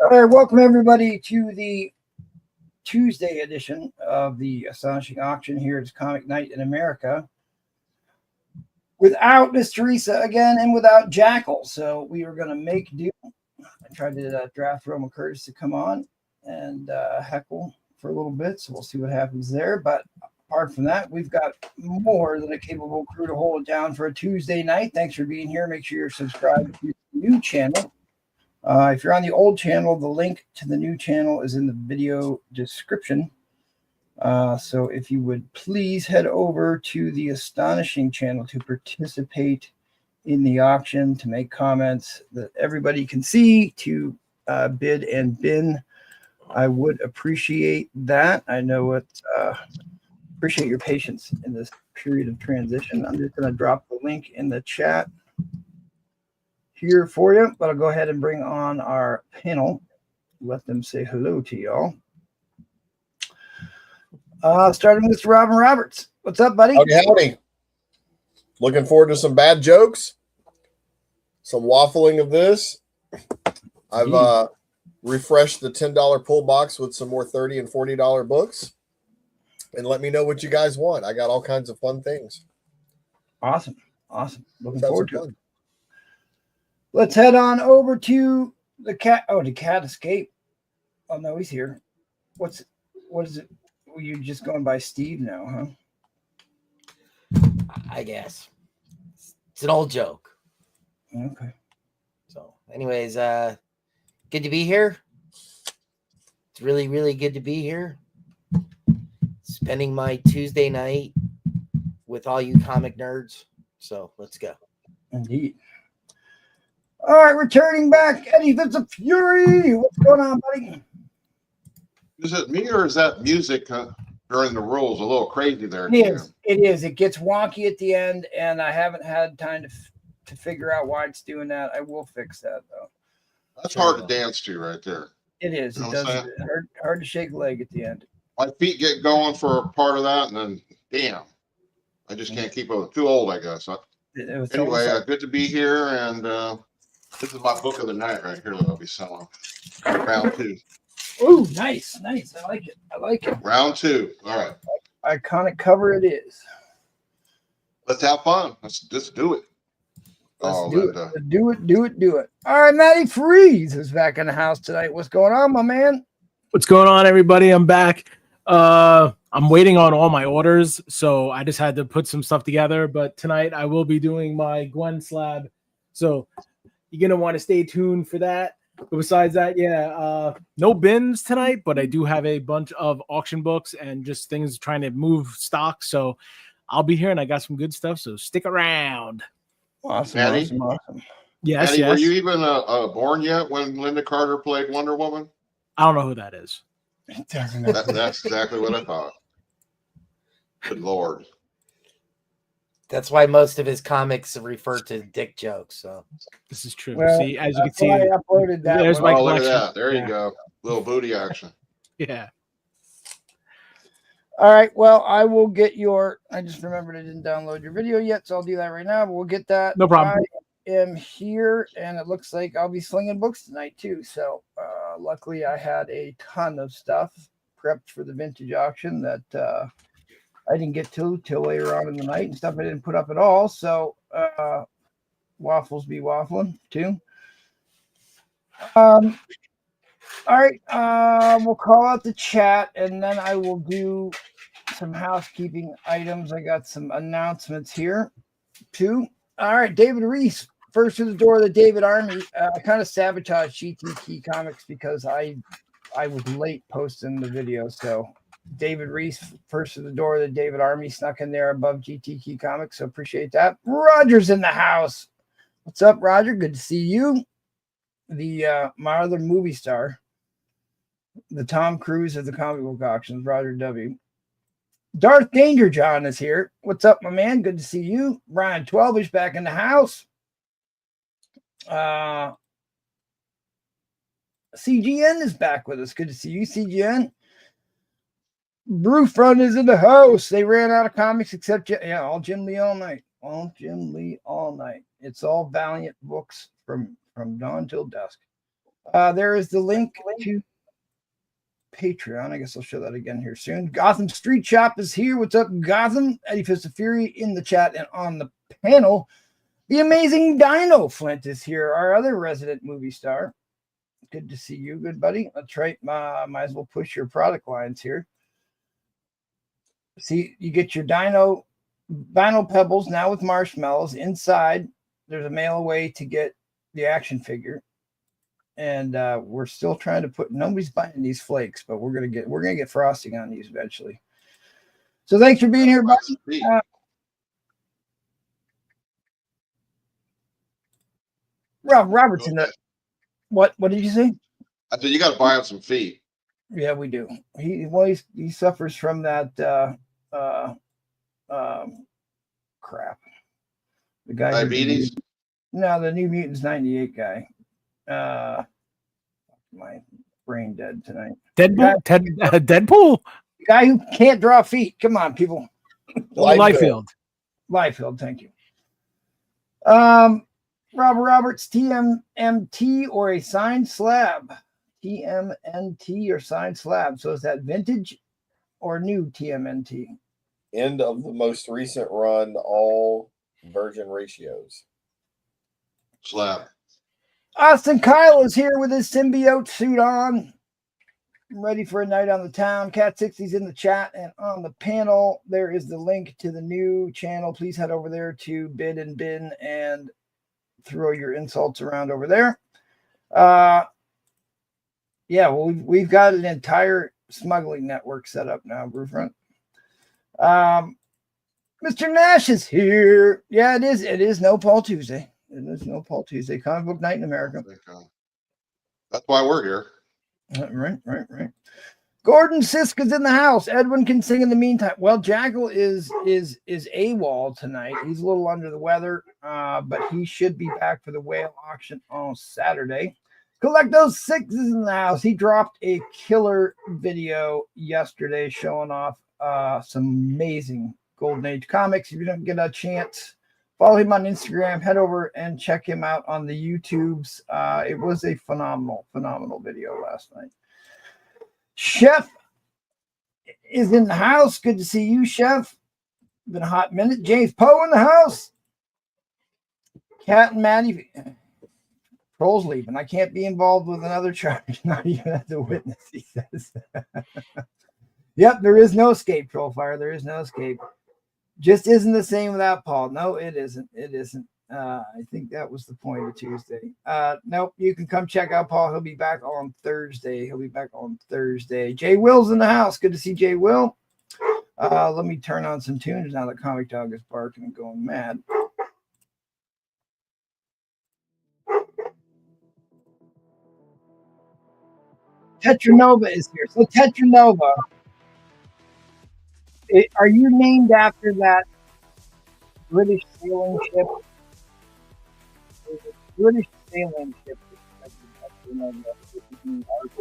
All right, welcome everybody to the Tuesday edition of the Astonishing Auction here at Comic Night in America. Without Miss Teresa again and without Jackal. So we are going to make do. I tried to draft Roman Curtis to come on and heckle for a little bit. So we'll see what happens there. But apart from that, we've got more than a capable crew to hold it down for a Tuesday night. Thanks for being here. Make sure you're subscribed to the new channel. If you're on the old channel, the link to the new channel is in the video description. So if you would please head over to the Astonishing channel to participate in the auction, to make comments that everybody can see, to bid and bin. I would appreciate that. I know it. Appreciate your patience in this period of transition. I'm just going to drop the link in the chat here for you, but I'll go ahead and bring on our panel. Let them say hello to y'all. Starting with Mr. Robin Roberts. What's up, buddy? Howdy. Looking forward to some bad jokes, some waffling of this. I've refreshed the $10 pull box with some more $30 and $40 books. And let me know what you guys want. I got all kinds of fun things. Awesome. Looking forward to it. Let's head on over to the cat. Oh, did Cat escape? Oh, no, he's here. What is it? Well, you're just going by Steve now, huh? I guess. It's an old joke. Okay. So, anyways, good to be here. It's really, really good to be here. Spending my Tuesday night with all you comic nerds. So, let's go. Indeed. All right, returning back, Eddie Fitz of Fury. What's going on, buddy? Is it me or is that music during the rules a little crazy there? It is. It gets wonky at the end, and I haven't had time to figure out why it's doing that. I will fix that, though. That's hard to dance to right there. It is. It does. Hard to shake a leg at the end. My feet get going for a part of that, and then, damn, I just can't keep up. Too old, I guess. Anyway, good to be here, and this is my book of the night right here that I'll be selling. Round 2. Ooh, nice. I like it. Round 2. All right. Iconic cover it is. Let's have fun. Let's just do it. Do it. All right, Matty Freeze is back in the house tonight. What's going on, my man? What's going on, everybody? I'm back. I'm waiting on all my orders, so I just had to put some stuff together. But tonight I will be doing my Gwen slab, so you're gonna want to stay tuned for that. But besides that, no bins tonight, but I do have a bunch of auction books and just things trying to move stock. So I'll be here, and I got some good stuff. So stick around. Awesome. Yes, Maddie, were you even born yet when Linda Carter played Wonder Woman? I don't know who that is. That's exactly what I thought. Good Lord. That's why most of his comics refer to dick jokes. So this is true. Well, see, as you can see, I uploaded that. There's my collection. Look at that. There you go. Little booty action. Yeah. All right. Well, I will get I just remembered I didn't download your video yet, so I'll do that right now. But we'll get that. No problem. I am here, and it looks like I'll be slinging books tonight too. So luckily, I had a ton of stuff prepped for the vintage auction that I didn't get to till later on in the night, and stuff I didn't put up at all. So waffles be waffling too. All right, we'll call out the chat, and then I will do some housekeeping items. I got some announcements here too. All right, David Reese, first to the door of the David Army. I kind of sabotaged GTK Comics because I was late posting the video. So David Reese, first to the door of the David Army, snuck in there above GTK Comics. So appreciate that. Roger's in the house. What's up, Roger? Good to see you. My other movie star, the Tom Cruise of the comic book auctions, Roger W. Darth Danger John is here. What's up, my man? Good to see you. Brian 12ish back in the house. CGN is back with us. Good to see you, CGN. Brewfront is in the house. They ran out of comics except, all Jim Lee all night. All Jim Lee all night. It's all Valiant books from dawn till dusk. There is the link to Patreon. I guess I'll show that again here soon. Gotham Street Shop is here. What's up, Gotham? Eddie Fist of Fury in the chat and on the panel. The amazing Dino Flint is here, our other resident movie star. Good to see you, good buddy. That's right. Might as well push your product lines here. See, you get your Dino Pebbles now with marshmallows. Inside, there's a mail away to get the action figure. And we're still trying to put, nobody's buying these flakes, but we're gonna get frosting on these eventually. So thanks for being here, buddy. Rob Robertson. What did you say? I said you got to buy him some feet. Yeah, we do. He suffers from that crap. The guy Diabetes? No, the New Mutants 98 guy. My brain dead tonight. Deadpool? The guy who can't draw feet. Come on, people. Liefeld, thank you. Robert Roberts, TMNT or a signed slab. TMNT or signed slab. So is that vintage or new TMNT? End of the most recent run, all version ratios. Slab. Austin Kyle is here with his symbiote suit on. I'm ready for a night on the town. Cat 60's in the chat and on the panel. There is the link to the new channel. Please head over there to Bid and Bin and throw your insults around over there. Yeah, well, we've got an entire smuggling network set up now, Brewfront. Mr. Nash is here. Yeah, it is. It is No Paul Tuesday. It is No Paul Tuesday. Comic Book Night in America. That's why we're here. Right. Gordon Siska's in the house. Edwin can sing in the meantime. Well, Jackal is AWOL tonight. He's a little under the weather, but he should be back for the whale auction on Saturday. Collect those sixes in the house. He dropped a killer video yesterday showing off some amazing Golden Age comics. If you don't get a chance, follow him on Instagram. Head over and check him out on the YouTubes. It was a phenomenal video last night. Chef is in the house. Good to see you, Chef. Been a hot minute. James Poe in the house. Cat and Maddie. Troll's leaving. I can't be involved with another charge. Not even as a witness, he says. Yep, there is no escape, Trollfire. There is no escape. Just isn't the same without Paul. No, it isn't. It isn't. I think that was the point of Tuesday. Nope, you can come check out Paul. He'll be back on Thursday. Jay Will's in the house. Good to see Jay Will. Let me turn on some tunes now that Comic Dog is barking and going mad. Tetranova is here. So Tetranova, are you named after that British sailing ship? British sailing ship.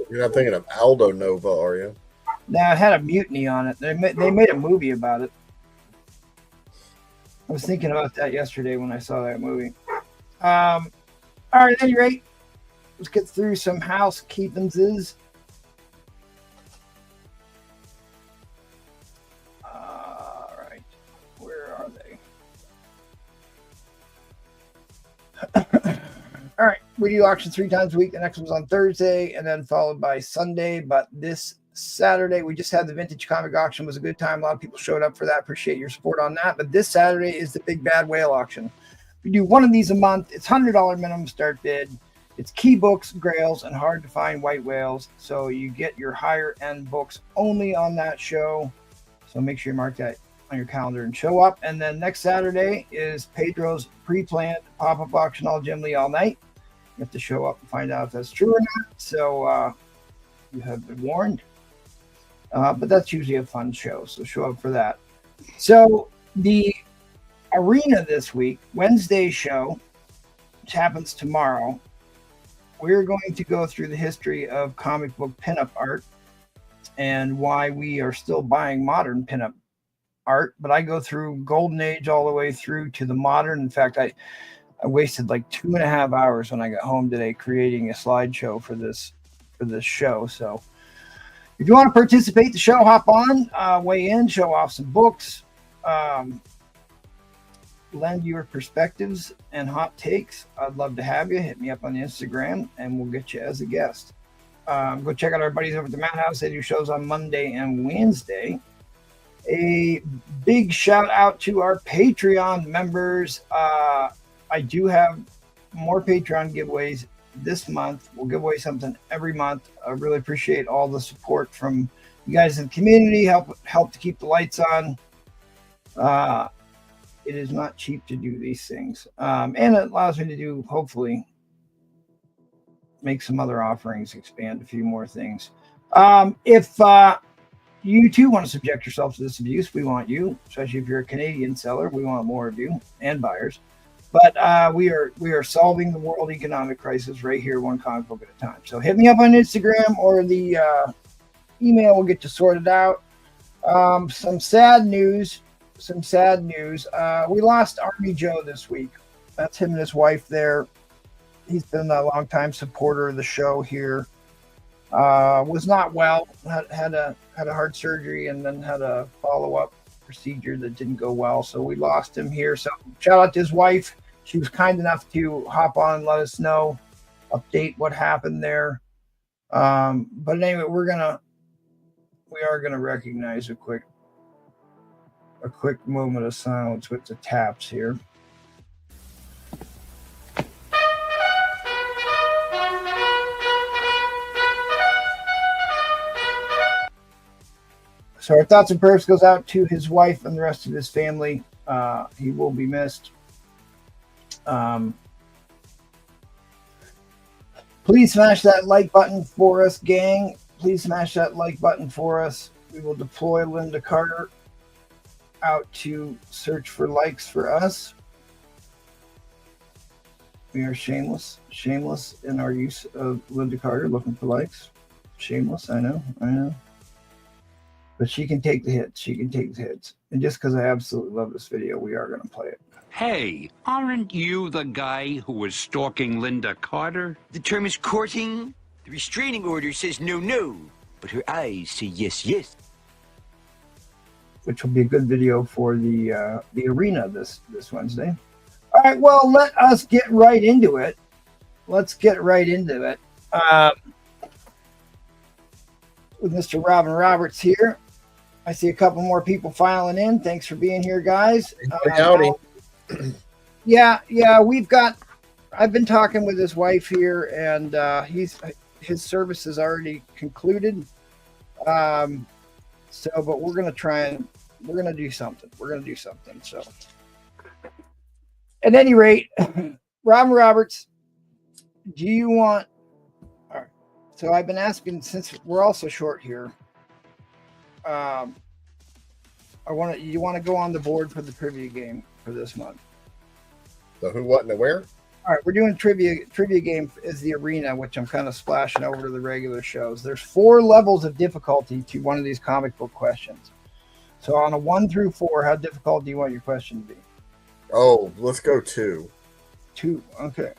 You're not thinking of Aldo Nova, are you? Now it had a mutiny on it. They made a movie about it. I was thinking about that yesterday when I saw that movie. All right, at any rate, let's get through some housekeepingses. All right, where are they? All right, we do auctions 3 times a week. The next one's on Thursday and then followed by Sunday. But this Saturday, we just had the vintage comic auction. It was a good time. A lot of people showed up for that. Appreciate your support on that. But this Saturday is the big bad whale auction. We do one of these a month. It's $100 minimum start bid. It's key books, grails, and hard to find white whales. So you get your higher end books only on that show. So make sure you mark that on your calendar and show up. And then next Saturday is Pedro's pre-planned pop-up auction, all Jim Lee all night. You have to show up and find out if that's true or not. So you have been warned. But that's usually a fun show, so show up for that. So the arena this week, Wednesday show, which happens tomorrow, we're going to go through the history of comic book pinup art and why we are still buying modern pinup art. But I go through Golden Age all the way through to the modern. In fact, I wasted like 2.5 hours when I got home today creating a slideshow for this show. So if you want to participate in the show, hop on, weigh in, show off some books, lend your perspectives and hot takes. I'd love to have you. Hit me up on Instagram and we'll get you as a guest. Go check out our buddies over at the Madhouse. They do shows on Monday and Wednesday. A big shout out to our Patreon members. I do have more Patreon giveaways this month. We'll give away something every month. I really appreciate all the support from you guys in the community. Help to keep the lights on. It is not cheap to do these things. And it allows me to do, hopefully, make some other offerings, expand a few more things. If you too want to subject yourself to this abuse, we want you, especially if you're a Canadian seller, we want more of you and buyers. But we are solving the world economic crisis right here, one comic book at a time. So hit me up on Instagram or the email. We'll get you sorted out. Some sad news. We lost Army Joe this week. That's him and his wife there. He's been a long-time supporter of the show here. Was not well. Had a heart surgery and then had a follow-up procedure that didn't go well. So we lost him here. So shout out to his wife. She was kind enough to hop on and let us know, update what happened there. But anyway, we are gonna recognize a quick moment of silence with the taps here. So our thoughts and prayers goes out to his wife and the rest of his family. He will be missed. Please smash that like button for us, gang. Please smash that like button for us. We will deploy Linda Carter out to search for likes for us. We are shameless in our use of Linda Carter looking for likes. Shameless, I know. But she can take the hits. And just because I absolutely love this video, we are going to play it. Hey, aren't you the guy who was stalking Linda Carter? The term is courting. The restraining order says no, no, but her eyes say yes, yes. Which will be a good video for the arena this Wednesday. All right, well, let us get right into it. Let's get right into it. With Mr. Robin Roberts here. I see a couple more people filing in. Thanks for being here, guys. Howdy. Yeah, I've been talking with his wife here, and his service is already concluded. But we're going to do something. So at any rate, Robin Roberts, do you want, all right. So I've been asking, since we're also short here, you want to go on the board for the trivia game for this month. The who, what, and the where? All right, we're doing trivia game is the arena, which I'm kind of splashing over to the regular shows. There's 4 levels of difficulty to one of these comic book questions. So on a 1 through 4, how difficult do you want your question to be? Oh, let's go 2. 2, okay.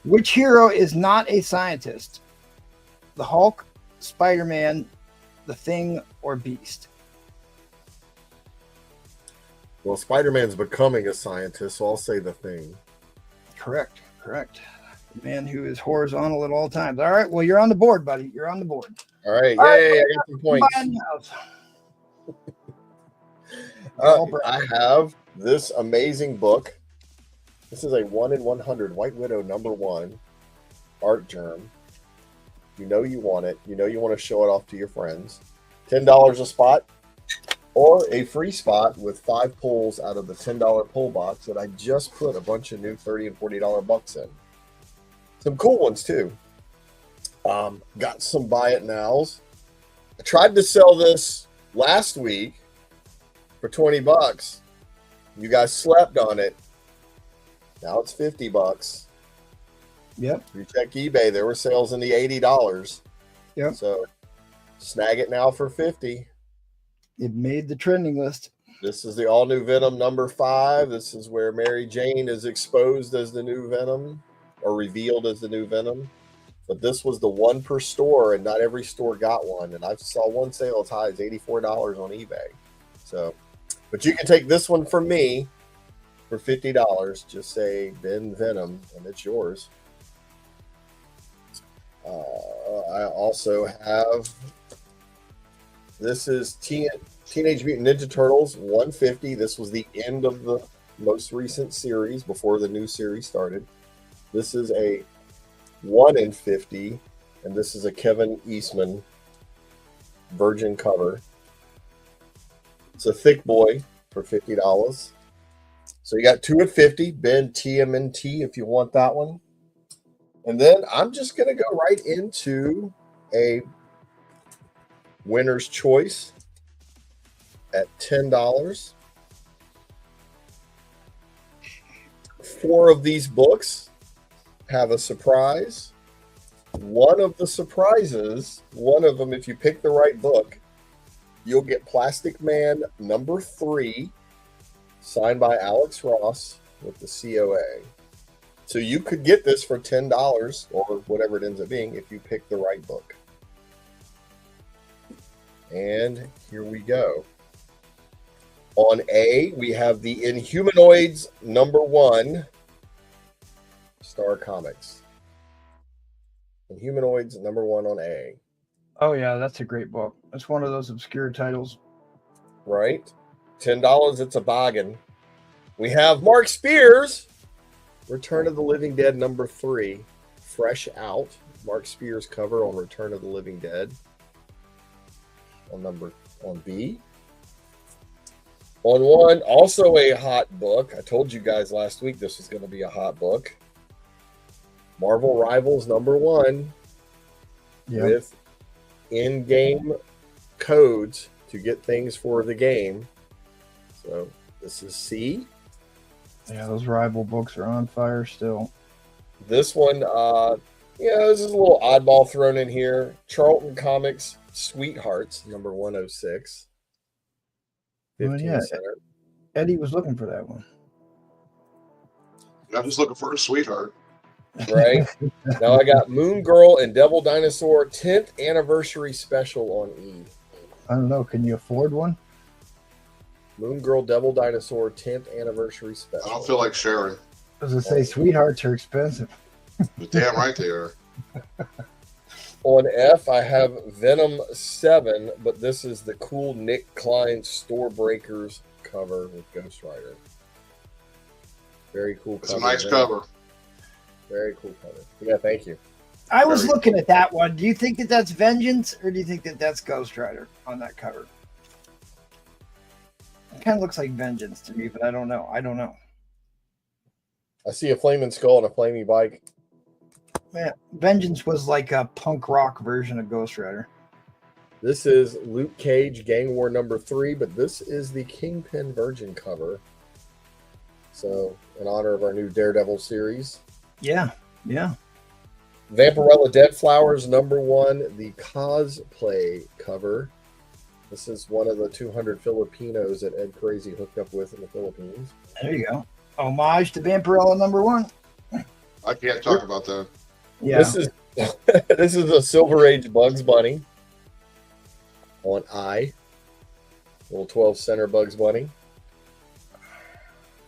Which hero is not a scientist? The Hulk, Spider-Man, the Thing, or Beast? Well, Spider-Man's becoming a scientist, so I'll say the Thing. Correct. The man who is horizontal at all times. All right, well, you're on the board, buddy. You're on the board. All right, All I got some points. I have this amazing book. This is a 1 in 100 White Widow #1 art germ. You know you want it. You know you want to show it off to your friends. $10 a spot, or a free spot with 5 pulls out of the $10 pull box that I just put a bunch of new $30 and $40 bucks in. Some cool ones too. Got some buy it nows. I tried to sell this last week for 20 bucks. You guys slept on it. Now it's 50 bucks. Yep. If you check eBay, there were sales in the $80. Yep. So snag it now for 50. It made the trending list. This is the all-new Venom number 5. This is where Mary Jane is exposed as the new Venom, or revealed as the new Venom. But this was the one per store, and not every store got one. And I saw one sale as high as $84 on eBay. So, but you can take this one from me for $50. Just say Ben Venom, and it's yours. I also have, this is Teenage Mutant Ninja Turtles 150. This was the end of the most recent series before the new series started. This is a 1 in 50, and this is a Kevin Eastman virgin cover. It's a thick boy for $50. So you got 2 at 50, Ben TMNT if you want that one. And then I'm just going to go right into a winner's choice at $10. 4 of these books have a surprise. One of the surprises, one of them, if you pick the right book, you'll get Plastic Man number 3, signed by Alex Ross with the COA. So you could get this for $10 or whatever it ends up being if you pick the right book. And here we go. On A, we have the Inhumanoids number 1, Star Comics. Inhumanoids number 1 on A. Oh yeah, that's a great book. It's one of those obscure titles. Right? $10, it's a bargain. We have Mark Spears, Return of the Living Dead number 3, fresh out. Mark Spears cover on Return of the Living Dead. On B. On 1, also a hot book. I told you guys last week this was going to be a hot book. Marvel Rivals number 1, with in-game codes to get things for the game. So this is C. Yeah, those rival books are on fire still. This one, this is a little oddball thrown in here. Charlton Comics Sweethearts number 106. 15 center. Eddie was looking for that one. I'm just looking for a sweetheart. Right. Now I got Moon Girl and Devil Dinosaur 10th anniversary special on E. I don't know. Can you afford one? Moon Girl, Devil Dinosaur 10th anniversary special. I don't feel like sharing. As I say, sweethearts are expensive. But damn right they are. On F, I have Venom 7, but this is the cool Nick Klein Store Breakers cover with Ghost Rider. Very cool cover. It's a nice cover. Very cool cover. Yeah, thank you. I was looking at that one. Do you think that that's Vengeance, or do you think that that's Ghost Rider on that cover? It kind of looks like Vengeance to me, but I don't know. I see a flaming skull and a flaming bike. Man, Vengeance was like a punk rock version of Ghost Rider. This is Luke Cage Gang War number 3, but this is the Kingpin Virgin cover. So, in honor of our new Daredevil series. Yeah. Vampirella Dead Flowers number 1, the cosplay cover. This is one of the 200 Filipinos that Ed Crazy hooked up with in the Philippines. There you go. Homage to Vampirella number 1. I can't talk about that. Yeah. This is a Silver Age Bugs Bunny on I. Little 12 center Bugs Bunny.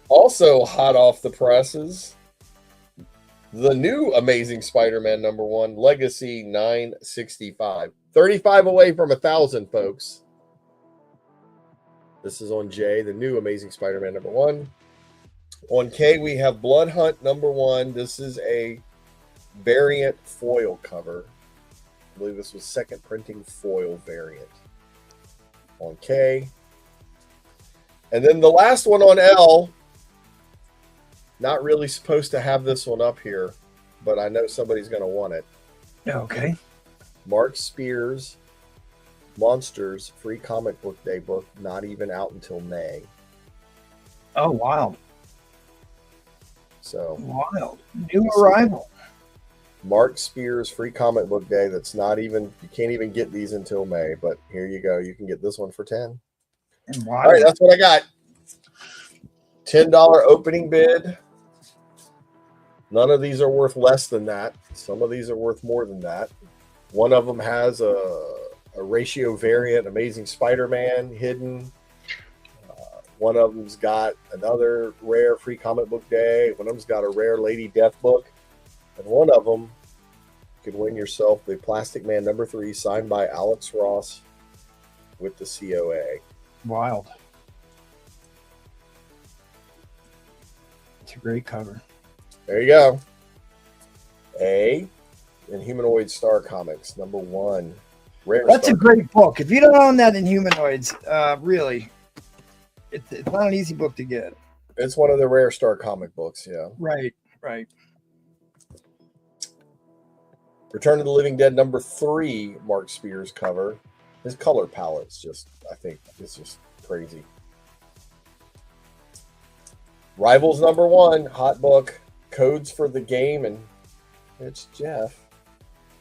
Also hot off the presses, the new Amazing Spider-Man number 1, Legacy 965. 35 away from 1,000, folks. This is on J, the new Amazing Spider-Man number 1. On K, we have Blood Hunt number 1. This is a variant foil cover. I believe this was second printing foil variant. On K. And then the last one on L. Not really supposed to have this one up here, but I know somebody's going to want it. Okay. Mark Spears, Monsters, free comic book day book, not even out until May. Oh, wild. So wild. New arrival. Mark Spears, free comic book day. That's not even, you can't even get these until May, but here you go. You can get this one for 10. Wow. All right, that's what I got. $10 opening bid. None of these are worth less than that. Some of these are worth more than that. One of them has a ratio variant Amazing Spider-Man hidden. One of them's got another rare free comic book day. One of them's got a rare Lady Death book. And one of them could win yourself the Plastic Man #3 signed by Alex Ross with the COA. Wild. It's a great cover. There you go. Inhumanoid Star Comics #1. Rare That's Star a great book. If you don't own that in Humanoids, really, it's not an easy book to get. It's one of the Rare Star comic books, yeah. Right, right. Return of the Living Dead #3 Mark Spears cover. His color palette's just, I think, it's just crazy. Rivals #1 hot book. Codes for the game, and it's Jeff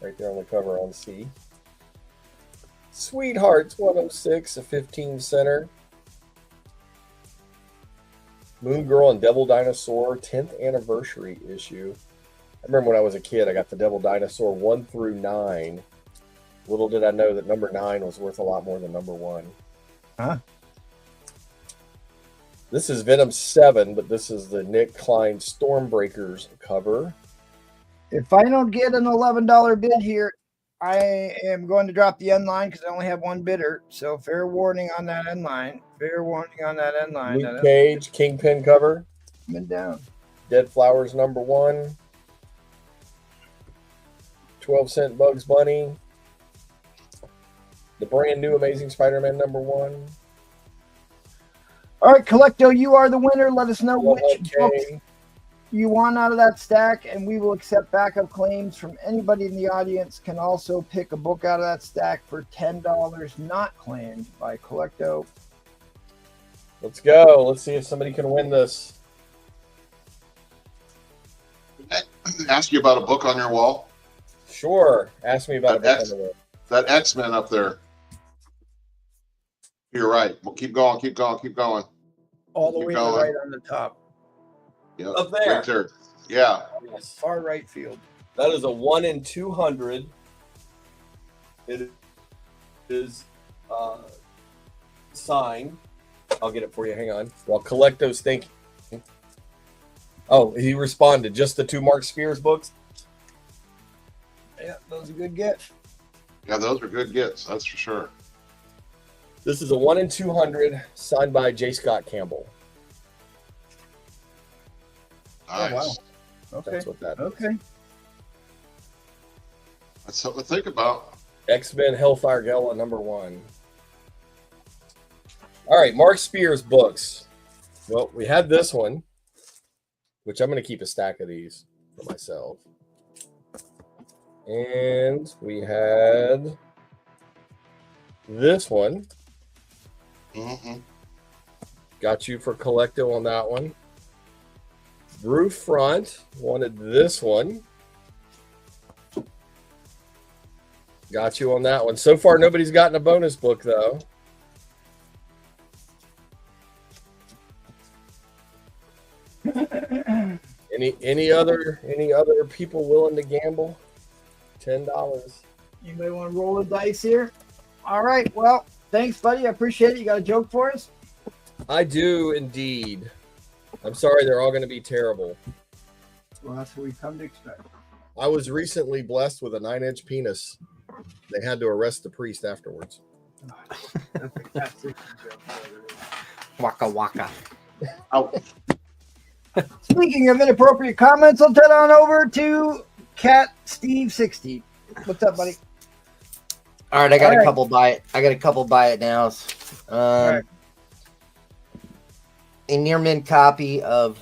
right there on the cover on C. Sweethearts 106, a 15 center. Moon Girl and Devil Dinosaur 10th anniversary issue. I remember when I was a kid, I got the Devil Dinosaur 1 through 9. Little did I know that #9 was worth a lot more than #1. Huh? This is Venom 7, but this is the Nick Klein Stormbreakers cover. If I don't get an $11 bid here, I am going to drop the end line because I only have one bidder. So fair warning on that end line. Fair warning on that end line. Luke Cage Kingpin cover. Coming down. Dead Flowers #1. 12-cent Bugs Bunny. The brand new Amazing Spider-Man #1. All right, Collecto, you are the winner. Let us know which book Okay. you want out of that stack, and we will accept backup claims from anybody in the audience. Can also pick a book out of that stack for $10 not claimed by Collecto. Let's go. Let's see if somebody can win this. Ask you about a book on your wall. Sure. Ask me about it. That X-Men up there. You're right. Well, keep going, keep going, keep going. All the Keep way to the going. right on the top. Yep, Up there. right there. Yeah. Yes. Far right field. That is a 1 in 200. It is signed. I'll get it for you. Hang on. While Collecto's thinking. Oh, he responded. Just the 2 Mark Spears books? Yeah, that was a good get. Yeah, those are good gets. That's for sure. This is a 1 in 200 signed by J. Scott Campbell. Nice. Oh, wow. Okay. That's what that is. Okay. That's something to think about. X-Men Hellfire Gala #1. All right, Mark Spears books. Well, we had this one, which I'm going to keep a stack of these for myself. And we had this one. Mm-hmm. Got you for Collecto on that one. Roof Front wanted this one. Got you on that one. So far, nobody's gotten a bonus book, though. Any other people willing to gamble? $10. You may want to roll the dice here. All right. Well, thanks, buddy. I appreciate it. You got a joke for us? I do indeed. I'm sorry, they're all going to be terrible. Well, that's what we come to expect. I was recently blessed with a 9-inch penis. They had to arrest the priest afterwards. Waka waka. Oh, Speaking of inappropriate comments, let's head on over to Cat Steve 60. What's up, buddy? All right, I got All a right. couple buy it. I got a couple buy it nows. right. A near mint copy of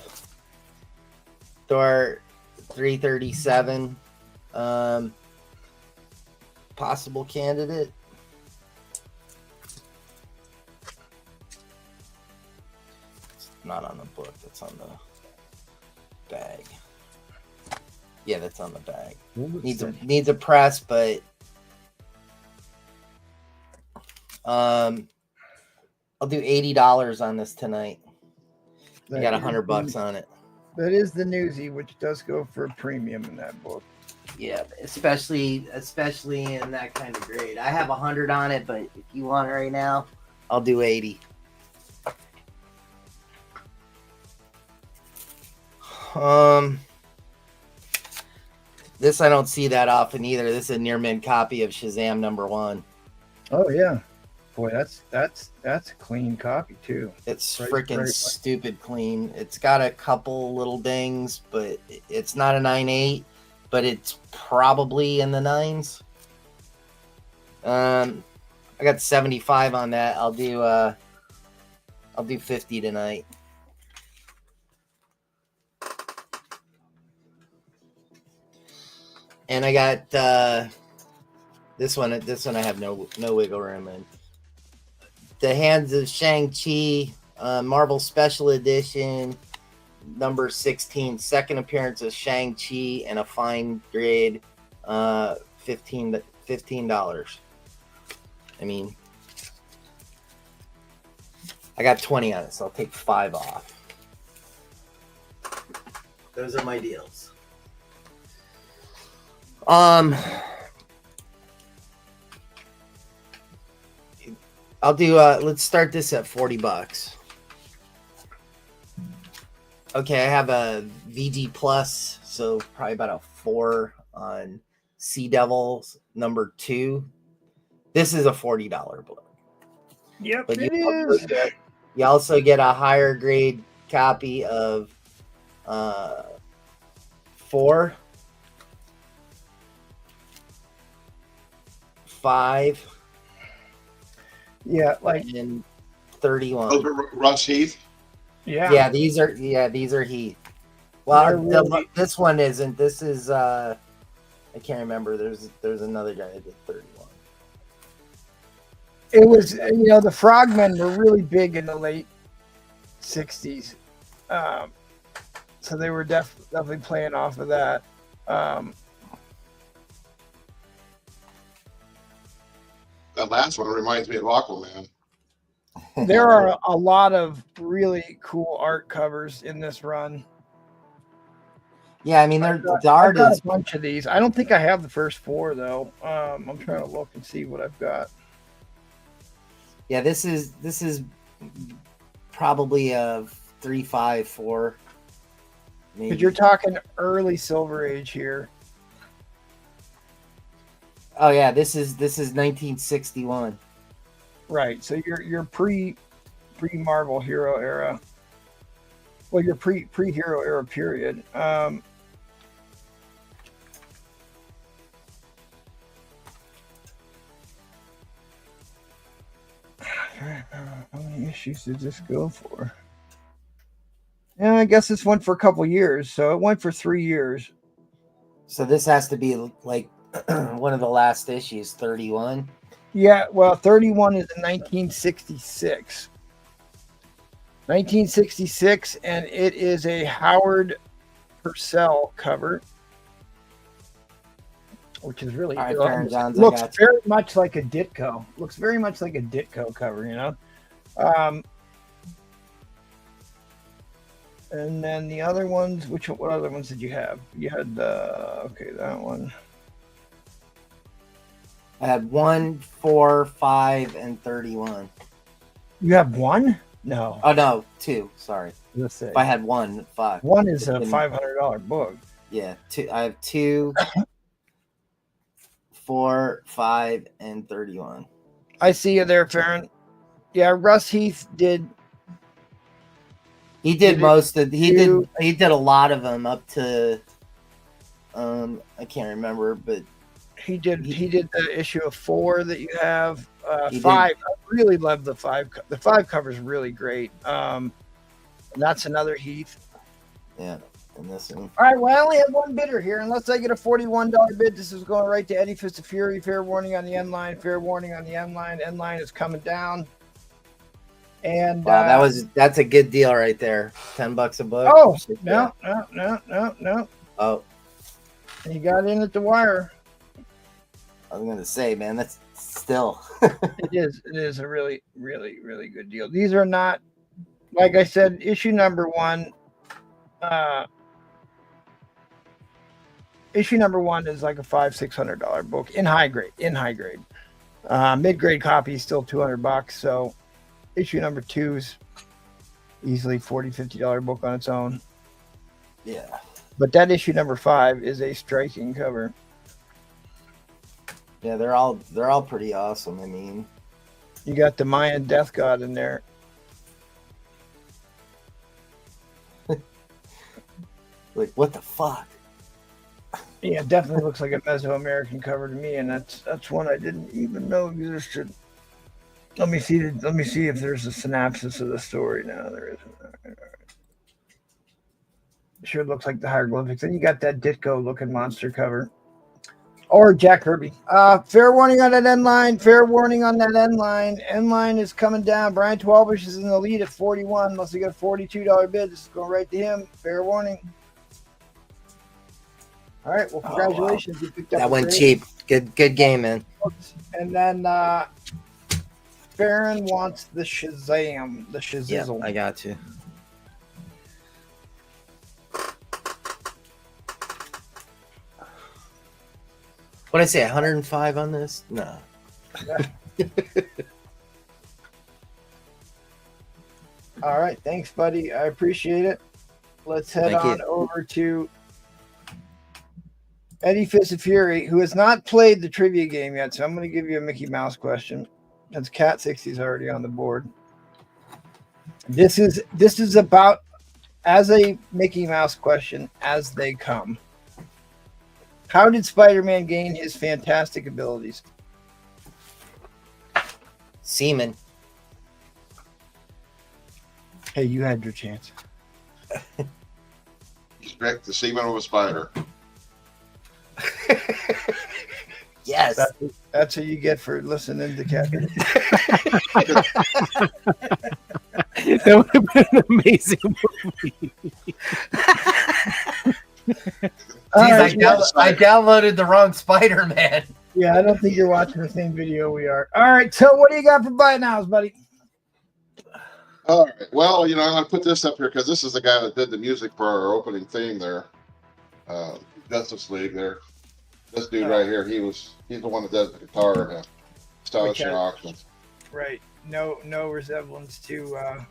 Thor 337. Possible candidate. It's not on the book. That's on the bag. Yeah, that's on the bag. Needs a press, but I'll do $80 on this tonight. I got That is $100 the- on it. That is the newsie, which does go for a premium in that book. Yeah, especially in that kind of grade. I have 100 on it, but if you want it right now, I'll do 80. This I don't see that often either. This is a near mint copy of Shazam #1. Oh yeah, boy, that's a clean copy too. It's Right, freaking right. stupid clean. It's got a couple little dings, but it's not a 9.8, but it's probably in the 9s. I got 75 on that. I'll do 50 tonight. And I got this one I have no wiggle room in. The Hands of Shang-Chi, Marvel Special Edition, number 16, second appearance of Shang-Chi, and a fine grade, $15. I mean, I got 20 on it, so I'll take 5 off. Those are my deals. I'll do let's start this at $40. Okay, I have a VG Plus, so probably about a 4 on Sea Devils #2. This is a $40 book. Yep, But it is. You also get a higher grade copy of 4, 5, Yeah, like and 31. Those are Russ Heath. yeah. These are Heath. Well, They're really- this one isn't. This is I can't remember. There's another guy that did 31. It was, the Frogmen were really big in the late 60s. So they were definitely playing off of that. That last one reminds me of Aquaman. There are a lot of really cool art covers in this run. Yeah, I mean, the I've art got is a bunch of these. I don't think I have the first 4 though. I'm trying to look and see what I've got. yeah. This is probably a 3, 5, 4. Maybe. Because you're talking early Silver Age here. Oh yeah, this is 1961. Right. So you're pre Marvel hero era. Well, you're pre hero era period. How many issues did this go for? Yeah, I guess this went for a couple years. So it went for 3 years. So this has to be like one of the last issues, 31. Yeah, well, 31 is in 1966. 1966, and it is a Howard Purcell cover, which is really All right, cool. Farron Johns, I Looks got you. very much like a Ditko. Looks very much like a Ditko cover, And then the other ones, what other ones did you have? You had that one. I had 1, 4, 5, and 31. You have 1? No. Oh no, 2. Sorry. Let's say If I had 1, 5. 1 is a It's been- $500 book. Yeah, 2. I have 2, 4, 5, and 31. I see you there, Farron. Yeah, Russ Heath did. He Did did it most of. He do- did a lot of them up to. I can't remember, but He did the issue of 4 that you have. He 5. I really love the 5. The 5 cover is really great. And that's another Heath. yeah, and this one. All right, well, I only have one bidder here. Unless I get a $41 bid, this is going right to Eddie Fist of Fury. Fair warning on the end line. Fair warning on the end line. End line is coming down. And Wow, that's a good deal right there. $10 a book. oh Shit, no. Oh, He got in at the wire. I was gonna say, man, that's still. It is a really, really, really good deal. These are not, like I said, issue number one. Issue number one is like a $500-$600 book in high grade. Mid grade copy is still $200. So issue number two is easily $40-$50 book on its own. Yeah. But that issue number 5 is a striking cover. Yeah, they're all pretty awesome. I mean, You got the Mayan death god in there. like, what the fuck? Yeah, it definitely looks like a Mesoamerican cover to me, and that's one I didn't even know existed. Let me see if there's a synopsis of the story. No, there isn't. Sure looks like the hieroglyphics. And you got that Ditko looking monster cover. Or Jack Kirby. Fair warning on that end line. Fair warning on that end line. End line is coming down. Brian 12ish is in the lead at 41. Unless he got a $42 bid. This is going right to him. Fair warning. All right. Well, congratulations. You picked up That a went great- cheap. Good game, man. And then Farron wants the Shazam. The Yeah, Shazizzle. I got you. What did I say? 105 on this? No. All right, thanks, buddy. I appreciate it. Let's head Thank you. on over to Eddie Fist of Fury, who has not played the trivia game yet. So I'm going to give you a Mickey Mouse question. Since Cat 60 is already on the board. This is about as a Mickey Mouse question as they come. How did Spider-Man gain his fantastic abilities? Semen. Hey, you had your chance. Extract the semen of a spider. Yes. That's what you get for listening to Cat. That would have been an amazing movie. I downloaded the wrong Spider-Man. Yeah, I don't think you're watching the same video we are. All right, so what do you got for buy nows, buddy? All right. Well, I'm going to put this up here because this is the guy that did the music for our opening theme there. Justice League there. This dude right here, he's the one that does the guitar at Astonishing Auctions. Right. No resemblance to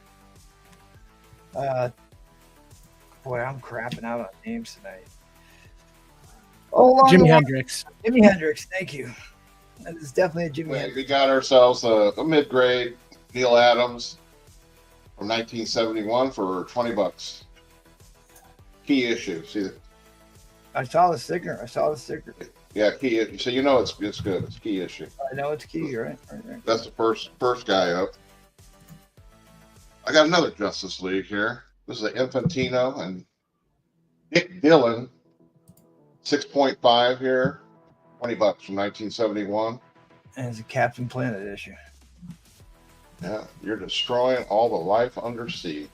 boy, I'm crapping out on names tonight. Oh, Jimi Hendrix. Jimi Hendrix, thank you. That is definitely a Jimi We Hendrix. got ourselves a mid-grade Neil Adams from 1971 for $20. Key issue. See, I saw the sticker. yeah, key issue. So it's good. It's key issue. I know it's key, right? Right. That's the first guy up. I got another Justice League here. This is an Infantino and Dick Dillon, 6.5 here, $20 from 1971. And it's a Captain Planet issue. Yeah, you're destroying all the life under sea.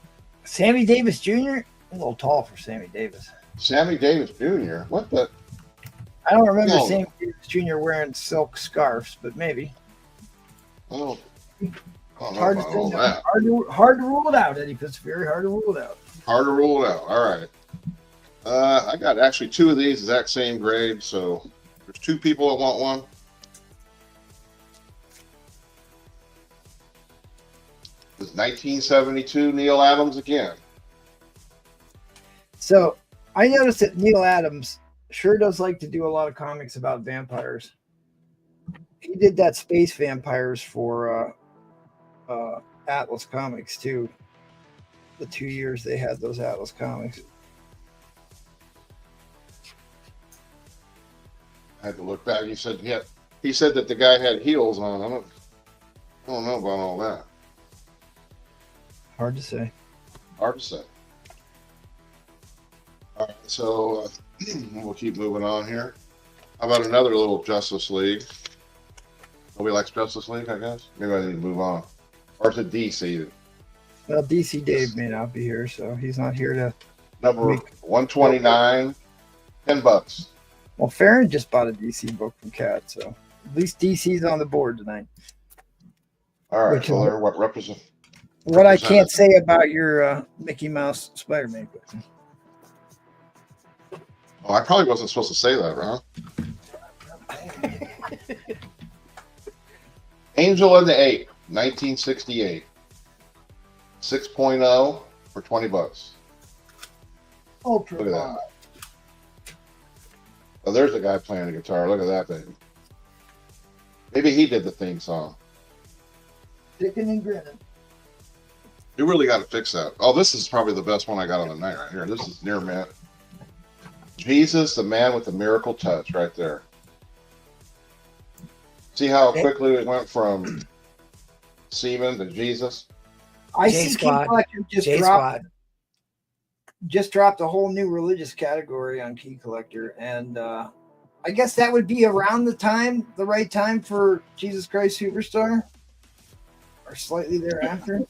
Sammy Davis Jr. A little tall for Sammy Davis. Sammy Davis Jr. What the? I don't remember No. Sammy Davis Jr. wearing silk scarves, but maybe. Oh, I don't know Hard to about all say. that. Hard to rule it out, Eddie. It's very hard to rule it out. Hard to rule it out. All right. I got actually two of these exact same grade, so there's two people that want one. This is 1972 Neil Adams again. So I noticed that Neil Adams sure does like to do a lot of comics about vampires. He did that Space Vampires for Atlas Comics too. The 2 years they had those Atlas Comics. I had to look back. He said that the guy had heels on. I don't know about all that. Hard to say. Hard to say. All right, so we'll keep moving on here. How about another little Justice League? Nobody likes Justice League, I guess. Maybe I need to move on. Or is it DC? Well, DC Dave may not be here, so he's not here to. Number 129, $10. Well, Farron just bought a DC book from Cat, so At least DC's on the board tonight. All right. Which is Well, they're what represent. what I can't represented. say about your Mickey Mouse Spider-Man question. Oh, I probably wasn't supposed to say that, huh? Angel and the Ape, 1968. 6.0 for $20. Ultra Look at that. Oh, there's a guy playing the guitar. Look at that baby. Maybe he did the theme song. Chicken and grinning. You really got to fix that. Oh, this is probably the best one I got on the night right here. This is near mint. Jesus, the man with the miracle touch, right there. See how quickly it went from Seaman to Jesus? I J see King Squad. Collector J Squad. just dropped a whole new religious category on Key Collector, and I guess that would be around the right time for Jesus Christ Superstar, or slightly thereafter.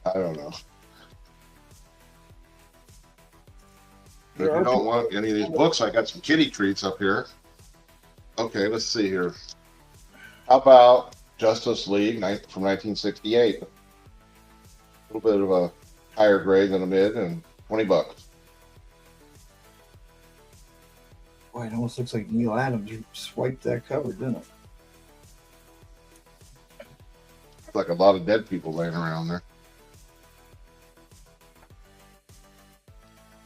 I don't know. If you don't want any of these books, I got some kitty treats up here. Okay, let's see here. How about Justice League from 1968? A little bit of a higher grade than a mid, and $20. Boy, it almost looks like Neil Adams swiped that cover, didn't it? Like a lot of dead people laying around there.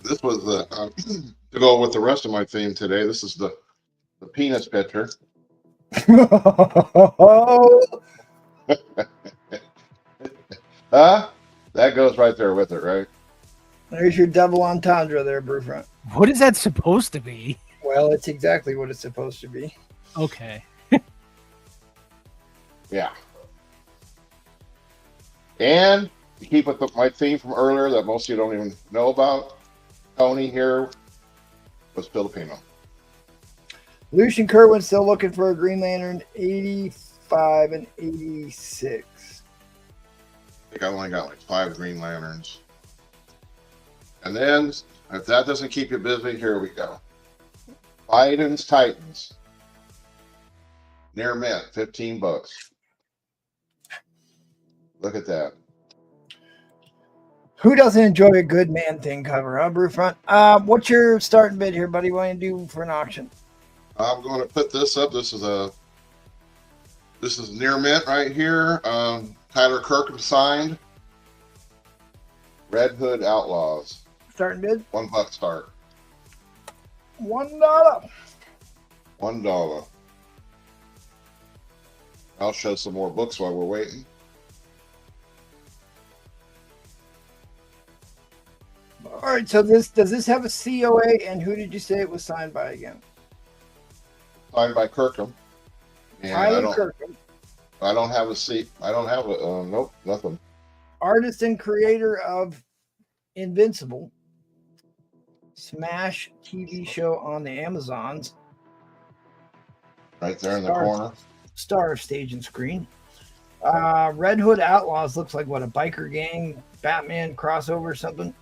This was the to go with the rest of my theme today. This is the penis picture. Huh? That goes right there with it, right? There's your double entendre there, Brewfront. What is that supposed to be? Well, it's exactly what it's supposed to be. Okay. Yeah. And to keep with my theme from earlier that most of you don't even know about, Tony here was Filipino. Lucian Kerwin still looking for a Green Lantern 85 and 86. I think I only got like 5 Green Lanterns. And then, if that doesn't keep you busy, here we go. Biden's Titans. Near mint, $15. Look at that. Who doesn't enjoy a good man thing cover, huh, Brewfront? What's your starting bid here, buddy? What do you do for an auction? I'm going to put this up. This is near mint right here. Tyler Kirkham signed. Red Hood Outlaws. Starting bid? $1 start. $1. $1. I'll show some more books while we're waiting. All right, so does this have a COA, and who did you say it was signed by again? Signed by Kirkham. And Tyler Kirkham. I don't have a seat. I don't have a nope, nothing. Artist and creator of Invincible, Smash TV show on the Amazons. Right there in the corner. Star of Stage and Screen. Red Hood Outlaws looks like what, a biker gang Batman crossover or something.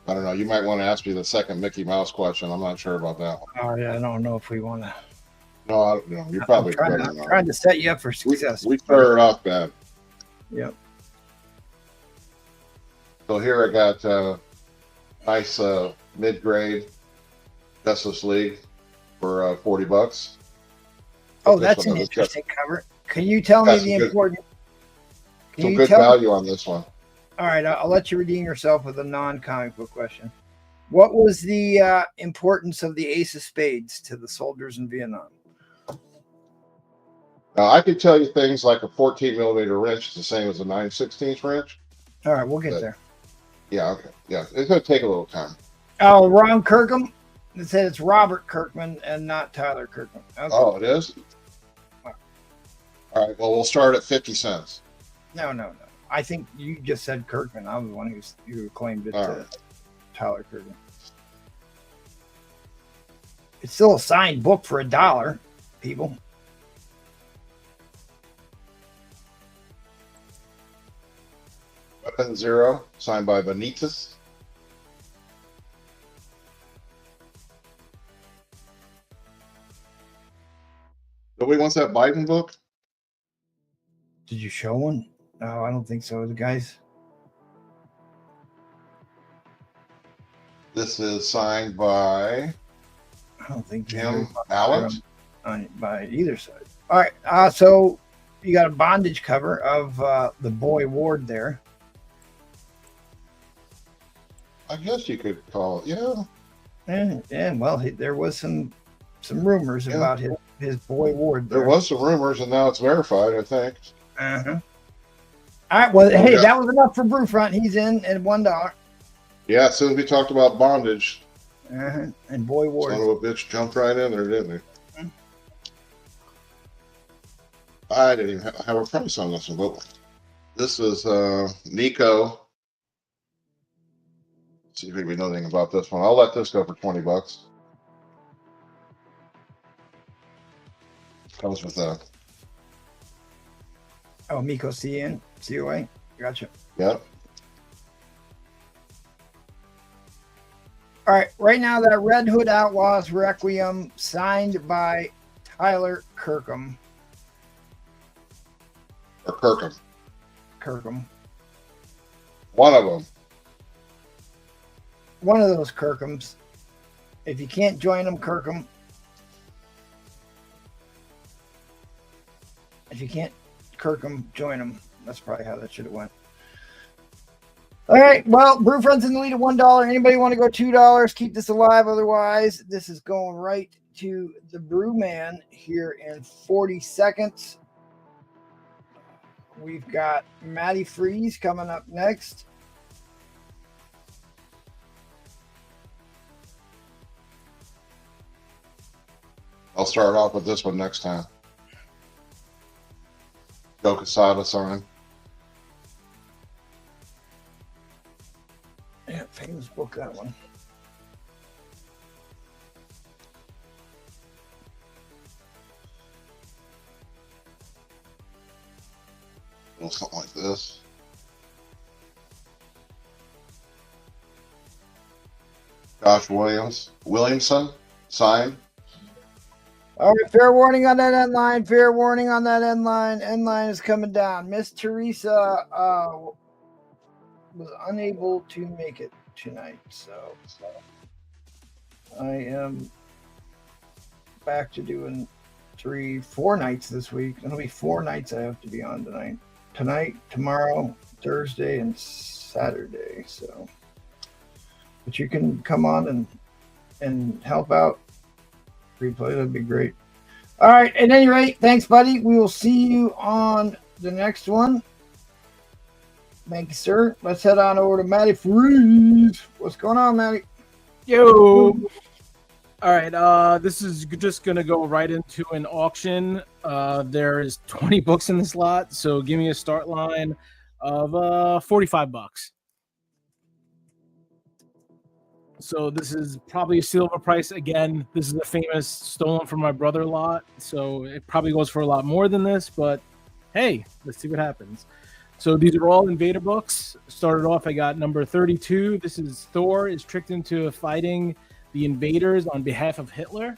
I don't know. You might want to ask me the second Mickey Mouse question. I'm not sure about that one. Oh yeah, I don't know if we want to. No, you're probably I'm trying to set you up for success. We started off bad. Yep. So here I got nice mid-grade Justice League for $40. Oh, that's an interesting cover. Can you tell me the important? Some good value on this one. All right, I'll let you redeem yourself with a non-comic book question. What was the importance of the Ace of Spades to the soldiers in Vietnam? Now, I could tell you things like a 14mm wrench is the same as a 9/16 wrench. All right, we'll get there. Yeah, okay. Yeah, it's going to take a little time. Oh, Ron Kirkham? It said it's Robert Kirkman and not Tyler Kirkman. Okay. Oh, it is? All right, well, we'll start at 50 cents. No. I think you just said Kirkman. I was the one who claimed it to Tyler Kirkman. It's still a signed book for $1, people. Weapon Zero, signed by Benitez. Nobody wants that Biden book? Did you show one? No, I don't think so. The guys. This is signed by I don't think Jim Allen. by either side. All right. So you got a bondage cover of the boy Ward there. I guess you could call it, yeah. And well, there was some rumors about his boy Ward. There was some rumors, and now it's verified, I think. Uh-huh. All right. Well, hey, that was enough for Brewfront. He's in at $1. Yeah, as soon as we talked about bondage, and boy Ward. son of a bitch jumped right in there, didn't he? I didn't even have a price on this one, but this is Nico. See if anybody knows anything about this one. I'll let this go for $20. Comes with a Miko COA. Gotcha. yep. All right, right now that Red Hood Outlaws Requiem signed by Tyler Kirkham. Or Kirkham. Kirkham. One of them. One of those Kirkhams. If you can't join them, Kirkham. If you can't Kirkham, join them. That's probably how that should have went. All right. Well, Brewfront's in the lead at $1. Anybody want to go $2? Keep this alive. Otherwise, this is going right to the Brewman here in 40 seconds. We've got Matty Freeze coming up next. I'll start off with this one next time. Go Casada sign. Yeah, famous book, that one. A little something like this. Josh Williamson sign. All right, fair warning on that end line. Fair warning on that end line. End line is coming down. Miss Teresa was unable to make it tonight, so I am back to doing 3-4 nights this week. It'll be 4 nights I have to be on tonight. Tonight, tomorrow, Thursday, and Saturday. So, but you can come on and help out. Replay, that'd be great. All right, at any rate, thanks, buddy. We will see you on the next one. Thank you, sir. Let's head on over to Matty Freeze. What's going on, Matty? Yo. All right. This is just gonna go right into an auction. There is 20 books in this lot, so give me a start line of $45. So this is probably a silver price again. This is a famous stolen from my brother lot, so it probably goes for a lot more than this. But hey, let's see what happens. So these are all Invader books. Started off, I got number 32. This is Thor is tricked into fighting the invaders on behalf of Hitler.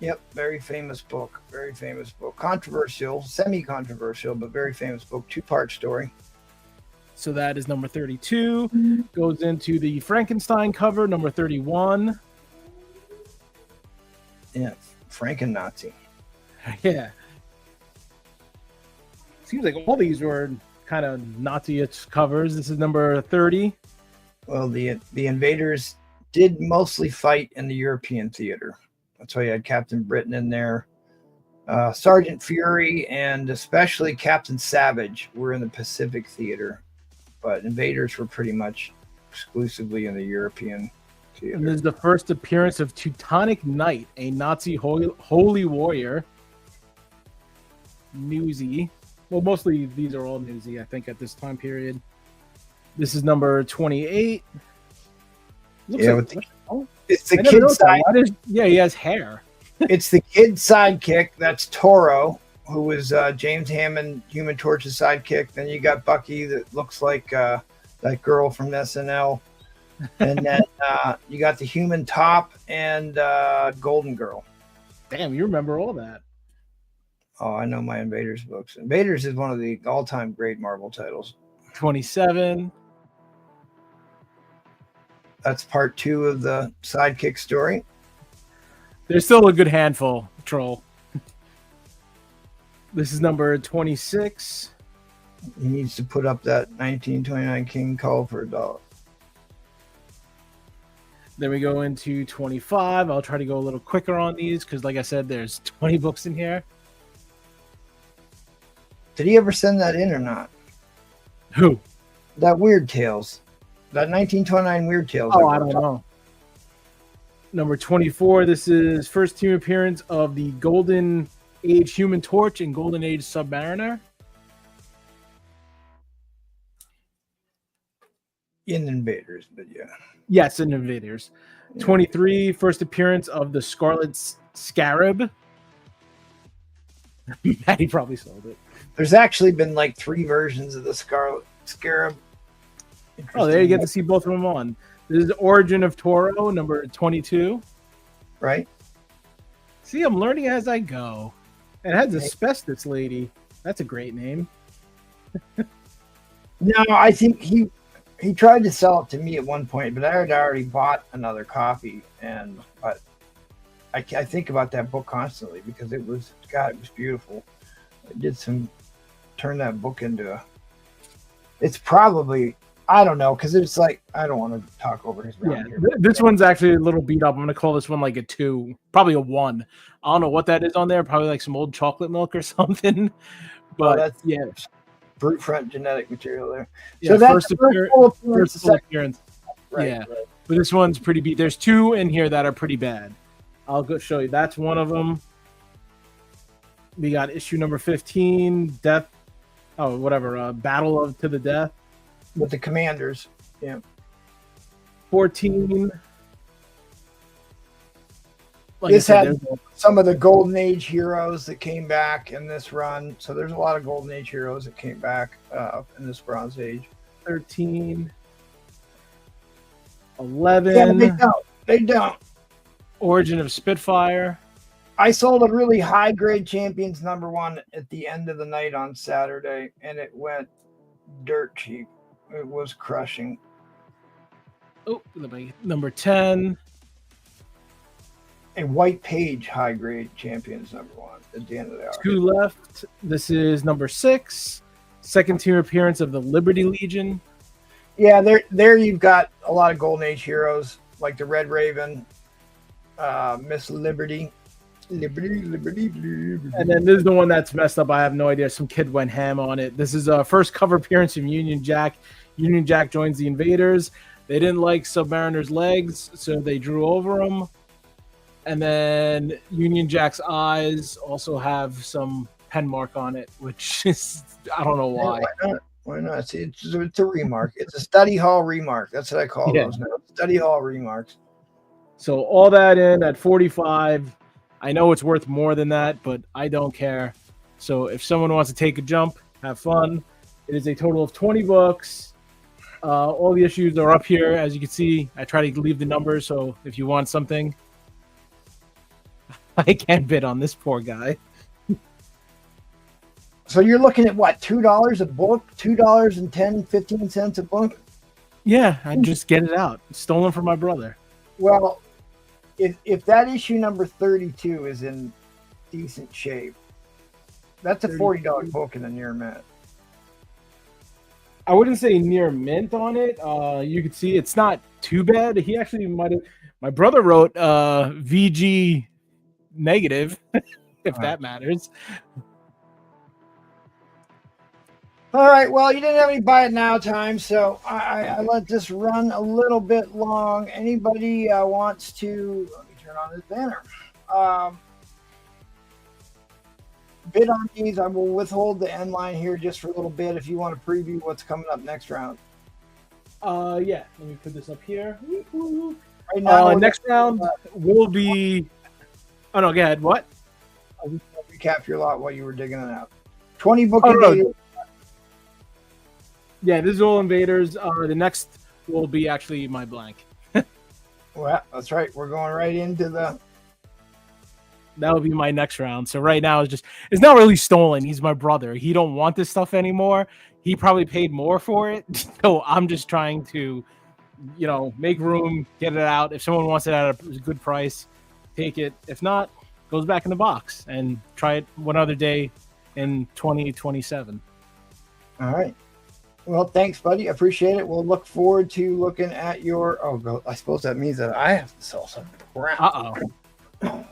Yep, very famous book. Very famous book. Controversial, semi-controversial, but very famous book. 2-part story. So that is number 32. Goes into the Frankenstein cover, number 31. Yeah, Franken-Nazi. Yeah. Seems like all these were kind of Nazi-ish covers. This is number 30. Well, the invaders did mostly fight in the European theater. That's why you had Captain Britain in there. Sergeant Fury and especially Captain Savage were in the Pacific theater. But invaders were pretty much exclusively in the European theater. And this is the first appearance of Teutonic Knight, a Nazi holy warrior. Newsy. Well, mostly these are all newsy, I think, at this time period. This is number 28. It's the kid side. Yeah, he has hair. It's the kid sidekick. That's Toro, who was James Hammond, Human Torch's sidekick. Then you got Bucky that looks like that girl from SNL. And then you got the Human Top and Golden Girl. Damn, you remember all that. Oh, I know my Invaders books. Invaders is one of the all-time great Marvel titles. 27. That's part 2 of the Sidekick story. There's still a good handful, Troll. This is number 26. He needs to put up that 1929 King Call for a $1. Then we go into 25. I'll try to go a little quicker on these because, like I said, there's 20 books in here. Did he ever send that in or not? Who? That Weird Tales. That 1929 Weird Tales. Oh, I don't know. Number 24. This is first team appearance of the Golden Age Human Torch and Golden Age Submariner. In Invaders, but yeah. Yes, in Invaders. 23. First appearance of the Scarlet Scarab. Maddie probably sold it. There's actually been like 3 versions of the Scarlet Scarab. Oh, there you get to see both of them on. This is Origin of Toro, number 22. Right? See, I'm learning as I go. It has Asbestos Lady. That's a great name. No, I think he tried to sell it to me at one point, but I had already bought another copy, but I think about that book constantly because it was beautiful. I did turn that book into it's probably, I don't know, because it's like, I don't want to talk over his round here. This one's actually a little beat up. I'm going to call this one like a 2, probably a 1. I don't know what that is on there. Probably like some old chocolate milk or something. But that's yeah, brute front genetic material there. Yeah, so that's the first full appearance. Right, yeah, right. But this one's pretty beat. There's 2 in here that are pretty bad. I'll go show you. That's one of them. We got issue number 15, Death. Oh, whatever. Battle of to the Death with the commanders. Yeah. 14. Like this had some of the Golden Age heroes that came back in this run. So there's a lot of Golden Age heroes that came back in this Bronze Age. 13. 11. Yeah, they don't. Origin of Spitfire. I sold a really high grade Champions #1 at the end of the night on Saturday, and it went dirt cheap. It was crushing. Oh, number 10. A White Page high grade Champions #1 at the end of the hour. 2 left. This is number 6. Second team appearance of the Liberty Legion. Yeah, there you've got a lot of Golden Age heroes like the Red Raven, Miss Liberty. Liberty. And then this is the one that's messed up. I have no idea. Some kid went ham on it. This is a first cover appearance of Union Jack. Union Jack joins the Invaders. They didn't like Submariner's legs, so they drew over him. And then Union Jack's eyes also have some pen mark on it, which is, I don't know why. Yeah, why not? See, it's a remark. It's a study hall remark. That's what I call those now. Study hall remarks. So all that in at 45. I know it's worth more than that, but I don't care. So if someone wants to take a jump, have fun. It is a total of 20 books. All the issues are up here. As you can see, I try to leave the numbers. So if you want something, I can't bid on this poor guy. So you're looking at what, $2 a book? $2.10-15 a book? Yeah, I just get it out. It's stolen from my brother. Well, if that issue number 32 is in decent shape, that's a $40 book in the near mint. I wouldn't say near mint on it. You can see it's not too bad. He actually might have. My brother wrote VG negative, if that matters. All right. Well, you didn't have any buy it now time, so I let this run a little bit long. Anybody wants to? Let me turn on this banner. Bid on these. I will withhold the end line here just for a little bit if you want to preview what's coming up next round. Yeah. Let me put this up here. Right now, next round will be. Oh no! Go ahead. What? I'll just recap your lot while you were digging it out. 20 book. No. Yeah, this is all Invaders. The next will be actually my blank. Well, that's right. We're going right into the That would be my next round. So right now it's not really stolen. He's my brother. He don't want this stuff anymore. He probably paid more for it. So I'm just trying to, make room, get it out. If someone wants it at a good price, take it. If not, goes back in the box and try it one other day in 2027. All right. Well, thanks, buddy. I appreciate it. We'll look forward to looking at your. Oh, I suppose that means that I have to sell some crap. Uh-oh.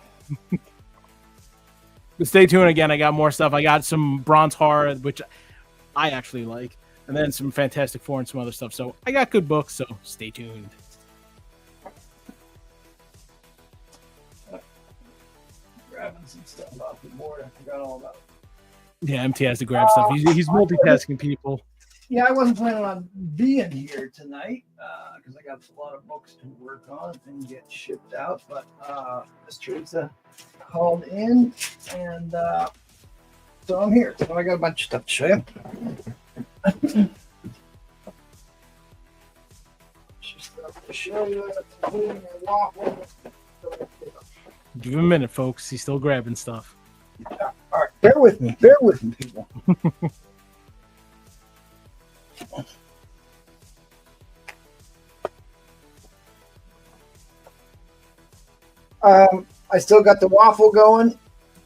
But stay tuned again. I got more stuff. I got some Bronze Horror, which I actually like, and then some Fantastic Four and some other stuff. So I got good books, so stay tuned. Grabbing some stuff off the board. I forgot all about it. Yeah, MT has to grab stuff. He's multitasking people. Yeah, I wasn't planning on being here tonight because I got a lot of books to work on and get shipped out. But Miss Teresa called in, and so I'm here. So I got a bunch of stuff to show you. Just stuff to show you, including a waffle. Give him a minute, folks. He's still grabbing stuff. All right, bear with me, people. I still got the waffle going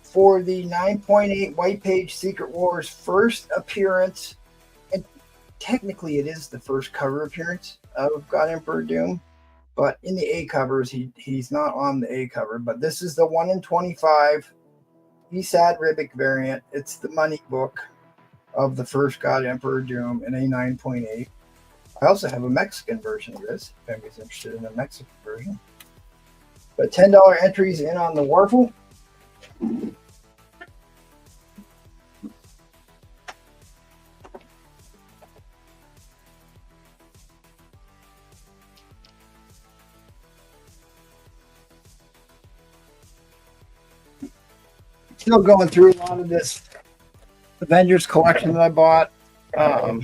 for the 9.8 White Page Secret Wars first appearance. And technically it is the first cover appearance of God Emperor Doom, but in the A covers, he's not on the A cover. But this is the 1 in 25 Esad Ribic variant. It's the money book of the first God Emperor Doom in a 9.8. I also have a Mexican version of this, if anybody's interested in a Mexican version. But $10 entries in on the Warful. Still going through a lot of this Avengers collection that I bought. All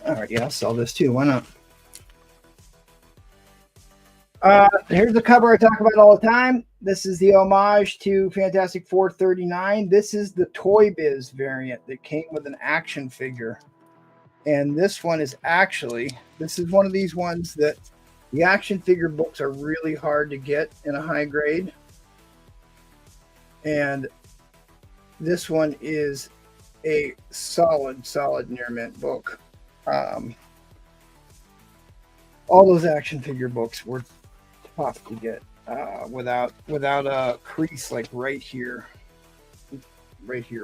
right, yeah, I'll sell this too. Why not? Here's the cover I talk about all the time. This is the homage to Fantastic Four 39. This is the Toy Biz variant that came with an action figure. And this one is this is one of these ones that the action figure books are really hard to get in a high grade. And this one is a solid near mint book. All those action figure books were tough to get without a crease like right here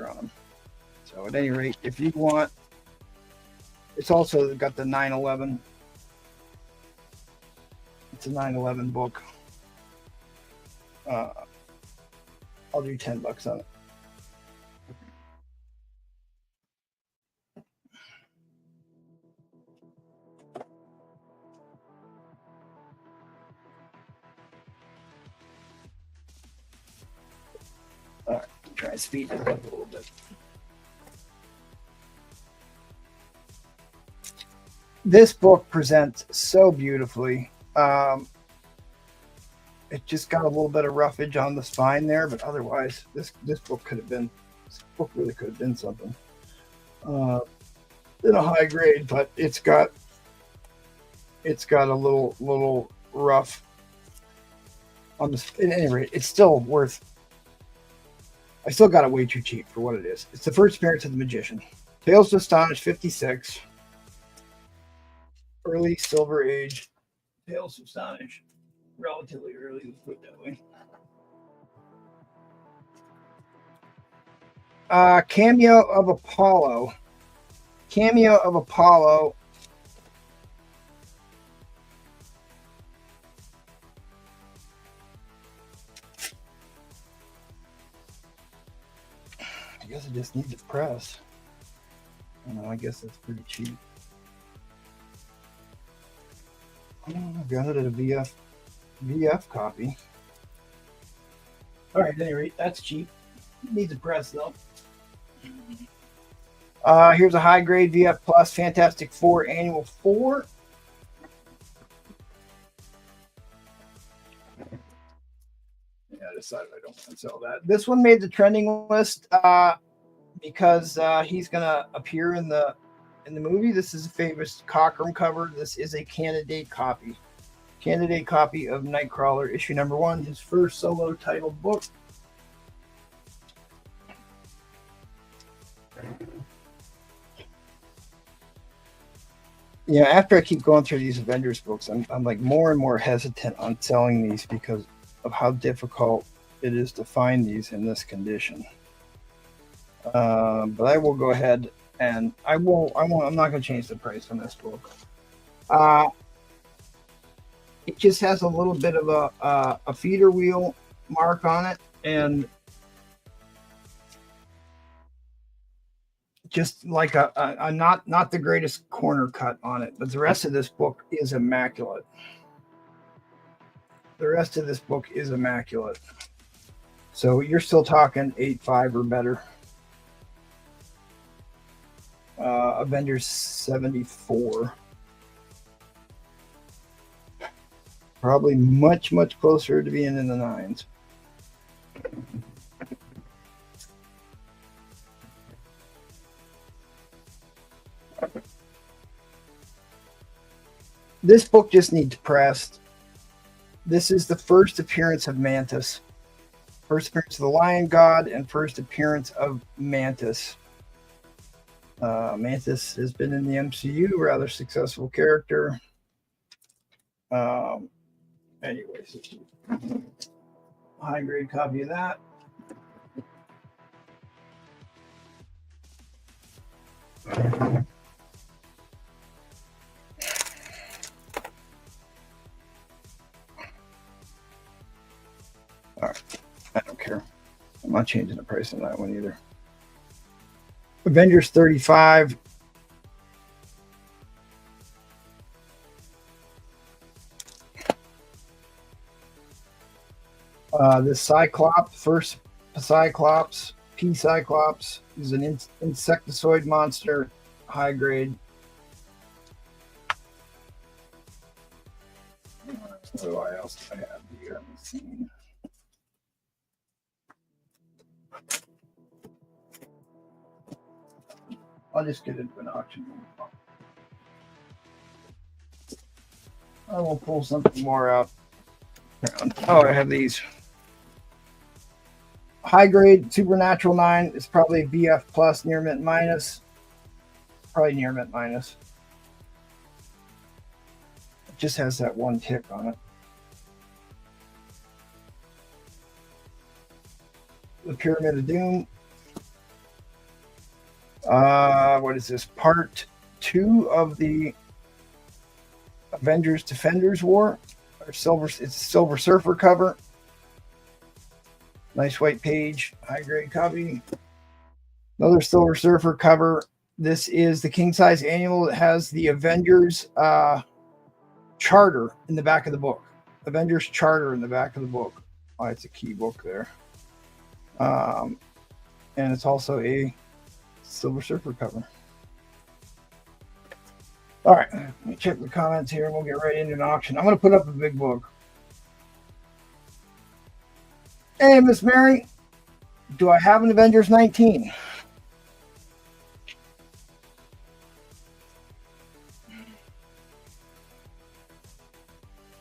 on them. So at any rate, if you want, it's also got the 9/11. It's a 9/11 book. I'll do $10 on it. All right, try and speed it up a little bit. This book presents so beautifully. It just got a little bit of roughage on the spine there, but otherwise, this book really could have been something. In a high grade, but it's got a little rough on the. At any rate, it's still worth. I still got it way too cheap for what it is. It's the first appearance of the Magician. Tales to Astonish 56. Early Silver Age. Tales to Astonish. Relatively early, let's put it that way. Cameo of Apollo. Cameo of Apollo. I guess it just needs a press. I guess that's pretty cheap. I've got it at a VF copy. All right, at any rate, that's cheap. Needs a press though. Here's a high grade VF Plus Fantastic Four Annual 4. decided I don't want to sell that. This one made the trending list because he's gonna appear in the movie. This is a famous Cockrum cover. This is a candidate copy of Nightcrawler issue number 1, his first solo titled book. Yeah, after I keep going through these Avengers books, I'm like more and more hesitant on selling these because of how difficult it is to find these in this condition. But I will go ahead and I'm not going to change the price on this book. It just has a little bit of a feeder wheel mark on it, and just like a not the greatest corner cut on it, but the rest of this book is immaculate. So you're still talking 8.5 or better. Avengers 74. Probably much closer to being in the 9s. This book just needs pressed. This is the first appearance of Mantis. First appearance of the Lion God and first appearance of Mantis. Mantis has been in the MCU, rather successful character. Anyways, high grade copy of that. All right, I don't care. I'm not changing the price on that one either. Avengers 35. This Cyclops, first Cyclops, P-Cyclops, is an insectoid monster, high grade. What else do I have here? Let me see. I'll just get into an auction. I will pull something more out. Oh, I have these. High grade Supernatural 9 is probably BF plus, near mint minus. Probably near mint minus. It just has that one tick on it. The Pyramid of Doom. What is this? Part 2 of the Avengers Defenders War. Or silver, it's a Silver Surfer cover. Nice white page, high grade copy. Another Silver Surfer cover. This is the king size annual. It has the Avengers charter in the back of the book. Avengers charter in the back of the book. Oh, it's a key book there. And it's also a Silver Surfer cover. All right, let me check the comments here and we'll get right into an auction. I'm going to put up a big book. Hey, Miss Mary, do I have an Avengers 19?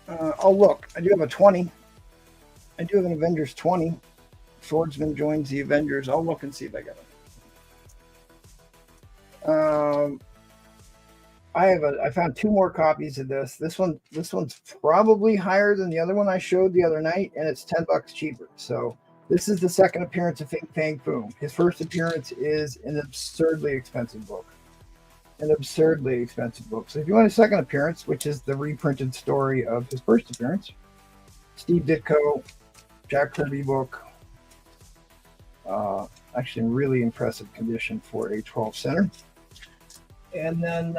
Oh, look, I do have a 20. I do have an Avengers 20. Swordsman joins the Avengers. I'll look and see if I got it. I found 2 more copies of this. This one's probably higher than the other one I showed the other night, and it's $10 cheaper. So this is the second appearance of Fing Fang Foom. His first appearance is an absurdly expensive book. So if you want a second appearance, which is the reprinted story of his first appearance, Steve Ditko, Jack Kirby book. Actually in really impressive condition for a 12 center. And then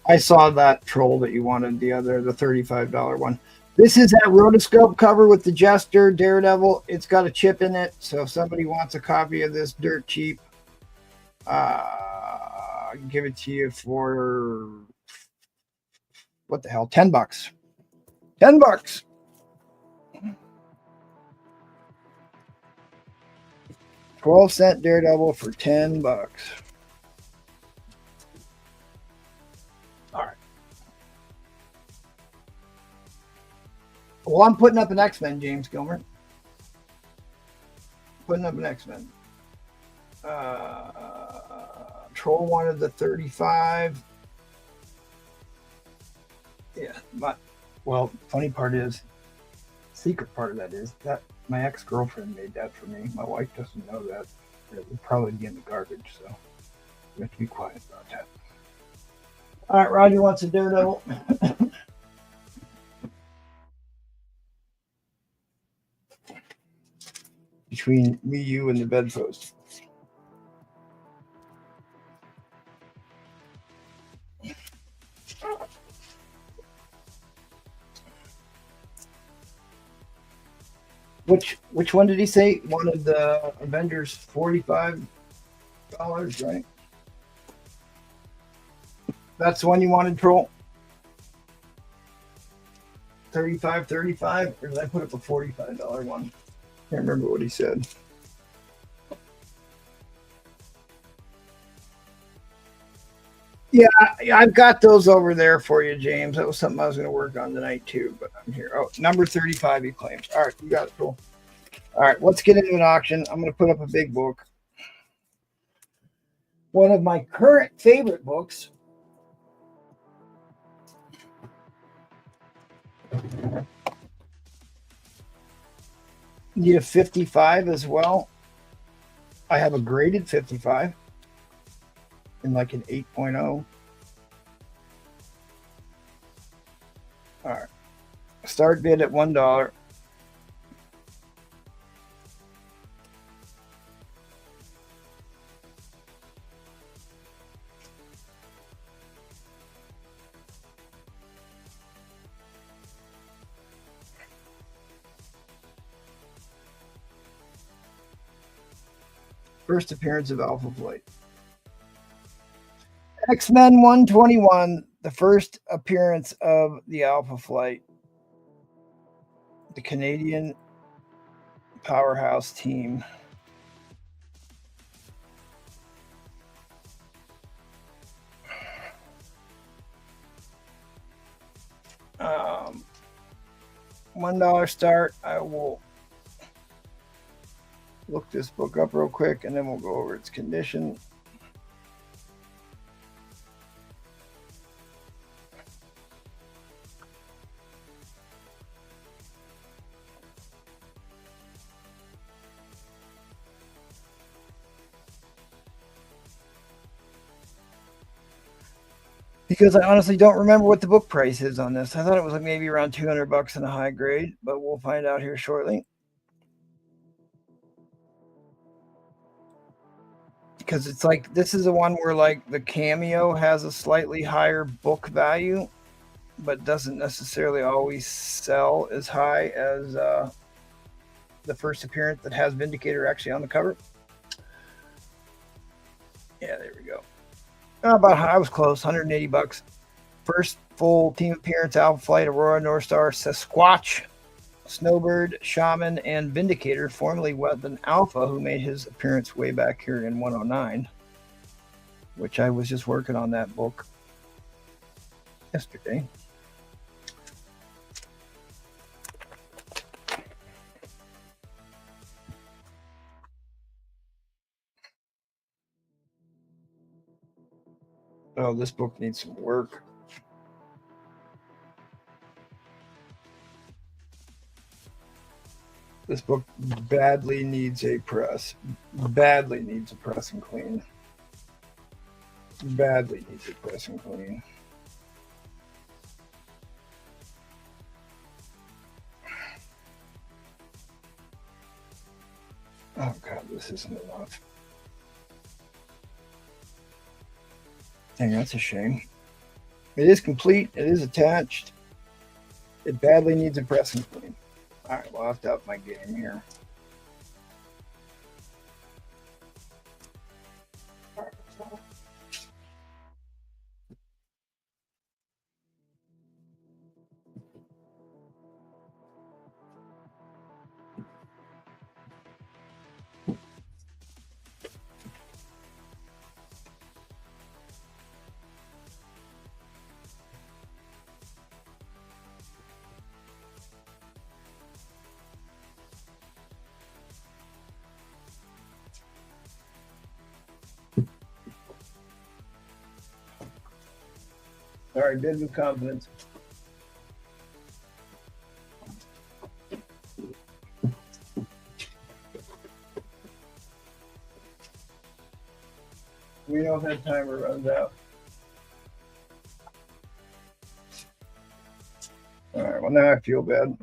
I saw that troll that you wanted, the $35 one. This is that rotoscope cover with the Jester, Daredevil. It's got a chip in it, so if somebody wants a copy of this dirt cheap, I can give it to you for what the hell? $10. $10. $0.12 Daredevil for $10. All right. Well, I'm putting up an X-Men, James Gilmer. Putting up an X-Men. Troll wanted the 35. Yeah, but well, funny part is, secret part of that is that my ex-girlfriend made that for me. My wife doesn't know that. It would probably be in the garbage, so we have to be quiet about that. All right, Roger wants a Daredevil. Between me, you, and the bedpost. Which one did he say? One of the Avengers, $45, right? That's the one you wanted, Troll? 35, or did I put up a $45 one? Can't remember what he said. Yeah, I've got those over there for you, James. That was something I was going to work on tonight too, but I'm here. Oh, number 35 he claims. All right, you got it, cool. All right, let's get into an auction. I'm going to put up a big book. One of my current favorite books. Need a 55 as well. I have a graded 55 in like an 8.0. All right. Start bid at $1. First appearance of Alpha Flight. X-Men 121, the first appearance of the Alpha Flight. The Canadian powerhouse team. $1 start. I will look this book up real quick and then we'll go over its condition. Because I honestly don't remember what the book price is on this. I thought it was like maybe around $200 in a high grade, but we'll find out here shortly. Because it's like, this is the one where like the cameo has a slightly higher book value, but doesn't necessarily always sell as high as the first appearance that has Vindicator actually on the cover. Yeah, there we go. I was close, $180. First full team appearance, Alpha Flight, Aurora, North Star, Sasquatch, Snowbird, Shaman, and Vindicator, formerly Weapon Alpha, who made his appearance way back here in 109, which I was just working on that book yesterday. Oh, this book needs some work. This book badly needs a press. Badly needs a press and clean. Badly needs a press and clean. Oh God, this isn't enough. Dang, that's a shame. It is complete. It is attached. It badly needs a press and clean. All right, we'll have to up my game here. All right, bid with confidence. We know if that timer runs out. All right, well, now I feel bad.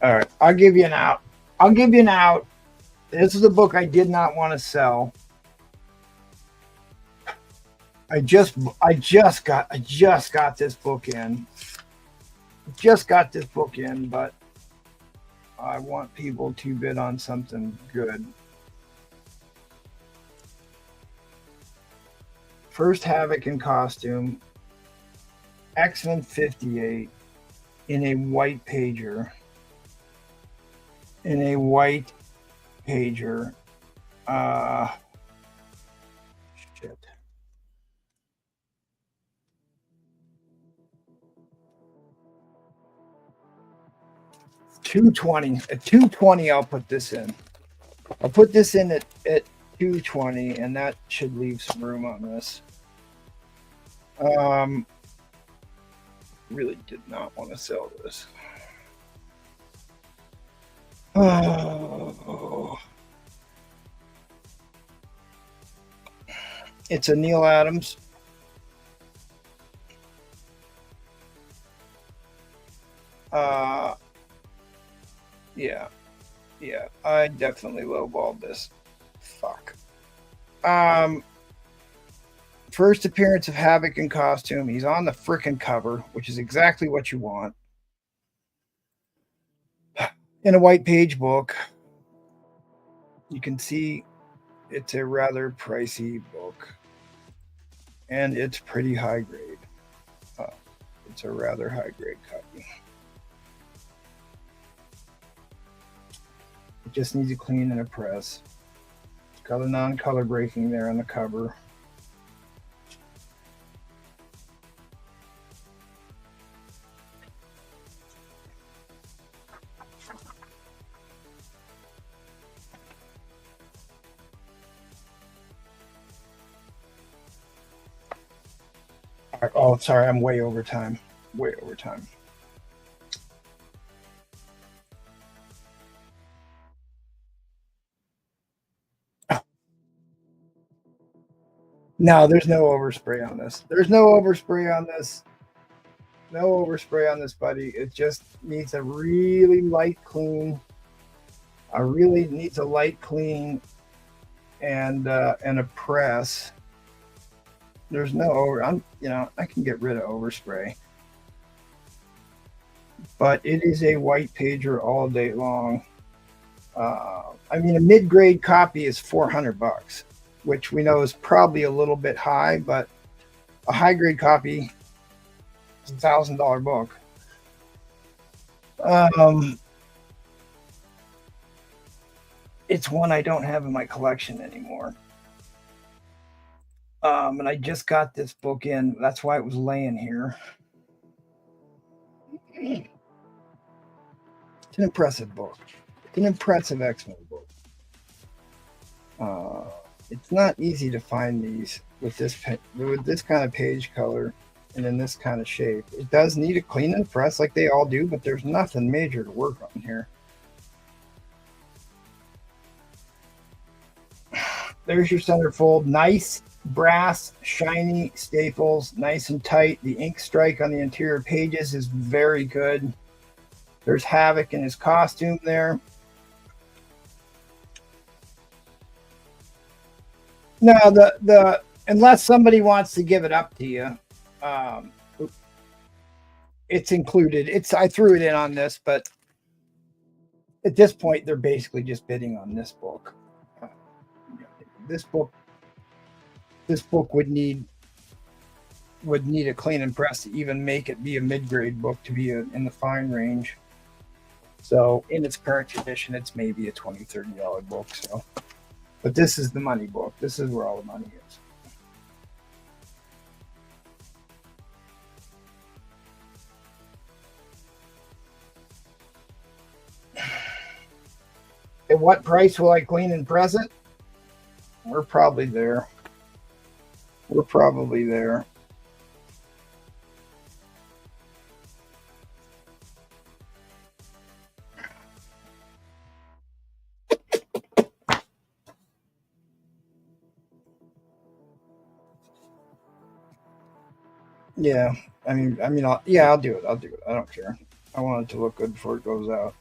All right, I'll give you an out. I'll give you an out. This is a book I did not want to sell. I just got this book in. Just got this book in, but I want people to bid on something good. First Havoc in costume, X-Men 58 in a white pager. In a white pager. Shit. $220. At $220, I'll put this in. I'll put this in at $220, and that should leave some room on this. Really did not want to sell this. Oh. It's a Neil Adams. Yeah, I definitely lowballed this. Fuck. First appearance of Havoc in costume. He's on the frickin' cover, which is exactly what you want. In a white page book. You can see it's a rather pricey book. And it's pretty high grade. It's a rather high grade copy. It just needs a clean and a press. It's got a non-color breaking there on the cover. Oh, sorry, I'm way over time. Way over time. Oh. No, there's no overspray on this. There's no overspray on this. No overspray on this, buddy. It just needs a really light clean. Really needs a light clean and a press. There's no over. I can get rid of overspray, but it is a white pager all day long. I mean, a mid-grade copy is $400, which we know is probably a little bit high, but a high-grade copy is $1,000 book. It's one I don't have in my collection anymore. And I just got this book in. That's why it was laying here. It's an impressive book. It's an impressive X-Men book. It's not easy to find these with this kind of page color and in this kind of shape. It does need a clean and press like they all do, but there's nothing major to work on here. There's your centerfold. Nice brass, shiny staples, nice and tight. The ink strike on the interior pages is very good. There's Havoc in his costume there. Now, the unless somebody wants to give it up to you, it's included. I threw it in on this, but at this point, they're basically just bidding on this book. This book would need a clean and press to even make it be a mid-grade book to be in the fine range. So in its current condition, it's maybe a $20, $30 book. So, but this is the money book. This is where all the money is. At what price will I clean and press it? We're probably there. We're probably there. Yeah, I'll do it. I'll do it. I don't care. I want it to look good before it goes out.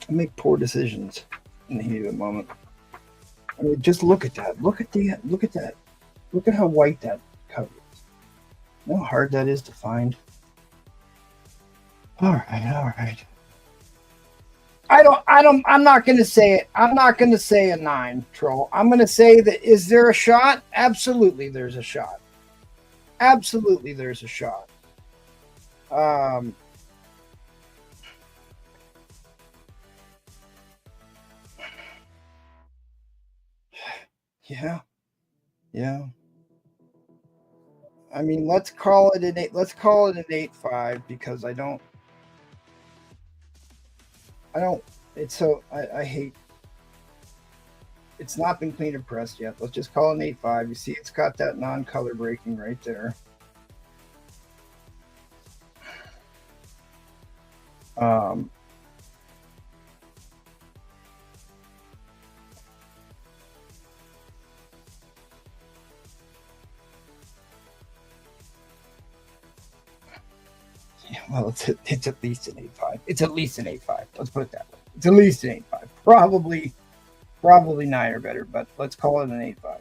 I make poor decisions in the heat of the moment. I mean, just look at that. Look at that. Look at how white that cover is. You know how hard that is to find. All right. I'm not going to say it. I'm not going to say a 9, Troll. I'm going to say that, is there a shot? Absolutely, there's a shot. Absolutely, there's a shot. Yeah. I mean, let's call it an 8. Let's call it an 8.5 because I hate. It's not been cleaned or pressed yet. Let's just call it an 8.5. You see, it's got that non-color breaking right there. Yeah, well, it's at least an 8.5. It's at least an 8.5. Let's put it that way. It's at least an 8.5. Probably 9 or better, but let's call it an 8.5.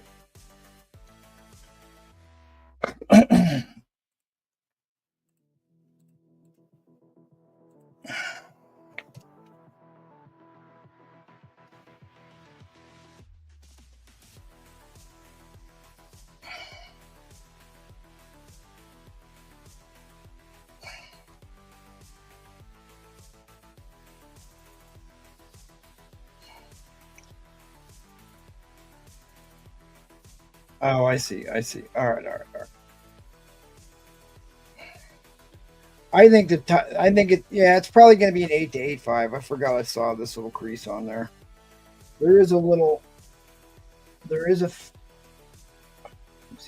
Oh, I see. All right. I think it's probably going to be an 8 to 8.5. I forgot I saw this little crease on there. Let me see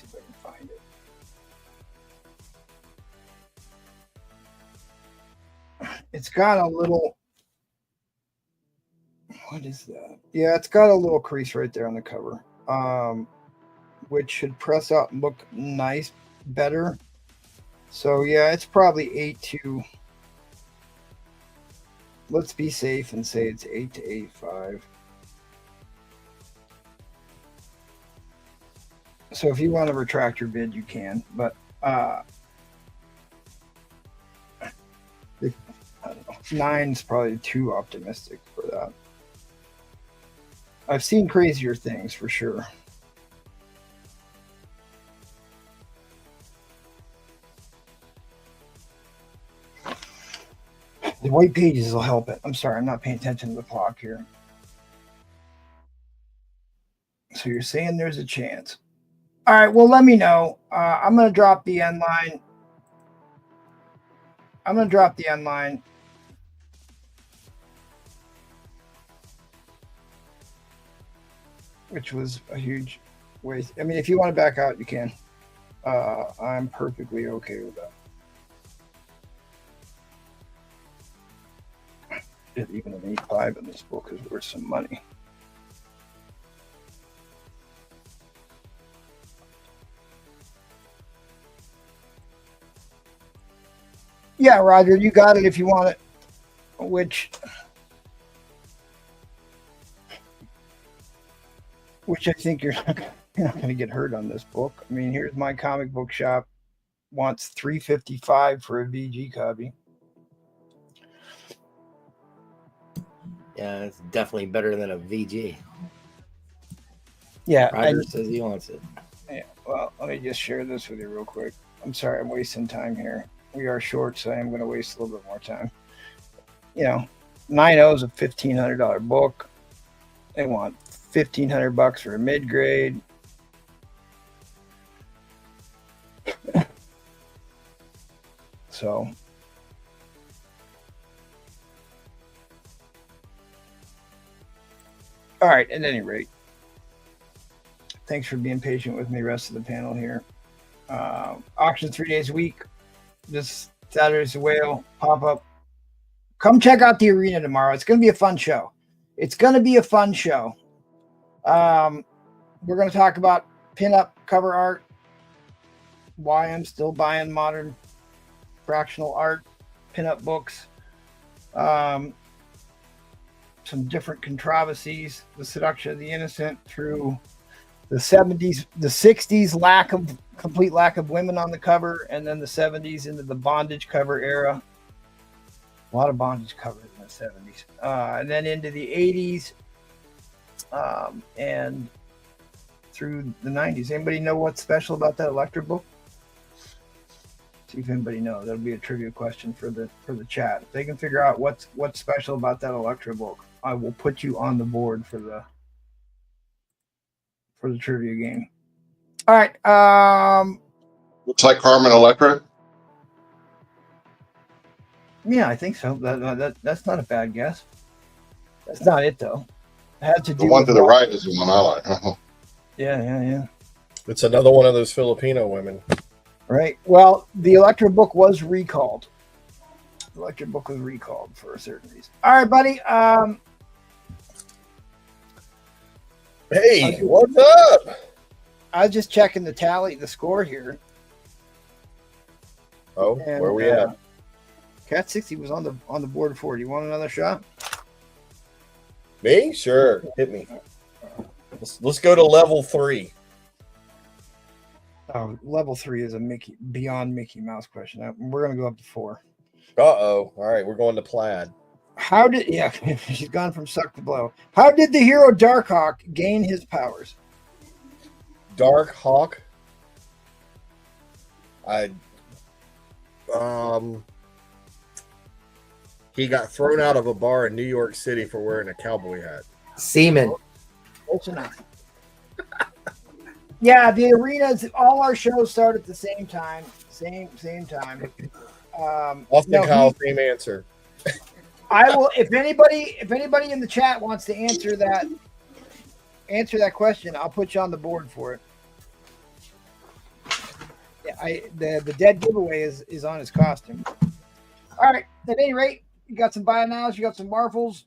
if I can find it. It's got a little, what is that? Yeah, it's got a little crease right there on the cover. Which should press out and look nice, better. So yeah, it's probably 8 to. Let's be safe and say it's 8 to 8.5. So if you want to retract your bid, you can. But I don't know. 9's probably too optimistic for that. I've seen crazier things for sure. The white pages will help it. I'm sorry, I'm not paying attention to the clock here. So you're saying there's a chance. All right, well, let me know. I'm going to drop the end line. Which was a huge waste. I mean, if you want to back out, you can. I'm perfectly okay with that. Even an 8.5 in this book is worth some money. Yeah, Roger, you got it if you want it. Which I think you're not going to get hurt on this book. I mean, here's my comic book shop wants $355 for a VG copy. Yeah, it's definitely better than a VG. Yeah, Roger says he wants it. Yeah, well, let me just share this with you real quick. I'm sorry, I'm wasting time here. We are short, so I am going to waste a little bit more time. 9.0 is a $1,500 book. They want $1,500 for a mid-grade. So All right. At any rate, thanks for being patient with me, rest of the panel here. Auction 3 days a week. This Saturday's the whale pop up. Come check out the arena tomorrow. It's going to be a fun show. It's going to be a fun show. We're going to talk about pinup cover art, why I'm still buying modern fractional art, pinup books, some different controversies, the seduction of the innocent through the 70s, the 60s, complete lack of women on the cover, and then the 70s into the bondage cover era. A lot of bondage covers in the 70s. And then into the 80s and through the 90s. Anybody know what's special about that Electra book? See if anybody knows. That'll be a trivia question for the chat. If they can figure out what's special about that Electra book, I will put you on the board for the trivia game. All right. Looks like Carmen Electra. Yeah, I think so. That's not a bad guess. That's not it though. It had to do The one with to the right is the one I like. Yeah. It's another one of those Filipino women. Right. Well, the Electra book was recalled. The Electra book was recalled for a certain reason. All right, buddy. Hey, what's up? I was just checking the score here. Oh, And, where we at? Cat 60 was on the board for you. You want another shot? Me? Sure. Hit me. Let's go to level 3. Oh, level 3 is a beyond Mickey Mouse question. We're gonna go up to 4. Uh-oh. All right, we're going to plaid. She's gone from suck to blow. How did the hero Darkhawk gain his powers? Dark Hawk. He got thrown out of a bar in New York City for wearing a cowboy hat. Seaman. Close enough. Yeah, the arenas. All our shows start at the same time. Same time. Austin Kyle, same answer. I will. If anybody in the chat wants to answer that question, I'll put you on the board for it. Yeah, the dead giveaway is on his costume. All right. At any rate, you got some buy nows. You got some Marvels.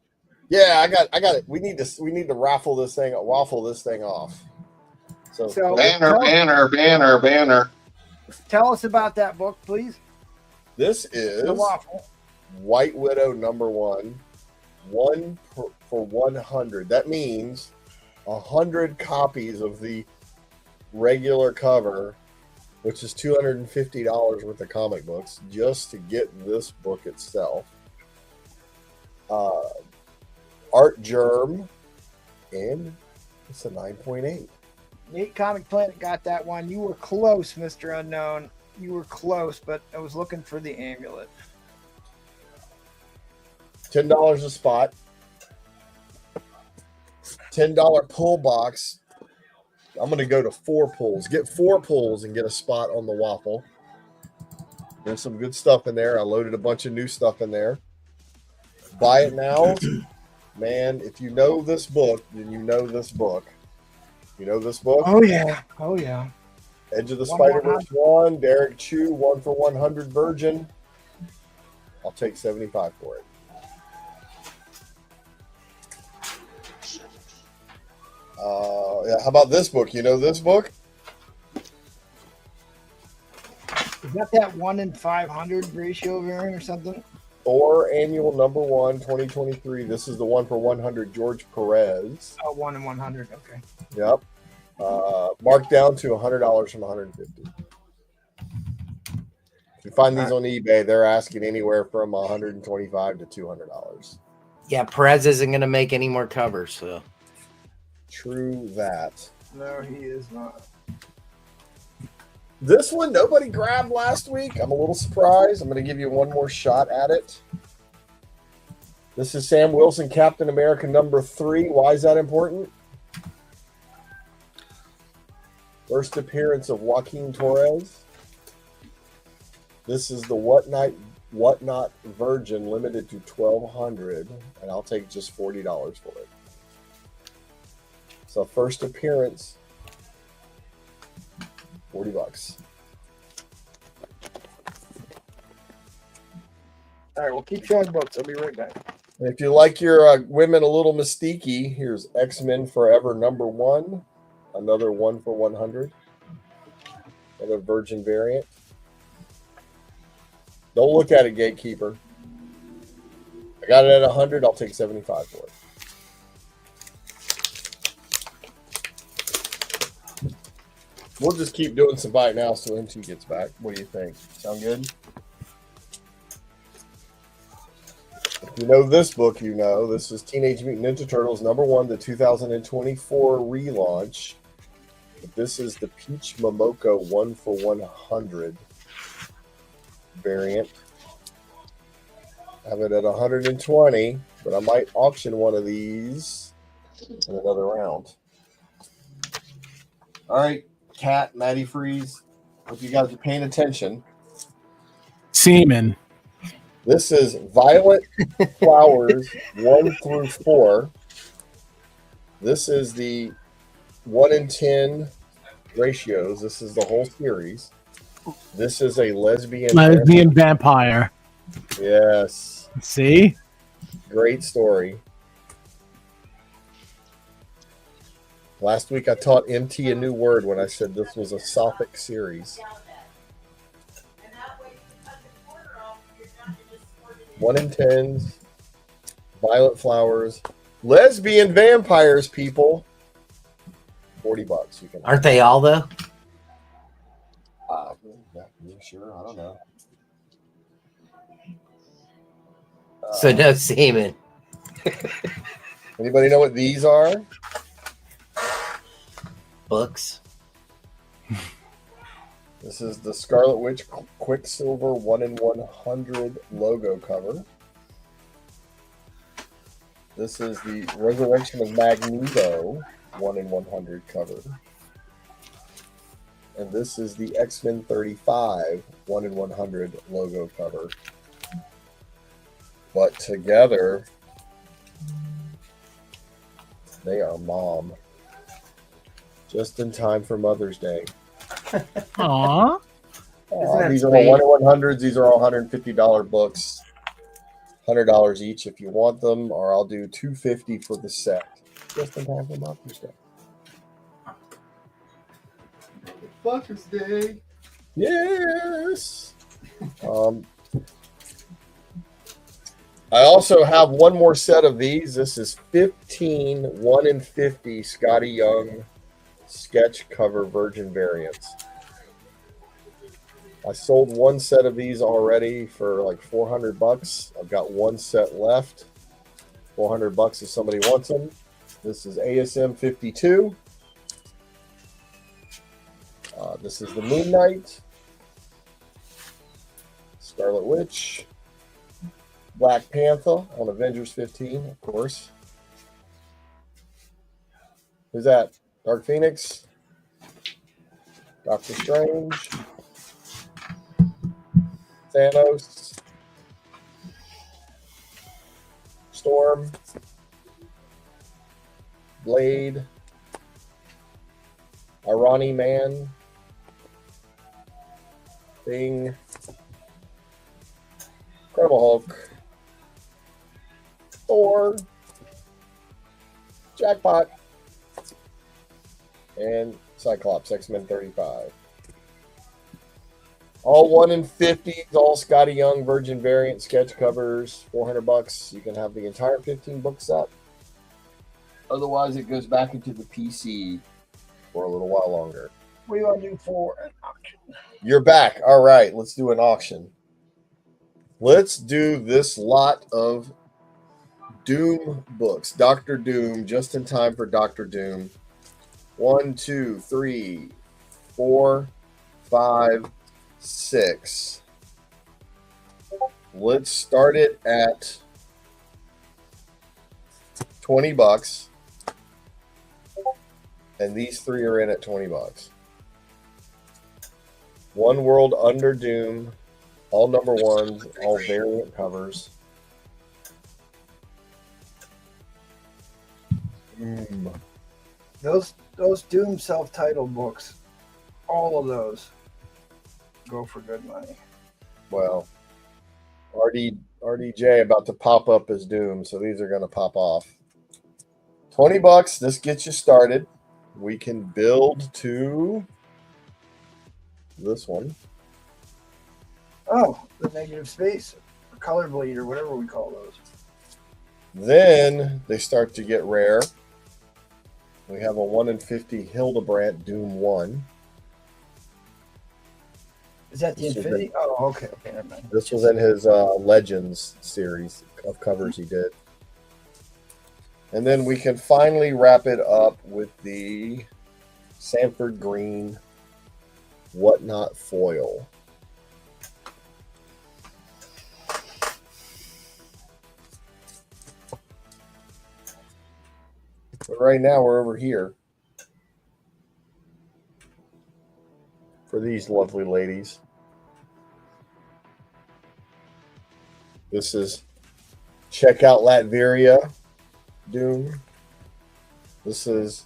Yeah, I got it. We need to waffle this thing off. So Banner. Tell us about that book, please. This is The waffle. White Widow #1, 1 for 100. That means 100 copies of the regular cover, which is $250 worth of comic books, just to get this book itself. Art Germ, and it's a 9.8. Nate Comic Planet got that one. You were close, Mr. Unknown. You were close, but I was looking for the amulet. $10 a spot. $10 pull box. I'm going to go to 4 pulls. Get 4 pulls and get a spot on the waffle. There's some good stuff in there. I loaded a bunch of new stuff in there. Buy it now. Man, if you know this book, then you know this book. You know this book? Oh, yeah. Edge of the Spider-Verse 1, Derek Chu, 1 for 100 Virgin. I'll take 75 for it. Yeah, how about this book? You know this book? Is that 1 in 500 ratio variant or something? Thor Annual #1, 2023. This is the 1 for 100 George Perez. Oh, 1 in 100. Okay. Yep. Marked down to $100 from $150. If you find these on eBay, they're asking anywhere from $125 to $200. Yeah, Perez isn't going to make any more covers. So True that. No, he is not. This one nobody grabbed last week. I'm a little surprised. I'm going to give you one more shot at it. This is Sam Wilson, Captain America #3. Why is that important? First appearance of Joaquin Torres. This is the Whatnot Virgin, limited to 1,200, and I'll take just $40 for it. So first appearance, $40. All right, we'll keep showing books. I'll be right back. And if you like your women a little mystique-y, here's X-Men Forever #1. Another 1 for 100. Another Virgin variant. Don't look at it, Gatekeeper. I got it at 100. I'll take 75 for it. We'll just keep doing some buy now so MT gets back. What do you think? Sound good? If you know this book, you know this is Teenage Mutant Ninja Turtles #1, the 2024 relaunch. This is the Peach Momoko 1 for 100 variant. I have it at 120, but I might auction one of these in another round. All right, Cat, Maddie Freeze. Hope you guys are paying attention. Semen. This is Violet Flowers 1 through 4. This is the 1 in 10 ratios. This is the whole series. This is a lesbian Vampire. Yes. See? Great story. Last week I taught MT a new word when I said this was a Sophic series. 1 in 10s, Violet Flowers, lesbian vampires, people. $40. You can. Aren't they all though? Yeah, sure. I don't know. So no semen. Anybody know what these are? Books. This is the Scarlet Witch Quicksilver 1 in 100 logo cover. This is the Resurrection of Magneto 1 in 100 cover. And this is the X-Men 35 1 in 100 logo cover. But together, they are mom. Just in time for Mother's Day. Aww. These are all 1 in 100s. These are all $150 books. $100 each if you want them, or I'll do $250 for the set. Just in time for Mother's Day. Mother's Day. Yes. I also have one more set of these. This is 15 1 in 50 Scotty Young sketch cover Virgin variants. I sold one set of these already for like $400. I've got one set left. $400 if somebody wants them. This is ASM 52. This is the Moon Knight, Scarlet Witch, Black Panther on Avengers 15, of course. Who's that? Dark Phoenix, Doctor Strange, Thanos, Storm, Blade, Irani Man, Thing, Incredible Hulk, Thor, Jackpot, and Cyclops, X-Men 35. All 1 in 50s, all Scotty Young Virgin variant sketch covers, $400. You can have the entire 15 book set. Otherwise, it goes back into the PC for a little while longer. What do you want to do for an auction? You're back. All right, let's do an auction. Let's do this lot of Doom books. Dr. Doom, just in time for Dr. Doom. 1, 2, 3, 4, 5, 6. Let's start it at $20. And these three are in at $20. One World Under Doom, all #1s, all variant covers. Those Doom self-titled books, all of those go for good money. Well, RDJ about to pop up as Doom, so these are going to pop off. $20. This gets you started. We can build to this one. Oh, the negative space, or color bleed, or whatever we call those. Then they start to get rare. We have a 1 in 50 Hildebrandt Doom 1. Is that the This was Infinity? Oh, okay, never mind. This was in his Legends series of covers he did. And then we can finally wrap it up with the Sanford Green Whatnot foil. But right now we're over here for these lovely ladies. This is Check Out Latveria Doom. This is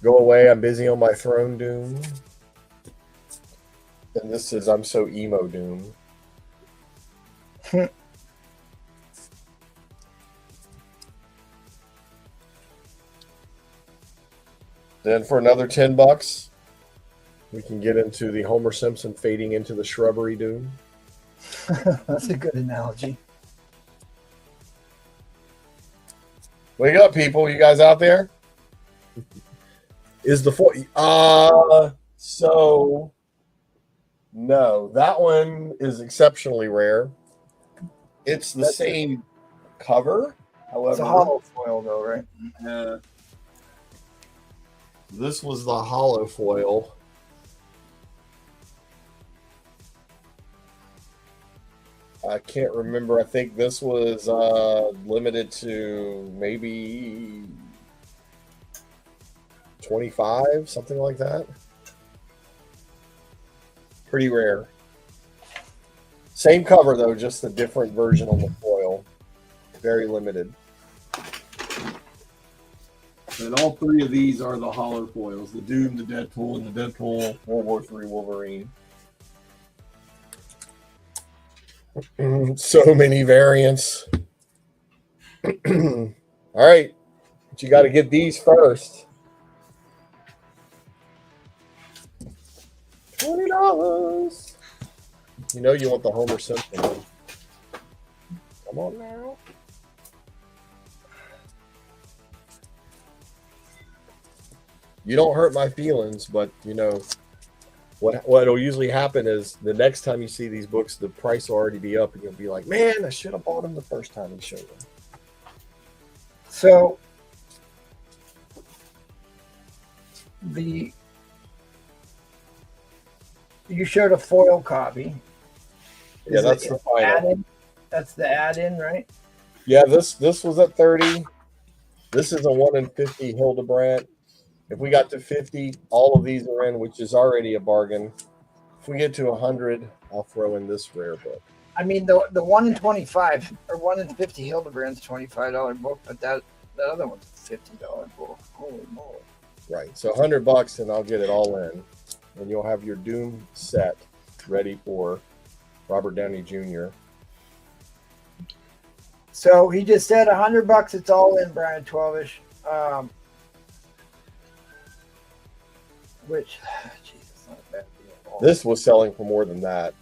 Go Away, I'm Busy on My Throne Doom. And this is I'm So Emo Doom. Then for another $10, we can get into the Homer Simpson fading into the shrubbery Doom. That's a good analogy. Wake up, people. You guys out there? Is the so no, that one is exceptionally rare. It's the same cover, however. It's a hollow foil, though, right? This was the hollow foil. I can't remember. I think this was limited to maybe 25, something like that. Pretty rare. Same cover, though, just a different version on the foil. Very limited. And all three of these are the hollow foils. The Doom, the Deadpool, and the Deadpool World War III Wolverine. So many variants. All right. But you got to get these first. $20. You know you want the Homer Simpson one. Come on now. You don't hurt my feelings, but you know what'll usually happen is the next time you see these books, the price will already be up, and you'll be like, "Man, I should have bought them the first time you showed them." So you showed a foil copy. Yeah, that's the final. Add-in? That's the add-in, right? Yeah, this was at 30. This is a 1 in 50 Hildebrandt. If we got to 50, all of these are in, which is already a bargain. If we get to 100, I'll throw in this rare book. I mean, the 1 in 25 or 1 in 50 Hildebrandt's $25 book, but that other one's a $50 book. Holy moly! Right, so $100, and I'll get it all in, and you'll have your Doom set ready for Robert Downey Jr. So he just said $100. It's all in, Brian 12ish. Which, Jesus, not a bad deal at all. This was selling for more than that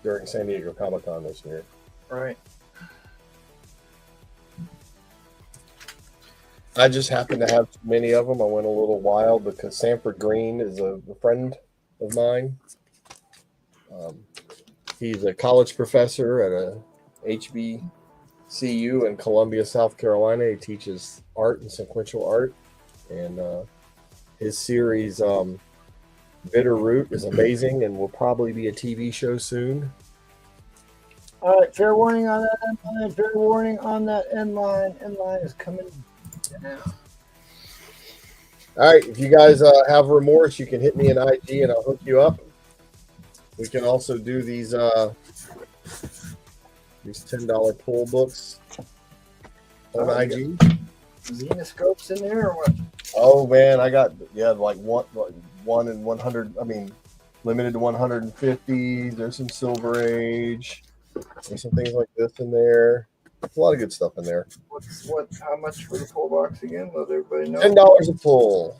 during San Diego Comic-Con this year. Right. I just happened to have too many of them. I went a little wild because Sanford Green is a friend of mine. He's a college professor at a HBCU in Columbia, South Carolina. He teaches art and sequential art. And his series, Bitter Root, is amazing and will probably be a TV show soon. All right, fair warning on that end line. Fair warning on that end line. End line is coming down. All right, if you guys have remorse, you can hit me in IG and I'll hook you up. We can also do these $10 pull books on IG. Xenoscopes in there or what? Oh man, I got like one in 100. I mean, limited to 150. There's some Silver Age. There's some things like this in there. There's a lot of good stuff in there. How much for the pull box again? Let everybody know. $10 a pull.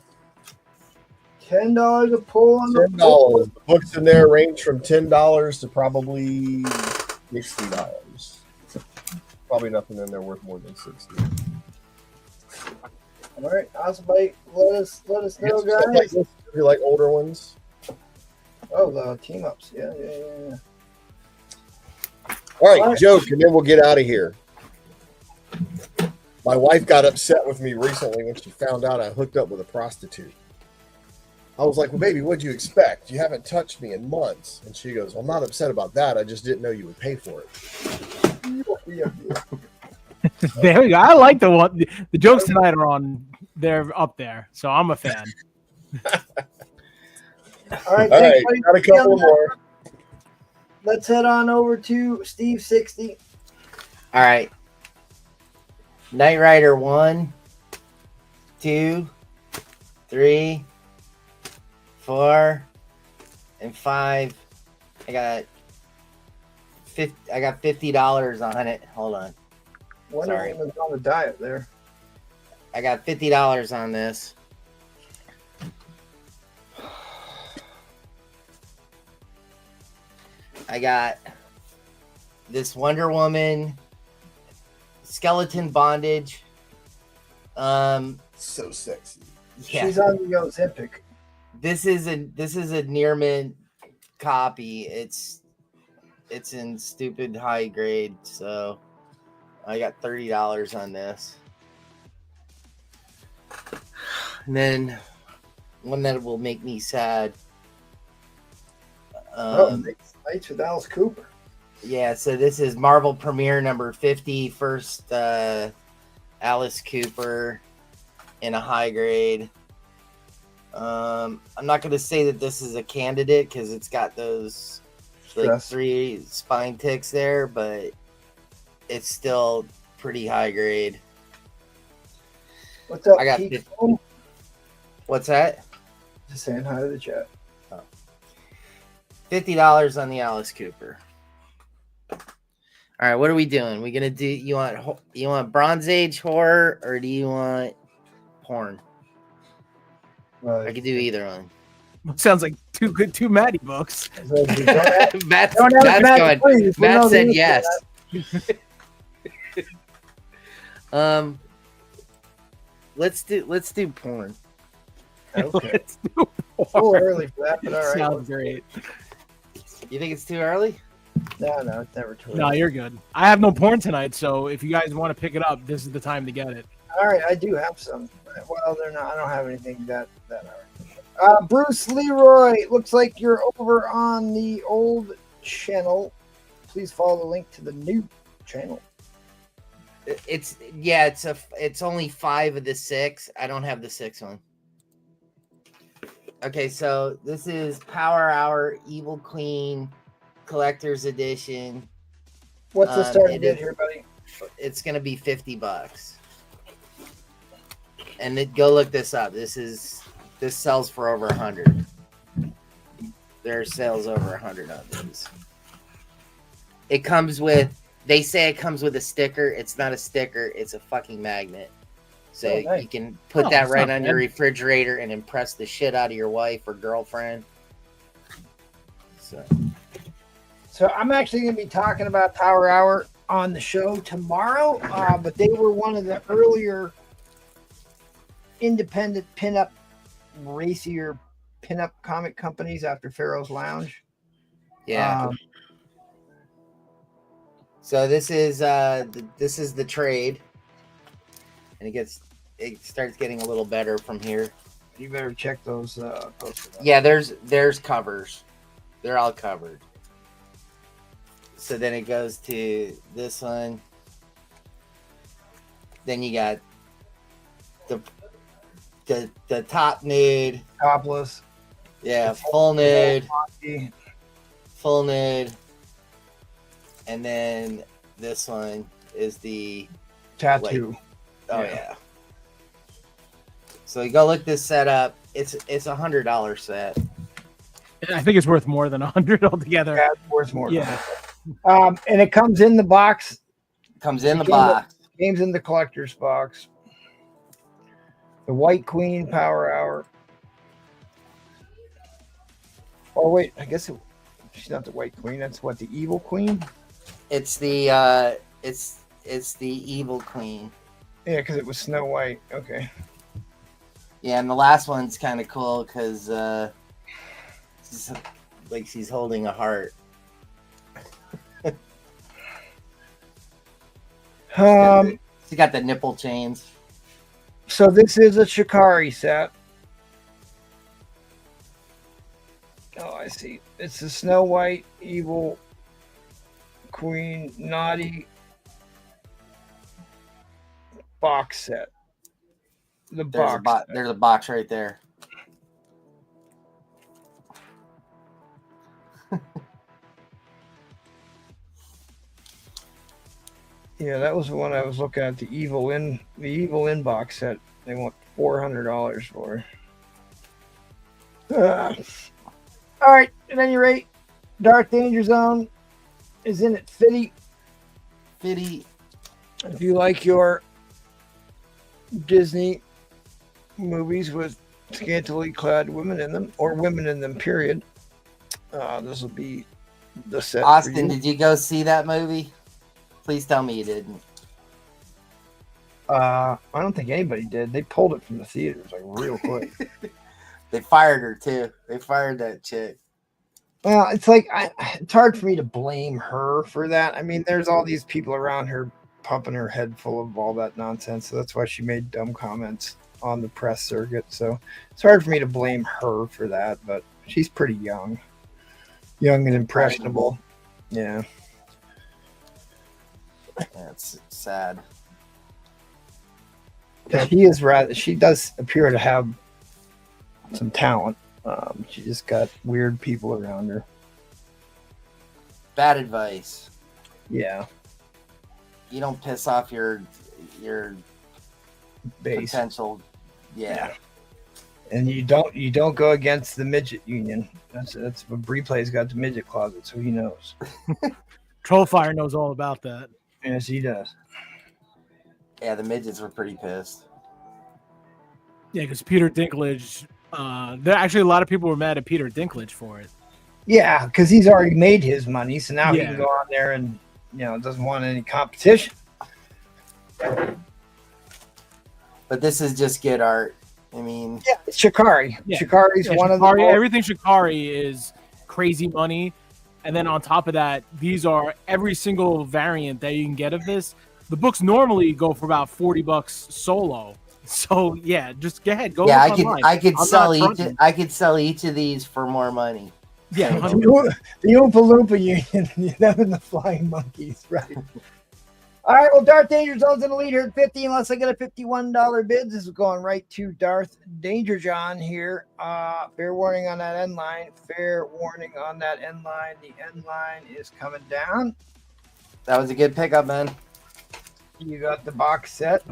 $10 a pull on the $10. The books in there range from $10 to probably $60. Probably nothing in there worth more than $60. All right, Osbite, let us know, guys. Like this, if you like older ones. Oh, the team ups. Yeah. All right, joke, and then we'll get out of here. My wife got upset with me recently when she found out I hooked up with a prostitute. I was like, well, baby, what'd you expect? You haven't touched me in months. And she goes, well, I'm not upset about that. I just didn't know you would pay for it. There we go. I like the one. The jokes tonight are on. They're up there, so I'm a fan. All right, All right, buddy. got a couple more. Let's head on over to Steve 60. All right. Knight Rider 1, 2, 3, 4, and 5. I got $50 on it. Hold on. Wonder Sorry. Woman's on the diet there. I got $50 on this. I got this Wonder Woman skeleton bondage. So sexy. Yeah. She's on the Ozempic. This is a near mint copy. It's in stupid high grade, so I got $30 on this. And then one that will make me sad. Nights with Alice Cooper. Yeah, so this is Marvel Premiere number 50, first Alice Cooper in a high grade. I'm not going to say that this is a candidate because it's got those like 3 spine ticks there, but it's still pretty high grade. What's up, I got Pete? What's that? Just saying hi to the chat. $50 on the Alice Cooper. All right, what are we doing? We gonna do? You want Bronze Age horror or do you want porn? I could do either one. Sounds like two Maddie books. Matt's going. Matt said yes. Let's do porn. Okay. Let's do porn. It's a little early for that, but all right. Sounds great. You think it's too early? No, it's never too early. No, you're good. I have no porn tonight, so if you guys want to pick it up, this is the time to get it. All right, I do have some. Well, they're not. I don't have anything that hard. Bruce Leroy, looks like you're over on the old channel. Please follow the link to the new channel. It's only 5 of the 6. I don't have the 6th one. Okay, so this is Power Hour Evil Queen Collector's Edition. What's the starting bid here, buddy? It's gonna be $50. And then go look this up. This sells for over 100. There are sales over 100 of these. It comes with. They say it comes with a sticker. It's not a sticker. It's a fucking magnet. So nice. You can put that right on your refrigerator and impress the shit out of your wife or girlfriend. So I'm actually going to be talking about Power Hour on the show tomorrow, but they were one of the earlier independent racier pinup comic companies after Pharaoh's Lounge. Yeah. So this is the trade, and it starts getting a little better from here. You better check those posters out. Yeah, there's covers. They're all covered. So then it goes to this one. Then you got the top nude, topless. Yeah, full nude, and then this one is the tattoo. Oh yeah. So you go look this set up. It's $100 set. I think it's worth more than 100 altogether. Yeah, it's worth more. Yeah. And it comes in the box. Comes in the Came box. Game's in the collector's box. The White Queen Power Hour. Oh wait, I guess she's not the White Queen. That's what, the Evil Queen? It's the it's the Evil Queen. Yeah, because it was Snow White. Okay. Yeah, and the last one's kind of cool because like she's holding a heart. She got the nipple chains. So this is a Shikari set. Oh, I see. It's the Snow White, Evil Queen, Naughty box set. The box. There's a box right there. Yeah, that was the one I was looking at. The Evil In box set. They want $400 for. All right. At any rate, Dark Danger Zone is in at 50. If you like your Disney movies with scantily clad women in them, or women in them, period, this will be the set. Austin, did you go see that movie? Please tell me you didn't. I don't think anybody did. They pulled it from the theaters like real quick. They fired her too. They fired that chick. Well, it's like it's hard for me to blame her for that. I mean, there's all these people around her pumping her head full of all that nonsense. So that's why she made dumb comments on the press circuit. So it's hard for me to blame her for that. But she's pretty young and impressionable. Yeah. That's sad. She does appear to have some talent. She just got weird people around her. Bad advice. Yeah. You don't piss off your Base. potential. Yeah. And you don't go against the midget union. That's what Bree plays. Got the midget closet, so he knows. Trollfire knows all about that. Yes, he does. Yeah, the midgets were pretty pissed. Yeah, because Peter Dinklage. There actually a lot of people were mad at Peter Dinklage for it. Yeah, because he's already made his money, so now he Yeah. can go on there and doesn't want any competition. But this is just good art. I mean, Yeah, it's Shikari. Yeah. Shikari's Yeah, one of Shikari, the everything Shikari is crazy money, and then on top of that, these are every single variant that you can get of this. The books normally go for about $40 solo. So yeah, just go ahead. Go. yeah, look online. I could I'm sell not each. fronting. I could sell each of these for more money. Yeah, the Oompa Loompa Union, them and the Flying Monkeys, right? All right, well, Darth Danger Zone's in the lead here at 50, unless I get a $51 bid. This is going right to Darth Danger John here. Fair warning on that end line. Fair warning on that end line. The end line is coming down. That was a good pickup, man. You got the box set.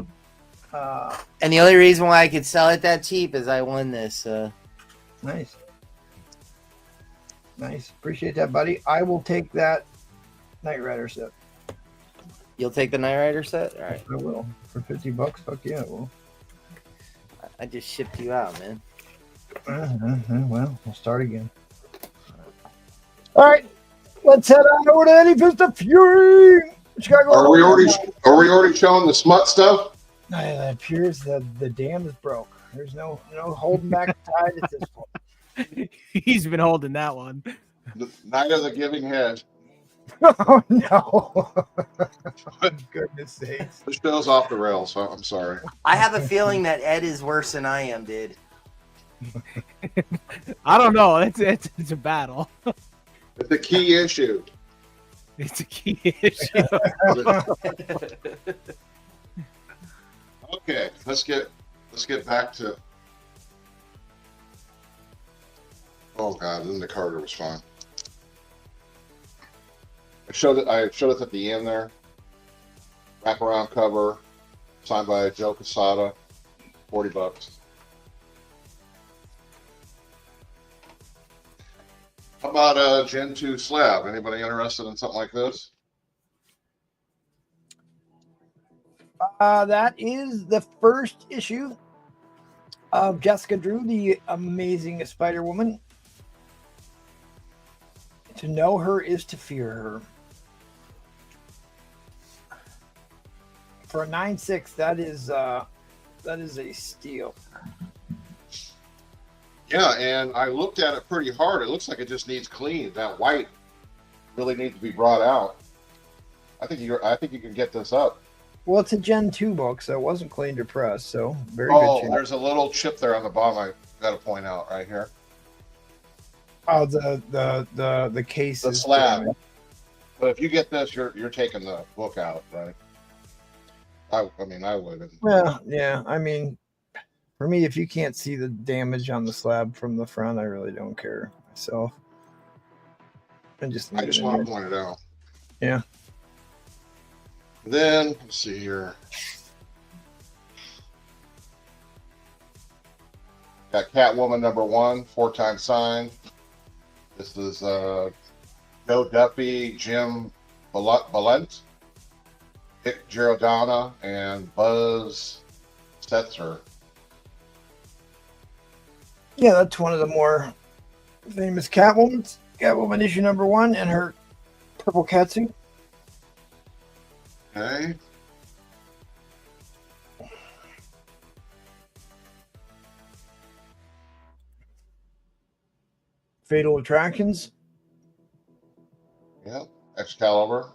And the only reason why I could sell it that cheap is I won this. Nice. Appreciate that, buddy. I will take that Knight Rider set. You'll take the Knight Rider set? All right. I will. For $50. Fuck yeah, I will. I just shipped you out, man. Well, we'll start again. All right. Let's head on over to Eddie Fist of Fury. Chicago. Are we already showing the smut stuff? It appears that the dam is broke. There's no holding back the tide at this point. He's been holding that one. The Night of the Giving Head. Oh no! For goodness sakes! This show's off the rails. So I'm sorry. I have a feeling that Ed is worse than I am, dude. I don't know. It's a battle. It's a key issue. It's a key issue. Okay, let's get back to. Oh God, then the Carter was fine. I showed it at the end there. Wraparound cover, signed by Joe Quesada, $40. How about a Gen 2 slab? Anybody interested in something like this? That is the first issue of Jessica Drew, the amazing Spider-Woman. To know her is to fear her. For a 9.6, that is a steal. Yeah, and I looked at it pretty hard. It looks like it just needs cleaned. That white really needs to be brought out. I think you can get this up. Well, it's a Gen 2 book, so it wasn't cleaned or pressed. So very Oh, good chance. there's a little chip there on the bottom. I got to point out right here. Oh, the case. The is slab. damaged. But if you get this, you're taking the book out, right? I mean, I would. Well, yeah. I mean, for me, if you can't see the damage on the slab from the front, I really don't care myself. I just want to point it out. Yeah. Then let's see here. Got Catwoman #1, 4-time signed. This is Joe Duffy, Jim Balent, Dick Giordana, and Buzz Setzer. Yeah, that's one of the more famous Catwoman. Catwoman issue #1 and her purple catsuit. Okay. Fatal Attractions. Yep. Excalibur,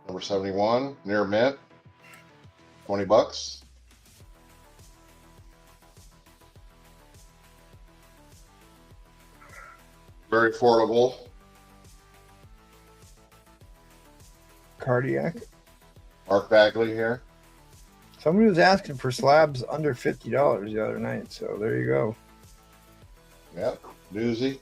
#71, near mint, $20. Very affordable. Cardiac. Mark Bagley here. Somebody was asking for slabs under $50 the other night, so there you go. Yep. Newsy.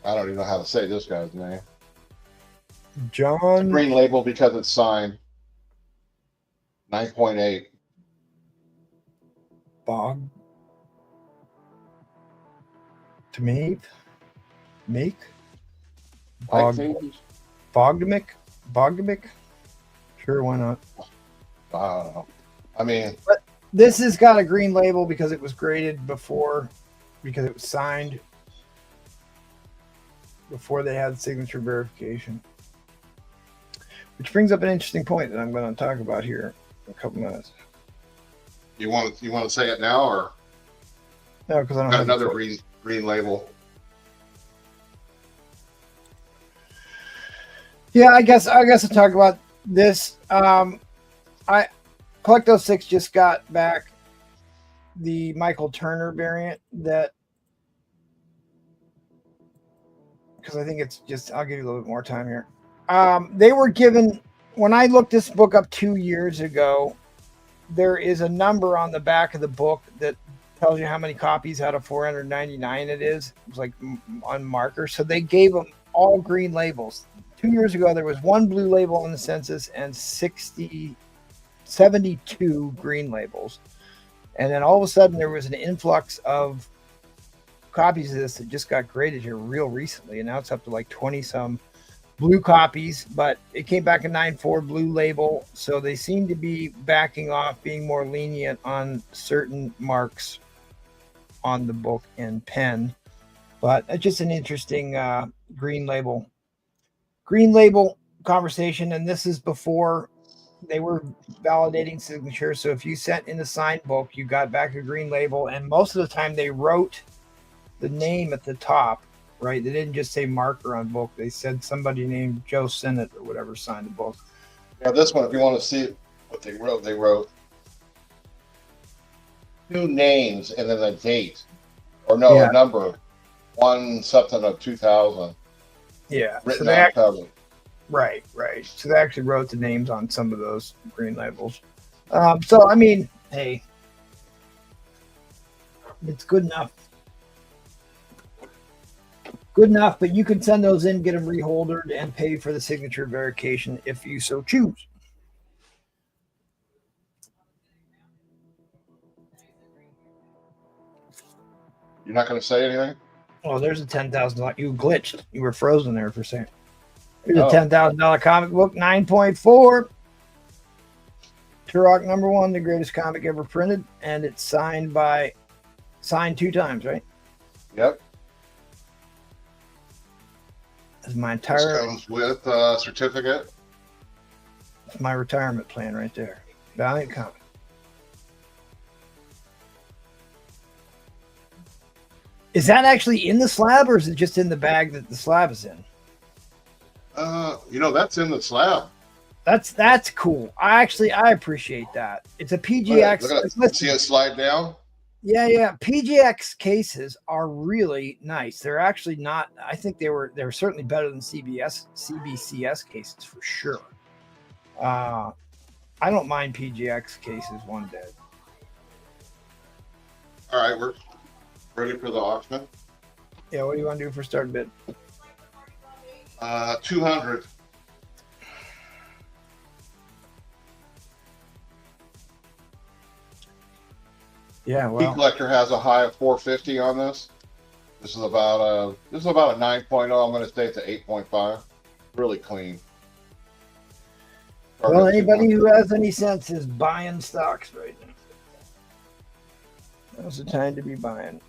I don't even know how to say this guy's name. John. Green label because it's signed. 9.8. Bog. To make. Bogdamic. Sure, why not? I don't know. I mean, This has got a green label because it was graded before, because it was signed before they had signature verification. Which brings up an interesting point that I'm going to talk about here in a couple minutes. you want to say it now, or No, because I don't got have another the green label? Yeah, I guess I'll talk about this. Collecto 6 just got back the Michael Turner variant that, because I think it's just, I'll give you a little bit more time here. They were given, when I looked this book up 2 years ago, there is a number on the back of the book that tells you how many copies out of 499 it is. It was like on marker. So they gave them all green labels. 2 years ago, there was one blue label on the census and 72 green labels. And then all of a sudden, there was an influx of copies of this that just got graded here real recently. And now it's up to like 20 some blue copies, but it came back in 9.4 blue label. So they seem to be backing off, being more lenient on certain marks on the book and pen. But it's just an interesting green label conversation. And this is before they were validating signatures. So if you sent in the signed book, you got back a green label. And most of the time they wrote the name at the top, right? They didn't just say marker on book. They said somebody named Joe Sennett or whatever signed the book. Yeah, this one, if you want to see what they wrote 2 names and then a date, or no, Yeah. a number, 1 something of 2000. Yeah. Written So on cover. right. So they actually wrote the names on some of those green labels. So, I mean, hey, it's good enough. good enough, but you can send those in, get them reholdered, and pay for the signature verification if you so choose. You're not going to say anything? Oh, there's a $10,000. You glitched. You were frozen there for a second. Here's Oh. a $10,000 comic book, 9.4. Turok #1, the greatest comic ever printed, and it's signed 2 times, right? Yep. That's my This entire comes with a certificate. that's my retirement plan right there. Valiant comic. Is that actually in the slab, or is it just in the bag that the slab is in? That's in the slab. That's cool. I appreciate that. It's a PGX. Look at it. See it slide down? Yeah. PGX cases are really nice. They're actually not. I think they're certainly better than CBCS cases for sure. I don't mind PGX cases one bit. All right, we're ready for the auction. Yeah, what do you want to do for start bid? 200. Yeah, Key well, Collector has a high of 450 on this. This is about a 9.0. I'm going to say it's an 8.5. Really clean. well, anybody who has any sense is buying stocks right now. Now's the time to be buying,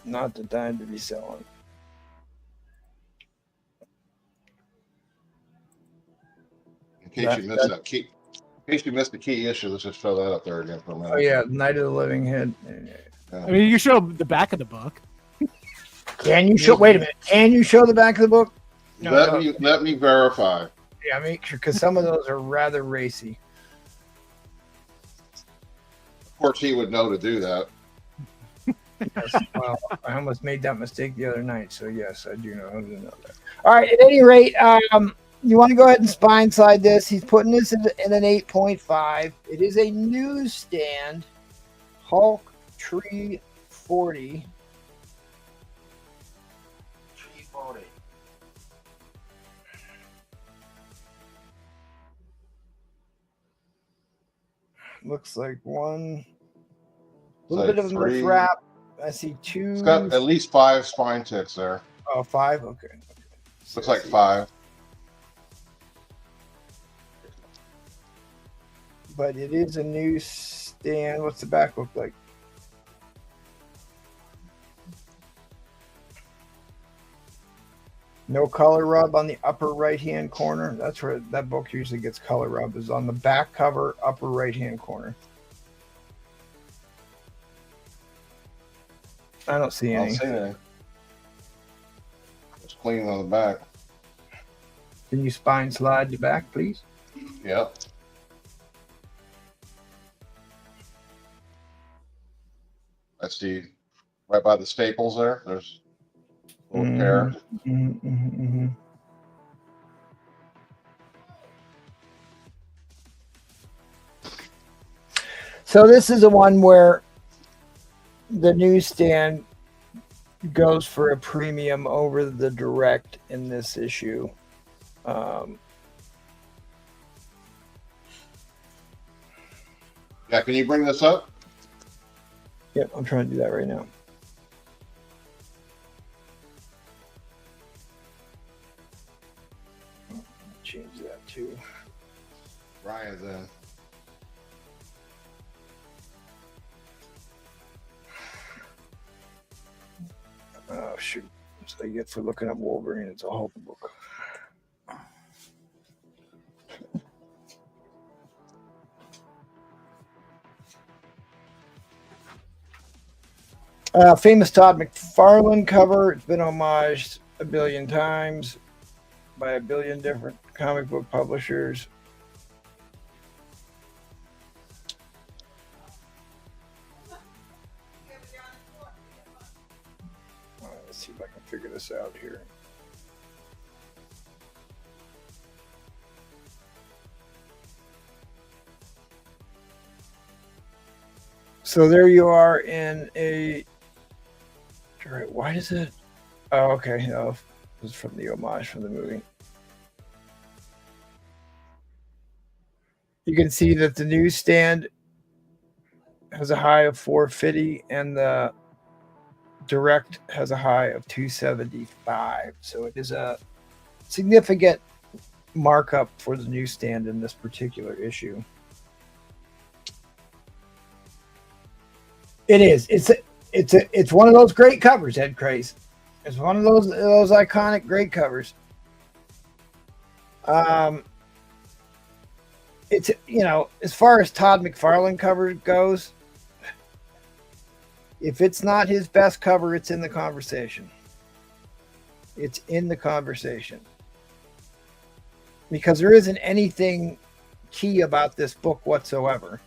not the time to be selling. In case you missed that key, in case you missed the key issue, let's just throw that up there again for a minute. Oh yeah, Night of the Living Head. I mean, you can show the back of the book. Can you show? Wait a minute. Can you show the back of the book? No, Let me verify. Yeah, make sure, because some of those are rather racy. Of course, he would know to do that. Yes, well, I almost made that mistake the other night, so yes, I do know how to know that. All right. At any rate, you want to go ahead and spine slide this. He's putting this in an 8.5. It is a newsstand Hulk Tree 40. Looks like one. A little Like bit of a three. wrap. I see 2. It's got at least 5 spine ticks there. Oh, 5? Okay. Looks like 5. But it is a newsstand. What's the back look like? No color rub on the upper right-hand corner. That's where that book usually gets color rub, is on the back cover, upper right-hand corner. I don't see I any. don't see anything. It's clean on the back. Can you spine slide the back, please? Yep. I see right by the staples there. There's a little pair. So this is the one where the newsstand goes for a premium over the direct in this issue. Yeah, can you bring this up? Yep, I'm trying to do that right now. Change that too. Ryan's in. Oh shoot! So I get for looking up Wolverine. It's a Hulk book. Famous Todd McFarlane cover. It's been homaged a billion times by a billion different comic book publishers. Let's see if I can figure this out here. So there you are in a. Why is it? Oh, okay. No, it was from the homage from the movie. You can see that the newsstand has a high of 450 and the direct has a high of 275. So it is a significant markup for the newsstand in this particular issue. It is. It's one of those great covers, Ed Craze. It's one of those iconic great covers. It's, you know, as far as Todd McFarlane cover goes, if it's not his best cover, it's in the conversation. It's in the conversation. Because there isn't anything key about this book whatsoever.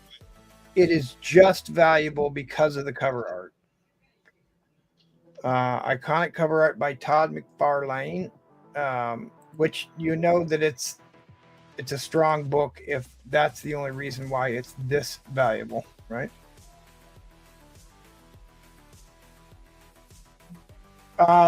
It is just valuable because of the cover art. Iconic cover art by Todd McFarlane, which you know that it's a strong book if that's the only reason why it's this valuable, right?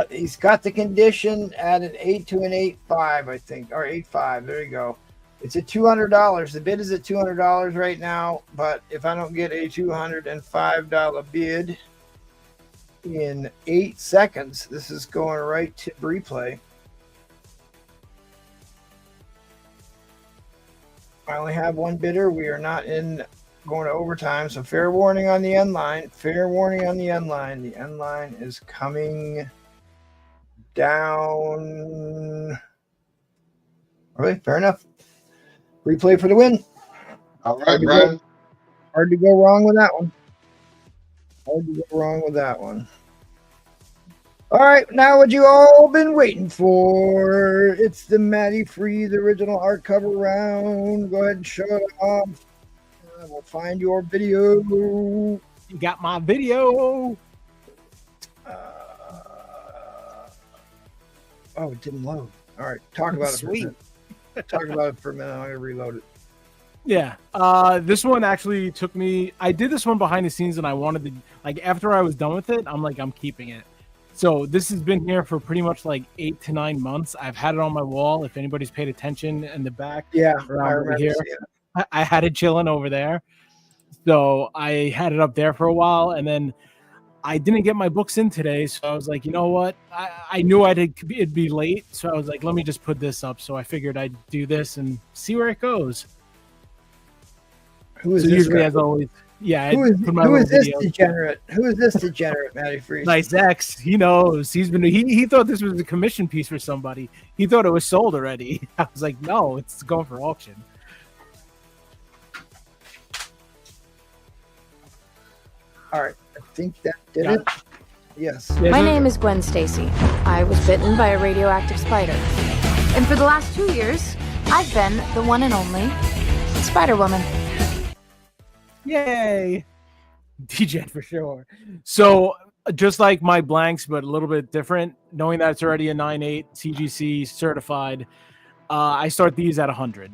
He's got the condition at an 8 to an 8.5, I think, or 8.5. There you go. It's at $200. The bid is at $200 right now, but if I don't get a $205 bid in 8 seconds, this is going right to replay. I only have one bidder. We are not going to overtime, so fair warning on the end line. Fair warning on the end line. The end line is coming down. All right, fair enough. Replay for the win. All right, Brian. Hard to go wrong with that one. Hard to go wrong with that one. All right, now what you all been waiting for? It's the Matty Freeze original art cover round. Go ahead and show it off. We'll find your video. You got my video. Oh, it didn't load. All right, talk about it. Sweet. Talk about it for a minute. I'm gonna reload it. Yeah. This one actually took me. I did this one behind the scenes, and I wanted to, like, after I was done with it, I'm like, I'm keeping it. So this has been here for pretty much like 8 to 9 months. I've had it on my wall. If anybody's paid attention in the back, Yeah, I around over remember here, seeing it. I had it chilling over there. So I had it up there for a while, and then I didn't get my books in today. So I was like, you know what? I knew it'd be late. So I was like, let me just put this up. So I figured I'd do this and see where it goes. Who is So this usually, guy? as always, yeah. Who is this video. degenerate? Who is this degenerate, Matty Freeze? Nice X. He knows. He thought this was a commission piece for somebody. He thought it was sold already. I was like, no, it's going for auction. All right, I think that did Got it. Yes. My name is Gwen Stacy. I was bitten by a radioactive spider. And for the last 2 years, I've been the one and only Spider-Woman. Yay. DJ for sure. So just like my blanks, but a little bit different, knowing that it's already a 9.8 CGC certified, I start these at 100.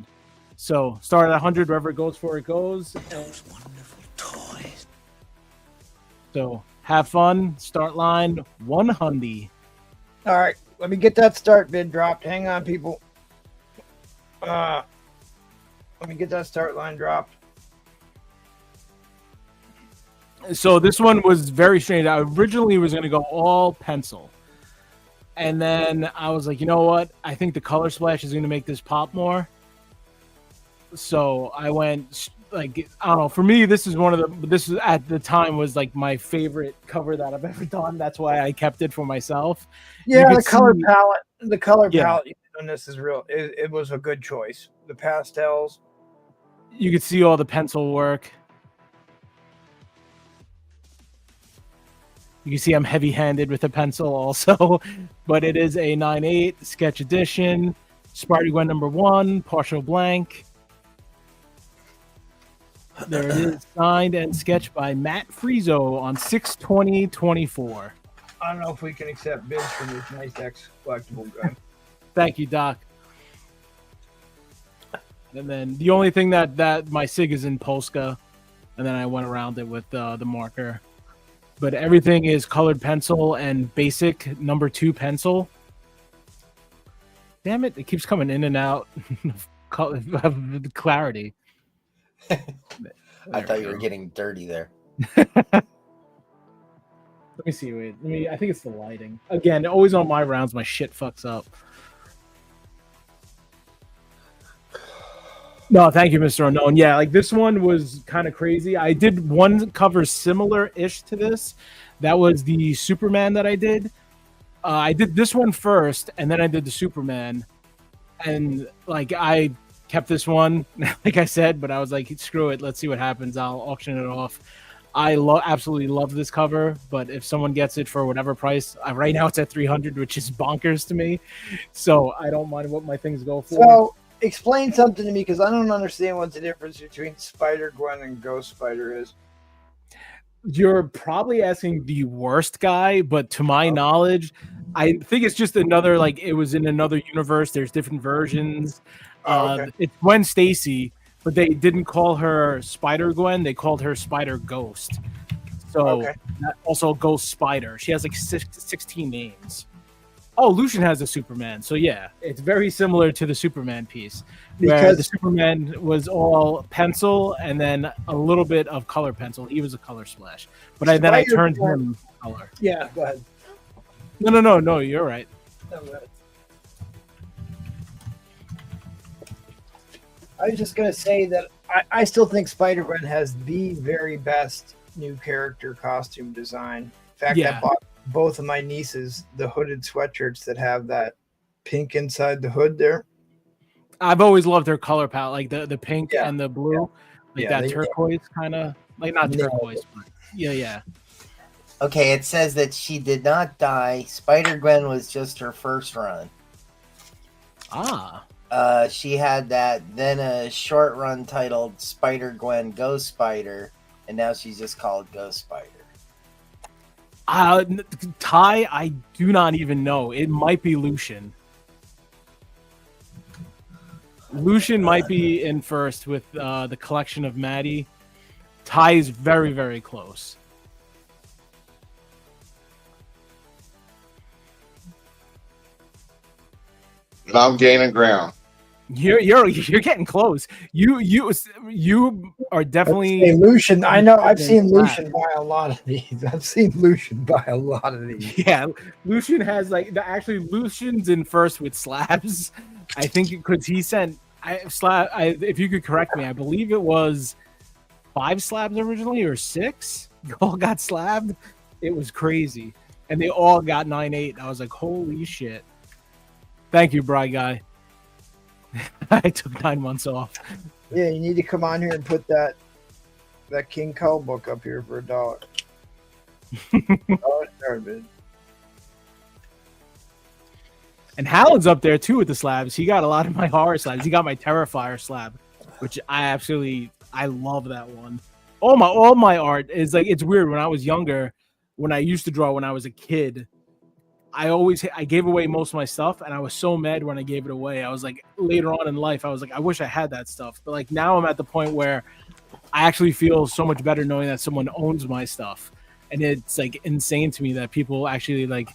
So start at 100, wherever it goes for, it goes. Those wonderful toys. So have fun. Start line 100. All right, let me get that start bid dropped. Hang on, people. Let me get that start line dropped. So this one was very strange. I originally was going to go all pencil. And then I was like, you know what? I think the color splash is going to make this pop more. So I went, like, I don't know. For me, this is this was at the time was like my favorite cover that I've ever done. That's why I kept it for myself. Yeah, You the could color see- palette. The color Yeah. palette on this is real. It was a good choice. The pastels. You could see all the pencil work. You can see I'm heavy-handed with a pencil also, but it is a 9.8 sketch edition, Spider-Gwen #1, partial blank. There it is, signed and sketched by Matt Frieso on 6/20/24. I don't know if we can accept bids from this nice X collectible guy. Thank you, Doc. And then the only thing that my SIG is in Polska, and then I went around it with the marker. but everything is colored pencil and basic number 2 pencil. Damn it, it keeps coming in and out of clarity. I thought you were getting dirty there. Let me see. Wait, I think it's the lighting. Again, always on my rounds, my shit fucks up. No, thank you, Mr. Unknown. Yeah, like this one was kind of crazy. I did one cover similar-ish to this. That was the Superman that I did. I did this one first, and then I did the Superman. And like I kept this one, like I said, but I was like, screw it, let's see what happens. I'll auction it off. I absolutely love this cover, but if someone gets it for whatever price, right now it's at $300, which is bonkers to me. So I don't mind what my things go for. So explain something to me, because I don't understand what the difference between Spider-Gwen and Ghost Spider is. You're probably asking the worst guy, but to my knowledge, I think it's just another, like, it was in another universe. There's different versions. Okay. It's Gwen Stacy, but they didn't call her Spider-Gwen. They called her Spider-Ghost. So also Ghost Spider. She has like 16 names. Oh, Lucian has a Superman. So yeah, it's very similar to the Superman piece. Where the Superman was all pencil and then a little bit of color pencil. He was a color splash. But then I turned him color. Yeah, go ahead. No, you're right. I was just going to say that I still think Spider-Gwen has the very best new character costume design. In fact, I bought both of my nieces the hooded sweatshirts that have that pink inside the hood there. I've always loved her color palette, like the pink and the blue, like that turquoise kind of, like not turquoise, but yeah. Okay, it says that she did not die. Spider-Gwen was just her first run. She had then a short run titled Spider-Gwen Ghost Spider, and now she's just called Ghost Spider. Ty, I do not even know. It might be Lucian. Lucian might be in first with the collection of Maddie. Ty is very, very close. I'm gaining ground. You're getting close. You are definitely Lucian. I know. I've seen Lucian buy a lot of these. Yeah, Lucian has actually Lucian's in first with slabs. I think because he sent if you could correct me, I believe it was 5 slabs originally or 6. All got slabbed. It was crazy, and they all got 9.8. I was like, holy shit! Thank you, Bry Guy. I took 9 months off. Yeah, you need to come on here and put that King Cull book up here for $1. And Hallen's up there too with the slabs. He got a lot of my horror slabs. He got my Terrifier slab, which I love that one. All my art is like, it's weird. When I was younger, when I used to draw when I was a kid, I gave away most of my stuff, and I was so mad when I gave it away. I was like, later on in life, I was like, I wish I had that stuff. But like now I'm at the point where I actually feel so much better knowing that someone owns my stuff. And it's like insane to me that people actually like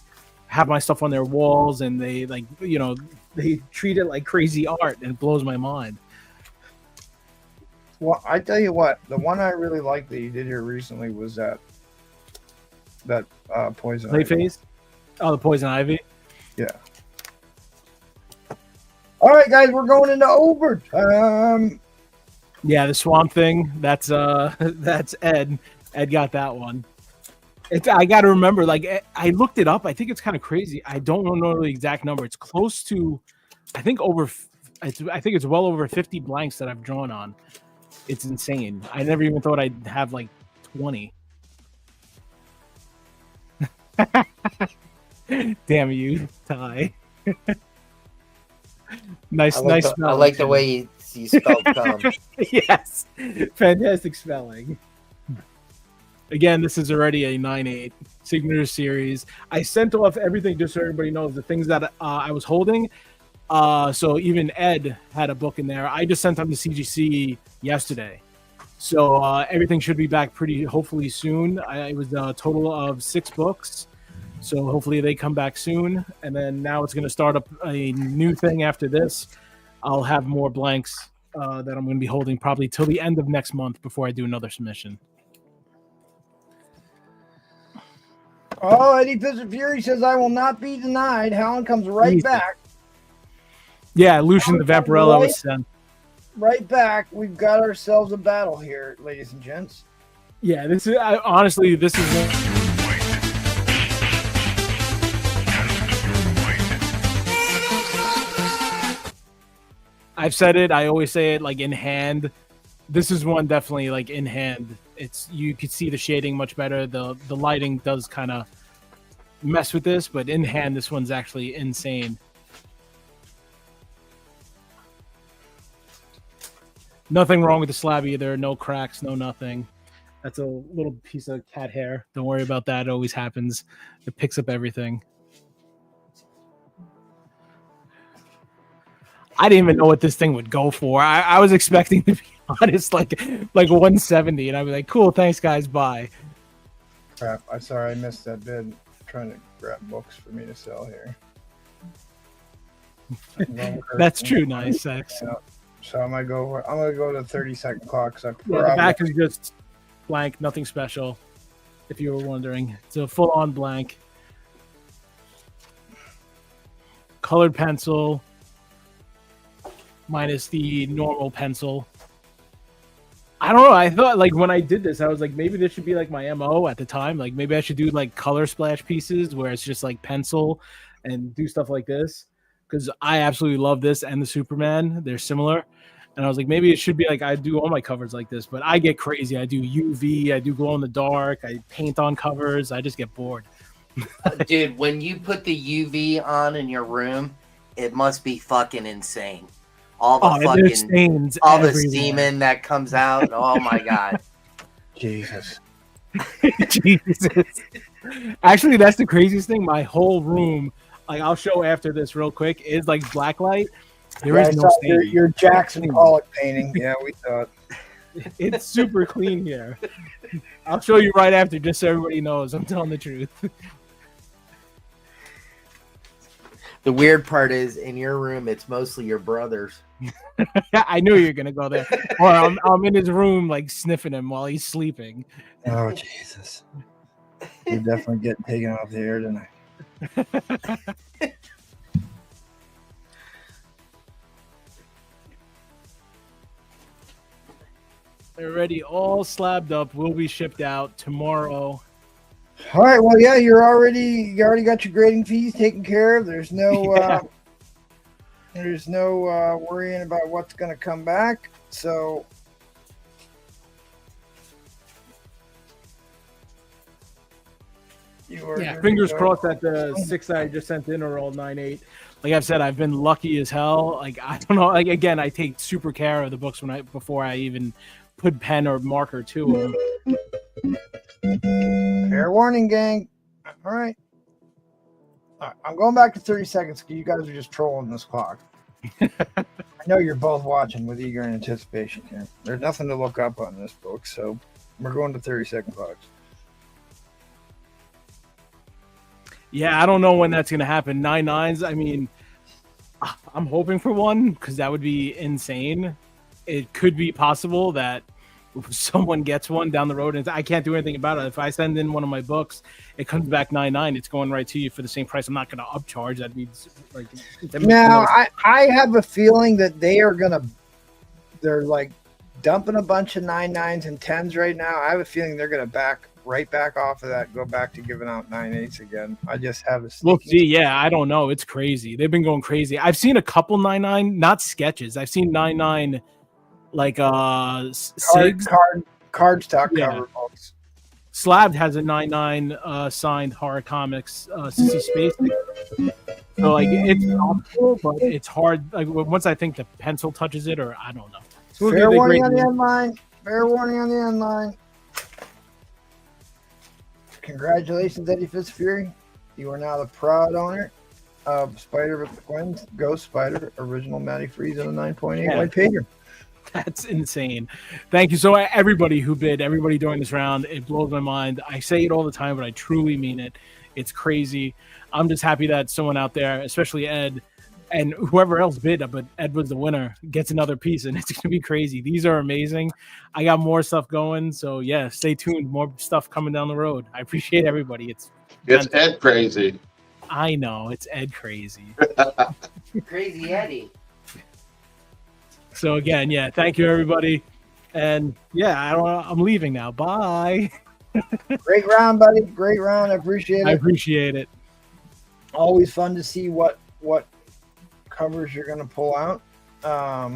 have my stuff on their walls, and they like, they treat it like crazy art, and it blows my mind. Well, I tell you what, the one I really liked that you did here recently was that Poison Clayface? Oh, the Poison Ivy? Yeah. All right, guys, we're going into overtime. Yeah, the Swamp Thing. That's Ed. Ed got that one. I got to remember, like, I looked it up. I think it's kind of crazy. I don't know the exact number. It's close to, I think it's well over 50 blanks that I've drawn on. It's insane. I never even thought I'd have like 20. Damn you, Ty. nice spelling. I like the way you spelled come. Yes, fantastic spelling. Again, this is already a 9.8 signature series. I sent off everything just so everybody knows the things that I was holding. So even Ed had a book in there. I just sent them to CGC yesterday. So everything should be back hopefully soon. It was a total of 6 books. So hopefully they come back soon. And then now it's going to start up a new thing after this. I'll have more blanks that I'm going to be holding probably till the end of next month before I do another submission. Oh, Eddie Fist of Fury says, I will not be denied. Helen comes right back. Yeah, Lucian the Vampirella was sent. Right back. We've got ourselves a battle here, ladies and gents. Yeah, this is honestly, this is. I've said it. I always say it like in hand. This is one definitely like in hand. It's you could see the shading much better. The lighting does kind of mess with this, but in hand, this one's actually insane. Nothing wrong with the slab either. No cracks, no nothing. That's a little piece of cat hair. Don't worry about that. It always happens. It picks up everything. I didn't even know what this thing would go for. I was expecting, to be honest, like 170, and I was like, cool, thanks, guys, bye. Crap, I'm sorry I missed that bid. I'm trying to grab books for me to sell here. That's true, nice. Yeah. So I'm gonna go to 30-second clock. The back is just blank, nothing special. If you were wondering, it's a full-on blank. Colored pencil, minus the normal pencil. I don't know. I thought like when I did this, I was like, maybe this should be like my MO at the time. Like maybe I should do like color splash pieces where it's just like pencil and do stuff like this. Because I absolutely love this and the Superman. They're similar. And I was like, maybe it should be like I do all my covers like this. But I get crazy. I do UV. I do glow in the dark. I paint on covers. I just get bored. Dude, when you put the UV on in your room, it must be fucking insane. All the fucking stains, all everywhere. The semen that comes out. Oh my god. Jesus. Jesus. Actually, that's the craziest thing. My whole room, like I'll show after this real quick, is like blacklight. There is no stain. Your Jackson Pollock painting. Yeah, we thought. It's super clean here. I'll show you right after, just so everybody knows I'm telling the truth. The weird part is, in your room, it's mostly your brothers. I knew you were gonna go there. Or I'm in his room, like sniffing him while he's sleeping. Oh Jesus! You're definitely getting taken off the air tonight. They're already all slabbed up. Will be shipped out tomorrow. All right. Well, yeah, you already got your grading fees taken care of. There's no worrying about what's going to come back. So fingers crossed that the 6 I just sent in are all 9.8. Like I've said, I've been lucky as hell. Like I don't know. Like again, I take super care of the books before I even put pen or marker to them. Fair warning, gang. All right. I'm going back to 30 seconds because you guys are just trolling this clock. I know you're both watching with eager anticipation here. There's nothing to look up on this book, so we're going to 30-second clocks. Yeah, I don't know when that's going to happen. 9.9s, I mean, I'm hoping for one because that would be insane. It could be possible that someone gets one down the road and I can't do anything about it. If I send in one of my books, it comes back 9.9. It's going right to you for the same price. I'm not going to upcharge. That'd be like. Now, I have a feeling that they're like dumping a bunch of 9.9s and 10s right now. I have a feeling they're going to back off of that, go back to giving out 9.8s again. I just have a. We'll see. Yeah, I don't know. It's crazy. They've been going crazy. I've seen a couple 9.9, not sketches. I've seen 9.9. Like SIGs? Card stock cover books. Slabbed has a 9.9 signed horror comics CC Space. So like it's possible, but it's hard. Like once I think the pencil touches it, or I don't know. Fair warning on the end line. Fair warning on the end line. Congratulations, Eddie Fist Fury. You are now the proud owner of Spider with Gwen's Ghost Spider original Matty Freeze in a 9.8 white pager. That's insane. Thank you. So everybody who bid, everybody during this round, it blows my mind. I say it all the time, but I truly mean it. It's crazy. I'm just happy that someone out there, especially Ed, and whoever else bid, but Ed was the winner, gets another piece, and it's going to be crazy. These are amazing. I got more stuff going, so yeah, stay tuned. More stuff coming down the road. I appreciate everybody. It's Ed crazy. I know, it's Ed crazy. Crazy Eddie. So again, yeah, thank you everybody, and yeah, I'm leaving now. Bye. Great round, buddy. Great round. I appreciate it. I appreciate it. Always fun to see what covers you're going to pull out. All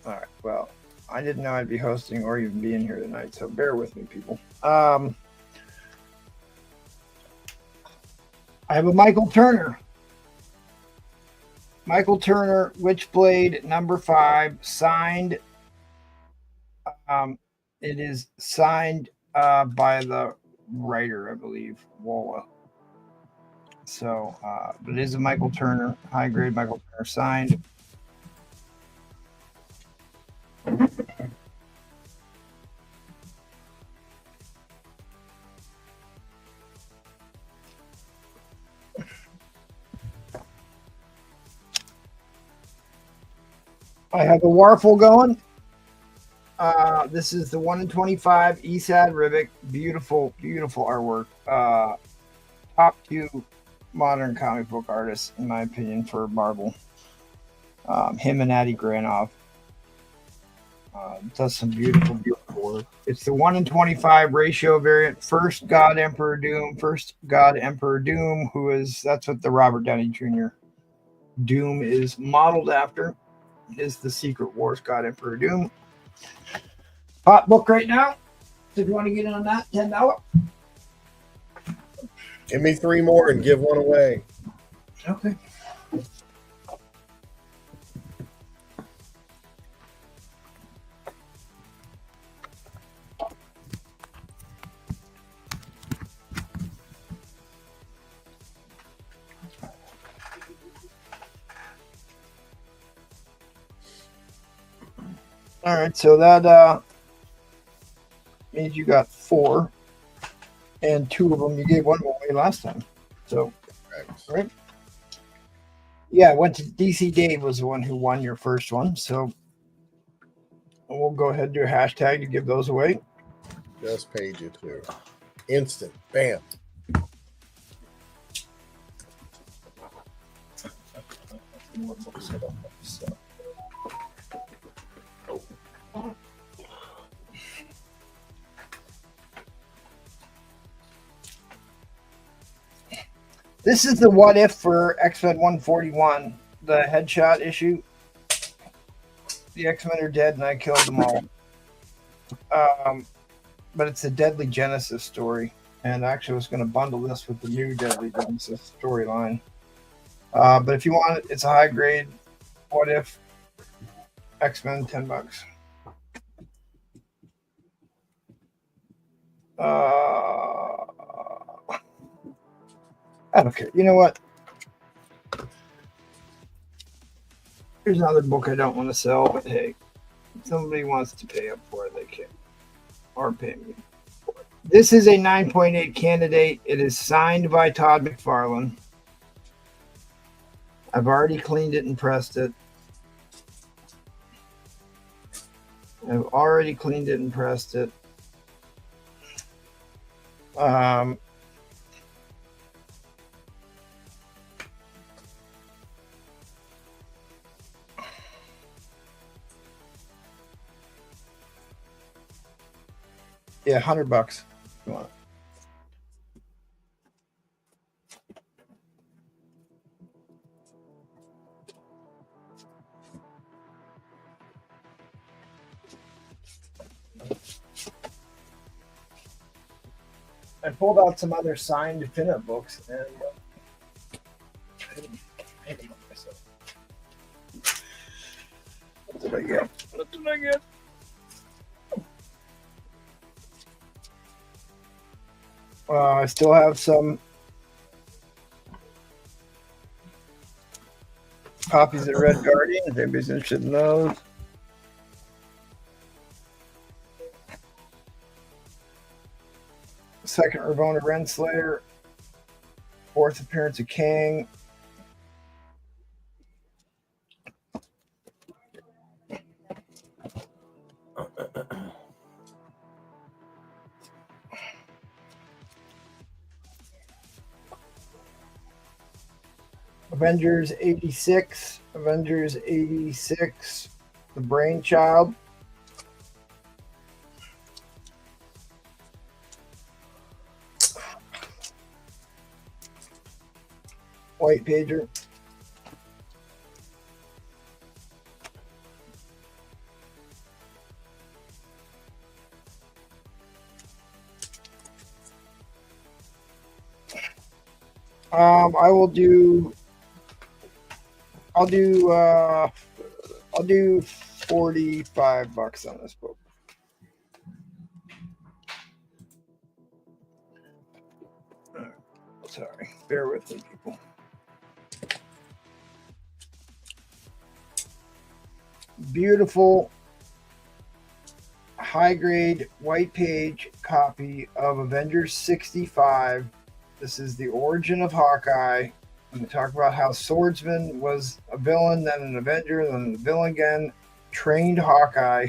right. Well, I didn't know I'd be hosting or even being here tonight, so bear with me, people. I have a Michael Turner. Michael Turner, Witchblade, number 5, signed. It is signed by the writer, I believe, Wola. So, but it is a Michael Turner, high grade Michael Turner signed. I have a Warfel going. This is the 1 in 25 Esad Ribic. Beautiful, beautiful artwork. Top 2 modern comic book artists, in my opinion, for Marvel. Him and Adi Granov. Does some beautiful, beautiful work. It's the 1 in 25 ratio variant. First God Emperor Doom. That's what the Robert Downey Jr. Doom is modeled after. Is the Secret Wars God Emperor Doom. Hot book right now. So if you want to get in on that, $10. Give me 3 more and give one away. Okay. All right, so that means you got 4, and 2 of them you gave one away last time. So, right? Yeah, I went to DC. Dave was the one who won your first one. So we'll go ahead and do a hashtag to give those away. Just paid you 2. Instant. Bam. This is the what if for X-Men 141, the headshot issue. The X-Men are dead and I killed them all. But it's a Deadly Genesis story. And actually I was going to bundle this with the new Deadly Genesis storyline. But if you want it, it's a high grade what if X-Men, $10. I don't care. You know what? Here's another book I don't want to sell, but hey, if somebody wants to pay up for it, they can. Or pay me for it. This is a 9.8 candidate. It is signed by Todd McFarlane. I've already cleaned it and pressed it. Yeah, $100 if you want it. I pulled out some other signed pinup books and I didn't myself. What did I get? I still have some copies of Red Guardian, if anybody's interested in those. Second Ravonna Renslayer. Fourth appearance of King. Avengers 86. Avengers 86. The Brainchild. White Pager. I'll do $45 on this book. Sorry, bear with me, people. Beautiful high grade white page copy of Avengers 65. This is the origin of Hawkeye. And we talk about how Swordsman was a villain, then an Avenger, then a villain again. Trained Hawkeye.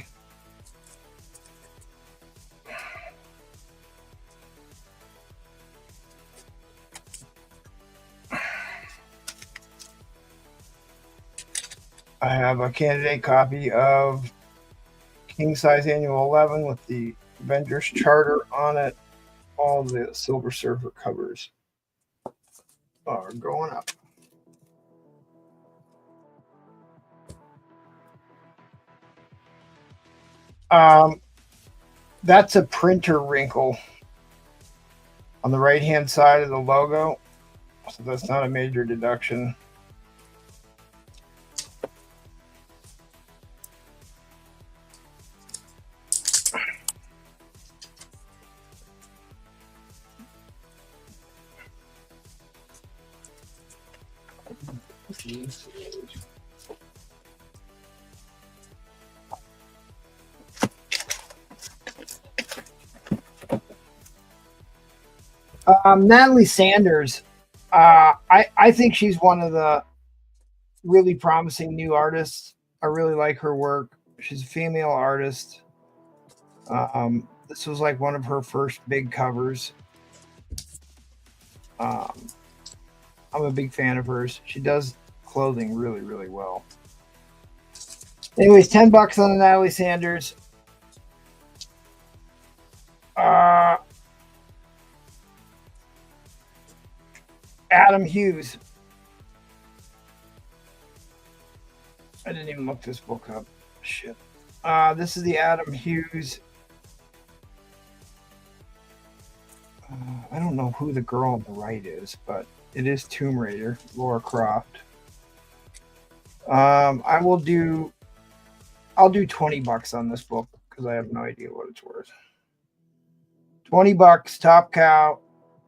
I have a candidate copy of King Size Annual 11 with the Avengers Charter on it. All the Silver Surfer covers are going up. That's a printer wrinkle on the right-hand side of the logo, so that's not a major deduction. Natalie Sanders, I think she's one of the really promising new artists. I really like her work. She's a female artist. This was like one of her first big covers. I'm a big fan of hers. She does clothing really, really well. Anyways, $10 on the Natalie Sanders. Adam Hughes. I didn't even look this book up. Shit. This is the Adam Hughes. I don't know who the girl on the right is, but it is Tomb Raider, Laura Croft. I'll do $20 on this book because I have no idea what it's worth. $20, Top Cow,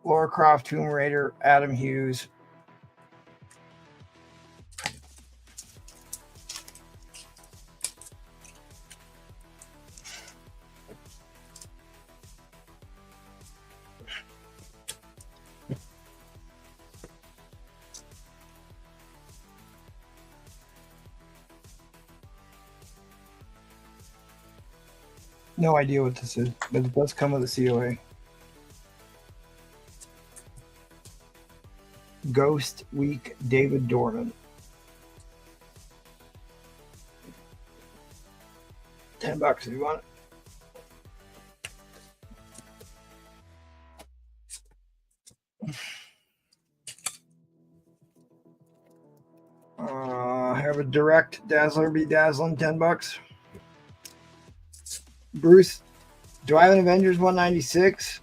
Laura Croft, Tomb Raider, Adam Hughes. No idea what this is, but it does come with a COA. Ghost Week, David Dorman. $10 if you want it. I have a direct Dazzler Be Dazzling, $10. Bruce, do I have an Avengers 196?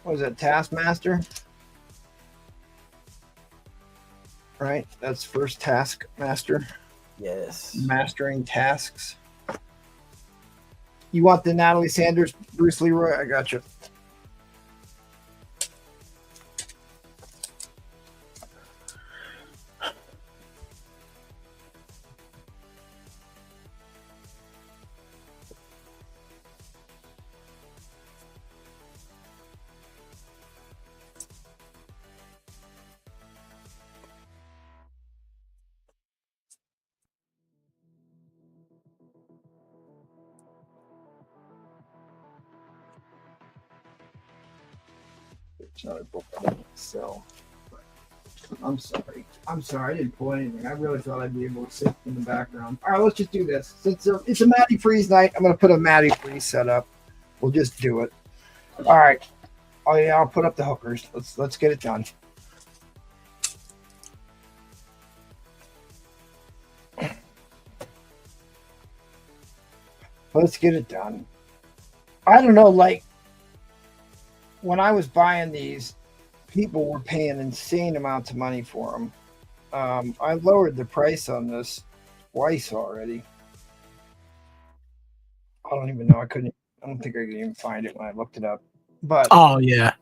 What is that, Taskmaster? Right, that's first Taskmaster. Yes. Mastering tasks. You want the Natalie Sanders, Bruce Leroy? I got you. another book. So I'm sorry. I didn't pull anything. I really thought I'd be able to sit in the background. All right, let's just do this. Since it's a Matty Freeze night, I'm going to put a Matty Freeze setup. We'll just do it. All right. Oh yeah, I'll put up the hookers. Let's get it done. Let's get it done. I don't know, like when I was buying these, people were paying insane amounts of money for them. I lowered the price on this twice already. I don't even know. I don't think I could even find it when I looked it up. But Oh yeah.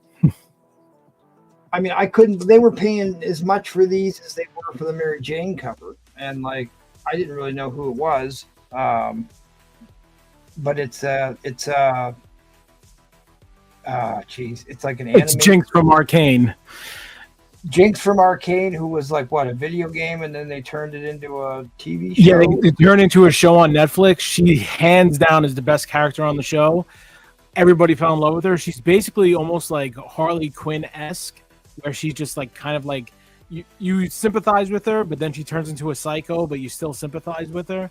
I mean, I couldn't. They were paying as much for these as they were for the Mary Jane cover, and like I didn't really know who it was. But it's it's like an anime. It's Jinx from Arcane. Jinx from Arcane, who was like what, a video game, and then they turned it into a TV show. Yeah, they turned into a show on Netflix. She hands down is the best character on the show. Everybody fell in love with her. She's basically almost like Harley Quinn-esque, where she's just like kind of like you sympathize with her, but then she turns into a psycho, but you still sympathize with her.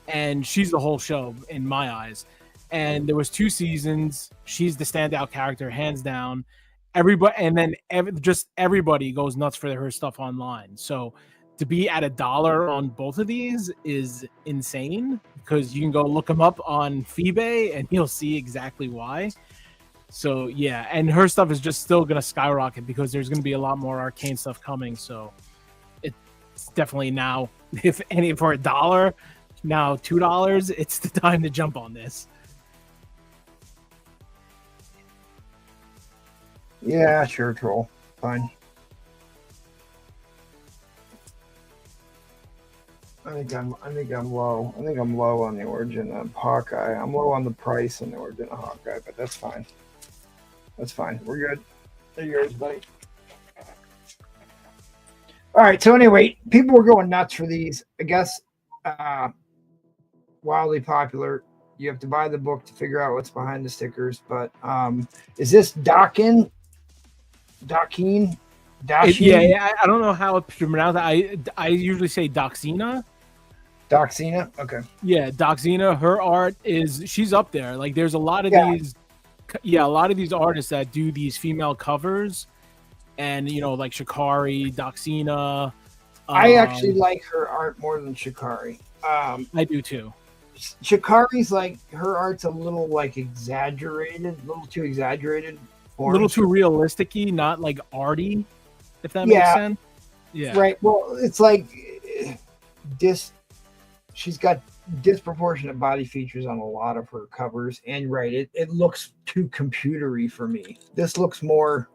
And she's the whole show in my eyes. And there was 2 seasons. She's the standout character, hands down. Everybody, and then everybody goes nuts for her stuff online. So to be at $1 on both of these is insane, because you can go look them up on eBay and you'll see exactly why. So yeah, and her stuff is just still going to skyrocket because there's going to be a lot more Arcane stuff coming. So it's definitely now, if any, for $1, now $2, it's the time to jump on this. Yeah, sure, troll. Fine. I think I'm low. I think I'm low on the origin of Hawkeye. I'm low on the price on the origin of Hawkeye, but that's fine. That's fine. We're good. They're yours, buddy. All right. So anyway, people were going nuts for these. I guess wildly popular. You have to buy the book to figure out what's behind the stickers. But is this Dakin? Yeah, I don't know how to pronounce it. I usually say Doxina. Doxina? Okay. Yeah, Doxina. Her art she's up there. Like there's a lot of these artists that do these female covers, and like Shikari, Doxina. I actually like her art more than Shikari. I do too. Shikari's like, her art's a little like exaggerated, a little too exaggerated. A little too realistic-y, not like arty, if that makes sense. Yeah. Right. Well, it's like she's got disproportionate body features on a lot of her covers, and it looks too computery for me. This looks more.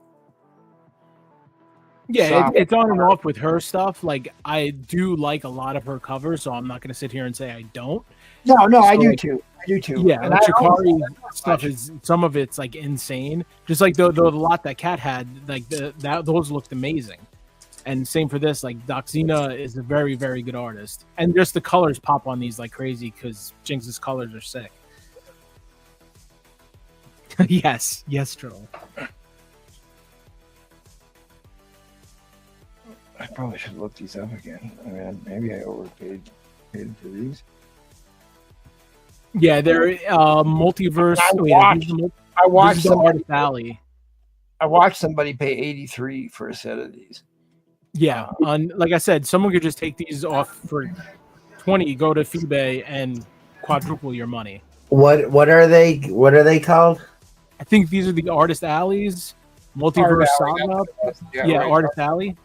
Yeah, it's on and off with her stuff. Like I do like a lot of her covers, so I'm not going to sit here and say I don't. No, I do too. Yeah, and Shikari stuff is, some of it's like insane. Just like the lot that Cat had, like those looked amazing. And same for this. Like Doxina is a very, very good artist, and just the colors pop on these like crazy because Jinx's colors are sick. yes, Troll. I probably should look these up again. I mean, maybe I overpaid for these. Yeah, they're multiverse. I watched Artist Alley. I watched somebody pay $83 for a set of these. Yeah, like I said, someone could just take these off for $20, go to eBay and quadruple your money. What are they? What are they called? I think these are the Artist Alleys, Multiverse Saga. Yeah, right. Artist Alley.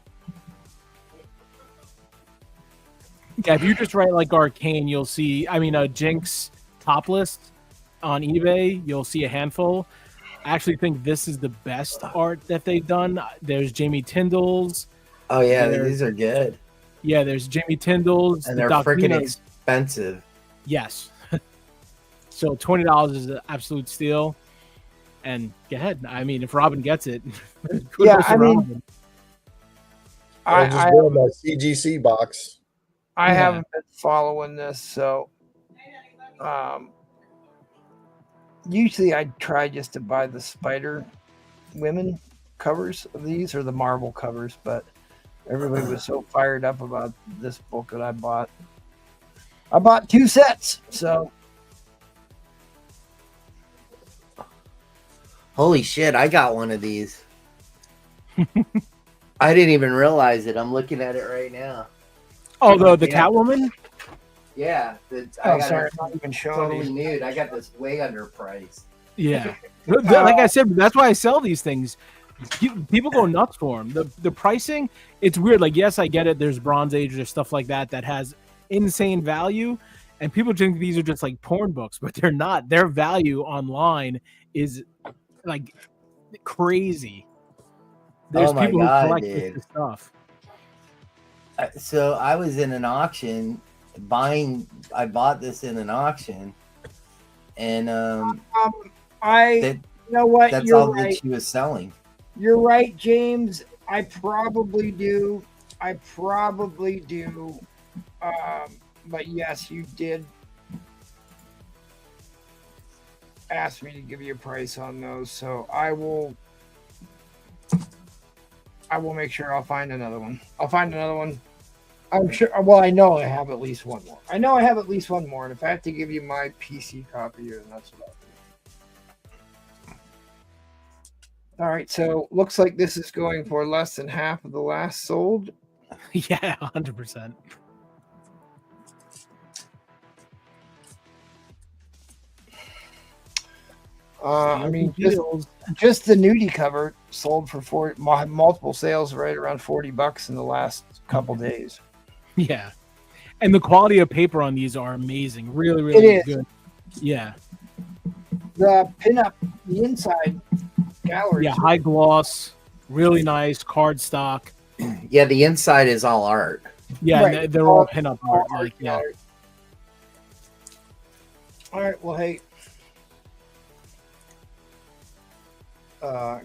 Yeah, if you just write like Arcane, you'll see. I mean, Jinx top list on eBay, you'll see a handful. I actually think this is the best art that they've done. There's Jamie Tyndall's. Oh yeah, these are good. Yeah, there's Jamie Tyndall's, and they're freaking expensive. Yes. So $20 is an absolute steal. And go ahead. I mean, if Robin gets it, yeah. I mean, I just go in that CGC box. I haven't been following this, so usually I try just to buy the Spider Women covers of these, or the Marvel covers, but everybody was so fired up about this book that I bought 2 sets. So Holy shit, I got one of these. I didn't even realize it. I'm looking at it right now. Oh, the Catwoman? Yeah. I got sorry, not even showing totally these. nude. I got this way underpriced. Yeah. Like I said, that's why I sell these things. People go nuts for them. The pricing, it's weird. Like, yes, I get it. There's Bronze Age or stuff like that has insane value. And people think these are just like porn books, but they're not. Their value online is like crazy. There's Oh my people God, who collect dude. this stuff. So I was in an auction I bought this in an auction, and you know what? that's You're all right. that she was selling. You're right, James. I probably do. But yes, you did ask me to give you a price on those, so I will make sure I'll find another one. I'm sure. Well, I know I have at least one more. And if I have to give you my PC copy, then that's what I'll do. All right, so looks like this is going for less than half of the last sold. Yeah, 100%. I mean, just the nudie cover sold for multiple sales right around $40 in the last couple days. Yeah. And the quality of paper on these are amazing. Really, really good. Yeah. The pinup, the inside gallery. Yeah, high gloss, really nice cardstock. Yeah, the inside is all art. Yeah, Right. they're all pinup art. Like, yeah. All right. Well, hey.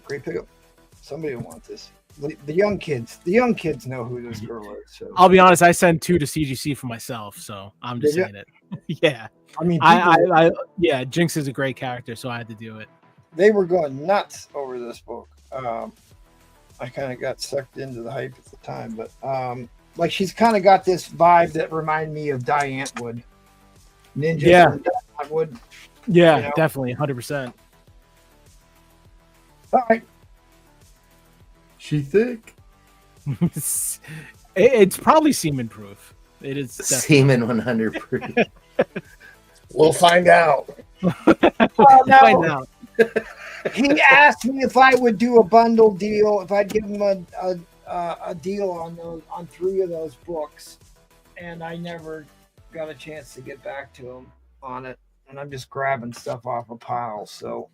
Great pickup. Somebody will want this. The young kids know who this girl is. So I'll be honest, I sent 2 to CGC for myself, so I'm just saying it. Yeah. I mean, yeah, Jinx is a great character, so I had to do it. they were going nuts over this book. I kind of got sucked into the hype at the time, but like she's kind of got this vibe that reminded me of Diane Wood. Ninja from Diane Wood. Yeah, you know? definitely, 100%. All right. She thick. It's probably semen proof. It is Semen 100 proof. We'll find out. Oh, no. Find out. He asked me if I would do a bundle deal, if I'd give him a deal on 3 of those books, and I never got a chance to get back to him on it. And I'm just grabbing stuff off a pile. So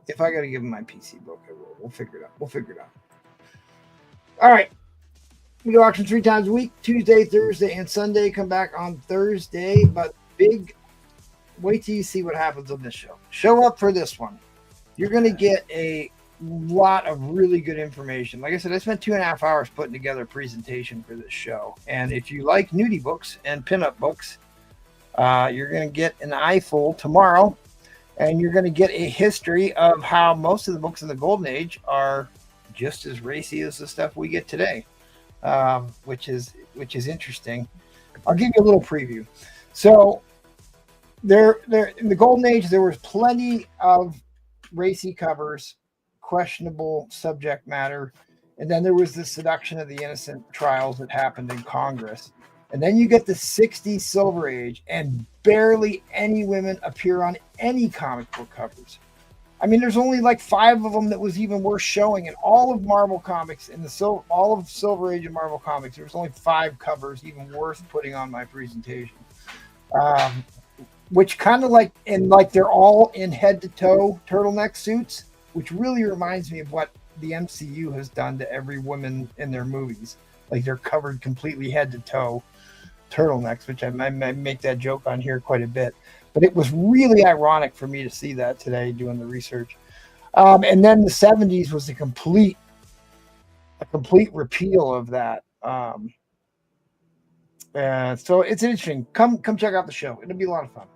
if I got to give him my PC book, I will. We'll figure it out. All right. We do auction 3 times a week: Tuesday, Thursday, and Sunday. Come back on Thursday, but wait till you see what happens on this show. Show up for this one. You're going to get a lot of really good information. Like I said, I spent 2.5 hours putting together a presentation for this show. And if you like nudie books and pinup books, you're going to get an eyeful tomorrow. And you're going to get a history of how most of the books in the Golden Age are just as racy as the stuff we get today, which is interesting. I'll give you a little preview. So there in the Golden Age, there was plenty of racy covers, questionable subject matter, and then there was the seduction of the innocent trials that happened in Congress. And then you get the 60s Silver Age, and barely any women appear on any comic book covers. I mean, there's only like 5 of them that was even worth showing in all of Marvel Comics, all of Silver Age and Marvel Comics. There was only 5 covers even worth putting on my presentation. Which kind of like they're all in head-to-toe turtleneck suits, which really reminds me of what the MCU has done to every woman in their movies. Like they're covered completely head-to-toe turtlenecks, which I make that joke on here quite a bit. But it was really ironic for me to see that today doing the research. And then the 70s was a complete repeal of that. So it's interesting. Come check out the show. It'll be a lot of fun.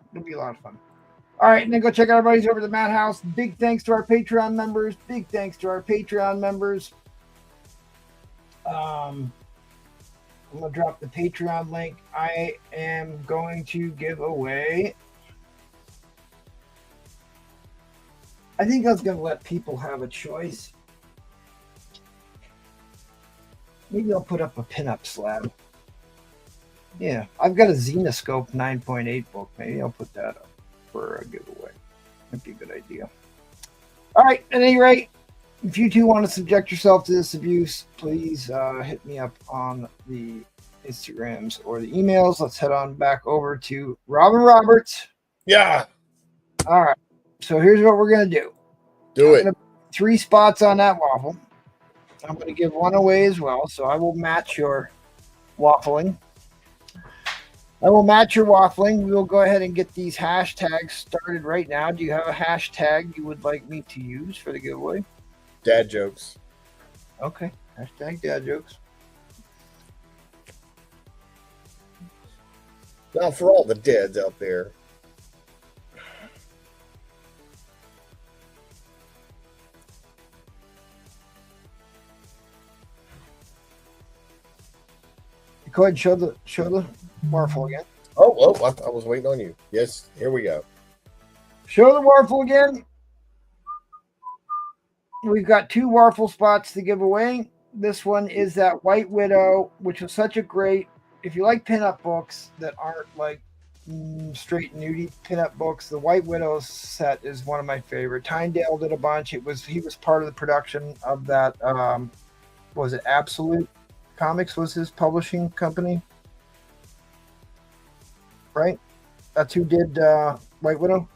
All right, and then go check out our buddies over at the Madhouse. Big thanks to our Patreon members. Big thanks to our Patreon members. I'm going to drop the Patreon link. I am going to give away. I think I was going to let people have a choice. Maybe I'll put up a pinup slab. Yeah, I've got a Xenoscope 9.8 book. Maybe I'll put that up for a giveaway. That'd be a good idea. All right, at any rate, if you two want to subject yourself to this abuse, please hit me up on the Instagrams or the emails. Let's head on back over to Robin Roberts. Yeah. All right, so here's what we're going to do. Do it. 3 spots on that waffle. I'm going to give one away as well, so I will match your waffling. We will go ahead and get these hashtags started right now. Do you have a hashtag you would like me to use for the giveaway? Dad jokes. Okay. Hashtag dad jokes. Now, for all the dads out there. Go ahead and show the waffle again. Oh, I was waiting on you. Yes, here we go. Show the waffle again. We've got 2 waffle spots to give away. This one is that White Widow, which was such a great, if you like pinup books that aren't like straight nudie pinup books, the White Widow set is one of my favorite. Tyndale did a bunch. He was part of the production of that. Was it Absolute Comics was his publishing company, right? That's who did White Widow.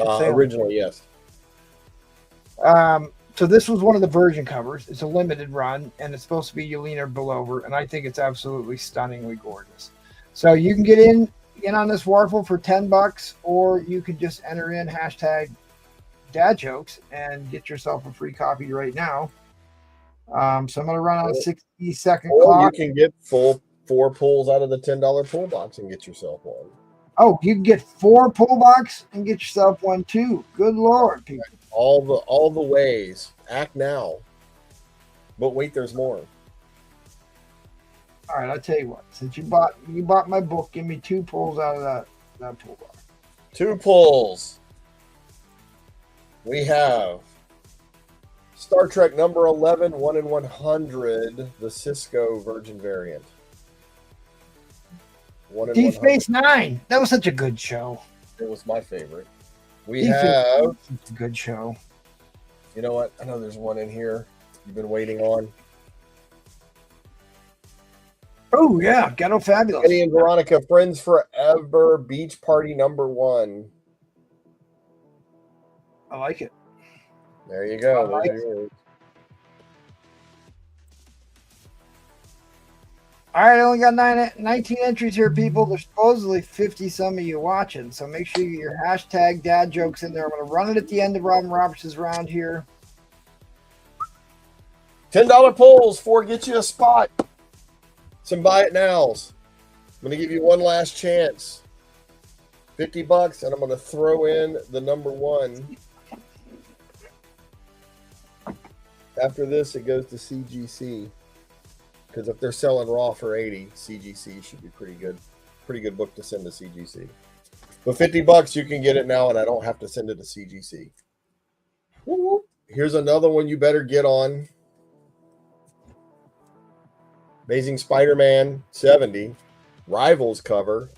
Originally, yes. So this was one of the version covers. It's a limited run, and it's supposed to be Yelena Belova, and I think it's absolutely stunningly gorgeous. So you can get in on this waffle for $10, or you can just enter in hashtag dad jokes and get yourself a free copy right now. So I'm going to run on a 60-second clock. You can get full 4 pulls out of the $10 pull box and get yourself one. Oh, you can get 4 pull box and get yourself one too. Good Lord, people. All the ways. Act now. But wait, there's more. All right, I'll tell you what. Since you bought my book, give me 2 pulls out of that pull box. 2 pulls. We have Star Trek number 11, 1 in 100, the Cisco Virgin variant. 1 in Deep 100. Space Nine. That was such a good show. It was my favorite. We have. It's a good show. You know what? I know there's one in here you've been waiting on. Oh, yeah. Ghetto Fabulous. Eddie and Veronica, Friends Forever, Beach Party number 1. I like it. There you go. I like There's yours. All right, I only got 19 entries here, people. There's supposedly 50 some of you watching, so make sure you get your hashtag dad jokes in there. I'm going to run it at the end of Robin Roberts' round here. $10 pulls, 4 get you a spot. Some buy it nows. I'm going to give you one last chance. $50, and I'm going to throw in the number 1. After this, it goes to CGC. Because if they're selling raw for $80, CGC should be pretty good. Pretty good book to send to CGC. But $50, you can get it now, and I don't have to send it to CGC. Woo-woo. Here's another one you better get on. Amazing Spider-Man 70. Rivals cover.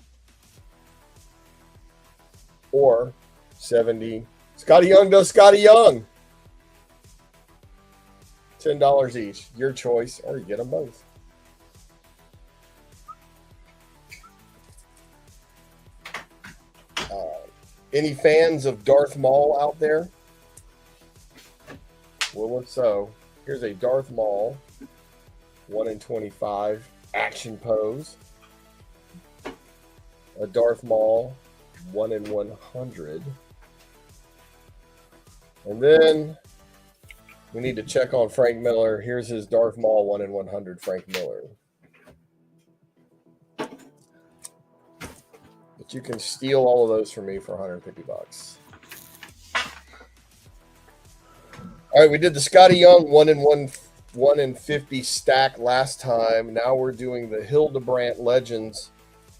Or 70. Scotty Young does Scotty Young. $10 each. Your choice, or you get them both. Any fans of Darth Maul out there? Well, if so, here's a Darth Maul 1 in 25 action pose. A Darth Maul 1 in 100. And then we need to check on Frank Miller. Here's his Darth Maul 1 in 100 Frank Miller. The You can steal all of those from me for $150. All right, we did the Scotty Young 1 in 50 stack last time. Now we're doing the Hildebrandt Legends.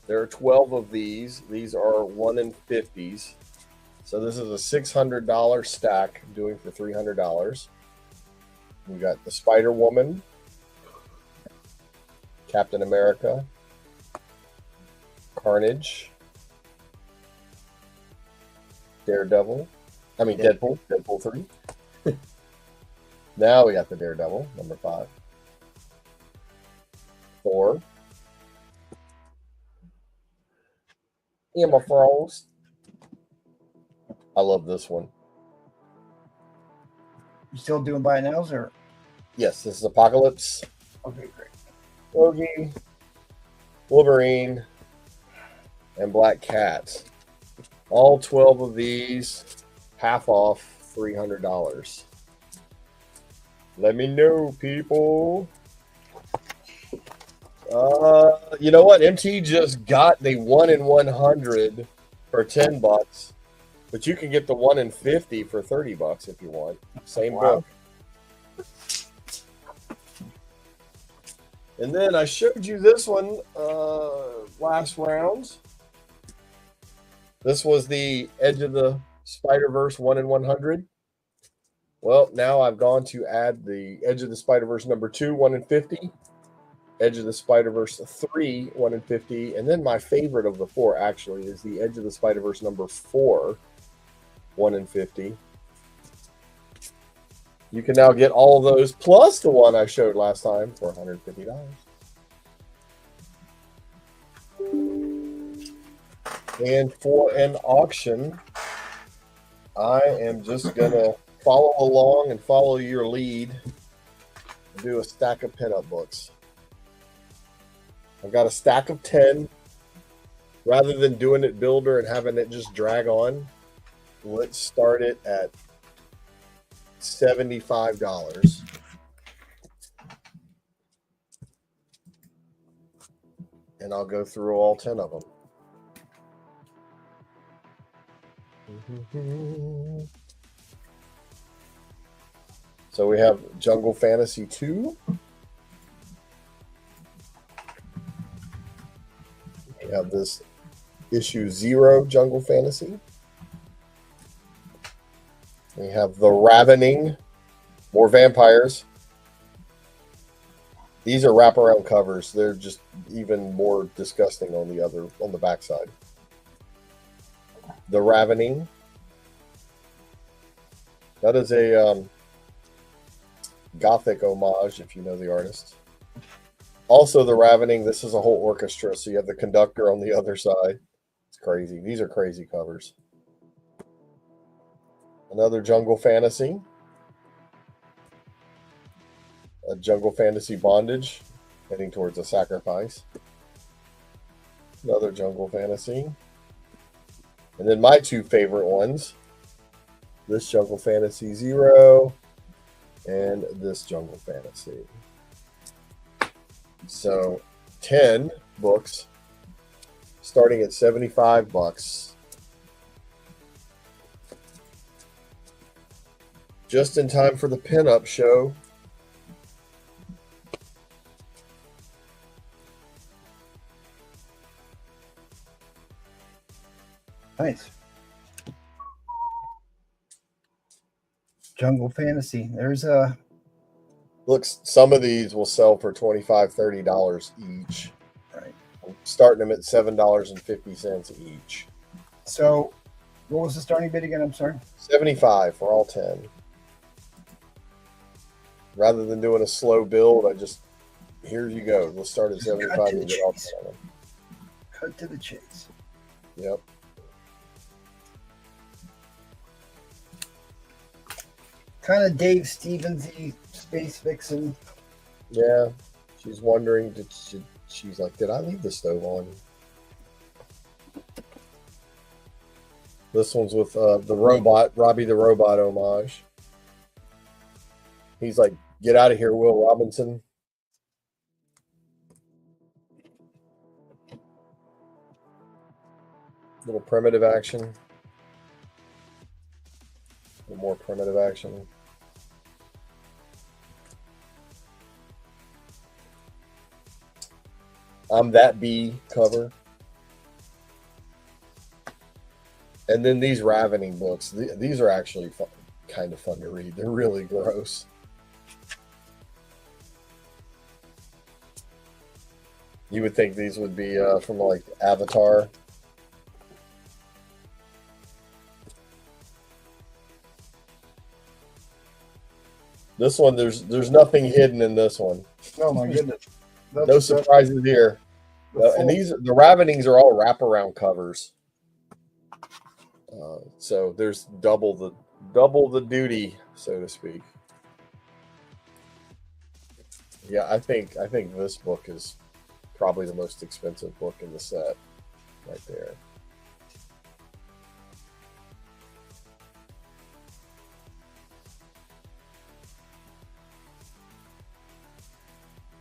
There are 12 of these. These are 1 in 50s. So this is a $600 stack, doing for $300. We got the Spider Woman, Captain America, Carnage, Daredevil. I mean Deadpool. Deadpool 3. Now we got the Daredevil, number 5. Thor. Emma Frost. I love this one. You still doing buy nows or? Yes, this is Apocalypse. Okay, great. Logie, Wolverine, and Black Cat. All 12 of these, half off, $300. Let me know, people. You know what? MT just got the 1 in 100 for $10, but you can get the 1 in 50 for $30 if you want. Same book. And then I showed you this one last round. This was the Edge of the Spider-Verse 1 in 100. Well, now I've gone to add the Edge of the Spider-Verse number 2, 1 in 50. Edge of the Spider-Verse 3, 1 in 50. And then my favorite of the 4 actually is the Edge of the Spider-Verse number 4, 1 in 50. You can now get all of those plus the one I showed last time for $150. And for an auction, I am just going to follow along and follow your lead and do a stack of pinup books. I've got a stack of 10. Rather than doing it builder and having it just drag on, let's start it at $75. And I'll go through all 10 of them. So we have Jungle Fantasy 2. We have this issue 0 Jungle Fantasy. We have The Ravening, more vampires. These are wraparound covers. They're just even more disgusting on the backside. The Ravening. That is a gothic homage, if you know the artist. Also, The Ravening. This is a whole orchestra, so you have the conductor on the other side. It's crazy. These are crazy covers. Another Jungle Fantasy. A Jungle Fantasy Bondage, heading towards a sacrifice. Another Jungle Fantasy. And then my 2 favorite ones. This Jungle Fantasy 0 and this Jungle Fantasy. So 10 books starting at $75. Just in time for the pinup show. Nice. Jungle Fantasy. There's a... Looks, some of these will sell for $25, $30 each. Right. I'm starting them at $7.50 each. So, what was the starting bid again? I'm sorry. $75 for all 10. Rather than doing a slow build, I just, here you go. Let's start at $75 and get all 10 of them. Cut to the chase. Yep. Kind of Dave Stevens-y, Space Vixen. Yeah. She's wondering, she's like, did I leave the stove on? This one's with the robot, Robbie the Robot homage. He's like, get out of here, Will Robinson. primitive action. More primitive action. I'm That Bee cover. And then these Ravening books. These are actually kind of fun to read. They're really gross. You would think these would be from like Avatar. This one, there's nothing hidden in this one. Oh my goodness. No surprises here. And the Ravenings are all wraparound covers. So there's double the duty, so to speak. Yeah, I think this book is probably the most expensive book in the set, right there.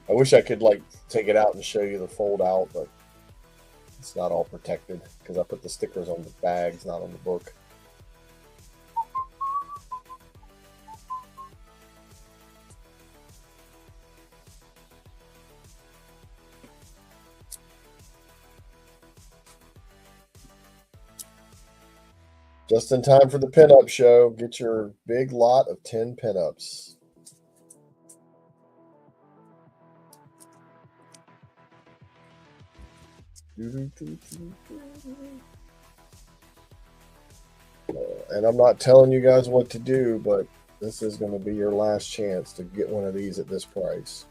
I wish I could like take it out and show you the fold out, but it's not all protected because I put the stickers on the bags, not on the book. Just in time for the pinup show. Get your big lot of 10 pinups. And I'm not telling you guys what to do, but this is going to be your last chance to get one of these at this price.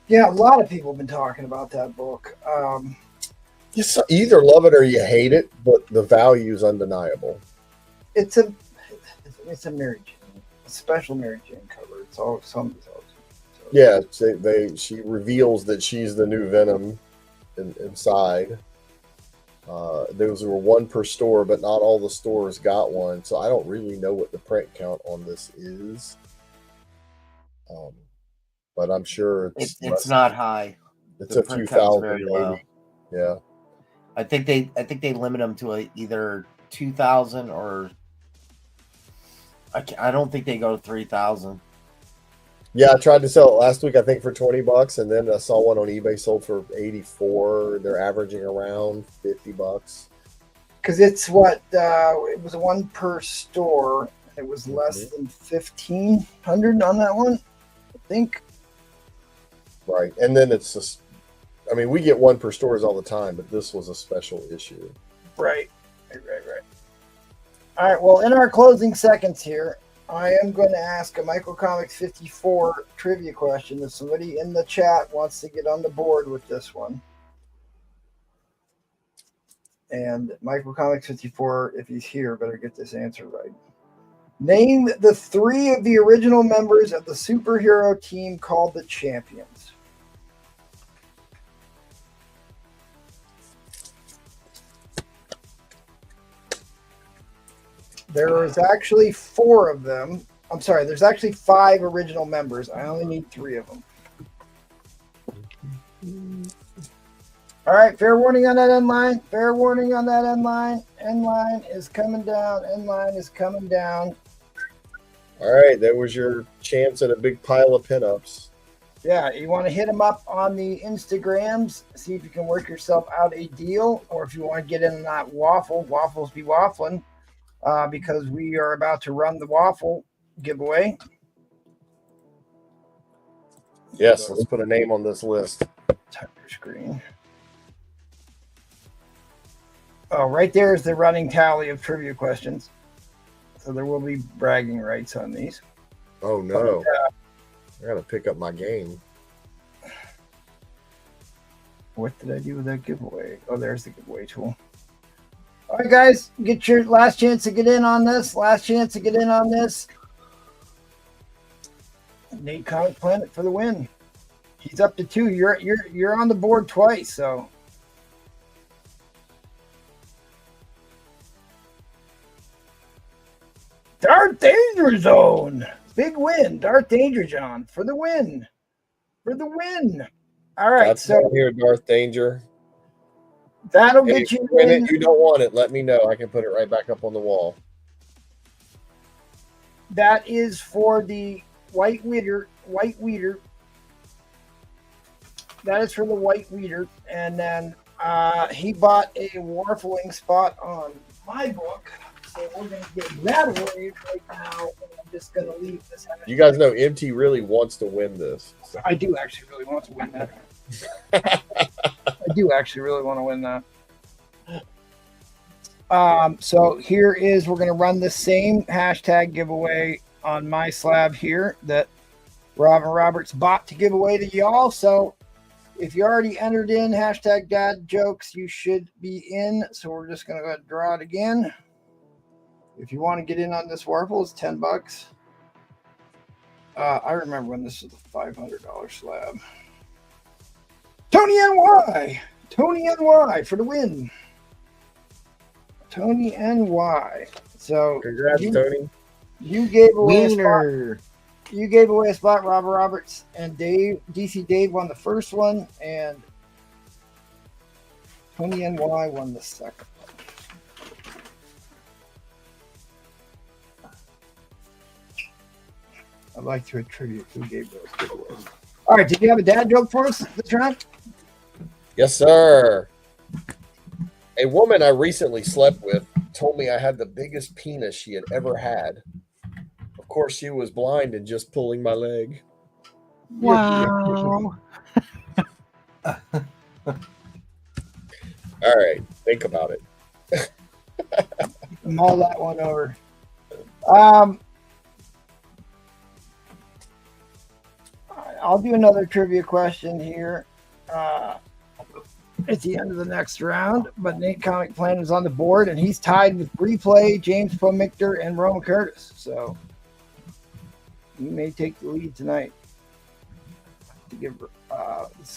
Yeah, a lot of people have been talking about that book. You either love it or you hate it, but the value is undeniable. It's a Mary Jane, a special Mary Jane cover. It's all somebody's else. So. Yeah, she reveals that she's the new Venom inside. Those were one per store, but not all the stores got one, so I don't really know what the print count on this is. But I'm sure it's not high. It's The a print few count's thousand, very maybe. low. Yeah. I think they limit them to either 2,000 or I don't think they go to 3,000. Yeah, I tried to sell it last week, I think, for $20, and then I saw one on eBay sold for $84. They're averaging around $50. Because it's what it was one per store. It was less than 1,500 on that one, I think. Right, and then it's just, I mean, we get one per stores all the time, but this was a special issue. Right. All right, well, in our closing seconds here, I am going to ask a Microcomics 54 trivia question. If somebody in the chat wants to get on the board with this one. And Microcomics 54, if he's here, better get this answer right. Name the 3 of the original members of the superhero team called the Champions. There is actually 4 of them. I'm sorry, there's actually 5 original members. I only need 3 of them. All right, fair warning on that end line. Fair warning on that end line. End line is coming down. End line is coming down. All right, that was your chance at a big pile of pinups. Yeah, you want to hit them up on the Instagrams, see if you can work yourself out a deal, or if you want to get in that waffles be waffling. Because we are about to run the waffle giveaway. Yes, let's put a name on this list. Type your screen. Oh, right there is the running tally of trivia questions. So there will be bragging rights on these. Oh, no. I got to pick up my game. What did I do with that giveaway? Oh, there's the giveaway tool. All right, guys, get your last chance to get in on this. Last chance to get in on this. Nate Comic Planet for the win. He's up to 2. You're on the board twice, so. Darth Danger Zone. Big win. Darth Danger Zone for the win. For the win. All right. That's so here, Darth Danger. That'll Hey, get if you you win in. it, you don't want it, let me know. I can put it right back up on the wall. That is for the white weeder. That is for the white weeder. And then he bought a warfling spot on my book. So we're going to give that away right now. I'm just going to leave this. You guys know MT really wants to win this. So. I do actually really want to win that. I do actually really want to win that. So here is, we're going to run the same hashtag giveaway on my slab here that Robin Roberts bought to give away to y'all. So if you already entered in hashtag dad jokes, you should be in. So we're just going to go ahead and draw it again. If you want to get in on this Warple, it's $10. I remember when this was a $500 slab. Tony NY for the win. Tony NY. So Congrats, Tony. You gave away Wiener. a spot. You gave away a spot. Robert Roberts and DC Dave won the first one, and Tony NY won the second one. I'd like to attribute who gave those giveaways. All right, did you have a dad joke for us this round? Yes, sir. A woman I recently slept with told me I had the biggest penis she had ever had. Of course, she was blind and just pulling my leg. Wow. All right, think about it. Mull that one over. I'll do another trivia question here at the end of the next round, but Nate Comic Plan is on the board, and he's tied with Replay, James Pomictor, and Roma Curtis. So he may take the lead tonight. To give,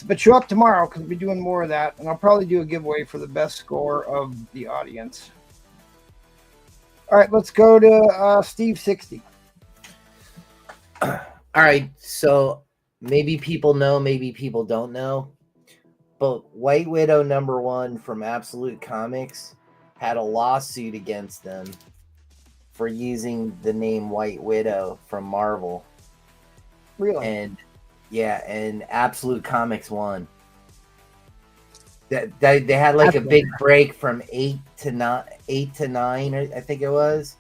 but show up tomorrow because we'll be doing more of that, and I'll probably do a giveaway for the best score of the audience. All right, let's go to Steve 60. All right, so maybe people know, maybe people don't know, but White Widow #1 from Absolute Comics had a lawsuit against them for using the name White Widow from Marvel. Really? And yeah, and Absolute Comics won. That they had like a big break from 8 to 9, I think it was,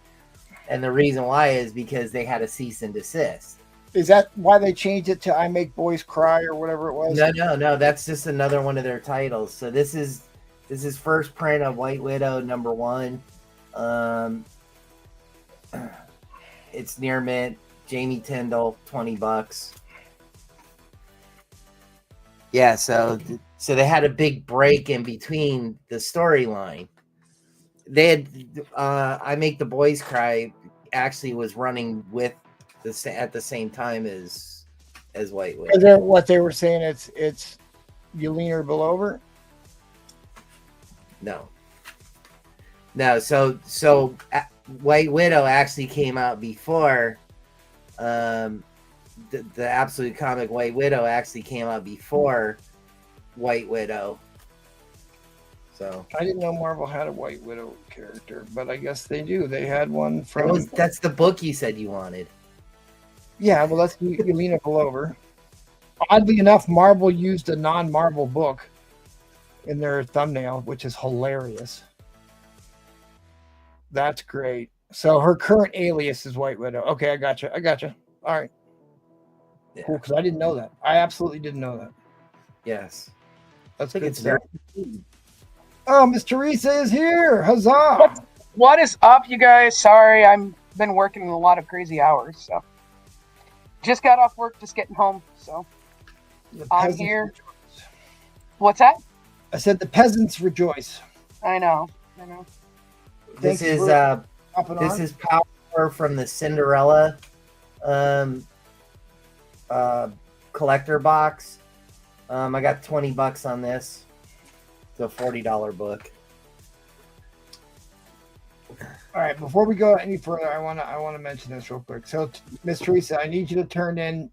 and the reason why is because they had a cease and desist. Is that why they changed it to I Make Boys Cry or whatever it was? No. That's just another one of their titles. So this is first print of White Widow #1. It's near mint. Jamie Tyndall, $20. Yeah, so they had a big break in between the storyline. They had I Make the Boys Cry actually was running with at the same time as White Widow. What they were saying, it's you lean her below her. No. So White Widow actually came out before. The Absolute Comic White Widow actually came out before White Widow. So I didn't know Marvel had a White Widow character, but I guess they do. They had one from. That's the book you said you wanted. Yeah, well, that's Yelena Belover. Oddly enough, Marvel used a non-Marvel book in their thumbnail, which is hilarious. That's great. So her current alias is White Widow. Okay, I gotcha. All right. Yeah. Cool, because I didn't know that. I absolutely didn't know that. Yes. That's I think good it's stuff. very. Oh, Miss Teresa is here. Huzzah! What is up, you guys? Sorry, I've been working a lot of crazy hours, so just got off work, just getting home, so I'm here. Rejoice. What's that? I said the peasants rejoice. I know. This Thanks is for hopping on. this is power from the Cinderella collector box. I got $20 on this. It's a $40 book. All right, before we go any further, I want to mention this real quick. So, Miss Teresa, I need you to turn in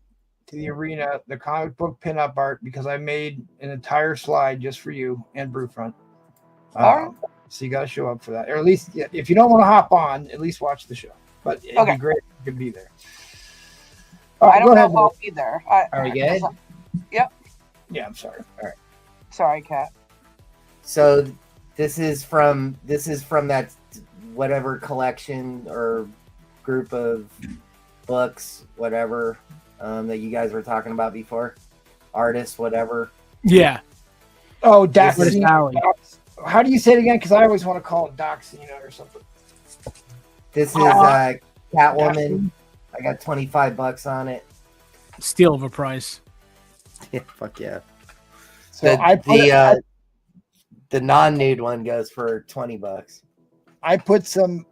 to the arena the comic book pinup art because I made an entire slide just for you and Brewfront. All right. So you got to show up for that, or at least if you don't want to hop on, at least watch the show. But it'd be great if you could be there. All right, I don't know if I'll be there. Are we good? Yep. Yeah, I'm sorry. All right. Sorry, Kat. So this is from that whatever collection or group of books, whatever, that you guys were talking about before. Artists, whatever. Yeah. Oh, Doxy. How do you say it again? Because I always want to call it Doxina or something. This is Catwoman. Doxy. I got $25 on it. Steal of a price. Yeah, fuck yeah. So the non-nude one goes for $20. I put some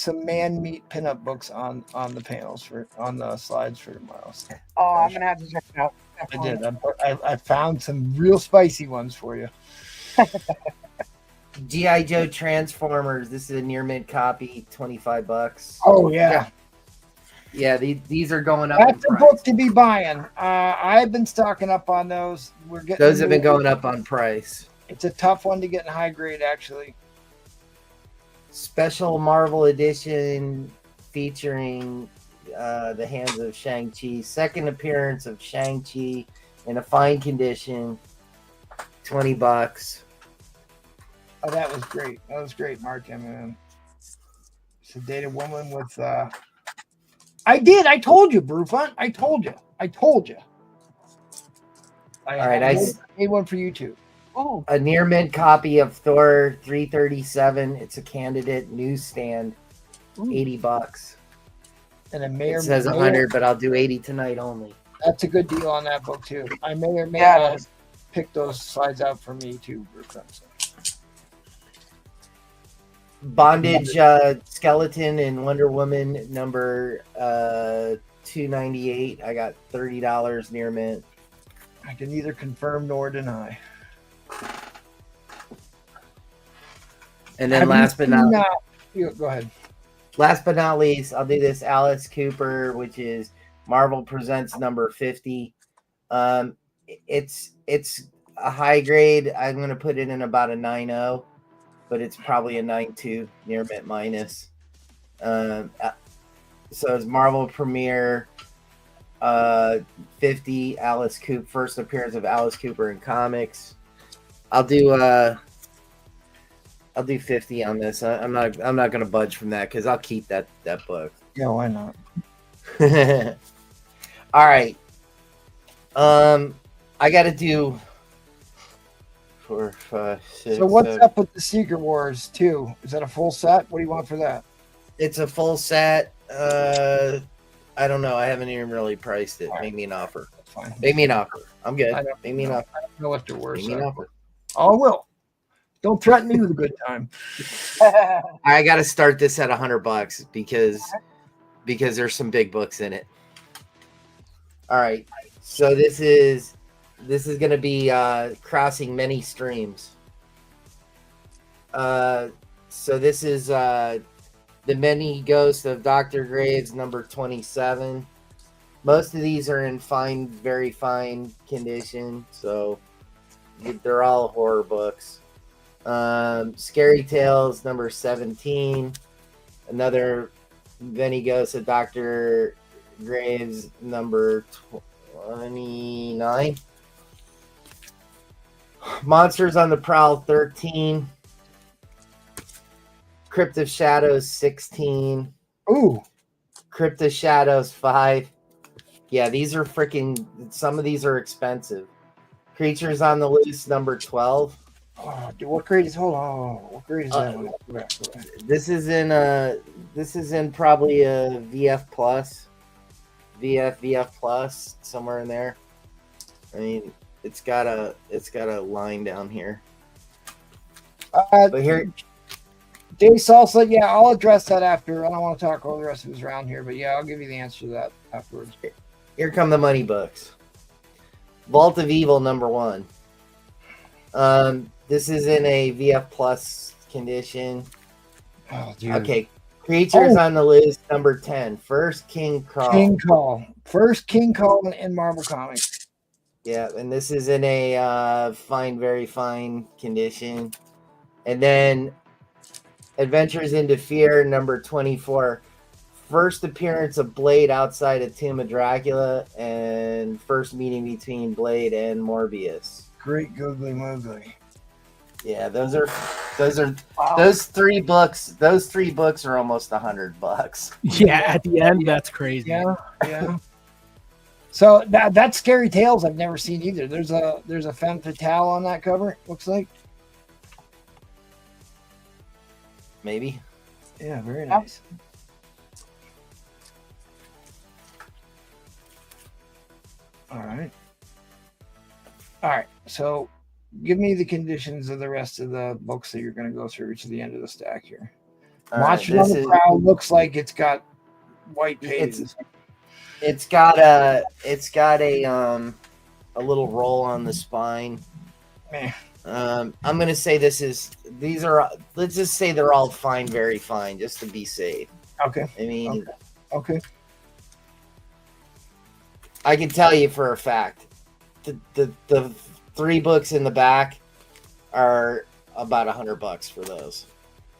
man meat pinup books on the panels on the slides for tomorrow. So. Oh, I'm gonna have to check it out. I did. I found some real spicy ones for you. G.I. Joe Transformers. This is a near mint copy, $25. Oh yeah. Yeah, these are going up. That's a book to be buying. I've been stocking up on those. Those have been going up on price. It's a tough one to get in high grade, actually. Special Marvel edition featuring the hands of Shang-Chi. Second appearance of Shang-Chi in a fine condition. $20. Oh, that was great. That was great, Mark. Man. Sedated woman with. I did. I told you, Brufant. I told you. All right, I made one for you too. Oh, a near mint copy of Thor 337. It's a candidate newsstand. $80. And it may it or says may 100, but I'll do 80 tonight only. That's a good deal on that book too. I may or may not pick those slides out for me too, Brufant. Bondage Skeleton and Wonder Woman number 298. I got $30 near mint. I can neither confirm nor deny. And then last but not go ahead. Last but not least, I'll do this Alice Cooper, which is Marvel Presents number 50. It's a high grade. I'm going to put it in about a 9.0. But it's probably a 9.2 near mint minus. So it's Marvel Premiere 50 Alice Cooper, first appearance of Alice Cooper in comics. I'll do 50 on this. I'm not gonna budge from that because I'll keep that book. Yeah, why not? All right. I gotta do 4, 5, 6. So what's up with the Secret Wars 2? Is that a full set? What do you want for that? It's a full set. I don't know. I haven't even really priced it. Make me an offer. That's fine. Make me an offer. I'm good. Make me an offer. I don't know what they're worth. Make me an offer. Oh, I will. Don't threaten me with a good time. I got to start this at $100 because there's some big books in it. All right. So this is going to be crossing many streams. So this is The Many Ghosts of Dr. Graves, number 27. Most of these are in fine, very fine condition. So they're all horror books. Scary Tales, number 17. Another Many Ghosts of Dr. Graves, number 29. Monsters on the Prowl, 13. Crypt of Shadows, 16. Ooh. Crypt of Shadows, 5. Yeah, these are freaking... Some of these are expensive. Creatures on the Loose, number 12. Oh, dude, what grade is... Hold on. What grade is that one? Go back. This is in probably a VF plus. VF plus, somewhere in there. I mean... It's got a line down here. But here, Day Salsa, yeah, I'll address that after. I don't want to talk all the rest of his round here, but yeah, I'll give you the answer to that afterwards. Here come the money books. Vault of Evil, number 1. This is in a VF plus condition. Oh, dude. Okay. Creatures on the Loose, number 10. First King Call. First King Call in Marvel Comics. Yeah, and this is in a fine, very fine condition. And then Adventures into Fear, number 24. First appearance of Blade outside of Tomb of Dracula, and first meeting between Blade and Morbius. Great googly moogly. Yeah, those are Wow. those three books. Those three books are almost $100. Yeah, at the end, that's crazy. Yeah, yeah. So that's Scary Tales I've never seen either. There's a femme fatale on that cover, looks like. Maybe. Yeah, very nice. All right. All right. So give me the conditions of the rest of the books that you're going to go through to the end of the stack here. Monsters on the Prowl looks like it's got white pages. It's got a little roll on the spine. Meh. I'm gonna say let's just say they're all fine, very fine, just to be safe. Okay. I mean, okay. I can tell you for a fact, the three books in the back are about $100 for those.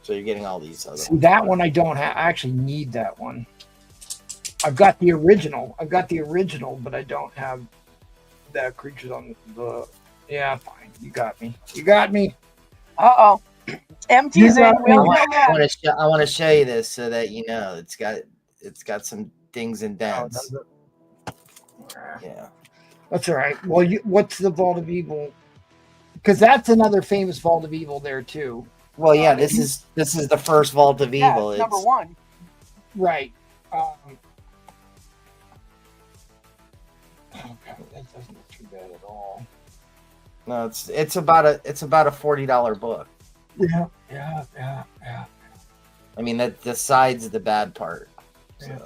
So you're getting all these other See, ones. that one I don't have. I actually need that one. I've got the original, but I don't have the creatures on the. Yeah, fine. You got me. Uh-oh. MT's in. I want to show you this so that you know it's got some dings and dents. Yeah, that's all right. Well, what's the Vault of Evil? Because that's another famous Vault of Evil there too. Well, yeah, this is the first Vault of Evil. It's number one. Right. Oh God, that doesn't look too bad at all. No, it's about a $40 book. Yeah. I mean, that decides the bad part. So. Yeah.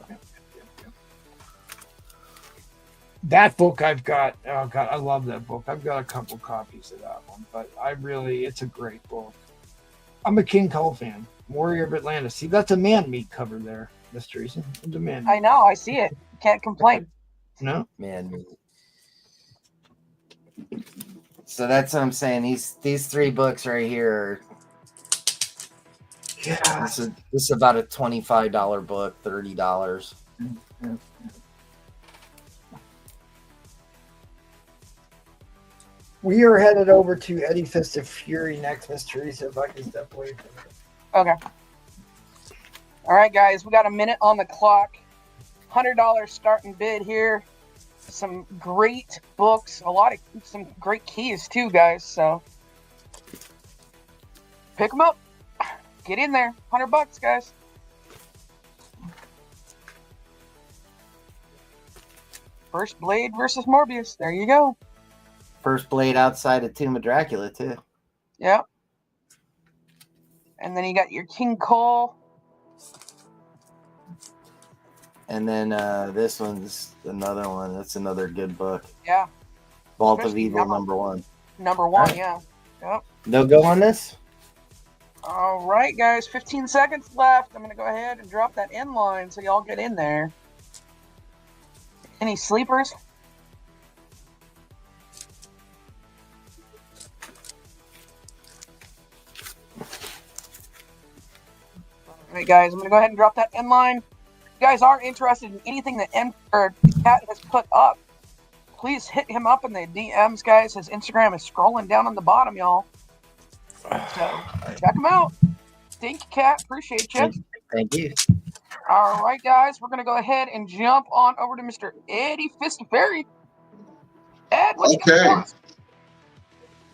That book I've got. Oh God, I love that book. I've got a couple copies of that one, but it's a great book. I'm a King Cole fan. Warrior of Atlantis. See, that's a man-meat cover there, Miss Teresa. It's a man. I know. I see it. Can't complain. No, man. So that's what I'm saying. These three books right here. Yeah. This is about a $25 book, $30. Yeah. We are headed over to Eddie Fist of Fury next, Miss Teresa, if I can step away from it. Okay. All right, guys. We got a minute on the clock. $100 starting bid here. Some great books. Some great keys, too, guys. So pick them up. Get in there. $100, guys. First Blade versus Morbius. There you go. First Blade outside of Tomb of Dracula, too. Yep. And then you got your King Cole. And then this one's another one. That's another good book. Yeah. Vault of Especially Evil, number one. Number one, Right. yeah. Yep. No go on this? All right, guys. 15 seconds left. I'm going to go ahead and drop that in line so y'all get in there. Any sleepers? All right, guys. I'm going to go ahead and drop that in line. If you guys are interested in anything that Cat has put up, please hit him up in the DMs, guys. His Instagram is scrolling down on the bottom, y'all. So check him out. Thank you, Cat. Appreciate you. Thank you. All right, guys. We're going to go ahead and jump on over to Mr. Eddie Fistafari. Ed, what's going on?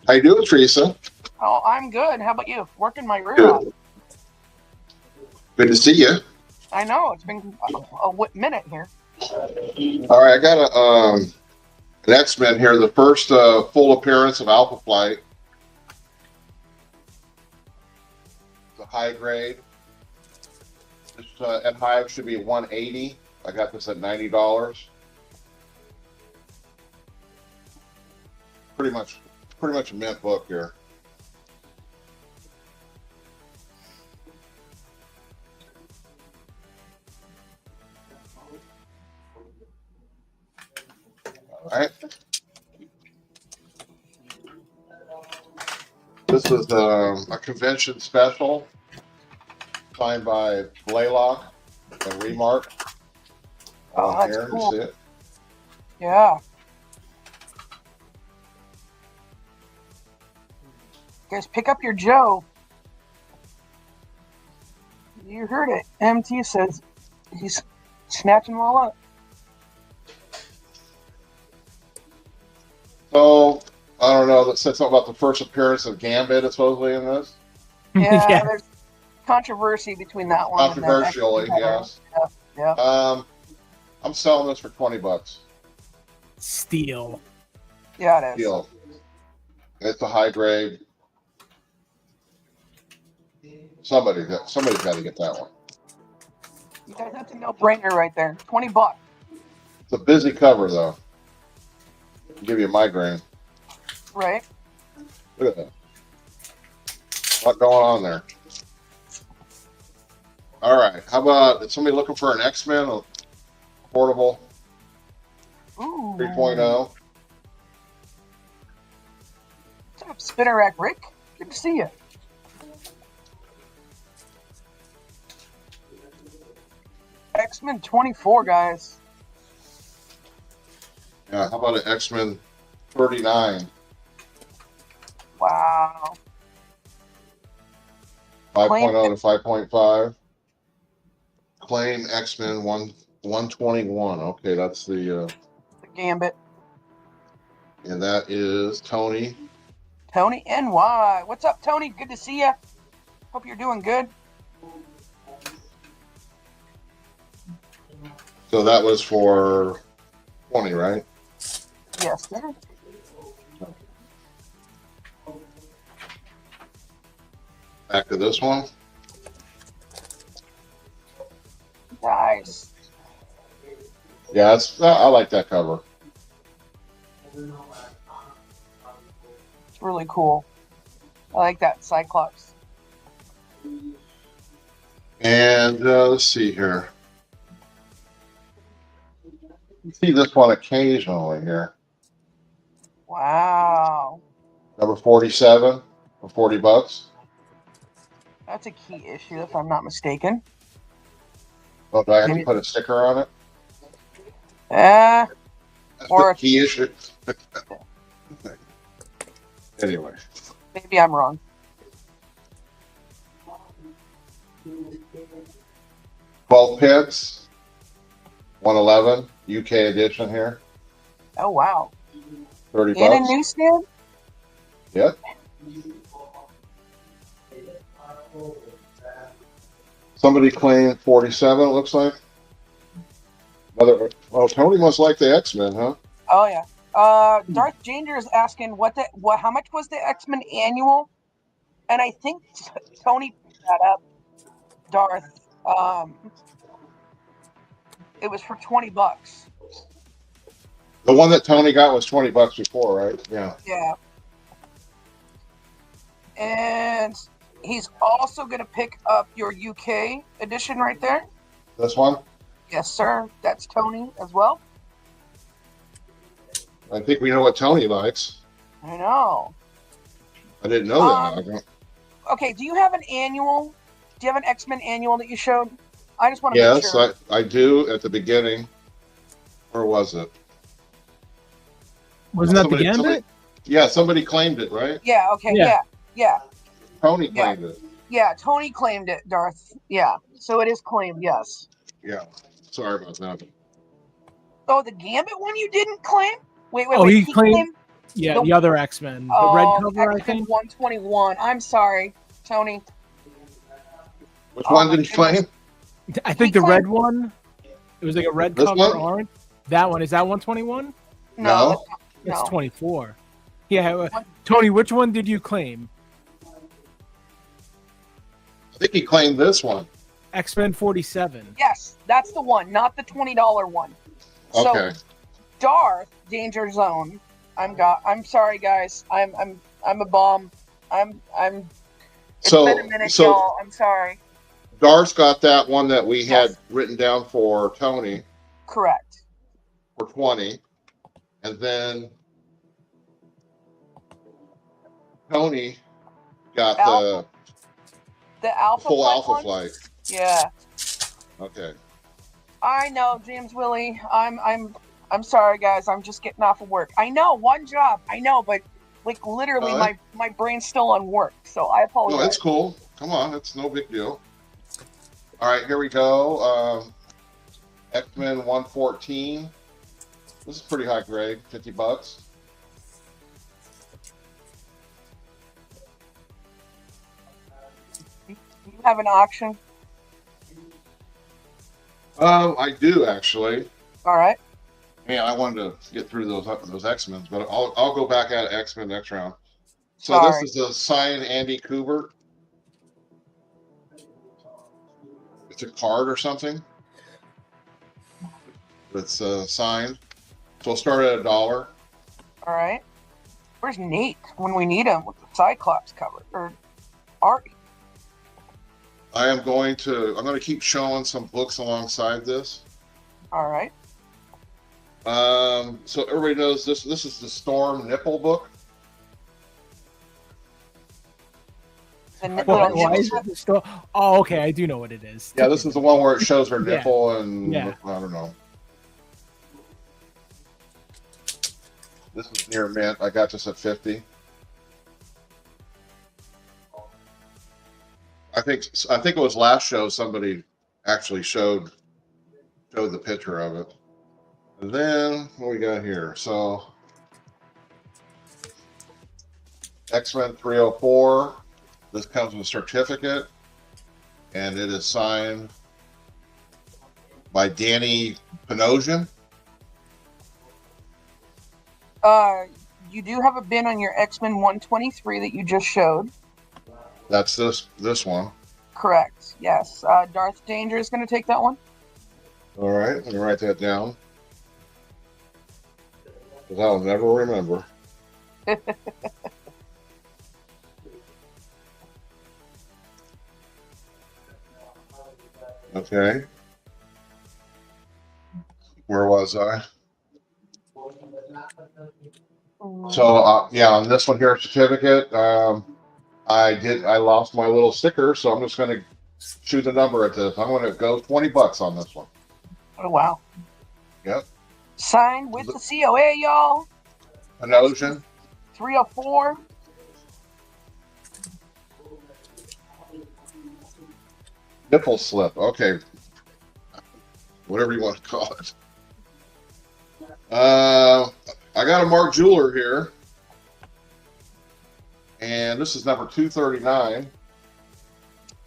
How you doing, Teresa? Oh, I'm good. How about you? Working my rear off. Good to see you. I know. It's been a minute here. All right, I got an X-Men here. The first full appearance of Alpha Flight. It's a high grade. This at Hive should be $180. I got this at $90. Pretty much a mint book here. All right. This is a convention special signed by Blaylock and Remark. Oh, that's Here, cool. you see it? Yeah. Guys, pick up your Joe. You heard it. MT says he's snatching them all up. So, I don't know, that said something about the first appearance of Gambit supposedly in this. Yeah, Yeah. there's controversy between that one. Controversially, and then yes. Yeah. I'm selling this for $20. Steal. Yeah, it is. Deal. It's a high grade. Somebody's got to get that one. You guys, that's a no-brainer right there. $20. It's a busy cover though. Give you a migraine. Right? Look at that. What going on there? All right. How about, is somebody looking for an X-Men portable Ooh. 3.0? What's up, Spinner Rack Rick? Good to see you. X-Men 24, guys. Yeah. How about an X-Men 39? Wow. 5.0 to 5.5. Claim X-Men 121. Okay, that's the The Gambit. and that is Tony. Tony NY. What's up, Tony? Good to see you. Hope you're doing good. So that was for 20, right? Yes, sir. Back to this one. Nice. Yeah, I like that cover. It's really cool. I like that Cyclops. And let's see here. You see this one occasionally here. Wow. Number 47 for $40. That's a key issue, if I'm not mistaken. Oh, do I have to put a sticker on it? That's the key issue. Anyway. Maybe I'm wrong. Twelve picks. 111 UK edition here. Oh, wow. $30. In a newsstand? Yep. Somebody claimed 47, it looks like. Tony must like the X-Men, huh? Oh, yeah. Darth Janger is asking how much was the X-Men annual? And I think Tony picked that up, Darth. It was for $20. The one that Tony got was $20 before, right? Yeah. Yeah. And he's also going to pick up your UK edition right there. This one? Yes, sir. That's Tony as well. I think we know what Tony likes. I know. I didn't know that. Okay, do you have an annual? Do you have an X-Men annual that you showed? I just want to make sure. Yes, I do at the beginning. Or was it? Wasn't that the Gambit? Yeah, somebody claimed it, right? Yeah, okay, yeah. Tony claimed it. Yeah, Tony claimed it, Darth. Yeah, so it is claimed, yes. Yeah, sorry about that. Oh, the Gambit one you didn't claim? Wait. He claimed the other X-Men. The red cover, I think. 121. I'm sorry, Tony. Which one did you claim? I think the red one. It was like a red cover, one? orange. That one. Is that 121? No. It's 24. Yeah. Tony, which one did you claim? I think he claimed this one. X-Men 47. Yes, that's the one, not the $20 one. Okay. So, Darth Danger Zone. I'm sorry, guys. I'm a bomb. It's been a minute, y'all. I'm sorry. Darth got that one that we had written down for Tony. Correct. For 20. And then Tony got the Alpha full Flight Alpha one? Flight. Yeah. Okay. I know, James Willie. I'm sorry, guys. I'm just getting off of work. I know, one job. I know, but like literally, All right. my brain's still on work, so I apologize. No, it's cool. Come on, it's no big deal. All right, here we go. X-Men 114. This is pretty high grade, $50. Do you have an auction? I do actually. All right. Man, I wanted to get through those X-Men, but I'll go back at X-Men next round. So Sorry. this is a signed Andy Kubert. It's a card or something. It's signed. So we'll start at $1. All right. Where's Nate when we need him with the Cyclops cover or Artie? I'm going to keep showing some books alongside this. All right. So everybody knows this is the Storm nipple book. Why is it the store? Oh, okay. I do know what it is. Yeah, this is the one where it shows her Yeah. nipple and Yeah. I don't know. This is near mint. I got this at 50. I think it was last show somebody actually showed the picture of it. And then what we got here? So X-Men 304. This comes with a certificate, and it is signed by Danny Panosian. You do have a bin on your X-Men 123 that you just showed. That's this one. Correct. Yes. Darth Danger is going to take that one. All right, let me write that down, because I'll never remember. Okay. Where was I? So yeah, on this one here, certificate. I lost my little sticker, so I'm just going to shoot the number at this. I'm going to go $20 on this one. Oh wow. Yep. Signed with the COA, y'all. Panosian. 304. Nipple slip. Okay. Whatever you want to call it. I got a Mark Jeweler here. And this is number 239.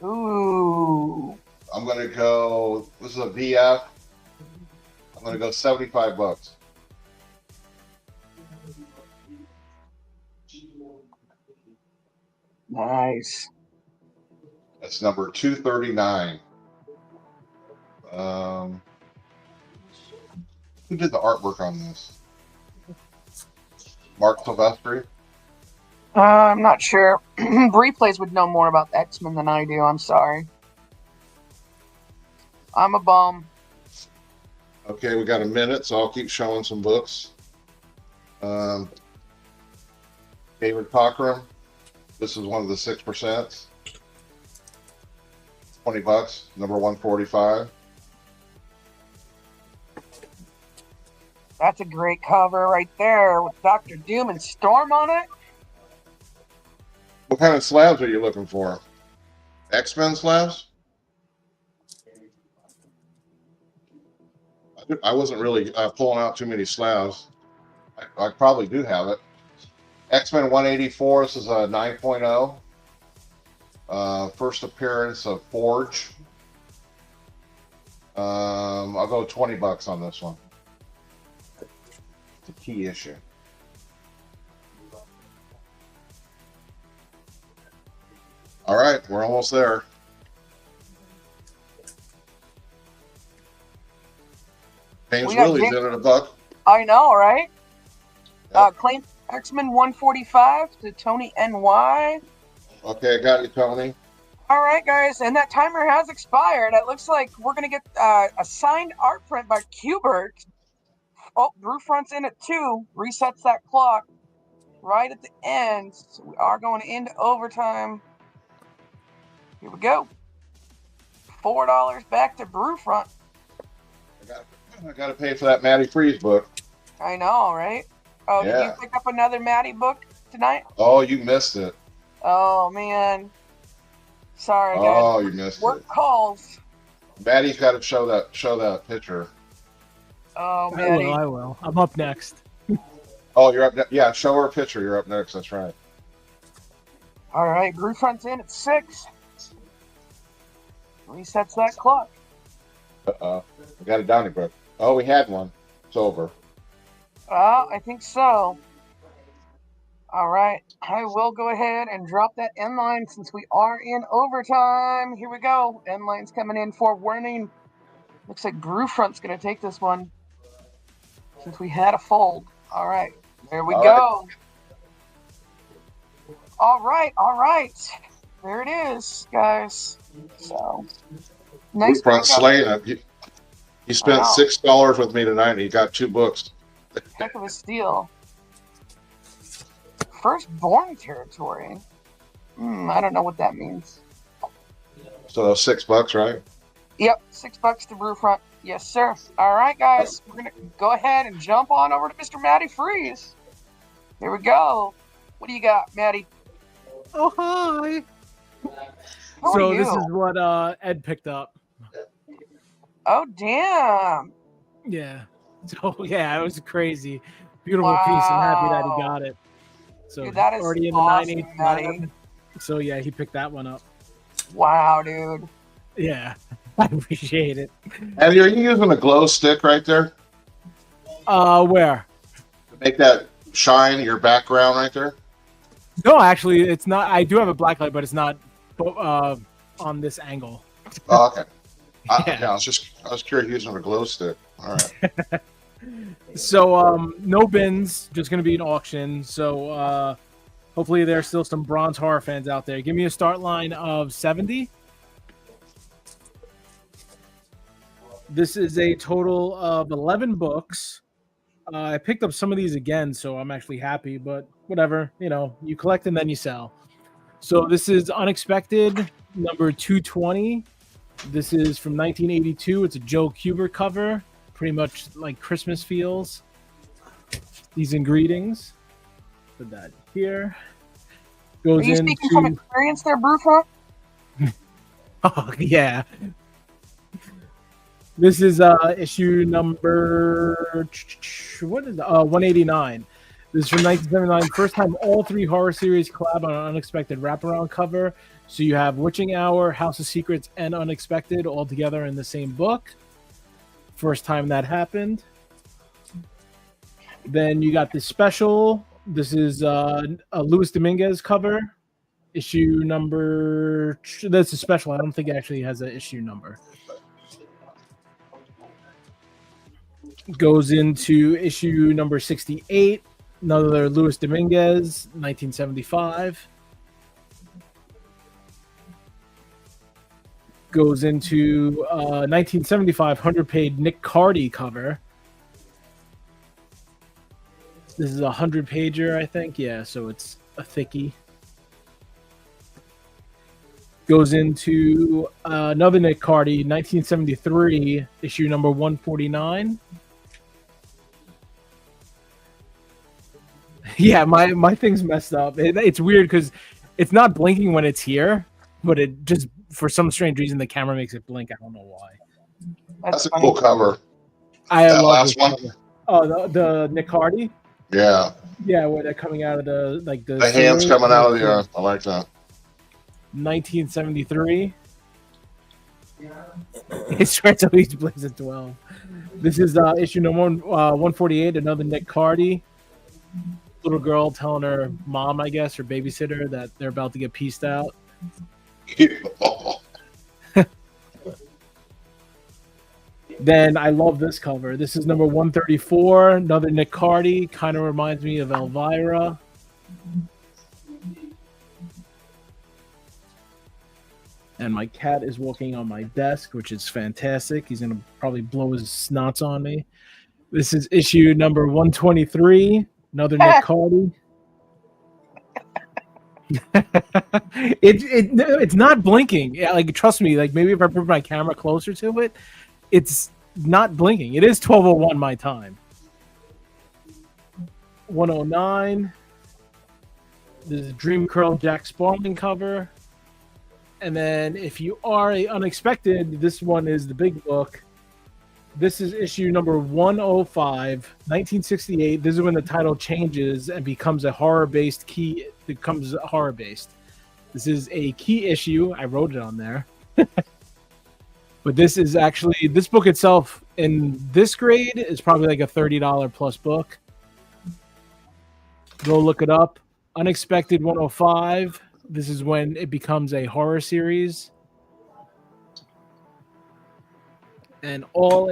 Ooh. I'm going to go, this is a VF. I'm going to go $75. Nice. That's number 239. Who did the artwork on this? Mark Silvestri? I'm not sure. Replays would know more about X-Men than I do. I'm sorry. I'm a bum. Okay, we got a minute, so I'll keep showing some books. David Cockrum. This is one of the 6%. $20, number 145. That's a great cover right there with Dr. Doom and Storm on it. What kind of slabs are you looking for? X-Men slabs? I wasn't really pulling out too many slabs. I probably do have it. X-Men 184, this is a 9.0. First appearance of Forge. I'll go $20 on this one. It's a key issue. All right, we're almost there. James Willie's in at $1. I know, right? Yep. Claim X-Men 145 to Tony NY. Okay, I got you, Tony. All right, guys, and that timer has expired. It looks like we're going to get a signed art print by Kubert. Oh, Brew Front's in at 2. Resets that clock. right at the end. So we are going into overtime. Here we go. $4 back to Brewfront. I got to pay for that Matty Freeze book. I know, right? Oh, Yeah. Did you pick up another Maddie book tonight? Oh, you missed it. Oh, man. Sorry, guys. Oh, you missed Work it. calls. Maddie's got to show that picture. Oh, I Maddie. will. I will. I'm up next. Oh, you're up. Yeah, show her a picture. You're up next. That's right. All right, Brewfront's in at 6. Resets that clock. We got a Donnybrook. Oh, we had one. It's over. I think so. All right, I will go ahead and drop that end line since we are in overtime. Here we go. End line's coming in for warning. Looks like Brewfront's going to take this one since we had a fold. All right, there we go. All right. There it is, guys. So, nice. Brewfront slaying it. He spent Wow. $6 with me tonight, and he got 2 books. Heck of a steal. Firstborn territory. I don't know what that means. So those $6, right? Yep, $6 to Brewfront. Yes, sir. All right, guys. We're going to go ahead and jump on over to Mr. Matty Freeze. Here we go. What do you got, Matty? Oh, hi. How So are this you? is what Ed picked up. Oh, damn. Yeah. So yeah, it was crazy. Beautiful piece. I'm happy that he Wow. got it. So Dude, that is already in the awesome, 9/8 Matty. lab. So yeah, he picked that one up. Wow, dude. Yeah. I appreciate it. And are you using a glow stick right there Where? to make that shine your background right there? No, actually, it's not. I do have a black light, but it's not on this angle. Oh, okay. Yeah. I was curious using a glow stick. All right. So no bins, just gonna be an auction. So hopefully there's still some bronze horror fans out there. Give me a start line of 70. This is a total of 11 books. I picked up some of these again, so I'm actually happy, but whatever, you collect and then you sell. So this is Unexpected, number 220. This is from 1982. It's a Joe Kubert cover, pretty much like Christmas feels. These in greetings. Put that here. Are Goes you into... speaking from experience there, Brewfront? Oh, yeah. This is issue number 189. This is from 1979. First time all 3 horror series collab on an Unexpected wraparound cover. So you have Witching Hour, House of Secrets, and Unexpected all together in the same book. First time that happened. Then you got this special. This is a Luis Dominguez cover. Issue number... That's a special. I don't think it actually has an issue number. Goes into issue number 68, another Luis Dominguez, 1975. Goes into 1975 100-page Nick Cardy cover. This is a 100-pager, I think. Yeah, so it's a thickie. Goes into another Nick Cardy, 1973, issue number 149. Yeah, my thing's messed up. It's weird because it's not blinking when it's here, but it just, for some strange reason, the camera makes it blink. I don't know why. That's a cool cover. I That love last this one? cover. Oh, the Nick Cardy? Yeah. Yeah, where they're coming out of the hands sewer. coming out of the earth. I like that. 1973. It's right till he's plays at 12. This is issue number 148, another Nick Cardy. Little girl telling her mom, I guess, her babysitter, that they're about to get pieced out. Then I love this cover. This is number 134, another Nick Cardy. Kind of reminds me of Elvira. And my cat is walking on my desk, which is fantastic. He's going to probably blow his snots on me. This is issue number 123, another Nick Cardy. It's not blinking. Yeah, like trust me. Like maybe if I put my camera closer to it, it's not blinking. It is 12:01 my time. 109. This is Dream Curl Jack Sparling cover. And then if you are a Unexpected, this one is the big book. This is issue number 105, 1968. This is when the title changes and becomes a horror-based key. Becomes horror-based. This is a key issue. I wrote it on there. But this is actually, this book itself in this grade is probably like a $30 plus book. Go look it up. Unexpected 105. This is when it becomes a horror series. And all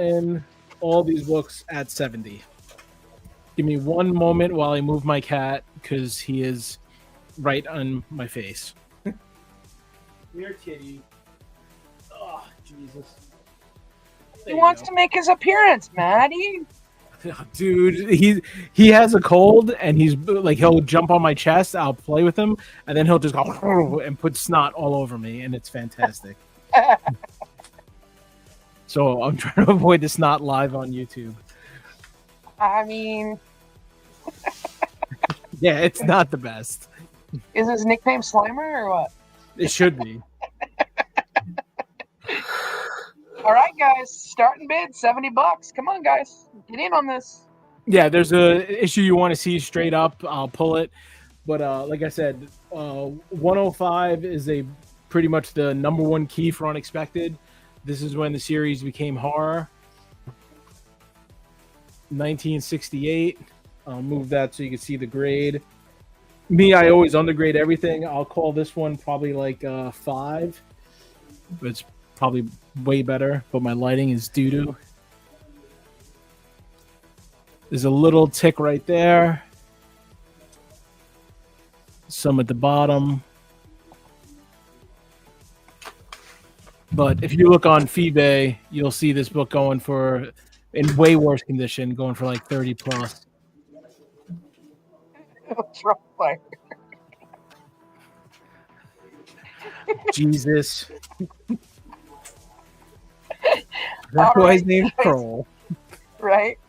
these books at 70. Give me one moment while I move my cat because he is right on my face. Here, kitty. Oh, Jesus. He wants to make his appearance, Maddie. Dude, he has a cold and he's like he'll jump on my chest. I'll play with him and then he'll just go and put snot all over me, and it's fantastic. So I'm trying to avoid the snot live on YouTube. I mean, yeah, it's not the best. Is his nickname Slimer or what? It should be. All right, guys, starting bid $70. Come on, guys, get in on this. Yeah, there's a issue you want to see straight up. I'll pull it, but like I said, 105 is a pretty much the number one key for Unexpected. This is when the series became horror. 1968. I'll move that so you can see the grade. Me, I always undergrade everything. I'll call this one probably like 5. It's probably way better, but my lighting is doo-doo. There's a little tick right there. Some at the bottom. But if you look on Feebay, you'll see this book going for, in way worse condition, going for like 30 plus. What's wrong, Fire? Jesus. That boy's named Kroll. Right.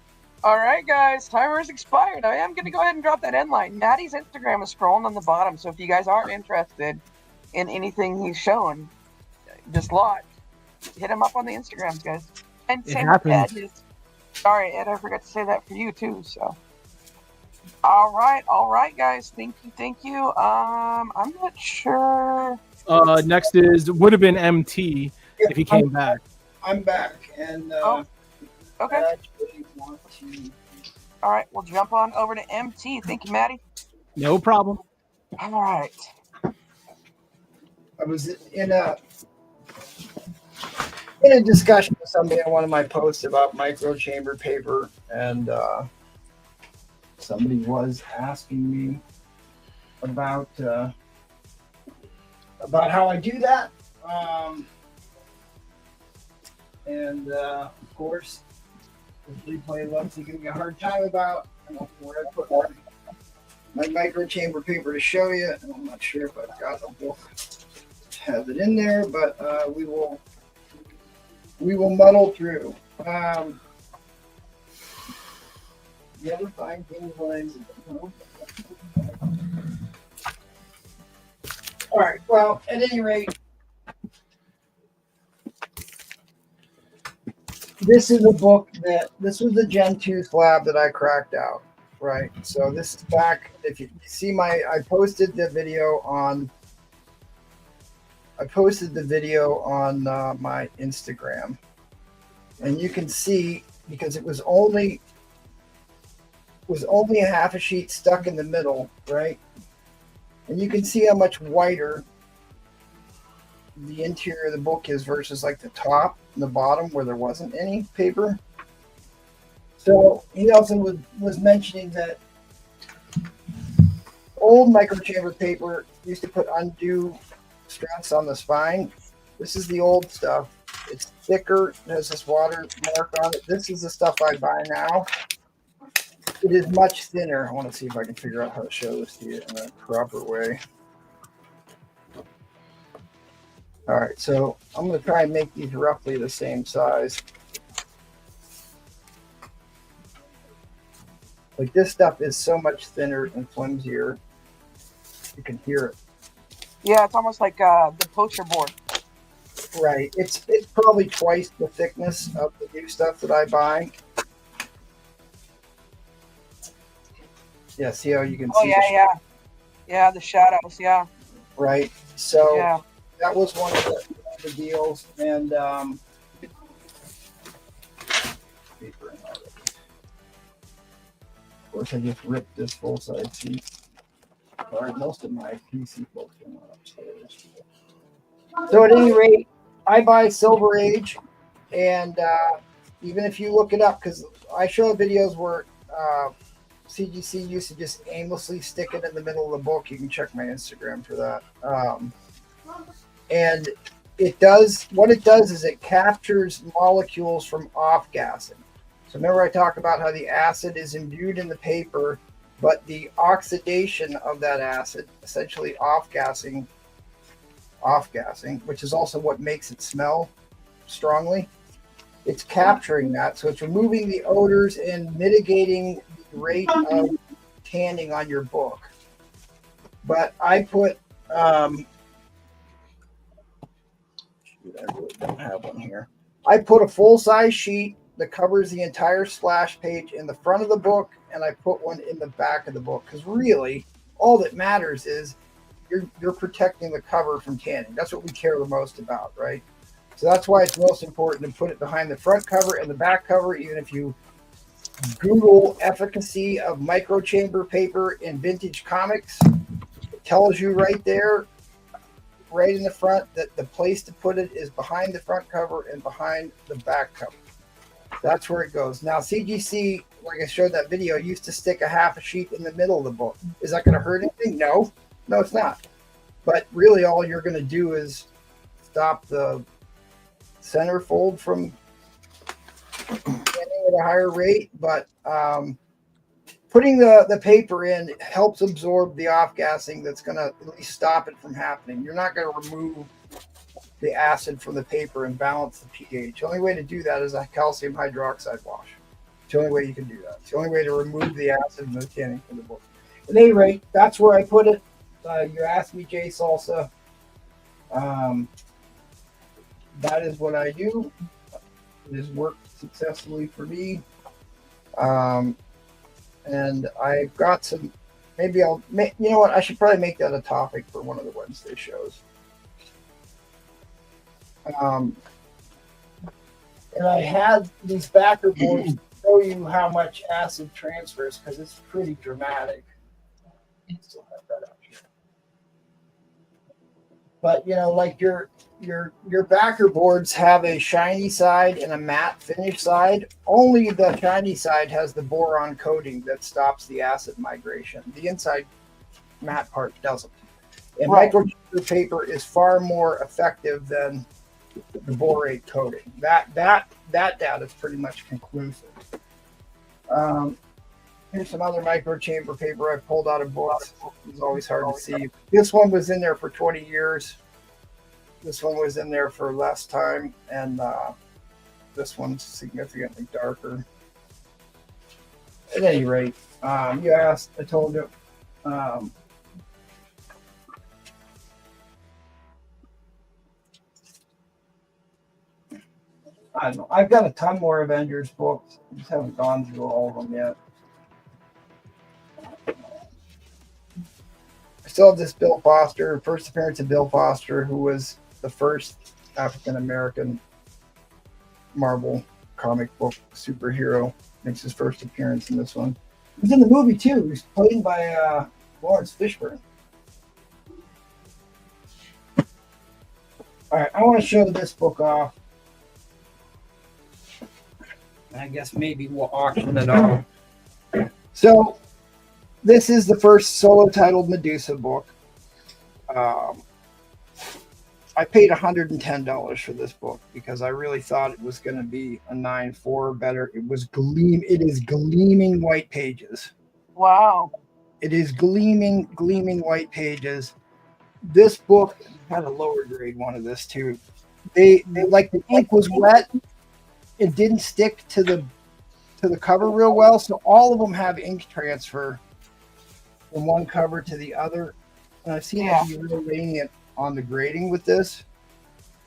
All right, guys. Timer is expired. I am going to go ahead and drop that end line. Maddie's Instagram is scrolling on the bottom, so if you guys are interested in anything he's showing, just lodge. Hit him up on the Instagrams, guys. And It same happens. with Ed. Sorry, Ed, I forgot to say that for you too. So, all right, guys. Thank you. I'm not sure. Next would have been MT if he came back. I'm back, and Okay. I actually want to. All right, we'll jump on over to MT. Thank you, Maddie. No problem. All right. I was in a discussion with somebody on one of my posts about micro chamber paper, and somebody was asking me about how I do that, and of course, the replay loves to give me a hard time about where I put my micro chamber paper to show you. And I'm not sure if I've got a book that has it in there, but we will muddle through. You ever find things when all right, well, at any rate, this is a book this was the Gen 2 slab that I cracked out, right? So this is back, if you see I posted the video on my Instagram, and you can see, because it was only a half a sheet stuck in the middle, right? And you can see how much whiter the interior of the book is versus like the top and the bottom where there wasn't any paper. So he also was mentioning that old microchamber paper used to put undue stress on the spine. This is the old stuff. It's thicker. It has this water mark on it. This is the stuff I buy now. It is much thinner. I want to see if I can figure out how to show this to you in a proper way. All right, so I'm going to try and make these roughly the same size. Like this stuff is so much thinner and flimsier. You can hear it. Yeah, it's almost like the poster board. Right. It's probably twice the thickness of the new stuff that I buy. Yeah, see how you can see the shadows, yeah. Right. So Yeah. that was one of the deals. And paper in already. Of course, I just ripped this full size sheet. All right, most of my PC books are not upstairs. So at any rate, I buy Silver Age, and even if you look it up, because I show videos where CGC used to just aimlessly stick it in the middle of the book. You can check my Instagram for that. And it does, what it does is it captures molecules from off-gassing. So remember I talked about how the acid is imbued in the paper, but the oxidation of that acid, essentially off-gassing, which is also what makes it smell strongly. It's capturing that. So it's removing the odors and mitigating the rate of tanning on your book. But I put, I really don't have one here. I put a full-size sheet that covers the entire splash page in the front of the book, and I put one in the back of the book, because really all that matters is you're protecting the cover from tanning. That's what we care the most about, right? So that's why it's most important to put it behind the front cover and the back cover. Even if you Google efficacy of microchamber paper in vintage comics, it tells you right there, right in the front, that the place to put it is behind the front cover and behind the back cover. That's where it goes. Now, CGC, like I showed that video, used to stick a half a sheet in the middle of the book. Is that going to hurt anything? No, it's not. But really, all you're going to do is stop the center fold from getting at a higher rate. But putting the paper in helps absorb the off-gassing that's going to at least stop it from happening. You're not going to remove the acid from the paper and balance the pH. The only way to do that is a calcium hydroxide wash. It's the only way you can do that. It's the only way to remove the acid and the tanning from the book. At any rate, that's where I put it. You asked me, Jay Salsa. That is what I do. It has worked successfully for me. And I've got some, maybe I'll make, you know what? I should probably make that a topic for one of the Wednesday shows. And I had these backer boards to show you how much acid transfers, because it's pretty dramatic. Still have that out here. But you know, like your backer boards have a shiny side and a matte finish side. Only the shiny side has the boron coating that stops the acid migration. The inside matte part doesn't. And microfiber paper is far more effective than the borate coating. That data is pretty much conclusive. Here's some other microchamber paper I pulled out of books. It's always hard to see. This one was in there for 20 years. This one was in there for less time, and this one's significantly darker. At any rate, you asked, I told you. I don't know. I've got a ton more Avengers books. I just haven't gone through all of them yet. I still have this Bill Foster, first appearance of Bill Foster, who was the first African-American Marvel comic book superhero. Makes his first appearance in this one. He was in the movie, too. He was played by Lawrence Fishburne. All right, I want to show this book off. I guess maybe we'll auction it off. So this is the first solo titled Medusa book. I paid $110 for this book because I really thought it was going to be a 9.4 better. It is gleaming white pages. Wow. It is gleaming white pages. this book had a lower grade one of this too. They like the ink was wet. It didn't stick to the cover real well, so all of them have ink transfer from one cover to the other. And I've seen it be really lenient on the grading with this.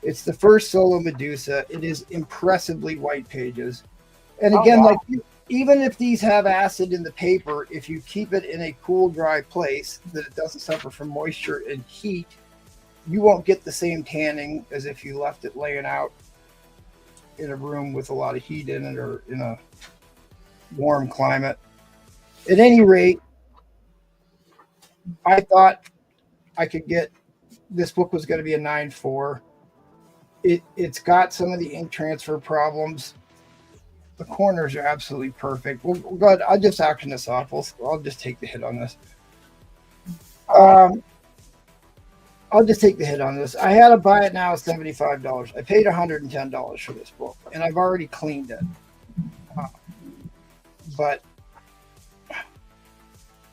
It's the first solo Medusa. It is impressively white pages. And again, like even if these have acid in the paper, if you keep it in a cool, dry place that it doesn't suffer from moisture and heat, you won't get the same tanning as if you left it laying out in a room with a lot of heat in it or in a warm climate. At any rate, I thought I could get this book was going to be a 9.4. It's got some of the ink transfer problems. The corners are absolutely perfect. Well, go ahead. I'll just action this off. I'll just take the hit on this. I'll just take the hit on this. I had to buy it now at $75. I paid $110 for this book, and I've already cleaned it. But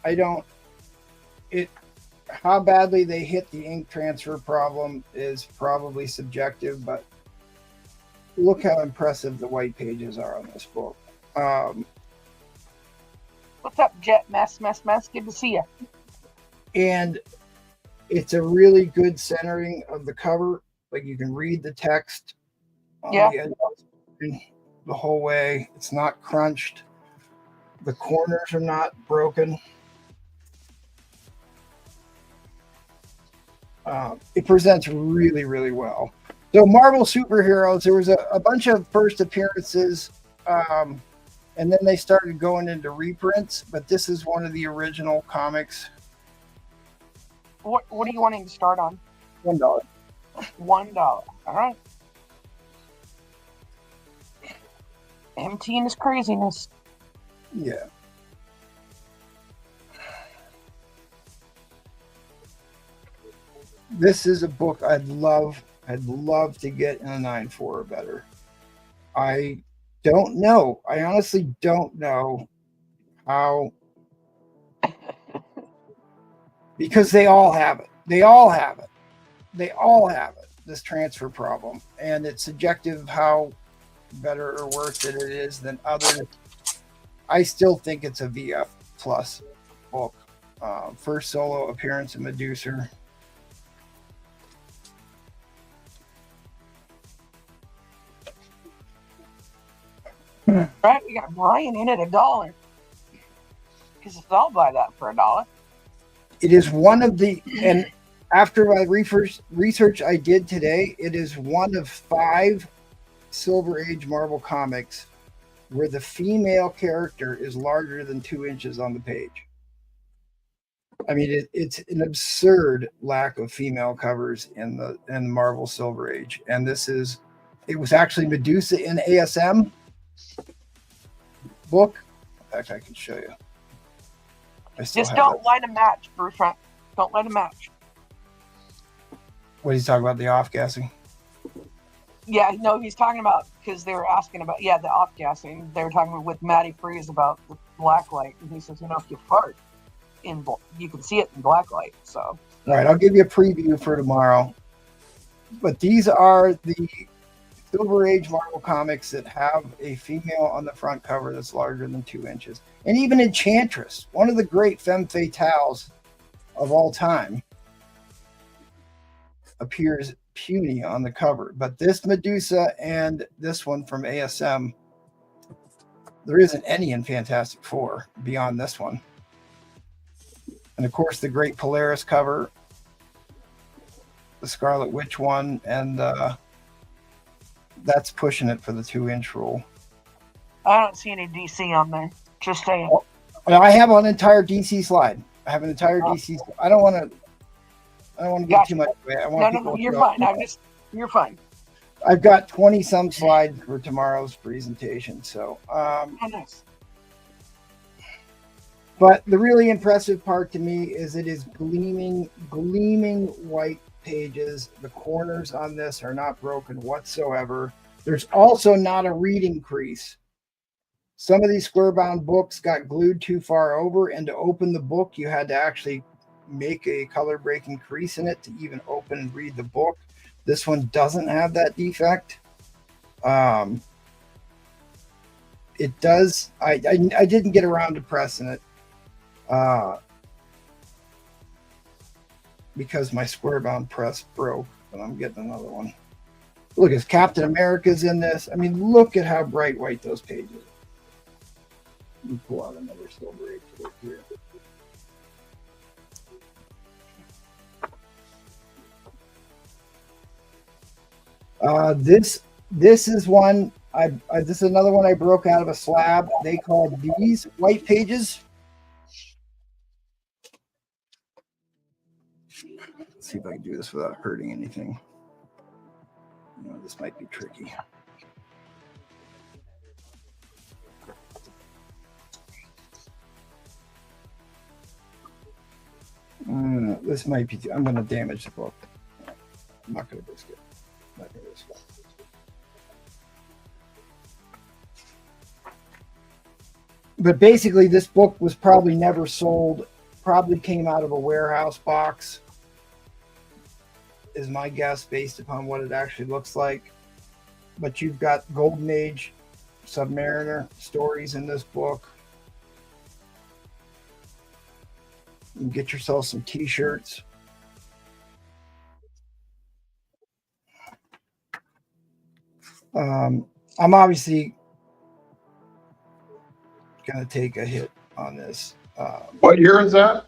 I don't. How badly they hit the ink transfer problem is probably subjective, but look how impressive the white pages are on this book. What's up, Jet? Mess. Good to see you. And it's a really good centering of the cover. Like you can read the text on the edge the whole way. It's not crunched. The corners are not broken. It presents really, really well. So Marvel Superheroes, there was a bunch of first appearances, and then they started going into reprints, but this is one of the original comics. What are you wanting to start on? $1. $1. All right. Emptying his craziness. Yeah. This is a book I'd love to get in a 9.4 or better. I don't know. I honestly don't know how. Because they all have it. They all have it. This transfer problem. And it's subjective how better or worse it is than others. I still think it's a VF plus book. First solo appearance of Medusa. Right, we got Brian in at $1. Because I'll buy that for $1. It is one of the, and after my research I did today, it is one of 5 Silver Age Marvel comics where the female character is larger than 2 inches on the page. I mean, it's an absurd lack of female covers in the Marvel Silver Age, and it was actually Medusa in ASM book. In fact, I can show you. Just don't light a match, Bruce. Don't light a match. What he's talking about, the off-gassing? Yeah, no, he's talking about, because they were asking about, the off-gassing. They were talking with Matty Freeze about the black light. And he says, if you fart, you can see it in black light. So. All right, I'll give you a preview for tomorrow. But these are the Silver Age Marvel comics that have a female on the front cover that's larger than 2 inches. And even Enchantress, one of the great femme fatales of all time, appears puny on the cover. But this Medusa and this one from ASM, there isn't any in Fantastic Four beyond this one. And of course, the great Polaris cover, the Scarlet Witch one, and that's pushing it for the 2-inch rule. I don't see any DC on there. Just saying. I have an entire DC slide. I have an entire DC. I don't want to give too much away. I want no, you're fine. You're fine. I've got 20 some slides for tomorrow's presentation. So, nice. But the really impressive part to me is it is gleaming white pages. The corners on this are not broken whatsoever. There's also not a reading crease. Some of these square bound books got glued too far over, and to open the book, you had to actually make a color breaking crease in it to even open and read the book. This one doesn't have that defect. It does. I didn't get around to pressing it because my square bound press broke, but I'm getting another one. Look, it's Captain America's in this. I mean, look at how bright white those pages are. Let me pull out another Silver Age book here. This is one this is another one I broke out of a slab. They called these white pages. Let's see if I can do this without hurting anything. This might be tricky. This might be. I'm going to damage the book. I'm not going to risk it. But basically, this book was probably never sold. Probably came out of a warehouse box, is my guess based upon what it actually looks like. But you've got Golden Age Submariner stories in this book. You can get yourself some t-shirts. I'm obviously going to take a hit on this. What year is that?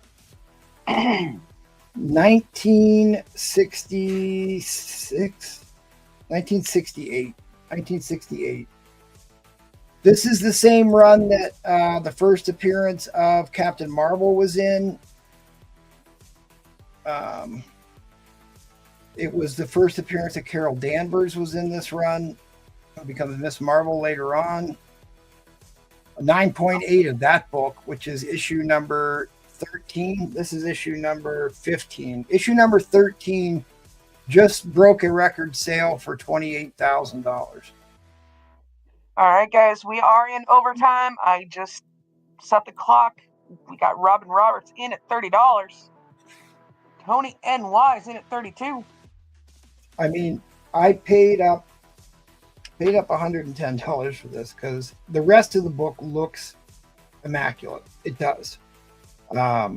1968. This is the same run that the first appearance of Captain Marvel was in. It was the first appearance of Carol Danvers was in this run. Becomes Miss Marvel later on. 9.8 of that book, which is issue number 13. This is issue number 15. Issue number 13 just broke a record sale for $28,000. All right, guys, we are in overtime. I just set the clock. We got Robin Roberts in at $30. Tony NY is in at $32. I mean, I paid up $110 for this because the rest of the book looks immaculate. It does. But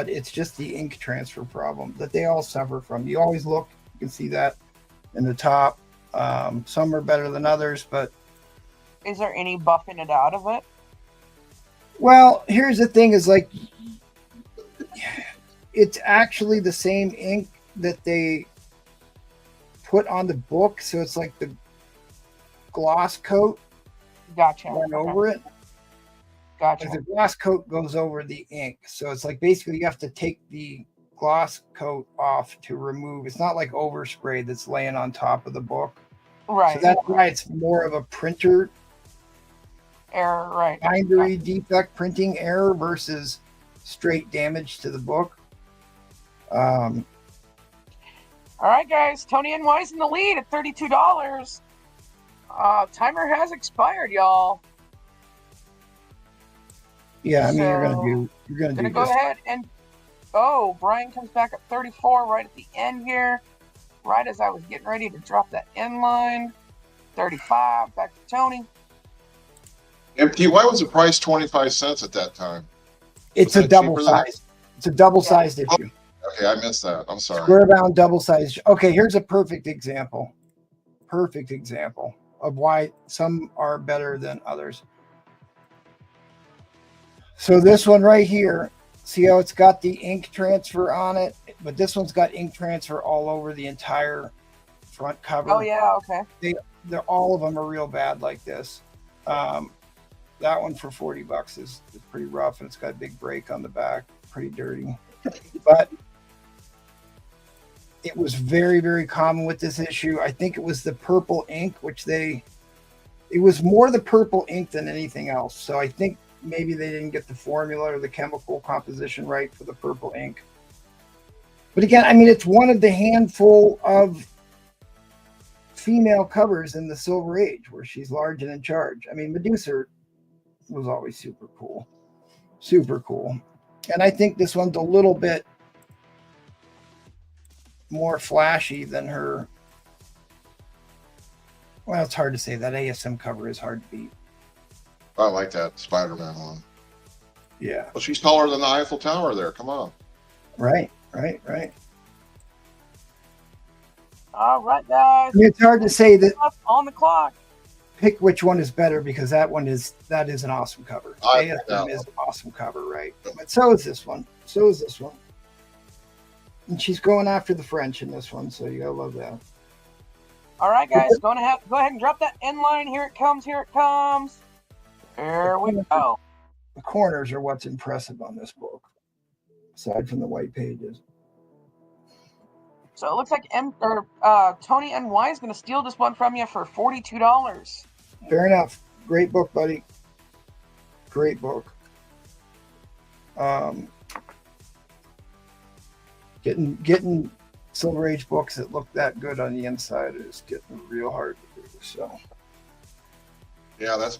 it's just the ink transfer problem that they all suffer from. You always look, you can see that in the top. Some are better than others, but is there any buffing it out of it? Well, here's the thing is like, it's actually the same ink that they put on the book, so it's like the gloss coat. Gotcha. Went over it. Gotcha. The gloss coat goes over the ink, so it's like basically you have to take the gloss coat off to remove. It's not like overspray that's laying on top of the book. Right. So that's why it's more of a printer error, right? Bindery defect, printing error versus straight damage to the book. All right, guys. Tony NY's in the lead at $32. Timer has expired, y'all. Yeah, I mean, So, you're gonna do go this. ahead and Brian comes back at 34 right at the end here, right as I was getting ready to drop that end line. 35 back to Tony. MT, why was the price 25 cents at that time? It's a double size. It's a double sized issue. Okay, I missed that. I'm sorry. Square bound double sized. Okay, here's a perfect example. Perfect example of why some are better than others. So this one right here, see how it's got the ink transfer on it, but this one's got ink transfer all over the entire front cover. Oh yeah, okay. They're all of them are real bad like this. That one for $40 is pretty rough, and it's got a big break on the back, pretty dirty. But it was very, very common with this issue. I think it was the purple ink, it was more the purple ink than anything else. So I think maybe they didn't get the formula or the chemical composition right for the purple ink. But again, I mean, it's one of the handful of female covers in the Silver Age where she's large and in charge. I mean, Medusa was always super cool. Super cool. And I think this one's a little bit more flashy than her. Well, it's hard to say. That ASM cover is hard to beat. I like that Spider-Man one. Yeah. Well, she's taller than the Eiffel Tower there. Come on. Right. All right, guys. It's hard to say that on the clock. Pick which one is better because that is an awesome cover. ASM is an awesome cover, right? But so is this one. And she's going after the French in this one, so you gotta love that. All right, guys, go ahead and drop that inline. Here it comes. There we go. The corners are what's impressive on this book, aside from the white pages. So it looks like Tony NY is going to steal this one from you for $42. Fair enough. Great book, buddy. Great book. Getting Silver Age books that look that good on the inside is getting real hard to do. So. Yeah, that's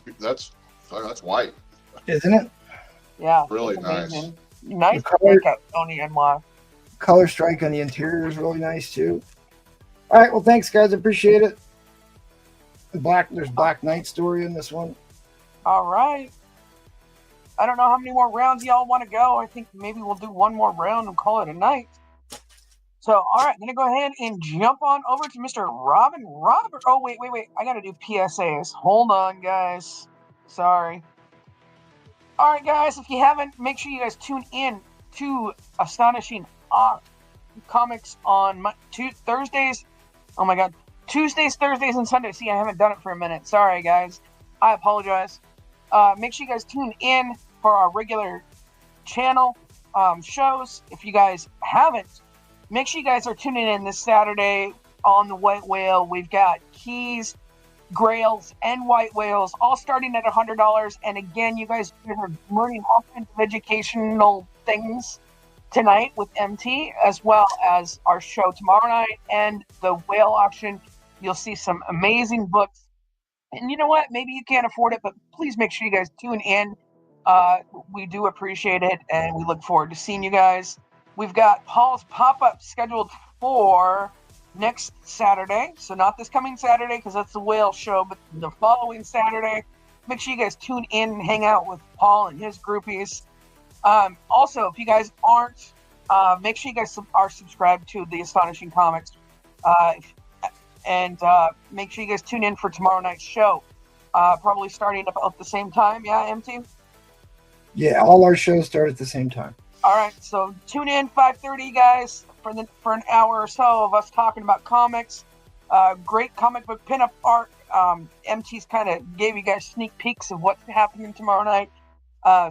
white. Isn't it? Yeah. Really nice. Nice makeup, Tony NY. Color strike on the interior is really nice too. All right, well, thanks, guys. Appreciate it. There's Black Knight story in this one. All right. I don't know how many more rounds y'all want to go. I think maybe we'll do one more round and call it a night. So, all right, I'm going to go ahead and jump on over to Mr. Robin Robert. Oh, wait. I got to do PSAs. Hold on, guys. Sorry. All right, guys, if you haven't, make sure you guys tune in to Astonishing Comics on Thursdays. Oh, my God. Tuesdays, Thursdays, and Sundays. See, I haven't done it for a minute. Sorry, guys. I apologize. Make sure you guys tune in for our regular channel shows. If you guys haven't, make sure you guys are tuning in this Saturday on the White Whale. We've got Keys, Grails, and White Whales all starting at $100. And again, you guys are learning all kinds of educational things tonight with MT, as well as our show tomorrow night and the whale auction. You'll see some amazing books. And you know what? Maybe you can't afford it, but please make sure you guys tune in. We do appreciate it, and we look forward to seeing you guys. We've got Paul's pop-up scheduled for next Saturday. So not this coming Saturday because that's the whale show, but the following Saturday. Make sure you guys tune in and hang out with Paul and his groupies. Also, if you guys aren't, make sure you guys are subscribed to the Astonishing Comics. And make sure you guys tune in for tomorrow night's show. Probably starting about the same time. Yeah, MT? Yeah, all our shows start at the same time. All right, so tune in 5:30, guys, for an hour or so of us talking about comics. Great comic book pinup art. MT's kind of gave you guys sneak peeks of what's happening tomorrow night.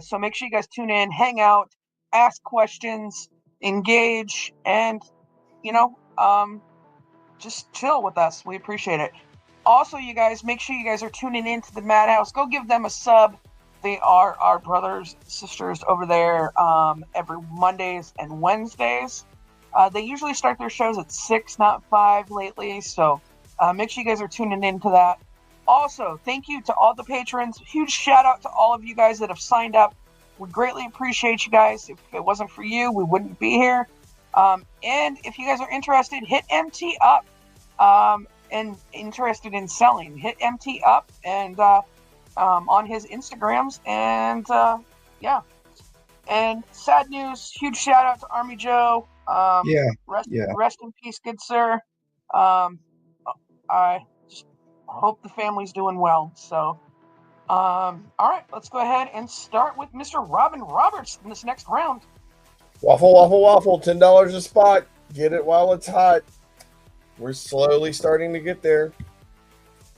So make sure you guys tune in, hang out, ask questions, engage, and, just chill with us. We appreciate it. Also, you guys, make sure you guys are tuning into the Madhouse. Go give them a sub. They are our brothers, sisters over there every Mondays and Wednesdays. They usually start their shows at 6, not 5 lately. So make sure you guys are tuning into that. Also, thank you to all the patrons. Huge shout out to all of you guys that have signed up. We greatly appreciate you guys. If it wasn't for you, we wouldn't be here. And if you guys are interested, hit MT up and interested in selling. Hit MT up and on his Instagrams. And yeah. And sad news, huge shout out to Army Joe. Rest in peace, good sir. I just hope the family's doing well. So, all right, let's go ahead and start with Mr. Robin Roberts in this next round. Waffle, waffle, waffle. $10 a spot. Get it while it's hot. We're slowly starting to get there.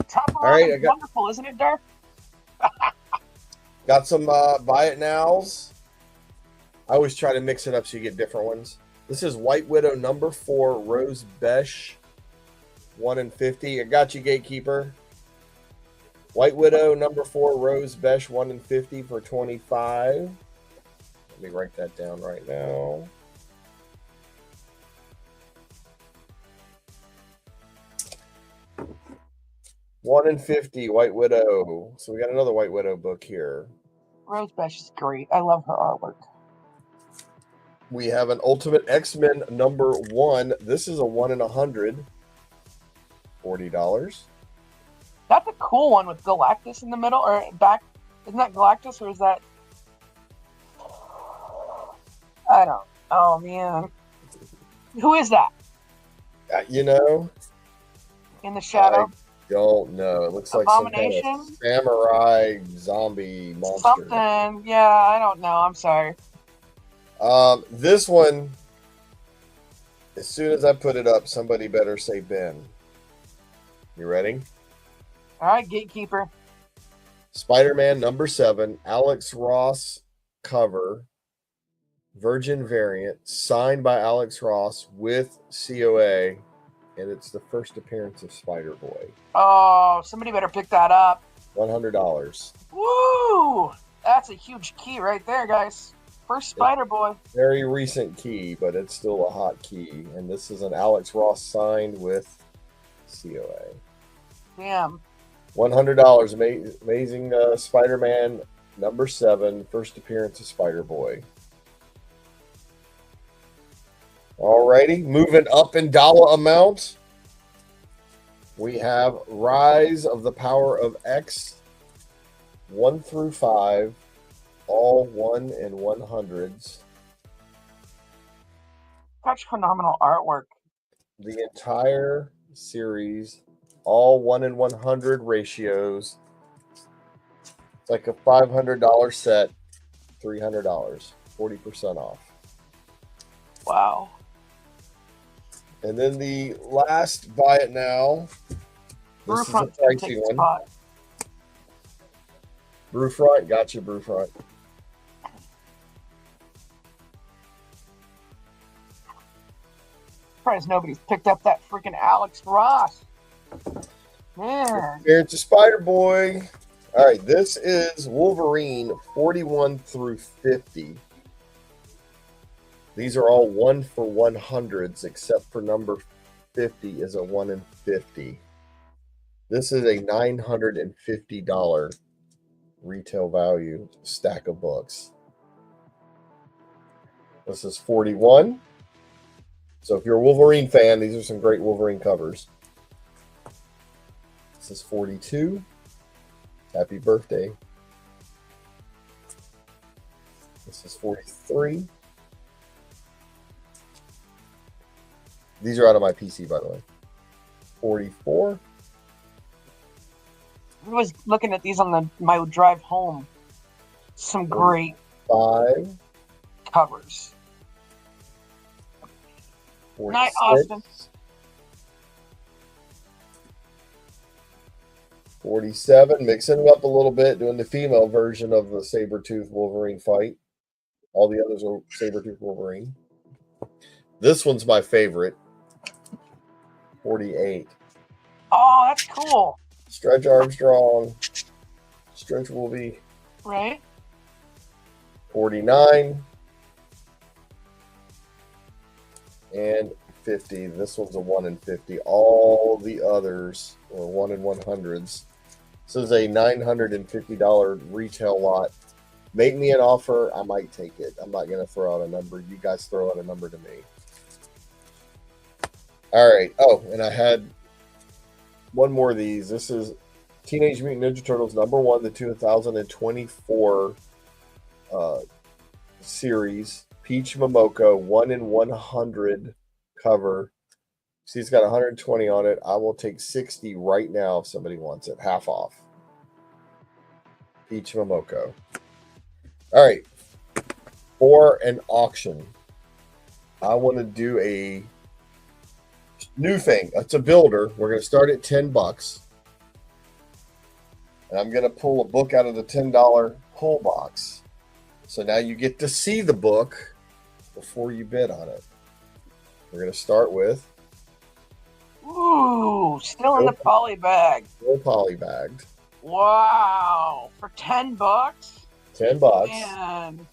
Top of all right, is wonderful, isn't it, Dark? Got some buy it nows. I always try to mix it up so you get different ones. This is White Widow number 4, Rose Besh, 1 in 50. I got you, Gatekeeper. White Widow number 4, Rose Besh, 1 in 50 for 25. Let me write that down right now. One in 50, White Widow. So we got another White Widow book here. Rose Besh is great. I love her artwork. We have an Ultimate X-Men #1. This is a 1 in 100. $40. That's a cool one with Galactus in the middle or back. Isn't that Galactus or is that? I don't. Oh man, who is that You know, in the shadow? don't know. It looks like some kind Abomination? of samurai zombie monster. Something. Yeah, I don't know. I'm sorry. This one, as soon as I put it up, somebody better say Ben. You ready? All right, Gatekeeper. Spider-Man #7, Alex Ross cover, Virgin variant, signed by Alex Ross with COA, and it's the first appearance of Spider-Boy. Oh, somebody better pick that up. $100. Woo! That's a huge key right there, guys. First Spider-Boy. Very recent key, but it's still a hot key. And this is an Alex Ross signed with COA. Damn. $100. Amazing Spider-Man #7, first appearance of Spider-Boy. Alrighty, moving up in dollar amount. We have Rise of the Power of X 1 through 5, all 1 in 100s. Such phenomenal artwork. The entire series, all 1 in 100 ratios. It's like a $500 set, $300, 40% off. Wow. And then the last buy it now. This is a Brewfront's gonna pricey take one. spot. Brewfront, got you, Brewfront. Surprised nobody's picked up that freaking Alex Ross. Man. Here's a Spider-Boy. All right, this is Wolverine 41 through 50. These are all 1 for 100s, except for number 50 is a 1 in 50. This is a $950 retail value stack of books. This is 41. So if you're a Wolverine fan, these are some great Wolverine covers. This is 42. Happy birthday. This is 43. These are out of my PC, by the way. 44. I was looking at these on my drive home. Some great 5. covers. 46. Night, Austin. 47. Mixing it up a little bit, doing the female version of the Sabretooth Wolverine fight. All the others are Sabretooth Wolverine. This one's my favorite. 48. Oh, that's cool. Stretch Armstrong. Stretch Wolvie. Right? 49. And 50. This one's a 1 in 50. All the others are 1 in 100s. This is a $950 retail lot. Make me an offer. I might take it. I'm not going to throw out a number. You guys throw out a number to me. All right. Oh, and I had one more of these. This is Teenage Mutant Ninja Turtles #1, the 2024 series. Peach Momoko, 1 in 100 cover. She's got 120 on it. I will take 60 right now if somebody wants it. Half off. Peach Momoko. All right. For an auction, I want to do a new thing. It's a builder. We're going to start at $10. And I'm going to pull a book out of the $10 pull box. So now you get to see the book before you bid on it. We're going to start with... Ooh, still in the poly bag. Still poly bagged. Wow. For $10? $10. Man.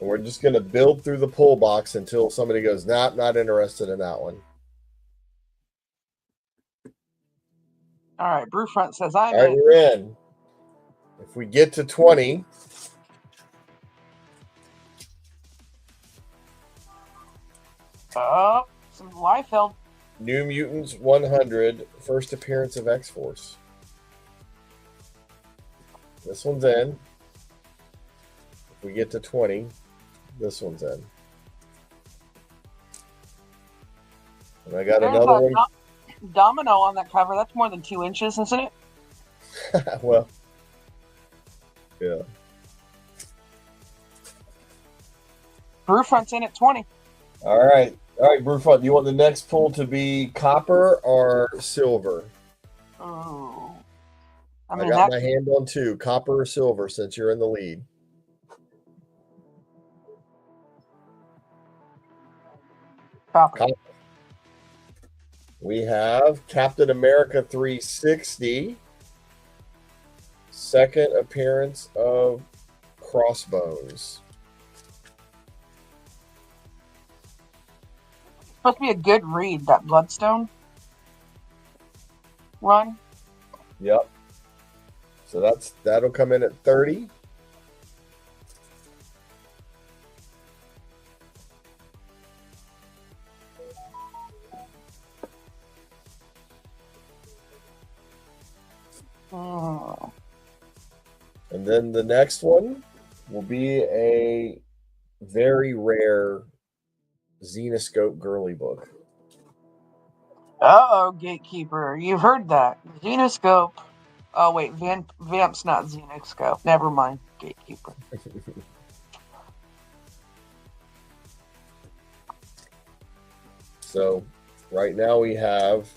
And we're just going to build through the pull box until somebody goes, nah, not interested in that one. All right, Brewfront says I'm All right, in. we're in. If we get to 20, Oh, some Liefeld. New Mutants 100, first appearance of X-Force. This one's in. If we get to 20, this one's in. And I got There's another a one. Domino on that cover. That's more than 2 inches, isn't it? Well, yeah. Brewfront's in at 20. All right, Brewfront. Do you want the next pull to be copper or silver? Oh, I got my hand on 2, copper or silver, since you're in the lead. Copper. We have Captain America 360, second appearance of Crossbones. Supposed to be a good read, that Bloodstone run. Yep. So that'll come in at 30. Oh. And then the next one will be a very rare Xenoscope girly book. Uh-oh, Gatekeeper. You've heard that. Xenoscope. Oh, wait. Vamp's not Xenoscope. Never mind. Gatekeeper. So right now we have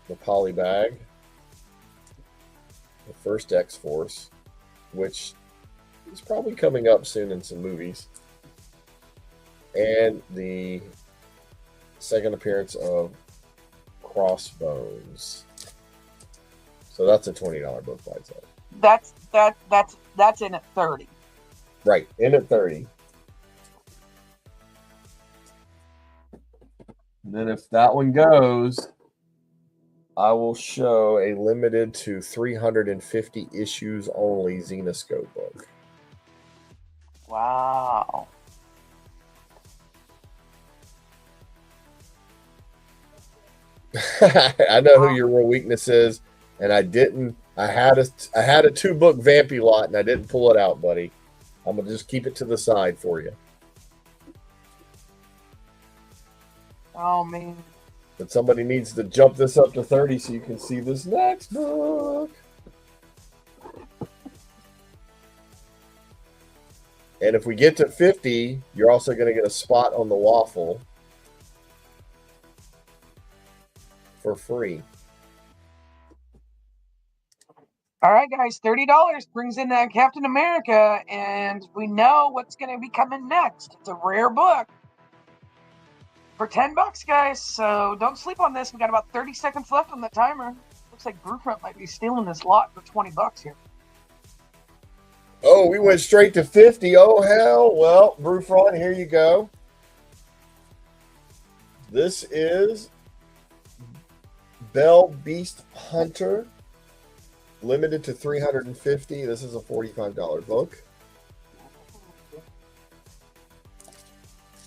the Polybag, the first X-Force, which is probably coming up soon in some movies, and the second appearance of Crossbones. So that's a $20 book by itself. That's in at 30. Right, in at 30. And then if that one goes, I will show a limited to 350 issues only Xenoscope book. Wow. I know who your real weakness is, and I had a 2-book Vampy lot, and I didn't pull it out, buddy. I'm gonna just keep it to the side for you. Oh, man. But somebody needs to jump this up to 30 so you can see this next book. And if we get to 50, you're also going to get a spot on the waffle for free. All right, guys. $30 brings in that Captain America, and we know what's going to be coming next. It's a rare book. For $10, guys, so don't sleep on this. We got about 30 seconds left on the timer. Looks like Brewfront might be stealing this lot for $20 here. Oh, we went straight to 50. Oh, hell. Well, Brewfront, here you go. This is Bell Beast Hunter, limited to 350. This is a $45 book.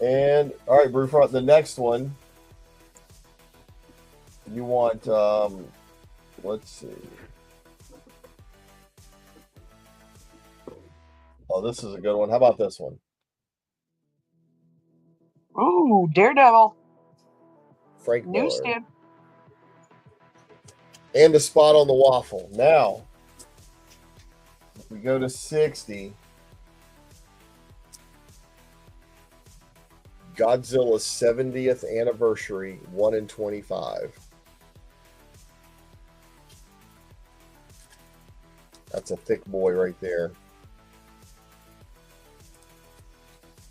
And all right, Brewfront, the next one you want, let's see. Oh, this is a good one. How about this one? Ooh, Daredevil. Frank Miller. Newsstand. And a spot on the waffle. Now, if we go to 60, Godzilla's 70th anniversary, 1 in 25. That's a thick boy right there.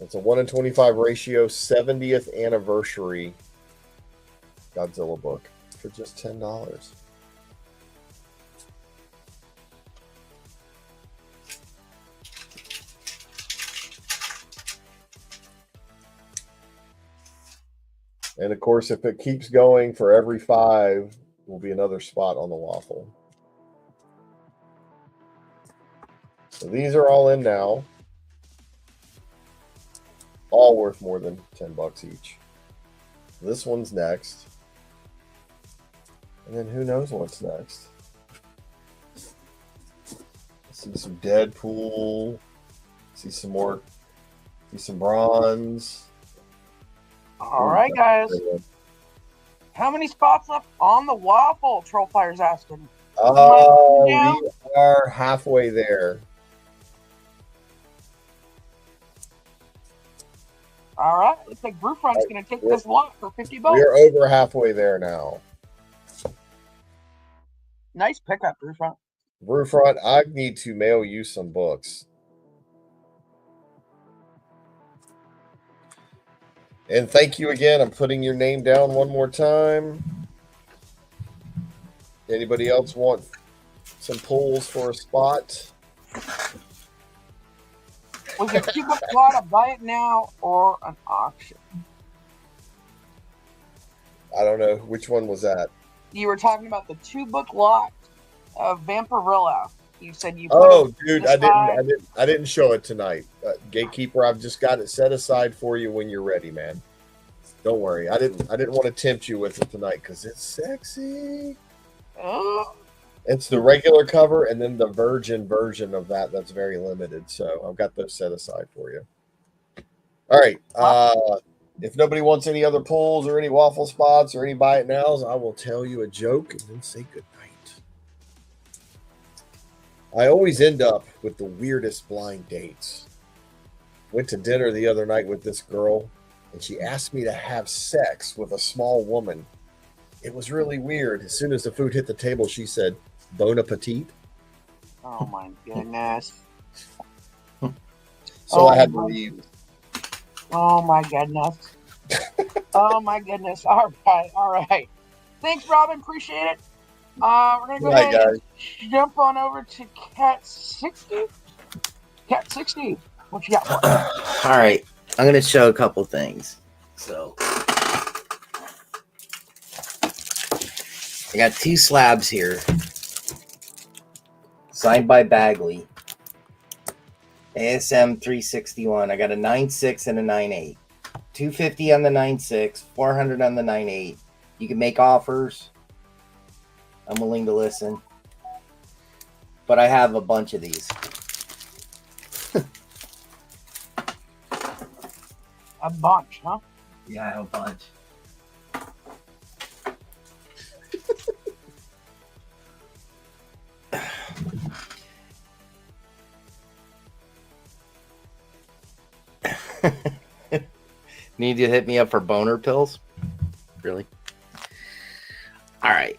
It's a 1 in 25 ratio, 70th anniversary Godzilla book for just $10. And of course, if it keeps going for every 5, will be another spot on the waffle. So these are all in now. all worth more than $10 each. This one's next. And then who knows what's next. See some Deadpool. See some more. See some bronze. All right, guys. How many spots left on the waffle? Trollfire's asking. We are halfway there. All right. Looks like Brewfront's going to take this lot for $50. We're over halfway there now. Nice pickup, Brewfront. Brewfront, I need to mail you some books. And thank you again. I'm putting your name down one more time. Anybody else want some pulls for a spot? Was it $2 lot, a buy it now, or an auction? I don't know. Which one was that? You were talking about the $2 lot of Vampirilla. You said you. Dude, I didn't show it tonight. Gatekeeper, I've just got it set aside for you when you're ready, man. Don't worry. I didn't want to tempt you with it tonight because it's sexy. Oh. It's the regular cover and then the virgin version of that's very limited. So I've got those set aside for you. All right. If nobody wants any other pulls or any waffle spots or any buy it nows, I will tell you a joke and then say good night. I always end up with the weirdest blind dates. Went to dinner the other night with this girl, and she asked me to have sex with a small woman. It was really weird. As soon as the food hit the table, she said, "Bon appetit." Oh my goodness. So I had to leave. Oh my goodness. Oh my goodness. All right. Thanks, Robin. Appreciate it. We're gonna go ahead and jump on over to Cat 60. Cat 60, what you got for us? All right, I'm gonna show a couple things. So I got 2 slabs here, signed by Bagley. ASM 361. I got a 9.6 and a 9.8. 250 on the 9.6, 400 on the 9.8. You can make offers. I'm willing to listen. But I have a bunch of these. A bunch, huh? Yeah, I have a bunch. Need you to hit me up for boner pills? Really? All right.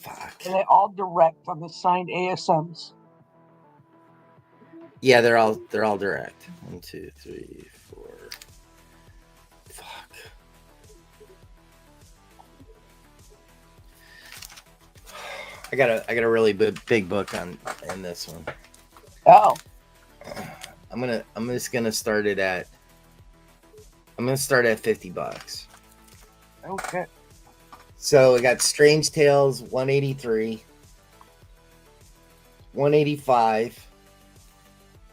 Fuck. Are they all direct on the signed ASMs? Yeah, they're all direct. 1, 2, 3, 4. Fuck. I got a really big book in this one. Oh. I'm just gonna start it at. I'm gonna start at $50. Okay. So we got Strange Tales 183, 185,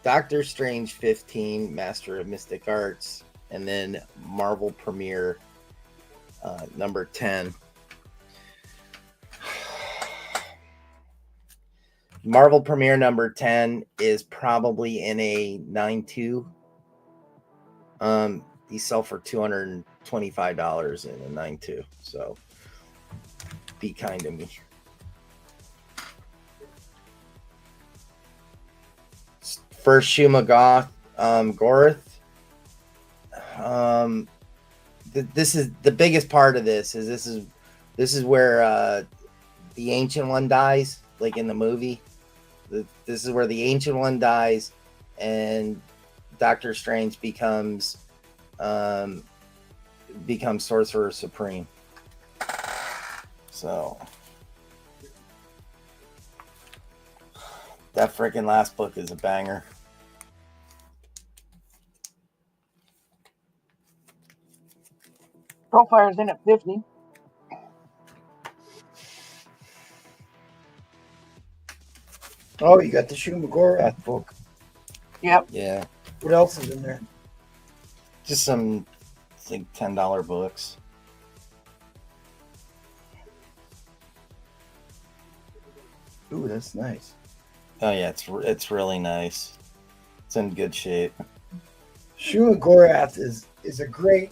Doctor Strange 15, Master of Mystic Arts, and then Marvel Premiere number 10. Marvel Premiere number 10 is probably in a 9.2. These sell for $225 in a 9.2. So be kind to me. First Shumagoth, Gorath. This is the biggest part of this. This is where the Ancient One dies, like in the movie. This is where the Ancient One dies, and Doctor Strange becomes Sorcerer Supreme. So that freaking last book is a banger. Profile's in at 50. Oh, you got the Shumagorath book. Yep. Yeah, What else is in there? just some like $10 books. Ooh, that's nice. Oh yeah, it's really nice. It's in good shape. Shuma Gorath is a great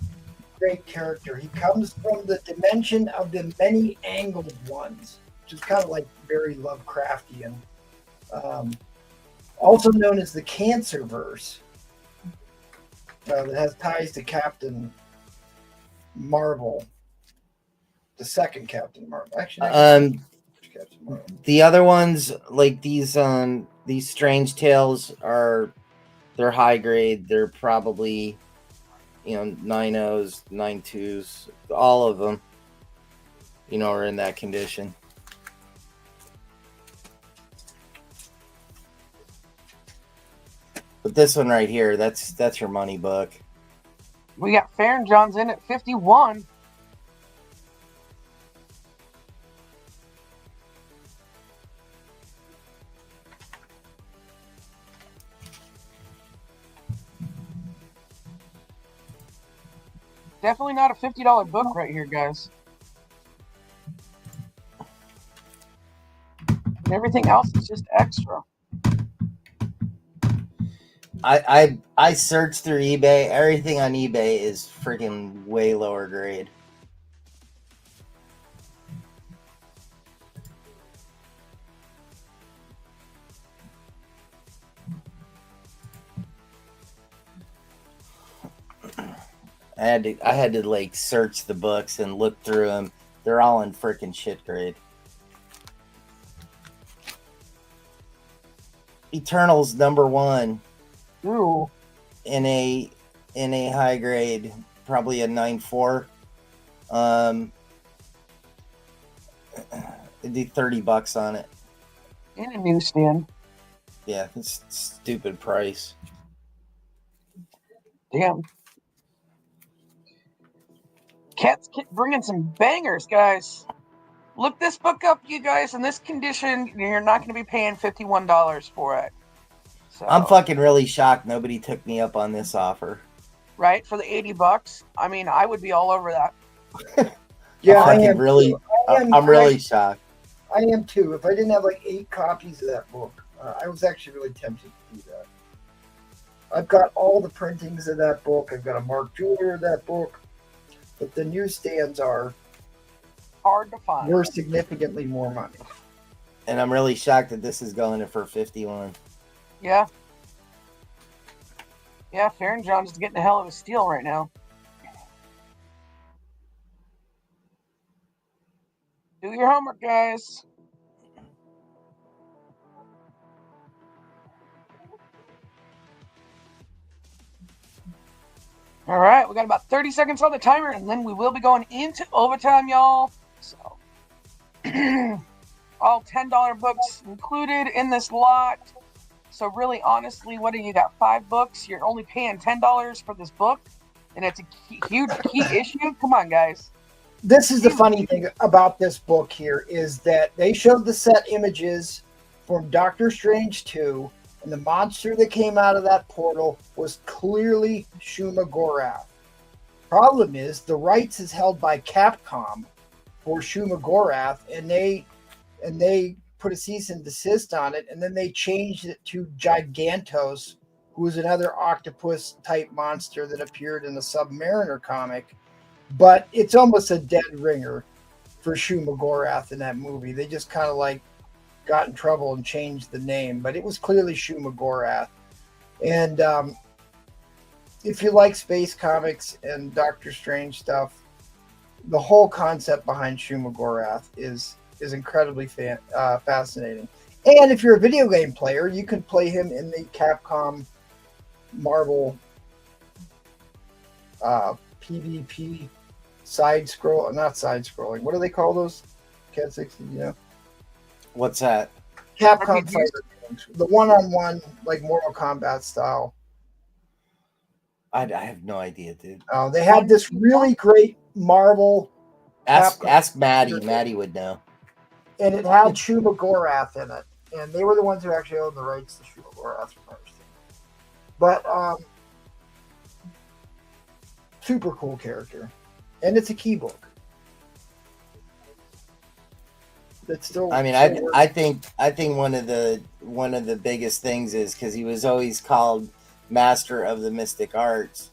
character. He comes from the dimension of the many angled ones, which is kind of like very Lovecraftian. Also known as the Cancerverse, that has ties to Captain Marvel, the second Captain Marvel. Actually, Captain Marvel. The other ones, like these Strange Tales, they're high grade. They're probably 9.0s, 9.2s, all of them, are in that condition. But this one right here, that's your money book. We got Farron John's in at 51. Definitely not a $50 book right here, guys. And everything else is just extra. I searched through eBay. Everything on eBay is freaking way lower grade. I had to like search the books and look through them. They're all in freaking shit grade. Eternals #1. Ooh. In a high grade, probably a 9.4. It'd be $30 on it. In a newsstand. Yeah, it's stupid price. Damn. Cat's bringing some bangers, guys. Look this book up, you guys. In this condition, you're not going to be paying $51 for it. So, I'm fucking really shocked nobody took me up on this offer. Right? For the $80. I mean, I would be all over that. Yeah, I'm really shocked. I am too. If I didn't have like 8 copies of that book, I was actually really tempted to do that. I've got all the printings of that book. I've got a Mark Jeweler of that book. But the newsstands are hard to find. Worth significantly more money. And I'm really shocked that this is going in for 51. Yeah. Yeah, Farron John's getting a hell of a steal right now. Do your homework, guys. All right, we got about 30 seconds on the timer, and then we will be going into overtime, y'all. So, all $10 books included in this lot. So really, honestly, what do you got? 5 books? You're only paying $10 for this book, and it's a huge key issue. Come on, guys. This is the funny thing about this book here is that they showed the set images from Doctor Strange 2, and the monster that came out of that portal was clearly Shuma Gorath. Problem is, the rights is held by Capcom for Shuma Gorath, and they put a cease and desist on it, and then they changed it to Gigantos, who was another octopus-type monster that appeared in the Submariner comic. But it's almost a dead ringer for Shuma Gorath in that movie. They just kind of like got in trouble and changed the name, but it was clearly Shuma Gorath. And if you like space comics and Doctor Strange stuff, the whole concept behind Shuma Gorath is incredibly fascinating. And if you're a video game player, you can play him in the Capcom Marvel PvP not side scrolling. What do they call those? Cat 60, you know? What's that? Capcom fighter games. The one-on-one, like Mortal Kombat style. I have no idea, dude. Oh, they had this really great Marvel. Ask Maddie. Maddie would know. And it had Shuma Gorath in it. And they were the ones who actually owned the rights to Shuma Gorath, from my understanding. But super cool character, and it's a key book. That's still. I mean, I think one of the biggest things is because he was always called Master of the Mystic Arts,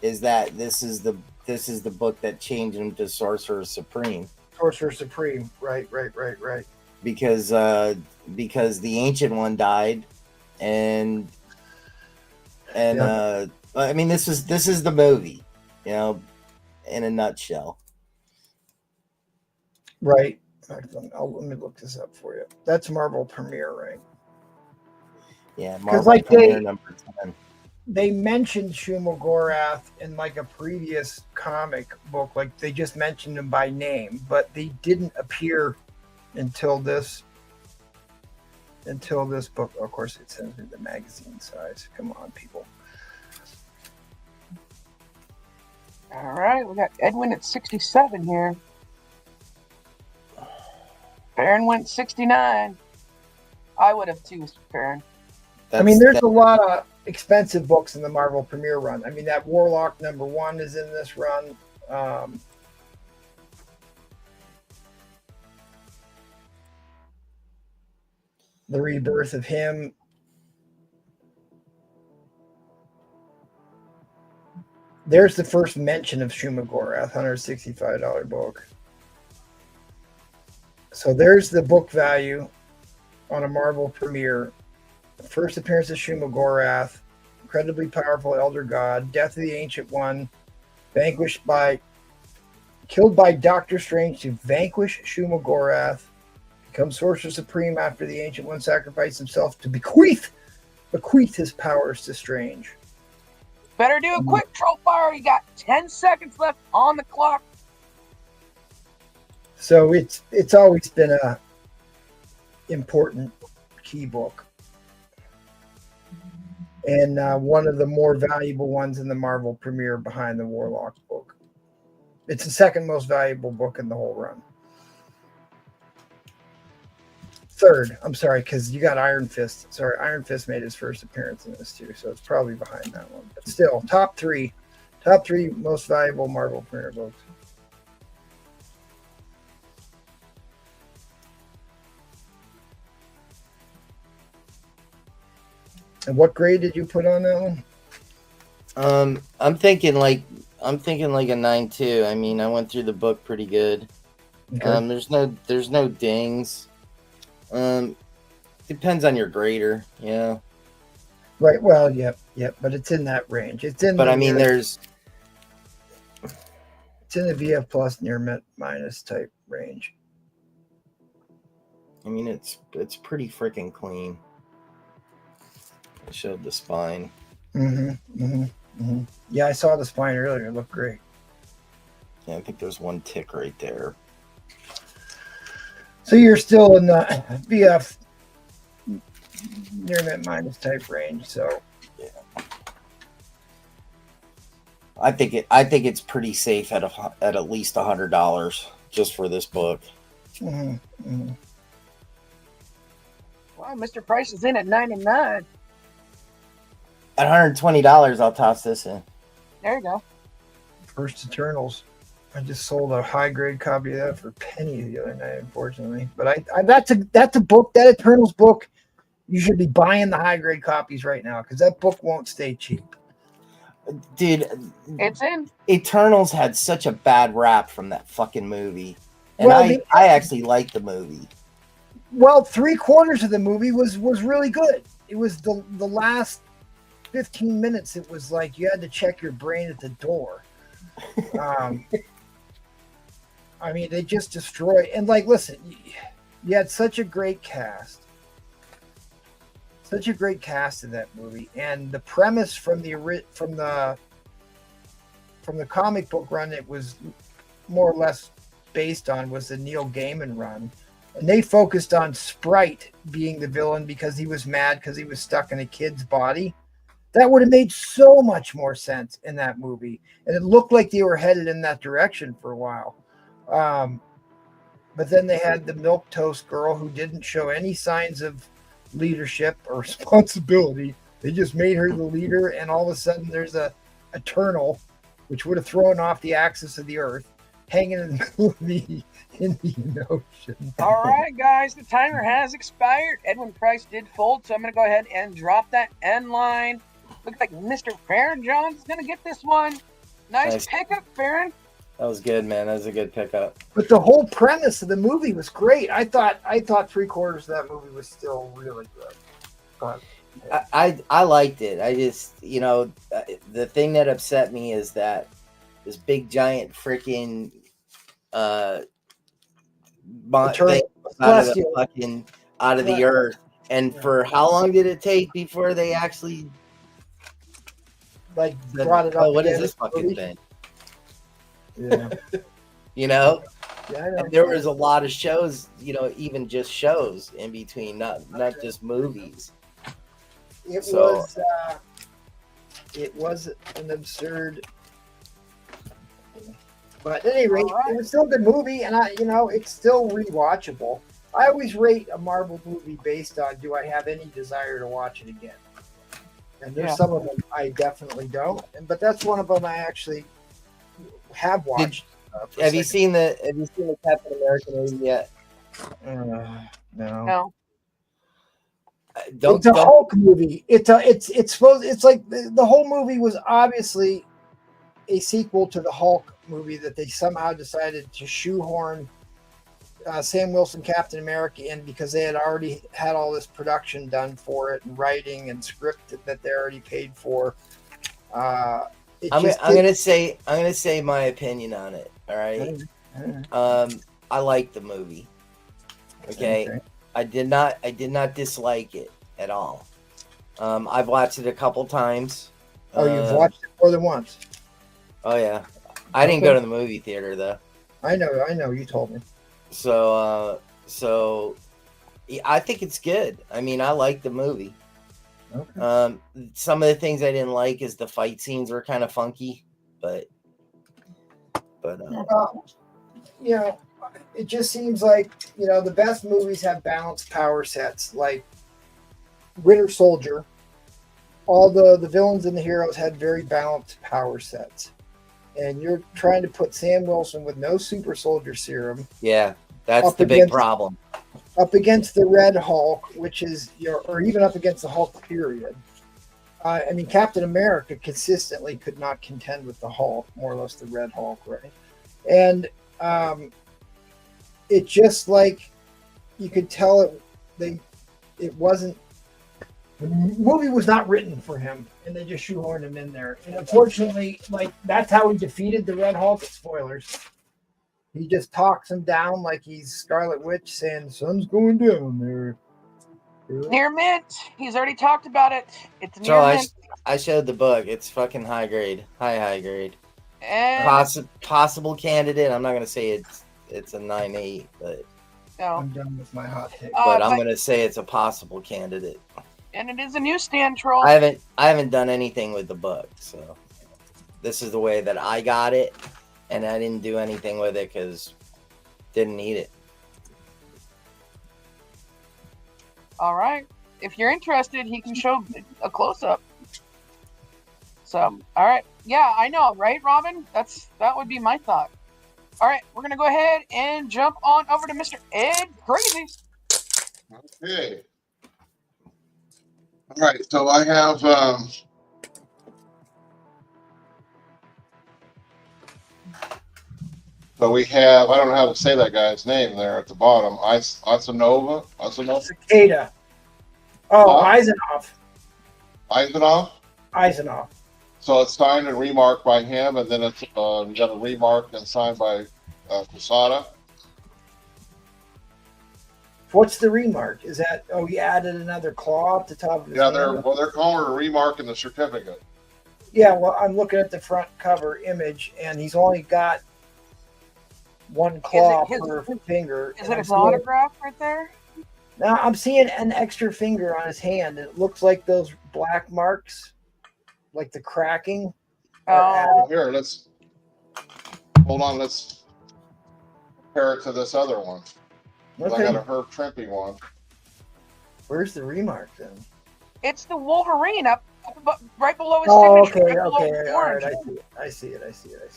is that this is the book that changed him to Sorcerer Supreme. Sorcerer Supreme, right. Because the Ancient One died, and I mean, this is the movie, you know, in a nutshell. Right. Let me look this up for you. That's Marvel Premiere, right? Yeah, Marvel like Premiere number 10. They mentioned Shumagorath in like a previous comic book, like they just mentioned him by name, but they didn't appear until this book. Of course, it sends me the magazine size. Come on, people. All right, we got Edwin at 67 here. Farron went 69. I would have too, Farron. I mean, there's a lot of expensive books in the Marvel Premiere run. I mean, that Warlock #1 is in this run. The rebirth of him. There's the first mention of Shumagorath, $165 book. So there's the book value on a Marvel Premiere. First appearance of Shumagorath, incredibly powerful elder god, death of the Ancient One, killed by Doctor Strange to vanquish Shumagorath, becomes Sorcerer Supreme after the Ancient One sacrificed himself to bequeath his powers to Strange. Better do a quick troll fire. You got 10 seconds left on the clock. So it's always been a important key book, and one of the more valuable ones in the Marvel Premiere behind the Warlock book. It's the second most valuable book in the whole run. Third, I'm sorry, because you got Iron Fist. Sorry, Iron Fist made his first appearance in this too, so it's probably behind that one. But still, top three most valuable Marvel Premiere books. And what grade did you put on that one? I'm thinking like a 9.2. I mean, I went through the book pretty good. Okay. There's no dings. Depends on your grader, yeah. Right. Well, yep. But it's in that range. It's in. But I in mean, the VF plus near minus type range. I mean, it's pretty freaking clean. I showed the spine. Yeah, I saw the spine earlier. It looked great. Yeah, I think there's one tick right there. So you're still in the VF near net minus type range. So yeah, I think it's pretty safe at least $100 just for this book. Wow, Mr. Price is in at 99. At $120, I'll toss this in. There you go. First Eternals. I just sold a high grade copy of that for a penny the other night, unfortunately. But that's a book, that Eternals book. You should be buying the high grade copies right now because that book won't stay cheap. Dude, it's in. Eternals had such a bad rap from that fucking movie, and I actually liked the movie. Well, 3/4 of the movie was really good. It was the last 15 minutes. It was like you had to check your brain at the door. I mean, they just destroyed. And like, listen, you had such a great cast. Such a great cast in that movie, and the premise from the comic book run it was more or less based on was the Neil Gaiman run, and they focused on Sprite being the villain because he was mad because he was stuck in a kid's body. That would have made so much more sense in that movie, and it looked like they were headed in that direction for a while. But then they had the milquetoast girl who didn't show any signs of leadership or responsibility, They just made her the leader, and all of a sudden there's a Eternal, which would have thrown off the axis of the Earth, hanging in the middle of the Indian Ocean. All right, guys, the timer has expired. Edwin Price did fold, so I'm going to go ahead and drop that end line. Looks like Mr. Farron John's going to get this one. Nice pickup, Farron. That was good, man. That was a good pickup. But the whole premise of the movie was great. I thought 3/4 of that movie was still really good. But, I liked it. I just, the thing that upset me is that this big giant freaking thing out of the earth. And for how long did it take before they actually brought it up? Oh, what is this fucking thing? Yeah. Yeah, I know. And there was a lot of shows, even just shows in between, not just movies. It was an absurd, but at any rate, it was still a good movie, and it's still rewatchable. I always rate a Marvel movie based on, do I have any desire to watch it again? And there's some of them I definitely don't, but that's one of them I actually have watched. Have you seen the Captain America movie yet? No. Don't, it's a Hulk movie. It's like the whole movie was obviously a sequel to the Hulk movie that they somehow decided to shoehorn Sam Wilson Captain America in because they had already had all this production done for it and writing and script that they already paid for. I'm gonna say my opinion on it. All right. I like the movie. Okay. I did not dislike it at all. I've watched it a couple times. Oh, you've watched it more than once. Oh yeah, I didn't go to the movie theater though. I know. You told me. So I think it's good. I mean, I like the movie. Okay. Some of the things I didn't like is the fight scenes were kind of funky, but it just seems like the best movies have balanced power sets. Like Winter Soldier, all the villains and the heroes had very balanced power sets, and you're trying to put Sam Wilson with no super soldier serum. Yeah, that's the big problem. Up against the Red Hulk, which is or even up against the Hulk period. I mean, Captain America consistently could not contend with the Hulk, more or less the Red Hulk, right? And it just like you could tell the movie was not written for him, and they just shoehorned him in there. And unfortunately, that's how he defeated the Red Hulk. Spoilers. He just talks him down like he's Scarlet Witch, saying the sun's going down there. Near mint. He's already talked about it. It's near mint. I showed the book. It's fucking high grade. High grade. And possible candidate. I'm not gonna say it's a 9.8, but no. I'm done with my hot take. But I'm gonna say it's a possible candidate. And it is a newsstand troll. I haven't done anything with the book, so this is the way that I got it, and I didn't do anything with it because didn't need it. All right. If you're interested, he can show a close-up. So, all right. Yeah, I know, right, Robin? That would be my thought. All right, we're going to go ahead and jump on over to Mr. Ed Crazy. Okay. All right, so I have so we have, I don't know how to say that guy's name there at the bottom. Asanova? Cicada. Oh, Eisenhoff. So it's signed and remarked by him, and then it's got a remark and signed by Quesada. What's the remark? Is that he added another claw at the top of his hand? They're calling it a remark in the certificate. Yeah, well, I'm looking at the front cover image, and he's only got one claw per finger. Is it his autograph right there? Now I'm seeing an extra finger on his hand. It looks like those black marks, like the cracking. Here, let's hold on. Let's compare it to this other one. Okay. I got a Herb Trimpe one. Where's the remark then? It's the Wolverine up right below his Oh, signature. okay, Right below okay. his All right, orange. I see it. I see it.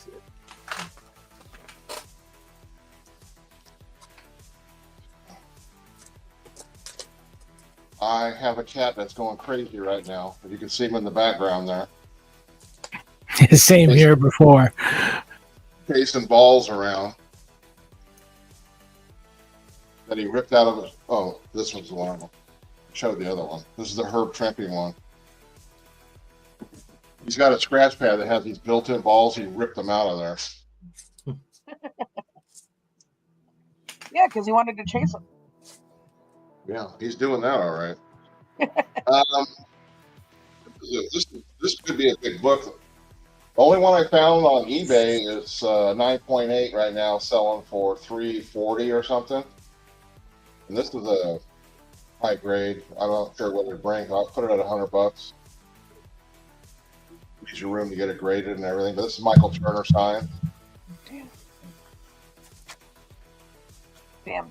I have a cat that's going crazy right now. You can see him in the background there. Same here before. Chasing balls around that he ripped out of his. Oh, this one's the one. I showed the other one. This is the Herb Tramping one. He's got a scratch pad that has these built-in balls. He ripped them out of there. Yeah, because he wanted to chase him. Yeah, he's doing that all right. This could be a big book. The only one I found on eBay is 9.8 right now, selling for $340 or something. And this is a high grade. I'm not sure what it brings. I'll put it at $100. Gives you room to get it graded and everything. But this is Michael Turner sign. Damn.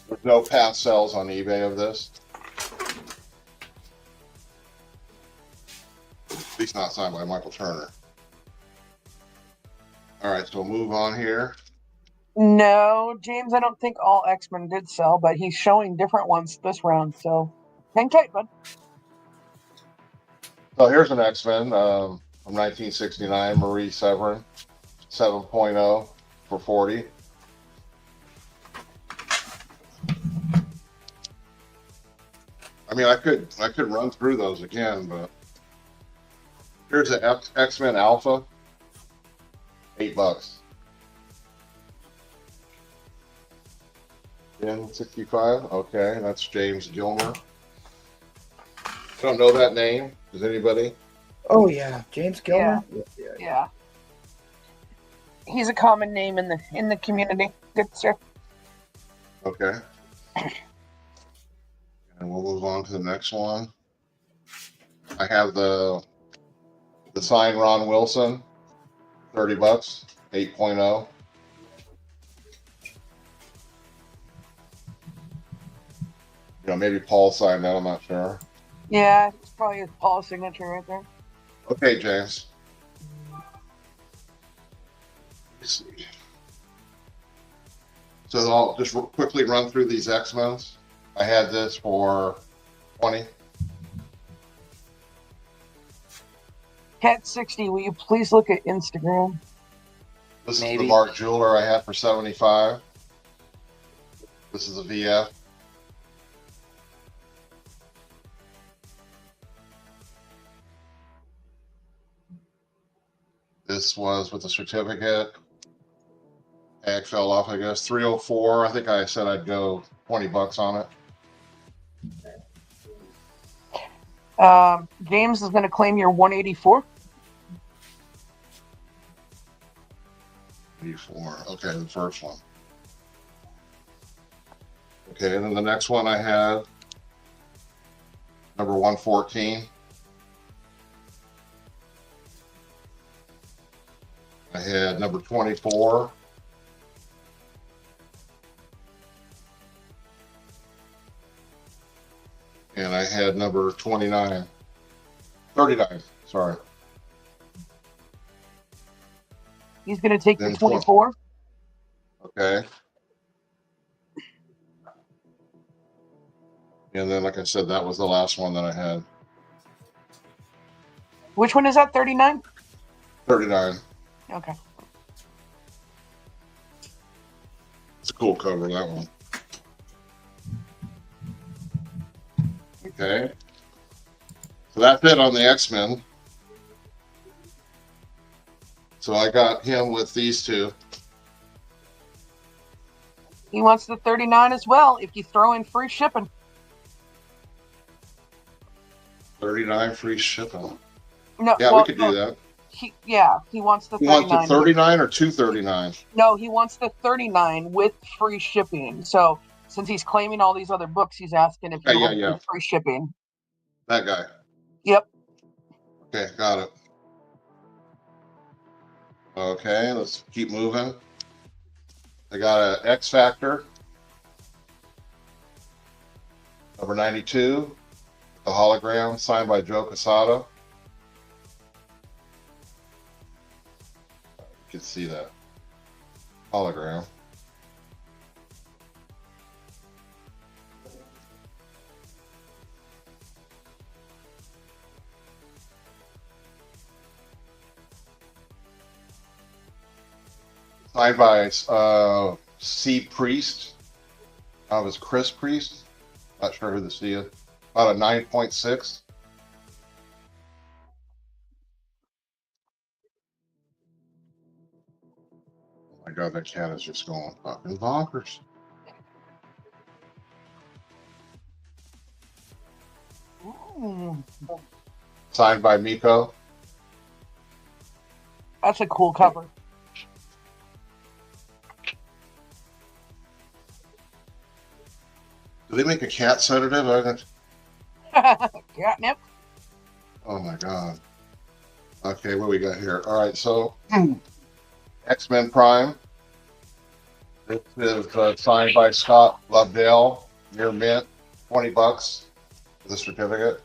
There's no past sales on eBay of this. At least not signed by Michael Turner. All right, so we'll move on here. No, James, I don't think all X-Men did sell, but he's showing different ones this round. So hang tight, bud. So here's an X-Men from 1969, Marie Severin, 7.0 for 40. I mean, I could run through those again, but here's the X-Men Alpha, $8. 1065. Okay, that's James Gilmer. Don't know that name. Does anybody? Oh yeah, James Gilmer. Yeah. He's a common name in the community. Good sir. Okay. And we'll move on to the next one. I have the sign Ron Wilson, $30, 8.0. You know, maybe Paul signed that, I'm not sure. Yeah, it's probably his Paul's signature right there. Okay, James. Let's see. So I'll just quickly run through these X-Men's. I had this for 20. Cat 60, will you please look at Instagram? This Maybe. is the Mark Jeweler I had for 75. This is a VF. This was with a certificate. Tag fell off, I guess. 304. I think I said I'd go $20 on it. James is going to claim your 184. 84. Okay, the first one. Okay, and then the next one I had, number 114. I had number 24. And I had number 39. 39, sorry. He's going to take the Then 24. Okay. And then, like I said, that was the last one that I had. Which one is that? 39? 39. Okay. It's a cool cover, that one. Okay. So that's it on the X-Men. So I got him with these two. He wants the 39 as well if you throw in free shipping. 39 free shipping. No, Yeah, well, we could do that. He wants the He 39. wants the 39 or 239? No, he wants the 39 with free shipping. So since he's claiming all these other books, he's asking if he wants free shipping. That guy. Yep. Okay, got it. Okay, let's keep moving. I got an X Factor. Number 92, the hologram signed by Joe Quesada. You can see that hologram. Signed by C. Priest. That was Chris Priest. Not sure who the C is. About a 9.6. Oh my God, that cat is just going fucking bonkers. Signed by Miko. That's a cool cover. Do they make a cat sedative? Catnip. Oh my God. Okay, what we got here? All right, so X-Men Prime. This is signed by Scott Lovedale, near mint, $20 for the certificate.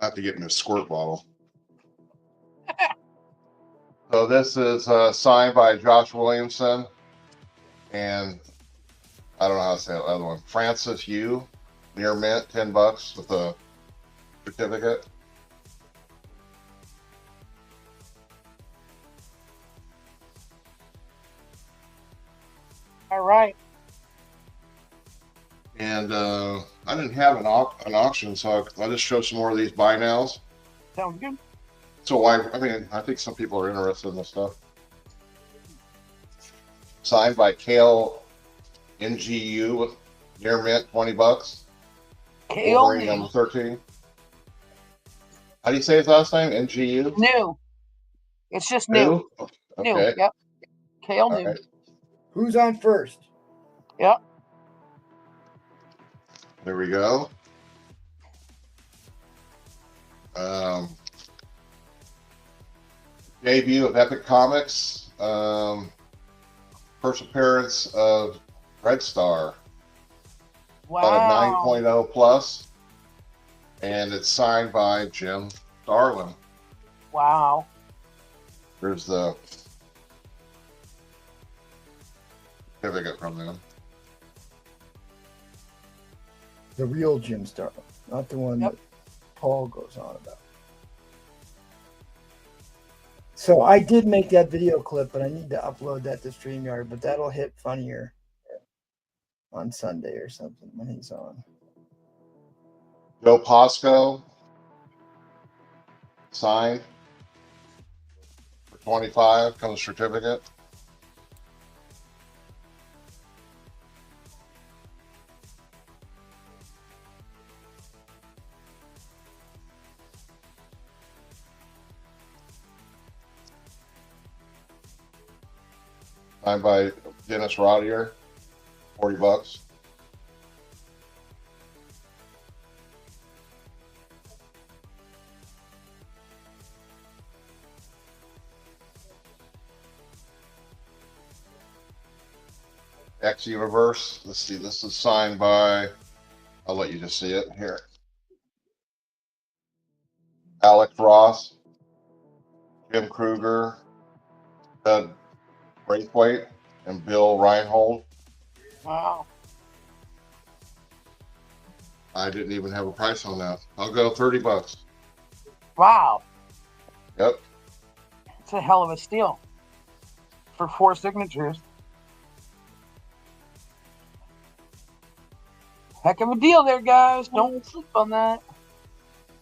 I have to get me a squirt bottle. So this is signed by Josh Williamson and I don't know how to say the other one. Francis Yu, near mint, $10 with a certificate. All right. And I didn't have an auction, so I'll just show some more of these buy nows. Sounds good. So I mean, I think some people are interested in this stuff. Signed by Kale NGU, near mint, $20. Kale Wolverine number 13. How do you say his last name? NGU? New. It's just new. New. Okay. Yep. Kale All new. right. Who's on first? Yep. There we go. Debut of Epic Comics. First appearance of Red Star. About Wow. a 9.0 plus. And it's signed by Jim Starlin. Wow. There's the certificate from them. The real Jim Starlin, not the one Yep. that Paul goes on about. So I did make that video clip, but I need to upload that to StreamYard, but that'll hit funnier on Sunday or something when he's on. Joe Posco. Signed. For 25 comes a certificate. Signed by Dennis Roddier, $40. X Universe. Let's see. This is signed by. I'll let you just see it here. Alex Ross, Jim Kruger, Doug Braithwaite, and Bill Reinhold. Wow. I didn't even have a price on that. I'll go $30. Wow. Yep. It's a hell of a steal for 4 signatures. Heck of a deal there, guys. Don't sleep on that.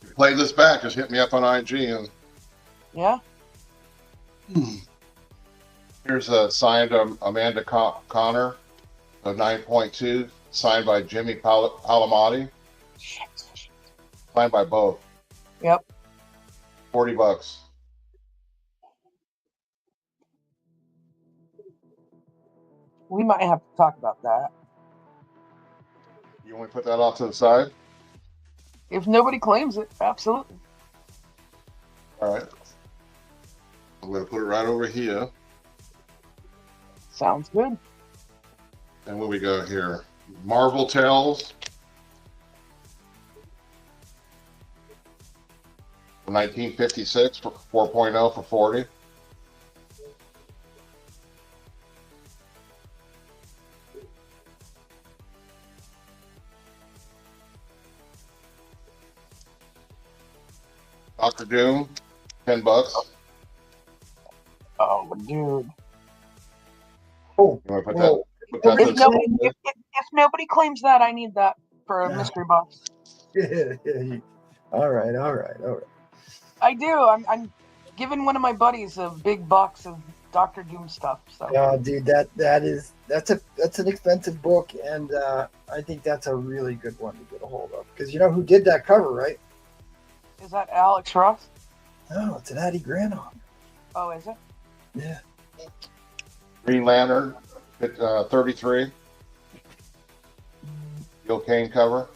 If you play this back, just hit me up on IG and Yeah. here's a signed Amanda Connor, a 9.2, signed by Jimmy Palomati. Signed by both. Yep. $40. We might have to talk about that. You want to put that off to the side? If nobody claims it, absolutely. All right. I'm going to put it right over here. Sounds good. And what we got here? Marvel Tales. 1956 for 4.0 for 40. Dr. Doom, $10. Oh, dude. Oh, You want to put whoa. put that If in nobody, something? if nobody claims that, I need that for a Yeah. mystery box. All right. I do. I'm giving one of my buddies a big box of Doctor Doom stuff. So Oh, dude, that's an expensive book, and I think that's a really good one to get a hold of. Because you know who did that cover, right? is that Alex Ross? No, it's an Addie Granoff. Oh, is it? Yeah. Green Lantern, 33. Gil Kane cover.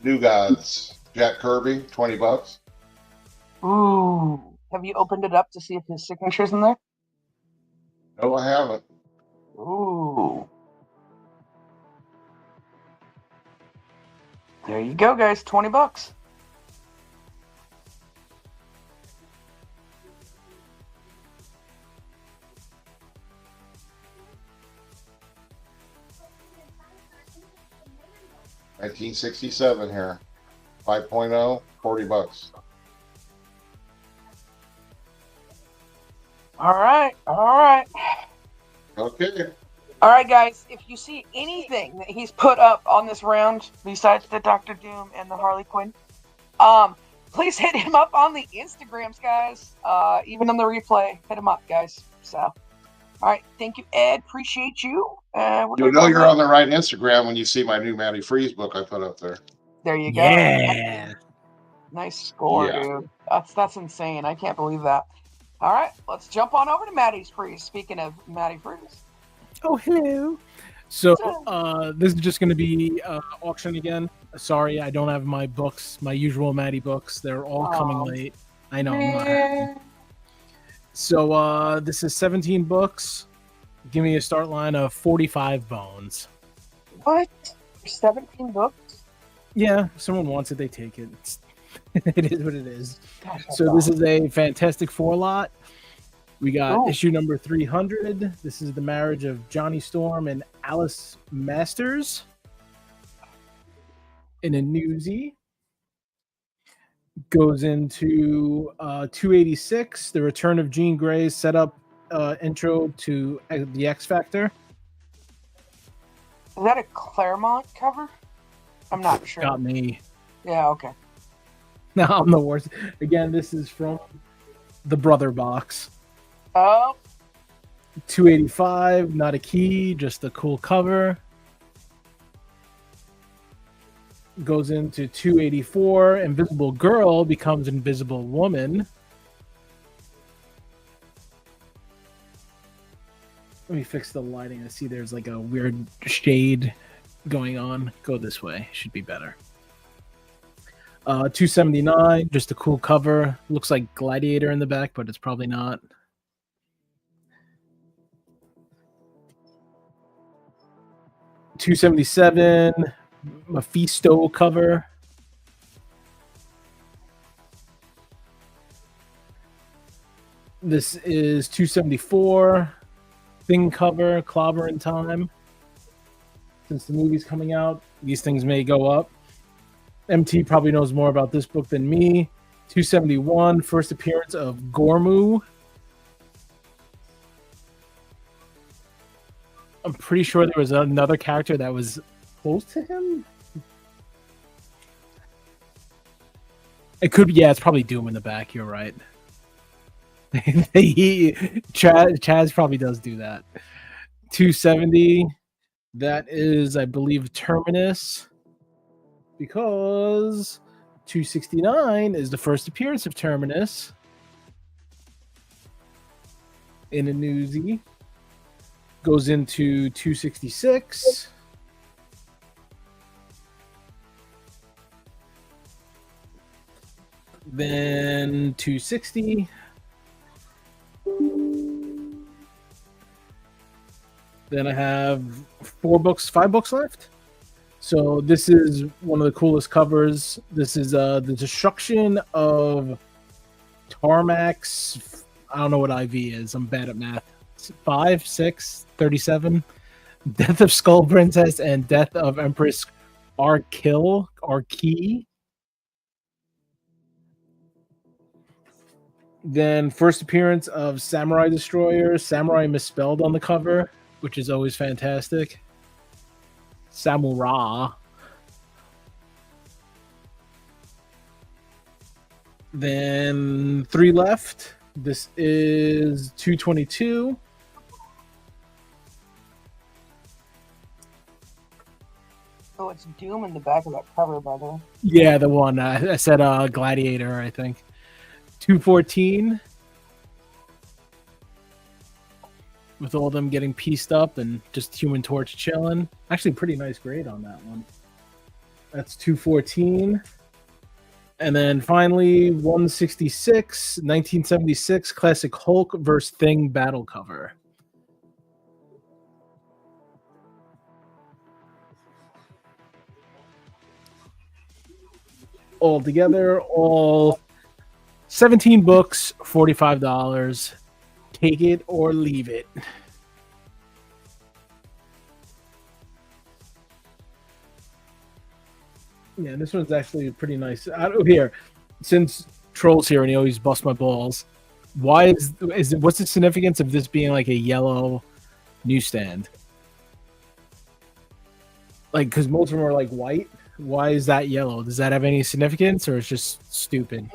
New Gods, Jack Kirby, $20. Ooh. Have you opened it up to see if his signature's in there? No, I haven't. Ooh. There you go, guys. $20. $1967 here. 5.0, $40. All right. Okay. All right, guys. If you see anything that he's put up on this round besides the Doctor Doom and the Harley Quinn, please hit him up on the Instagrams, guys. Even on the replay, hit him up, guys. So, all right. Thank you, Ed. Appreciate you. You'll know you're on the right Instagram when you see my new Matty Freeze book I put up there. There you go. Yeah. Nice score, Yeah. dude. That's insane. I can't believe that. All right, let's jump on over to Maddie's Freeze. Speaking of Maddie Freeze. Oh, hello. So this is just going to be auction again. Sorry, I don't have my books, my usual Maddie books. They're all coming late. I know. I'm not happy. So this is 17 books. Give me a start line of 45 bones. What? 17 books? Yeah, if someone wants it, they take it. It is what it is. Gosh, So this is a Fantastic Four lot. We got Ooh. issue number 300. This is the marriage of Johnny Storm and Alice Masters. In a newsie. Goes into 286, the return of Jean Grey's setup intro to the X Factor. Is that a Claremont cover? I'm not sure. Got me. Yeah, okay. No, I'm the worst. Again, this is from the Brother box. Oh. 285, not a key, just a cool cover. Goes into 284. Invisible Girl becomes Invisible Woman. Let me fix the lighting. I see there's like a weird shade going on. Go this way. Should be better. 279, just a cool cover. Looks like Gladiator in the back, but it's probably not. $277, Mephisto cover. This is $274, Thing cover, Clobber in Time. Since the movie's coming out, these things may go up. MT probably knows more about this book than me. 271, first appearance of Gormu. I'm pretty sure there was another character that was close to him. It could be, yeah, it's probably Doom in the back. You're right. Chaz probably does do that. 270, that is, I believe, Terminus. Because 269 is the first appearance of Terminus in a newsie. goes into 266. Then 260. Then I have 5 books left. So this is one of the coolest covers. This is the destruction of Tarmax. I don't know what IV is. I'm bad at math. 5, 6, 37. Death of Skull Princess and Death of Empress Arki. Then first appearance of Samurai Destroyer. Samurai misspelled on the cover, which is always fantastic. Samurai. Then 3 left. This is 222. Oh, it's Doom in the back of that cover, by the way. Yeah, the one I said Gladiator, I think. 214. With all them getting pieced up and just Human Torch chilling. Actually, pretty nice grade on that one. That's 214. And then finally, 166, 1976 Classic Hulk vs. Thing battle cover. All together, all 17 books, $45. Take it or leave it. Yeah, this one's actually pretty nice. Out of here, since Troll's here and he always busts my balls, why is it? What's the significance of this being like a yellow newsstand? Like, because most of them are like white. Why is that yellow? Does that have any significance, or it's just stupid?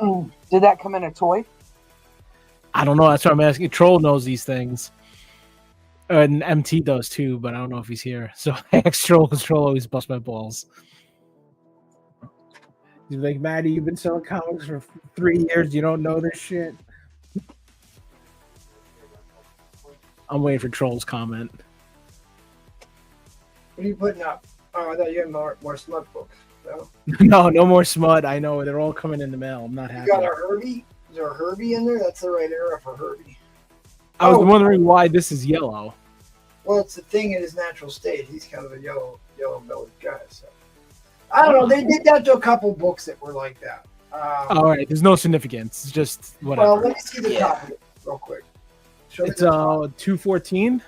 Did that come in a toy? I don't know. That's what I'm asking. Troll knows these things. And MT does too, but I don't know if he's here. So I asked Troll because Troll always busts my balls. He's like, Maddie, you've been selling comics for 3 years. You don't know this shit. I'm waiting for Troll's comment. What are you putting up? Oh, I thought you had more smut books. No, no more smut. I know. They're all coming in the mail. I'm not happy. You got a Herbie? Is there a Herbie in there? That's the right era for Herbie. I was wondering why this is yellow. Well, it's the thing in his natural state. He's kind of a yellow-bellied guy. So I don't know. They did that to a couple books that were like that. All right. There's no significance. It's just whatever. Well, let me see the top of it real quick. It's 214.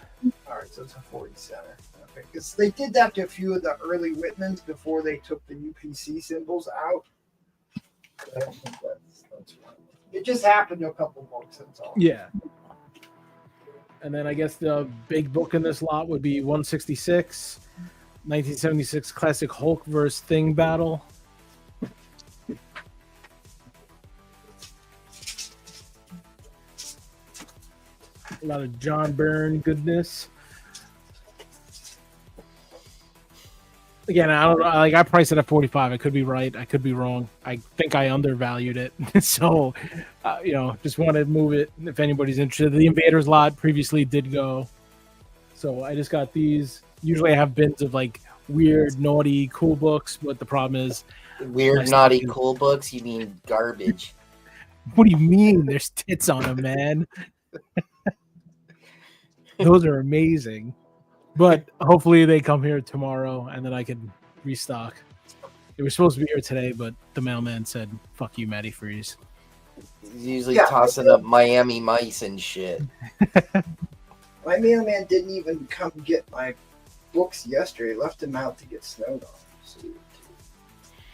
All right, so it's a 47. Okay, because they did that to a few of the early Whitmans before they took the UPC symbols out. I don't think that's right. It just happened to a couple books. That's all. Yeah. And then I guess the big book in this lot would be 166, 1976 Classic Hulk vs. Thing battle. A lot of John Byrne goodness. Again, I don't know. Like, I priced it at 45. I could be right. I could be wrong. I think I undervalued it. So, just want to move it if anybody's interested. The Invaders lot previously did go. So I just got these. Usually I have bins of like weird, naughty, cool books, but the problem is weird, naughty, cool books. You mean garbage? What do you mean? There's tits on them, man. Those are amazing. But hopefully they come here tomorrow and then I can restock. They were supposed to be here today, but the mailman said, fuck you, Matty Freeze. He's usually tossing up Miami mice and shit. My mailman didn't even come get my books yesterday. Left them out to get snowed on.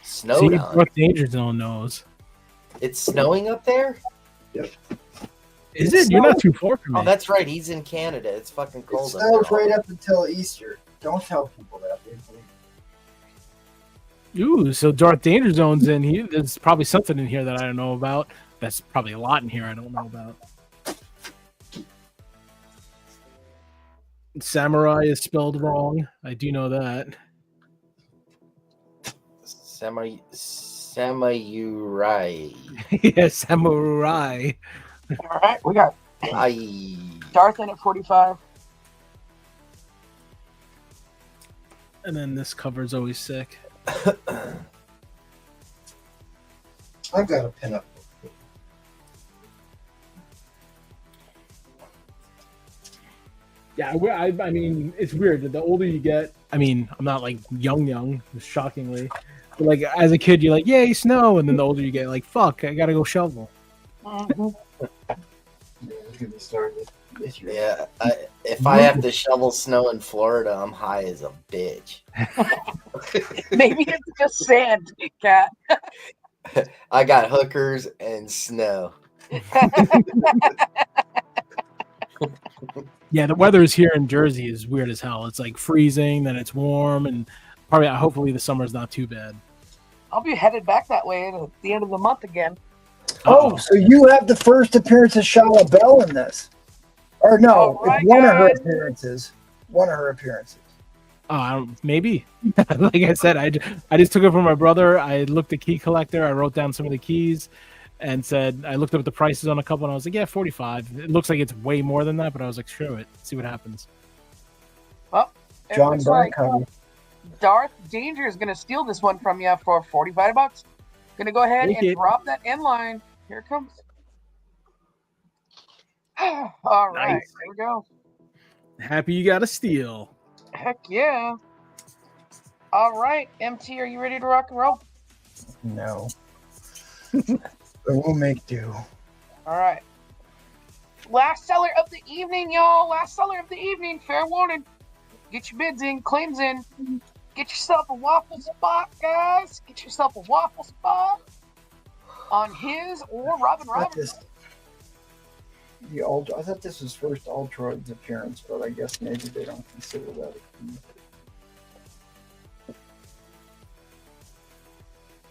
Snowed on? What Danger Zone knows. It's snowing up there? Yep. Is it? You're not too far from me. Oh, that's right. He's in Canada. It's fucking cold. It snows right up until Easter. Don't tell people that. Ooh, so Darth Danger Zone's in here. There's probably something in here that I don't know about. That's probably a lot in here I don't know about. Samurai is spelled wrong. I do know that. Samurai. Yeah, Samurai. All right, we got Darth in at 45. And then this cover is always sick. I've got a pin-up. Yeah, I mean, it's weird. The older you get, I mean, I'm not like young, shockingly. But like as a kid, you're like, yay, snow. And then the older you get, like, fuck, I gotta go shovel. Yeah, if I have to shovel snow in Florida, I'm high as a bitch. Maybe it's just sand, Cat. I got hookers and snow. Yeah, the weather is here in Jersey is weird as hell. It's like freezing, then it's warm, and probably hopefully the summer's not too bad. I'll be headed back that way at the end of the month again. Oh, so you have the first appearance of Shala Bell in this? Or no, All right, it's one of her guys. appearances. One of her appearances. Maybe. Like I said, I just took it from my brother. I looked at key collector. I wrote down some of the keys and said, I looked up the prices on a couple and I was like, yeah, 45. It looks like it's way more than that, but I was like, screw it. See what happens. Well, it John looks like Barncover. Darth Danger is going to steal this one from you for $45. Going to go ahead Take and it. drop that end line. Here it comes. All right, Nice. here we go. Happy you got a steal. Heck yeah. All right, MT, are you ready to rock and roll? No. But we'll make do. All right. Last seller of the evening, y'all. Last seller of the evening. Fair warning. Get your bids in, claims in. Get yourself a waffle spot, guys. Get yourself a waffle spot on his or Robin Roberts. I thought this was first Ultroid's appearance, but I guess maybe they don't consider that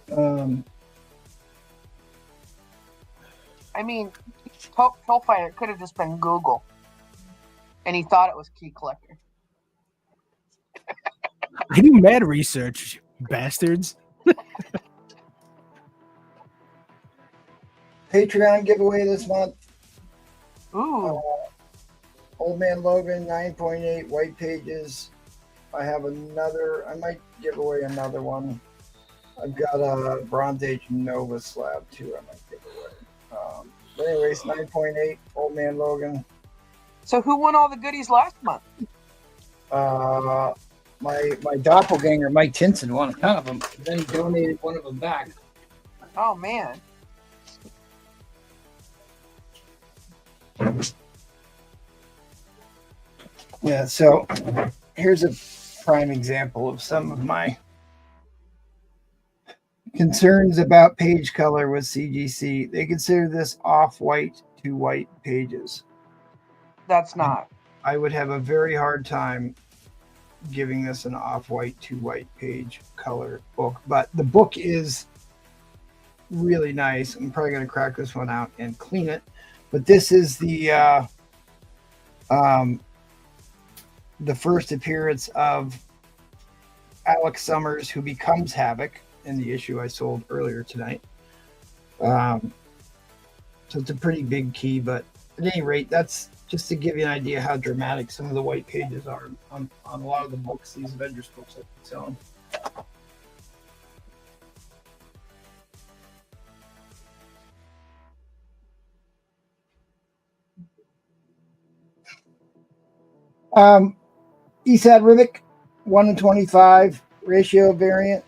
a key. I mean, Troll Fighter could have just been Google, and he thought it was Key Collector. I do mad research, bastards. Patreon giveaway this month. Ooh. Old Man Logan, 9.8 white pages. I have another. I might give away another one. I've got a Bronze Age Nova slab too. I might give away. But anyways, 9.8 Old Man Logan. So who won all the goodies last month? My doppelganger Mike Tinson won a ton of them. Then he donated one of them back. Oh man. Yeah, so here's a prime example of some of my concerns about page color with CGC. They consider this off-white to white pages. That's not. I would have a very hard time giving this an off-white to white page color book, but the book is really nice. I'm probably going to crack this one out and clean it, but this is the first appearance of Alex Summers, who becomes Havoc in the issue I sold earlier tonight. So it's a pretty big key, but at any rate, that's just to give you an idea how dramatic some of the white pages are on a lot of the books, these Avengers books I've been selling. ESAD Rivik, 1-25 ratio variant.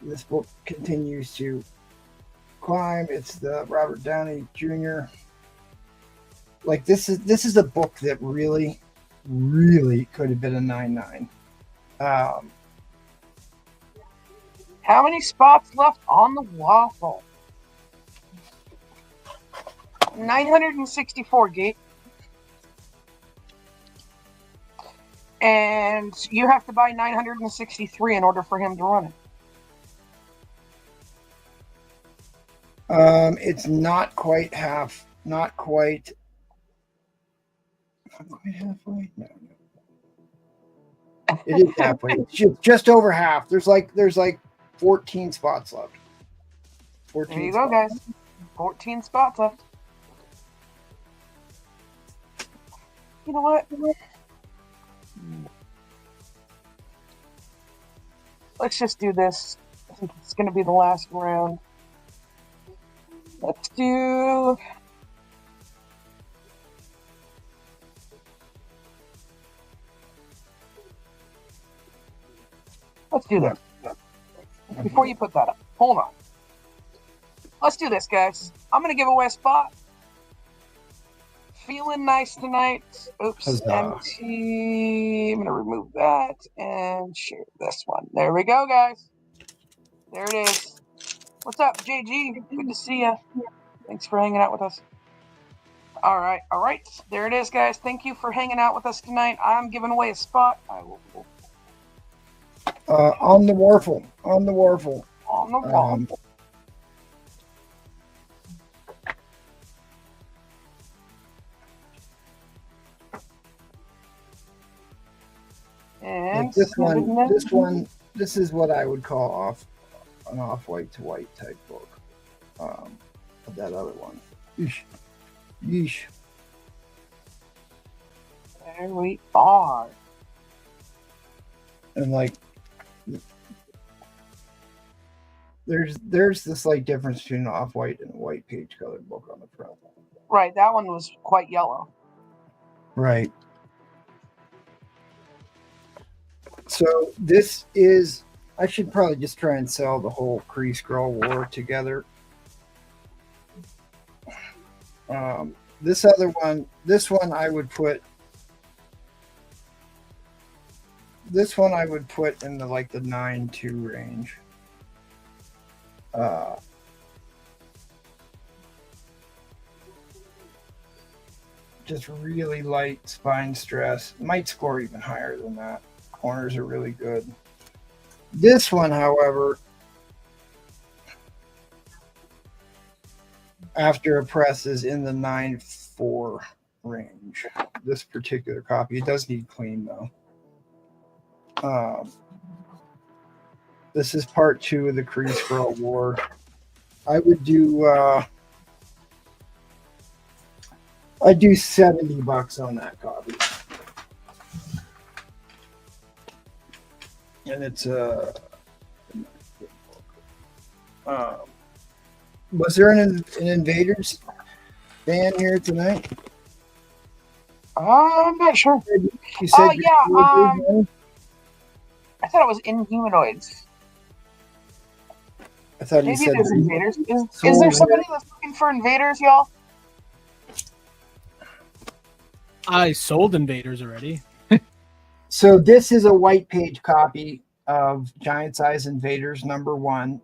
This book continues to climb. It's the Robert Downey Jr. Like this is a book that really could have been a 9.9. How many spots left on the waffle? 964 gate. And you have to buy 963 in order for him to run it. It's not quite half, not quite halfway. No. It is halfway. It's just over half. There's like 14 spots left. 14 There you go, guys. 14 spots left. You know what? Let's just do this. I think it's going to be the last round. Let's do... Let's do that. Before you put that up, hold on. Let's do this, guys. I'm going to give away a spot. Feeling nice tonight. Oops, Huzzah. empty. I'm going to remove that and share this one. There we go, guys. There it is. What's up, JG? Good to see you. Thanks for hanging out with us. All right. There it is, guys. Thank you for hanging out with us tonight. I'm giving away a spot. I will. On the Warfel. On the Warfel. On the wall. And this is what I would call an off-white to white type book. That other one. Yeesh. There we are. And like, there's this like difference between an off-white and a white page colored book on the front. Right, that one was quite yellow. Right. So this is, I should probably just try and sell the whole Kree Skrull War together. This one I would put in the like the 9.2 range. Just really light spine stress. Might score even higher than that. Corners are really good. This one, however, after a press is in the 9.4 range. This particular copy. It does need clean though. This is part 2 of the Kree Skrull War. I would do I'd do $70 on that copy. And it's was there an Invaders fan here tonight? I'm not sure. You said I thought it was Inhumanoids. I thought Maybe you said it is Invaders. Is there somebody that's looking for Invaders, y'all? I sold Invaders already. So this is a white page copy of Giant Size Invaders #1.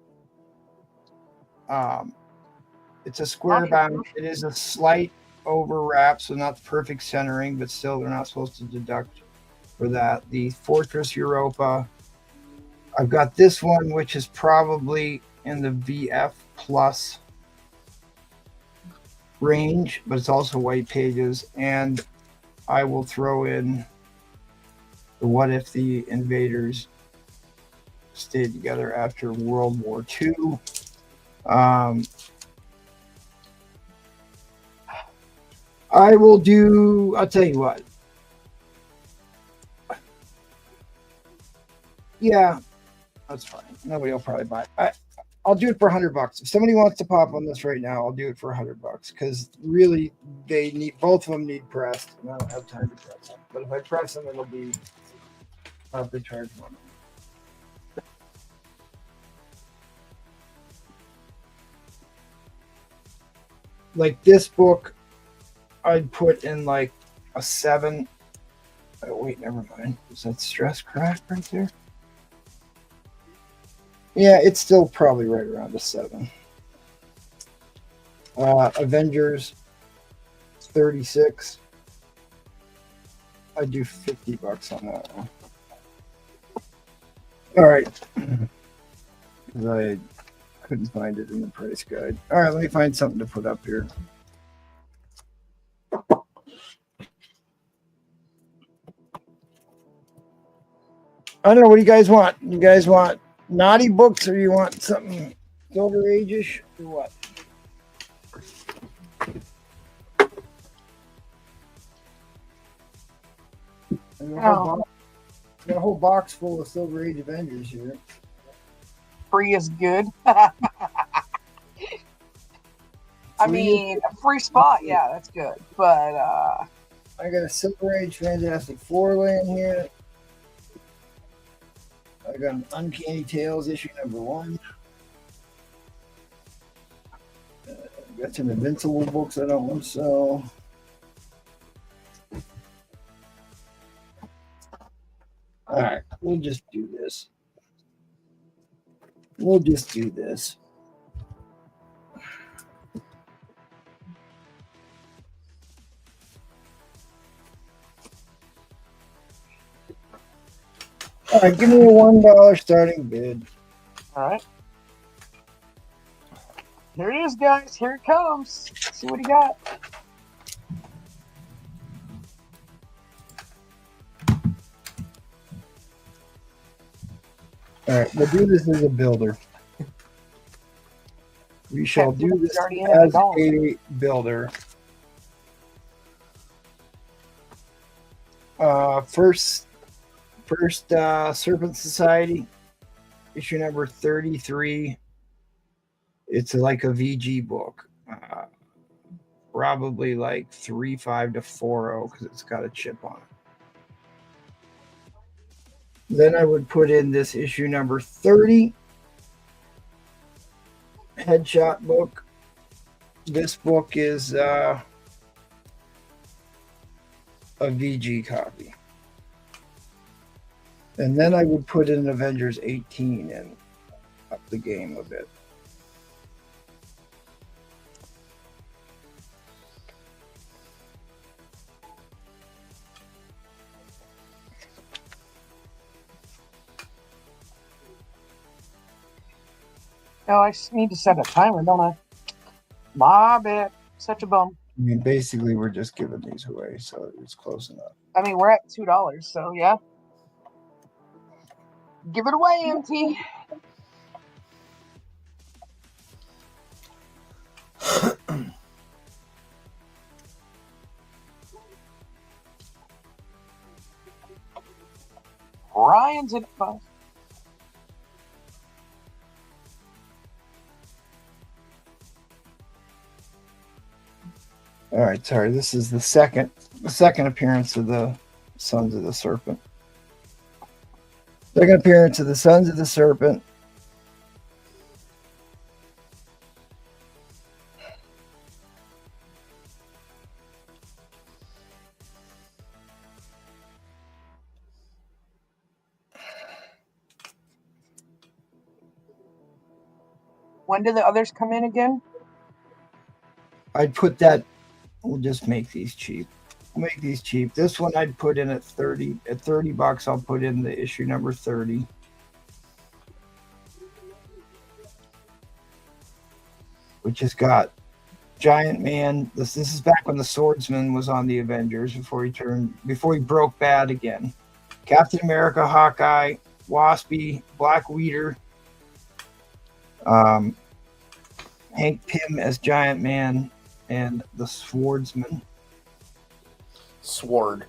It's a square bound. It is a slight overwrap, so not the perfect centering, but still they're not supposed to deduct for that. The Fortress Europa. I've got this one, which is probably in the VF plus range, but it's also white pages. And I will throw in the What If the Invaders Stayed Together After World War II. I'll tell you what. Yeah, that's fine. Nobody will probably buy it. I'll do it for $100. If somebody wants to pop on this right now, I'll do it for $100 because really both of them need pressed, and I don't have time to press them. But if I press them, I'll have to charge one. Like this book, I'd put in like a 7. Oh wait, never mind. Is that Stress Crack right there? Yeah, it's still probably right around a 7. Avengers 36. I'd do $50 on that one. All right. Because I couldn't find it in the price guide. All right, let me find something to put up here. I don't know. What do you guys want? You guys want naughty books, or you want something Silver Age-ish, or what? No. Got a whole box full of Silver Age Avengers here. Free is good. I mean, a free spot, yeah, that's good. But I got a Silver Age Fantastic Four laying here. I got an Uncanny Tales issue #1. Got some Invincible books I don't want to sell. All right, we'll just do this. We'll just do this. All right, give me a $1 starting bid. all right. Here it is, guys. Here it comes. Let's see what he got. All right, we'll do this as a builder. We shall do this Already in it, as don't. a builder. First Serpent Society, issue number 33. It's like a VG book. Probably like 3.5 to 4.0 because it's got a chip on it. Then I would put in this issue number 30 headshot book. This book is a VG copy. And then I would put in Avengers 18 and up the game a bit. Oh, I need to set a timer, don't I? My bad. Such a bum. I mean, basically, we're just giving these away, so it's close enough. I mean, we're at $2, so yeah. Give it away, MT. Ryan's in it, folks. All right, sorry. This is the second appearance of the Sons of the Serpent. Second appearance of the Sons of the Serpent. When do the others come in again? I'd put that. We'll just make these cheap. Make these cheap. This one I'd put in at 30. At $30, I'll put in the issue number 30. Which has got Giant Man. This is back when the Swordsman was on the Avengers before he broke bad again. Captain America, Hawkeye, Waspy, Black Widow, Hank Pym as Giant Man, and the Swordsman. Swordsman.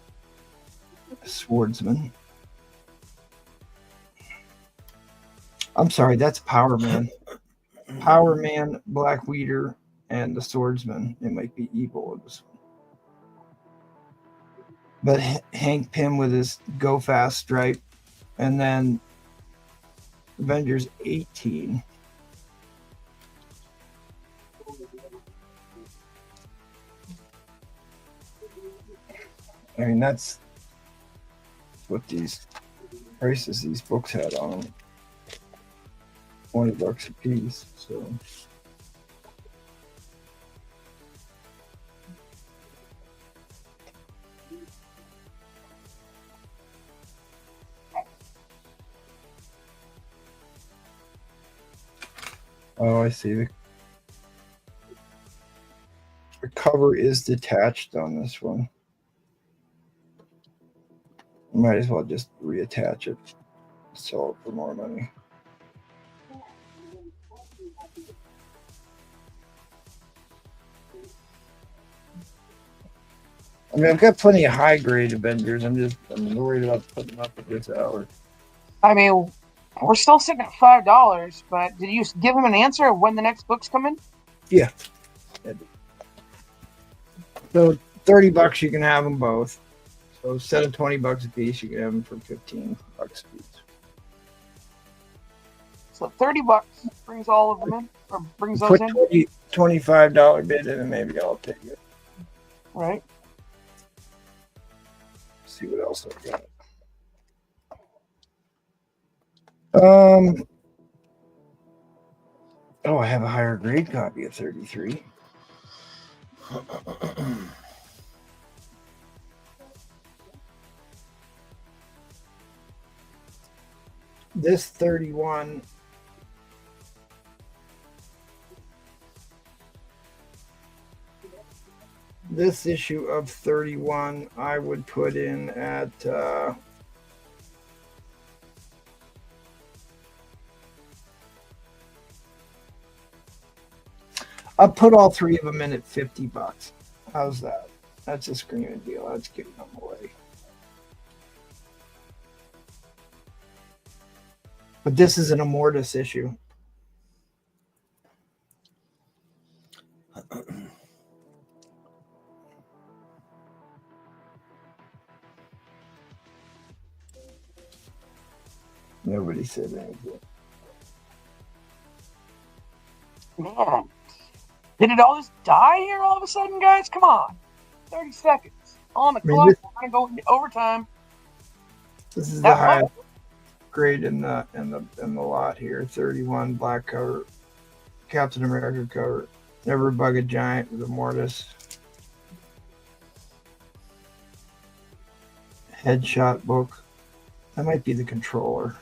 I'm sorry, that's Power Man. Power Man, Black Widow, and the Swordsman. It might be evil in this one. But Hank Pym with his Go Fast stripe. And then Avengers 18. I mean, that's what these prices these books had on them. $20 a piece. So oh, I see. The cover is detached on this one. Might as well just reattach it, sell it for more money. I mean, I've got plenty of high grade Avengers. I'm worried about putting them up at this hour. I mean, we're still sitting at $5, but did you give him an answer of when the next book's coming? Yeah. So $30 you can have them both. So instead of $20 a piece, you can have them for $15 a piece. So $30 brings all of them in, or brings those Put in. $25 bid in, and maybe I'll take it. Right. See what else I've got. Oh, I have a higher grade copy of 33. This 31. This issue of 31, I would put in at I'll put all three of them in at $50. How's that? That's a screaming deal. That's giving them away. But this is an Immortus issue. Nobody said anything. Man, did it all just die here all of a sudden, guys? Come on, 30 seconds on the clock. We're gonna go into overtime. This is the highest grade in the lot here. 31 black cover, Captain America cover. Never Bug a Giant with a Mortis. Headshot book. That might be the controller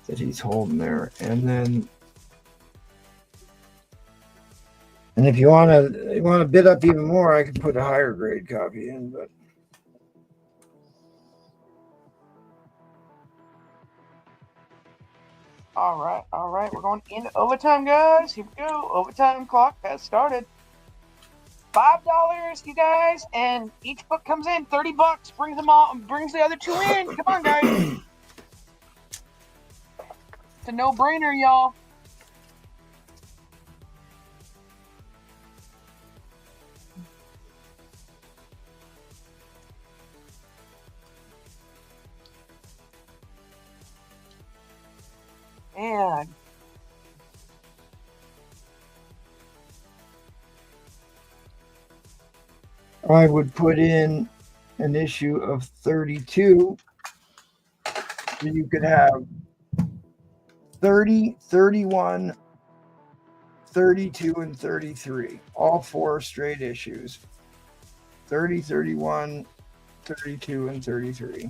that he's holding there. And then, and if you want to bid up even more, I could put a higher grade copy in, but all right. We're going into overtime, guys. Here we go. Overtime clock has started. $5, you guys, and each book comes in. $30 brings them all, brings the other two in. Come on, guys. It's a no-brainer, y'all. And I would put in an issue of 32. So you could have 30, 31, 32, and 33. All four straight issues. 30, 31, 32, and 33.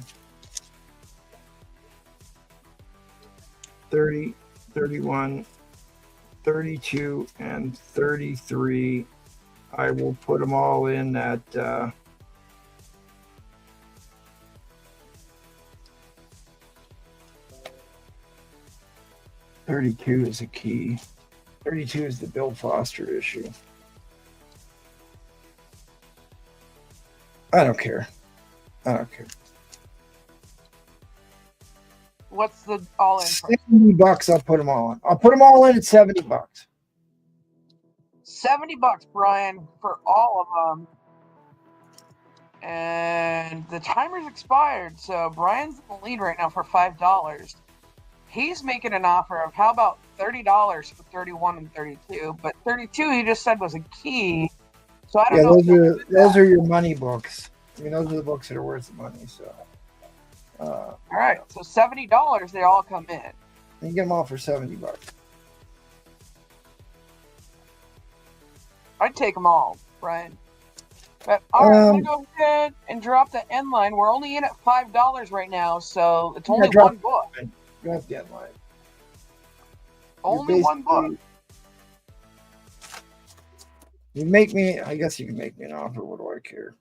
30, 31, 32, and 33. I will put them all in at $32 is a key. 32 is the Bill Foster issue. I don't care. what's the all-in price? $70. I'll put them all in. I'll put them all in at $70. $70, Brian, for all of them. And the timer's expired, so Brian's in the lead right now for $5. He's making an offer of how about $30 for 31 and 32, but 32 he just said was a key. So I don't know. Those are your money books. I mean, those are the books that are worth the money. So, all right, so $70 they all come in. You get them all for $70. I'd take them all, Brian. But all right, I'm gonna go ahead and drop the end line. We're only in at $5 right now, so it's only one book. Drop the end line. Only one book. You make me. I guess you can make me an offer. What do I care?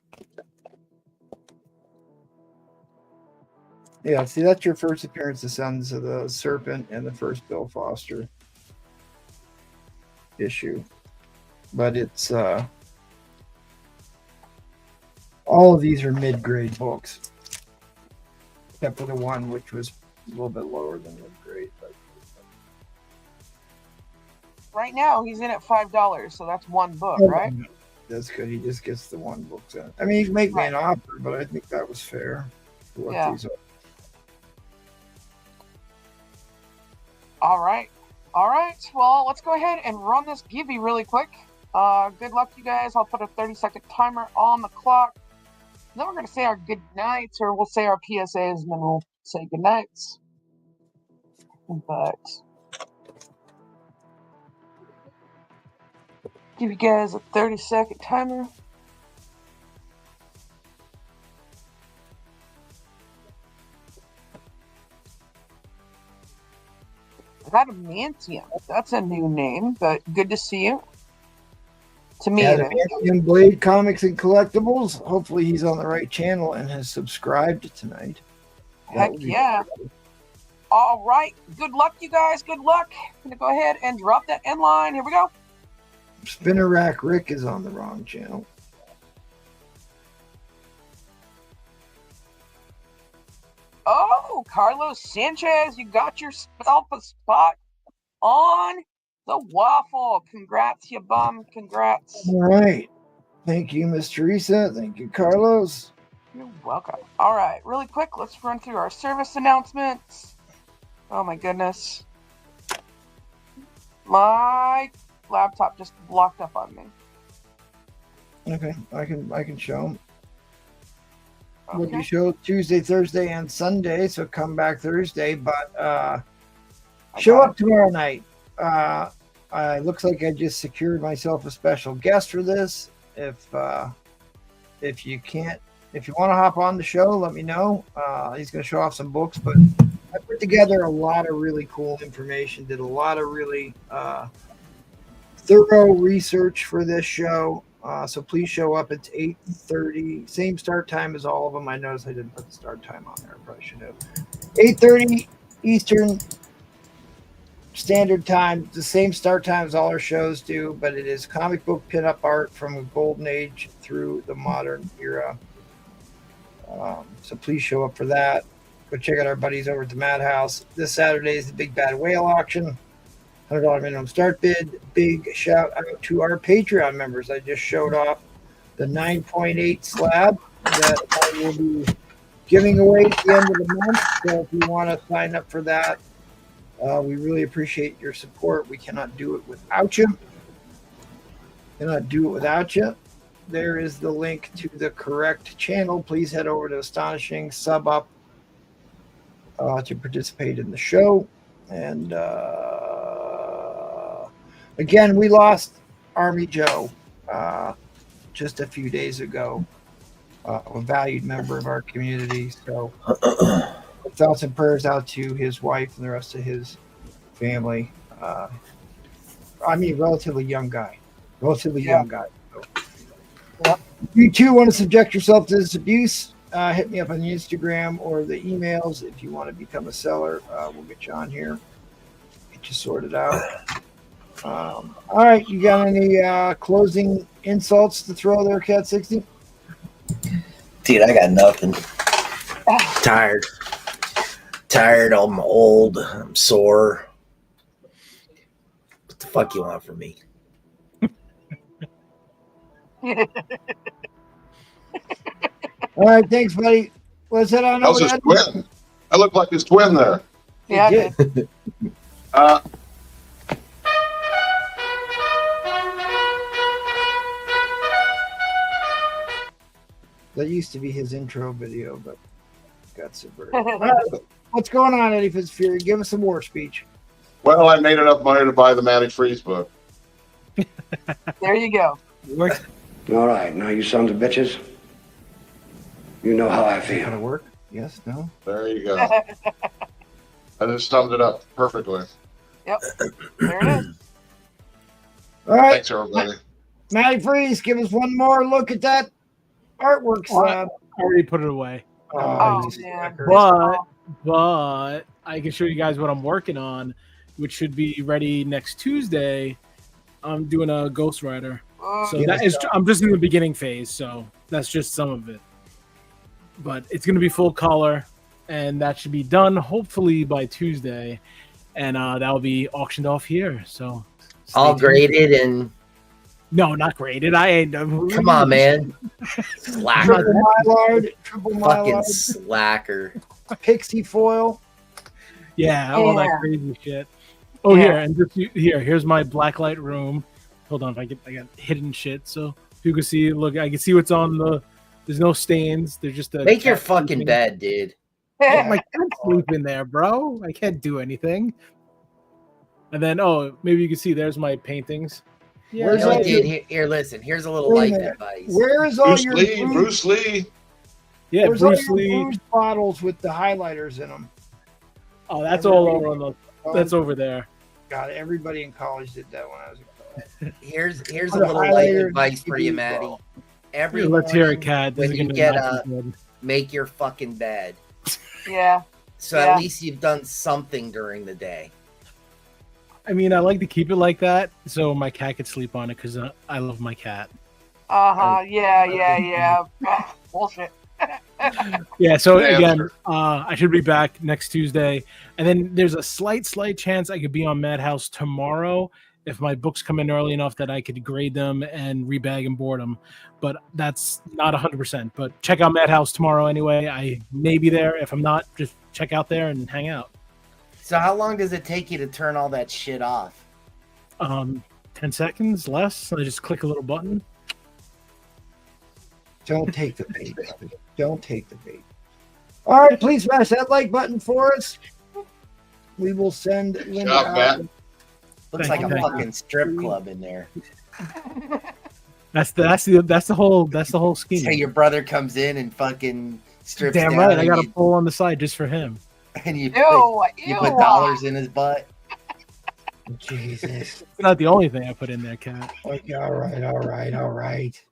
Yeah, see, that's your first appearance of Sons of the Serpent and the first Bill Foster issue. But it's All of these are mid-grade books, except for the one which was a little bit lower than mid-grade. But Right now, he's in at $5, so that's one book, right? that's good. He just gets the one book. I mean, he can make me an offer, but I think that was fair. For what Yeah. these are. All right. Well, let's go ahead and run this Gibby really quick. Good luck, you guys. I'll put a 30-second timer on the clock. Then we're going to say our good nights, or we'll say our PSAs, and then we'll say good nights. But give you guys a 30-second timer. Adamantium. That's a new name, but good to see you. To me, it is. Adamantium Blade Comics and Collectibles. Hopefully, he's on the right channel and has subscribed tonight. Heck yeah. All right. Good luck, you guys. Good luck. I'm going to go ahead and drop that end line. Here we go. Spinner Rack Rick is on the wrong channel. Oh, Carlos Sanchez, you got yourself a spot on the waffle. Congrats, you bum. Congrats. All right. Thank you, Miss Teresa. Thank you, Carlos. You're welcome. All right. Really quick, let's run through our service announcements. Oh, my goodness. My laptop just locked up on me. Okay, I can show them. We'll Okay. do show Tuesday, Thursday, and Sunday, so come back Thursday, but show up tomorrow night. It looks like I just secured myself a special guest for this. If you want to hop on the show, let me know. He's going to show off some books, but I put together a lot of really cool information, did a lot of really thorough research for this show. So please show up. It's 8:30, same start time as all of them. I noticed I didn't put the start time on there. I probably should have. 8:30 Eastern Standard Time, the same start time as all our shows do, but it is comic book pinup art from the golden age through the modern era. So please show up for that. Go check out our buddies over at the Madhouse. This Saturday is the Big Bad Whale auction. $100 minimum start bid. Big shout out to our Patreon members. I just showed off the 9.8 slab that I will be giving away at the end of the month. So if you want to sign up for that, we really appreciate your support. We cannot do it without you. There is the link to the correct channel. Please head over to Astonishing, sub up to participate in the show. And again, we lost Army Joe just a few days ago, a valued member of our community. So thoughts and prayers out to his wife and the rest of his family. Relatively young guy. So, if you too want to subject yourself to this abuse, hit me up on the Instagram or the emails. If you want to become a seller, we'll get you on here, get you sorted out. All right, you got any closing insults to throw there, Cat 60? Dude, I got nothing. Tired. I'm old. I'm sore. What the fuck you want from me? All right, thanks, buddy. Let's head on That was over his to twin. That looked like his twin there. Yeah, I It did. That used to be his intro video, but got subverted. All right, what's going on, Eddie Fitzfury? Give us a war speech. Well, I made enough money to buy the Manic Freeze book. There you go. All right, now you sons of bitches, you know how I Gonna feel. work? Yes, no. There you go. I just summed it up perfectly. Yep. There it is. All right, Thanks, everybody. Matty Freeze, give us one more look at that artwork slab. I already put it away. Oh, Jesus, man. Cracker. But I can show you guys what I'm working on, which should be ready next Tuesday. I'm doing a Ghost Rider. So Yeah, that is, I'm just in the beginning phase. So That's just some of it. But it's going to be full color, and that should be done hopefully by Tuesday, and that will be auctioned off here. So all graded and no, not graded. I ain't. Come on, man. Slacker. Triple Fucking mylar, slacker. pixie foil. Yeah, all that crazy shit. Oh, here, and just here's my blacklight room. Hold on, I got hidden shit. So if you can see, look, I can see what's on the. There's no stains. There's just a. Make your fucking bed, dude. My cat sleep in there, bro. I can't do anything. And then, maybe you can see. There's my paintings. Yeah, where's all here, listen. Here's a little life advice. Where is all your Bruce Lee? Yeah, where's Bruce all Lee. your Bruce bottles with the highlighters in them? Oh, that's all over on the. That's over there. God, everybody in college did that when I was in college. Here's a little life advice for you, Maddie. Every let's hear it, Cat. When you get up, make your fucking bed. Yeah. So at least you've done something during the day. I mean, I like to keep it like that so my cat could sleep on it because I love my cat. Yeah. Bullshit. Yeah, so again, I should be back next Tuesday. And then there's a slight chance I could be on Madhouse tomorrow if my books come in early enough that I could grade them and rebag and board them. But that's not 100%. But check out Madhouse tomorrow anyway. I may be there. If I'm not, just check out there and hang out. So how long does it take you to turn all that shit off? 10 seconds, less. I just click a little button. Don't take the bait. Don't take the bait. All right, please smash that like button for us. We will send Linda out. Looks like a fucking strip club in there. That's the whole scheme. So your brother comes in and fucking strips Damn down. right, I got a pole on the side just for him. And you put dollars in his butt. Jesus. It's not the only thing I put in there, Cat. Okay, all right.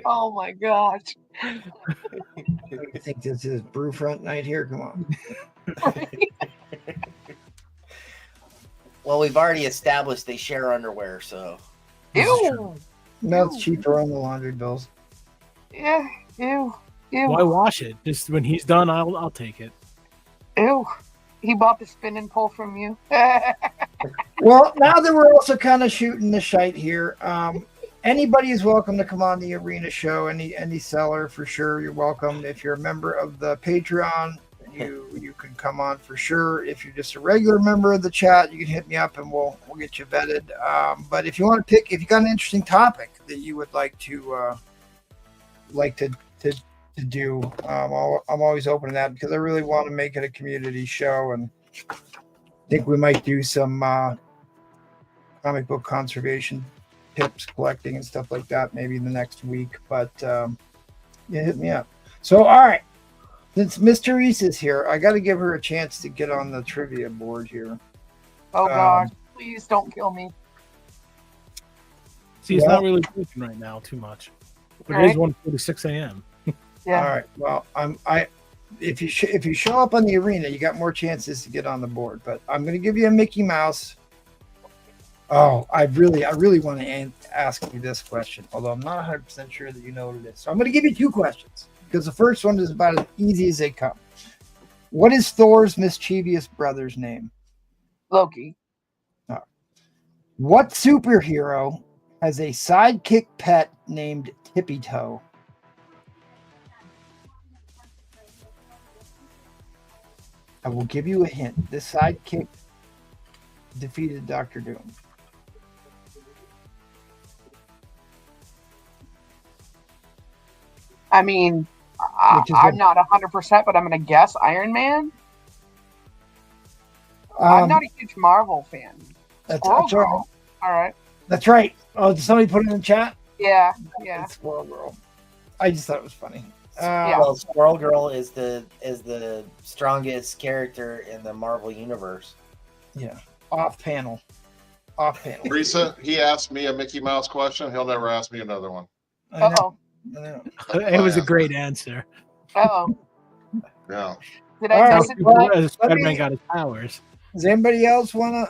Oh my gosh. I think this is brew front night here. Come on. Well, we've already established they share underwear, so. Ew. That's cheaper on the laundry bills. Yeah. Ew. Why wash it? Just when he's done, I'll take it. Ew. He bought the spinning pole from you. Well, now that we're also kind of shooting the shite here, anybody is welcome to come on the arena show. Any seller for sure, you're welcome. If you're a member of the Patreon, you can come on for sure. If you're just a regular member of the chat, you can hit me up and we'll get you vetted. But if you want to pick, if you got an interesting topic that you would like to do, I'm always open to that because I really want to make it a community show, and I think we might do some comic book conservation tips, collecting and stuff like that maybe the next week. But hit me up. So all right, since Miss Therese is here, I got to give her a chance to get on the trivia board here. Oh gosh, please don't kill me. See, it's not really moving right now too much, but it is 1:46 a.m. Yeah. All right. Well, if you show up on the arena, you got more chances to get on the board. But I'm going to give you a Mickey Mouse. Oh, I really want to ask you this question, although I'm not 100% sure that you know what it is. So I'm going to give you two questions because the first one is about as easy as they come. What is Thor's mischievous brother's name? Loki. Oh. What superhero has a sidekick pet named Tippy Toe? I will give you a hint. This sidekick defeated Dr. Doom. I mean, I'm not 100%, but I'm going to guess Iron Man. I'm not a huge Marvel fan. That's right. All right. That's right. Oh, did somebody put it in the chat? Yeah. It's Squirrel Girl. I just thought it was funny. Well, Squirrel Girl is the strongest character in the Marvel universe. Yeah. Off panel. Teresa, he asked me a Mickey Mouse question. He'll never ask me another one. Uh-oh. It was a great answer. Uh-oh. Yeah. Did I miss it? Spider-Man got his powers. Does anybody else want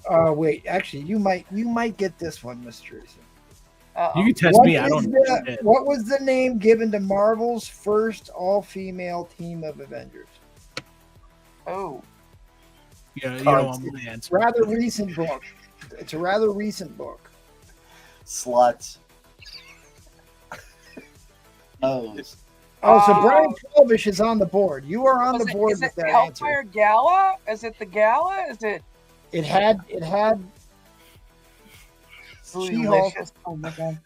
to? Wait. Actually, you might get this one, Miss Teresa. You can test me. I don't know. What was the name given to Marvel's first all-female team of Avengers? Oh. Yeah, you don't want my answer. Rather recent book. It's a rather recent book. Sluts. Oh. Oh, so Brian Twelvish is on the board. You are on the board with that answer. Hellfire Gala? Is it the Gala? Is it? It had She-Hulk. Oh my god.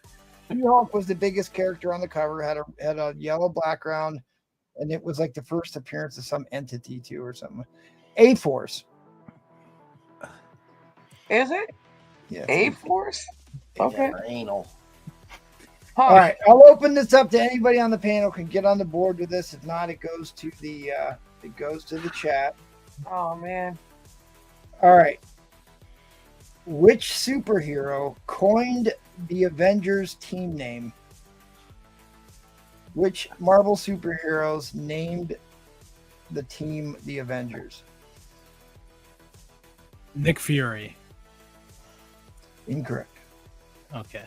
She-Hulk was the biggest character on the cover. Had a yellow background, and it was like the first appearance of some entity too, or something. A-Force. Is it? Yeah. A-Force? Okay. Anal. Huh. All right, I'll open this up to anybody on the panel can get on the board with this. If not, it goes to the chat. Oh man. All right. Which superhero coined the Avengers team name? Which Marvel superheroes named the team the Avengers? Nick Fury. Incorrect. Okay.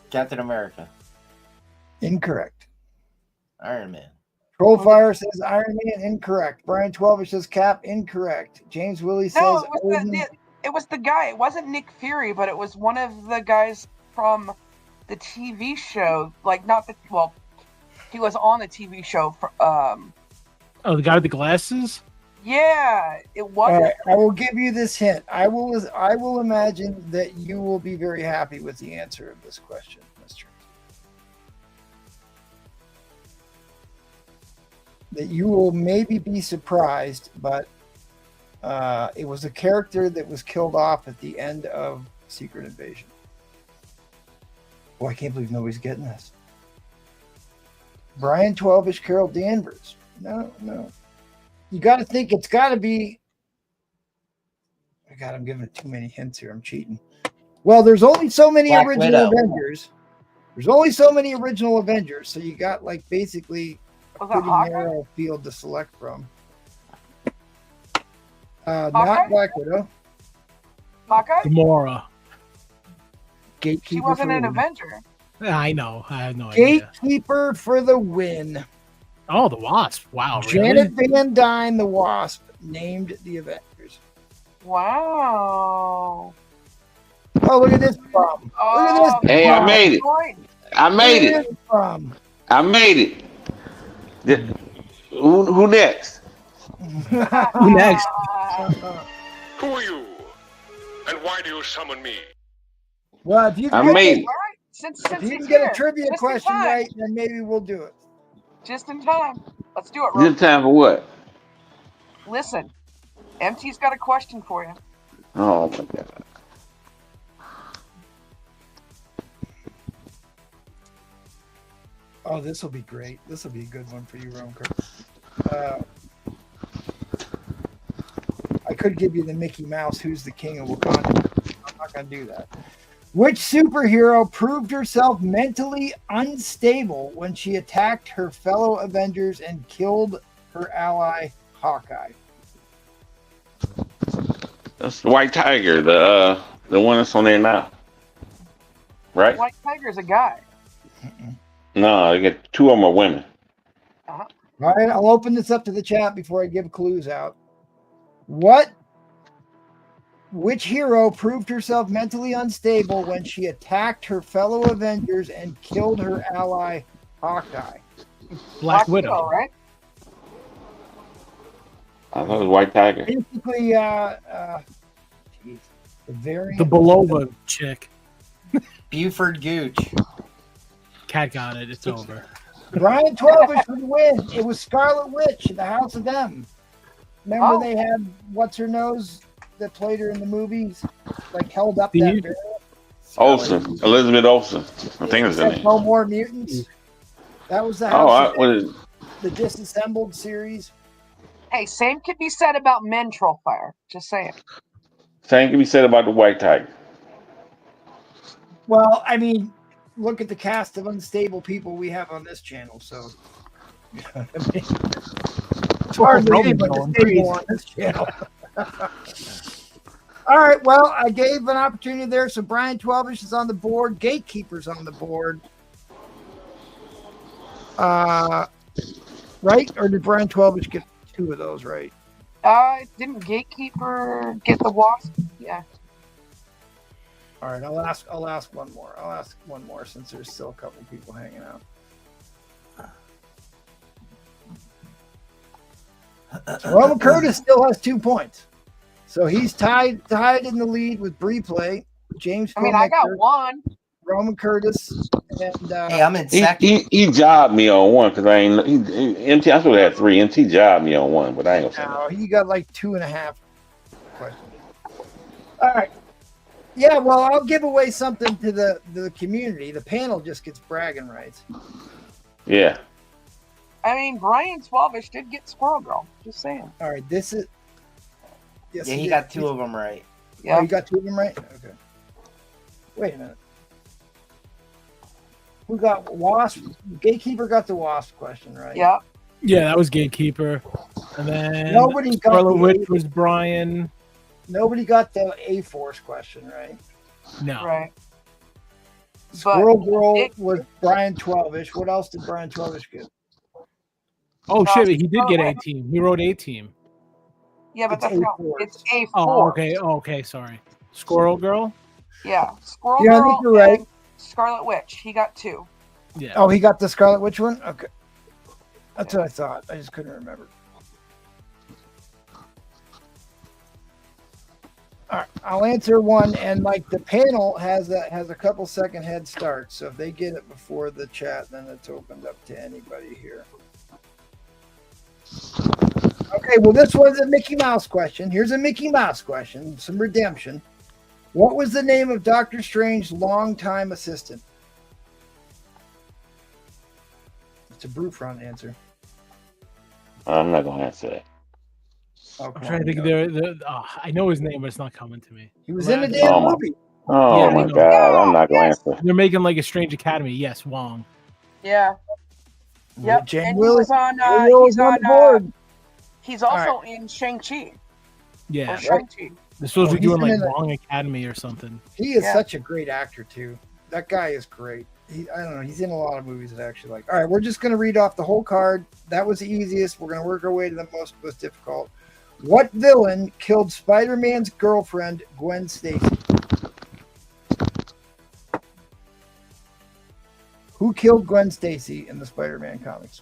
Captain America. Incorrect. Iron Man. Trollfire says Iron Man. Incorrect. Brian Twelvish says Cap. Incorrect. James Willie says No, it was the guy. It wasn't Nick Fury, but it was one of the guys from the TV show. Like, not the he was on the TV show. Oh, the guy with the glasses? Yeah, it was. All right, I will give you this hint. I will imagine that you will be very happy with the answer of this question, Mr. That you will maybe be surprised, but it was a character that was killed off at the end of Secret Invasion. Boy, I can't believe nobody's getting this. Brian Twelvish, Carol Danvers. No. You got to think it's got to be. Oh God, I'm giving it too many hints here. I'm cheating. Well, there's only so many Black original Widow. Avengers. There's only so many original Avengers, so you got like basically a pretty narrow field to select from. Not Black Widow. Hawkeye? Gamora. Gatekeeper. She wasn't for an the win. Avenger. I know. I have no idea. Gatekeeper for the win. Oh, the Wasp. Wow, Janet really? Van Dyne, the Wasp, named the Avengers. Wow. Oh, look at this problem. Look at this. Hey, I made it. I made Look at it. this problem. I made it. Who next? Who next? Who are you? And why do you summon me? Well, if you I can, made it. Since if you he's can get here, a trivia just in question time. right, then maybe we'll do it. Just in time. Let's do it, Ro. Good time for what? Listen, MT's got a question for you. Oh my god. Oh, this will be great. This will be a good one for you, Romker. I could give you the Mickey Mouse, who's the king of Wakanda. I'm not going to do that. Which superhero proved herself mentally unstable when she attacked her fellow Avengers and killed her ally, Hawkeye? That's the White Tiger, the one that's on there now. Right? White Tiger's a guy. No, I get two of them are women. Uh-huh. All right, I'll open this up to the chat before I give clues out. Which hero proved herself mentally unstable when she attacked her fellow Avengers and killed her ally, Hawkeye? Black Widow. Right? I thought it was White Tiger. Basically, The Belova chick. Buford Gooch. Cat got it. It's over. Brian Twelvish for the win. It was Scarlet Witch, the House of M. Remember they had what's her nose that played her in the movies, like held up that barrel? Olsen, Elizabeth Olsen. I think it's her name. No More Mutants. That was the House what of is? the Disassembled series. Hey, same could be said about men, Trollfire. Just saying. Same can be said about the White Tiger. Well, I mean, look at the cast of unstable people we have on this channel. So, I mean, it's hardly anybody stable on this channel. All right. Well, I gave an opportunity there. So Brian 12ish is on the board. Gatekeeper's on the board. Right? Or did Brian 12ish get 2 of those right? Didn't Gatekeeper get the wasp? Yeah. All right. I'll ask one more. I'll ask one more since there's still a couple people hanging out. Roman Curtis still has 2 points. So he's tied in the lead with Bree Play. James. I mean, I got 1. Roman Curtis and hey, I'm in second. He jobbed me on 1 because I ain't MT. I supposed to have 3. MT jobbed me on 1, but I ain't gonna say no, he got like 2.5 questions. All right. Yeah, well, I'll give away something to the community. The panel just gets bragging rights. Yeah. I mean, Brian 12ish did get Squirrel Girl. Just saying. All right, this is. Yes, yeah, he got 2 of them right. Yeah, you got 2 of them right. Okay. Wait a minute. Who got Wasp? Gatekeeper got the Wasp question right. Yeah. Yeah, that was Gatekeeper, and then Nobody got Scarlet the Witch was Brian. Nobody got the A-Force question right. No. Right. Squirrel Girl was Brian 12ish. What else did Brian 12ish get? Oh shit, he did get A-Team. He wrote A-Team. Yeah, but that's not. It's A4. Oh, okay. Oh, okay, sorry. Squirrel Girl? Yeah. Squirrel Yeah, I Girl think you're right. and Scarlet Witch. He got 2. Yeah. Oh, he got the Scarlet Witch one? Okay. That's what I thought. I just couldn't remember. All right, I'll answer one, and like the panel has a couple second head start, so if they get it before the chat, then it's opened up to anybody here. Okay, well, this was a Mickey Mouse question. Here's a Mickey Mouse question, some redemption. What was the name of Doctor Strange's longtime assistant? It's a Brufront answer. I'm not gonna answer that. Oh, I'm trying to think. I know his name, but it's not coming to me. He was in the damn movie. Oh my god, I'm not gonna answer. They're making like a Strange Academy. Yes, Wong. Yeah. Yep. Jane and Willis, he was on. Will's on the board. He's also in Shang-Chi. Yeah. Or Shang-Chi. They're supposed to be doing like in the- Wong Academy or something. He is such a great actor too. That guy is great. I don't know. He's in a lot of movies that I actually like. All right, we're just going to read off the whole card. That was the easiest. We're going to work our way to the most difficult. What villain killed Spider-Man's girlfriend, Gwen Stacy? Who killed Gwen Stacy in the Spider-Man comics?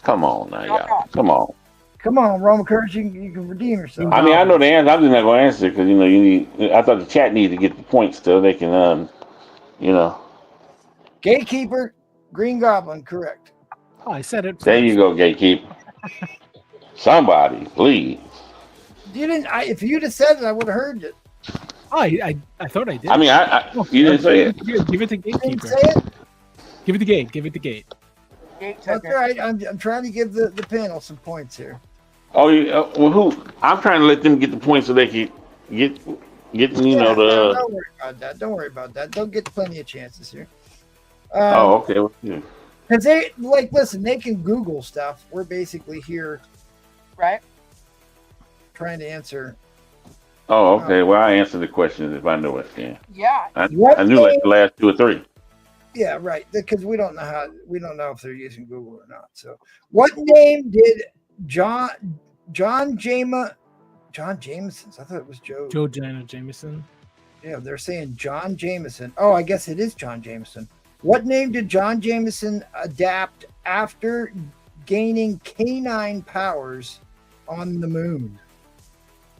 Come on now, y'all. Come on. Come on, Roman Curtis, you can redeem yourself. I mean, I know the answer. I'm just not gonna answer because you need. I thought the chat needed to get the points so they can, Gatekeeper, Green Goblin, correct. Oh, I said it. There you go, Gatekeeper. Somebody, please. You didn't. If you'd have said it, I would have heard it. Oh, I thought I did. I mean, you didn't say it. Give it to You didn't Gatekeeper. say it? Give it to Gate. Give it to Gate. That's all right. I'm trying to give the panel some points here. Oh, well, who? I'm trying to let them get the points so they can get Don't worry about that. Don't worry about that. They'll get plenty of chances here. okay. Well, yeah. Because they listen. They can Google stuff. We're basically here, right? Trying to answer. Oh, okay. Well, I answer the questions if I know it. Yeah. Yeah. I knew like the last 2 or 3. Yeah, right. Because we don't know if they're using Google or not. So, what name did John Jameson? I thought it was Joe Jonah Jameson. Yeah, they're saying John Jameson. Oh, I guess it is John Jameson. What name did John Jameson adapt after gaining canine powers on the moon?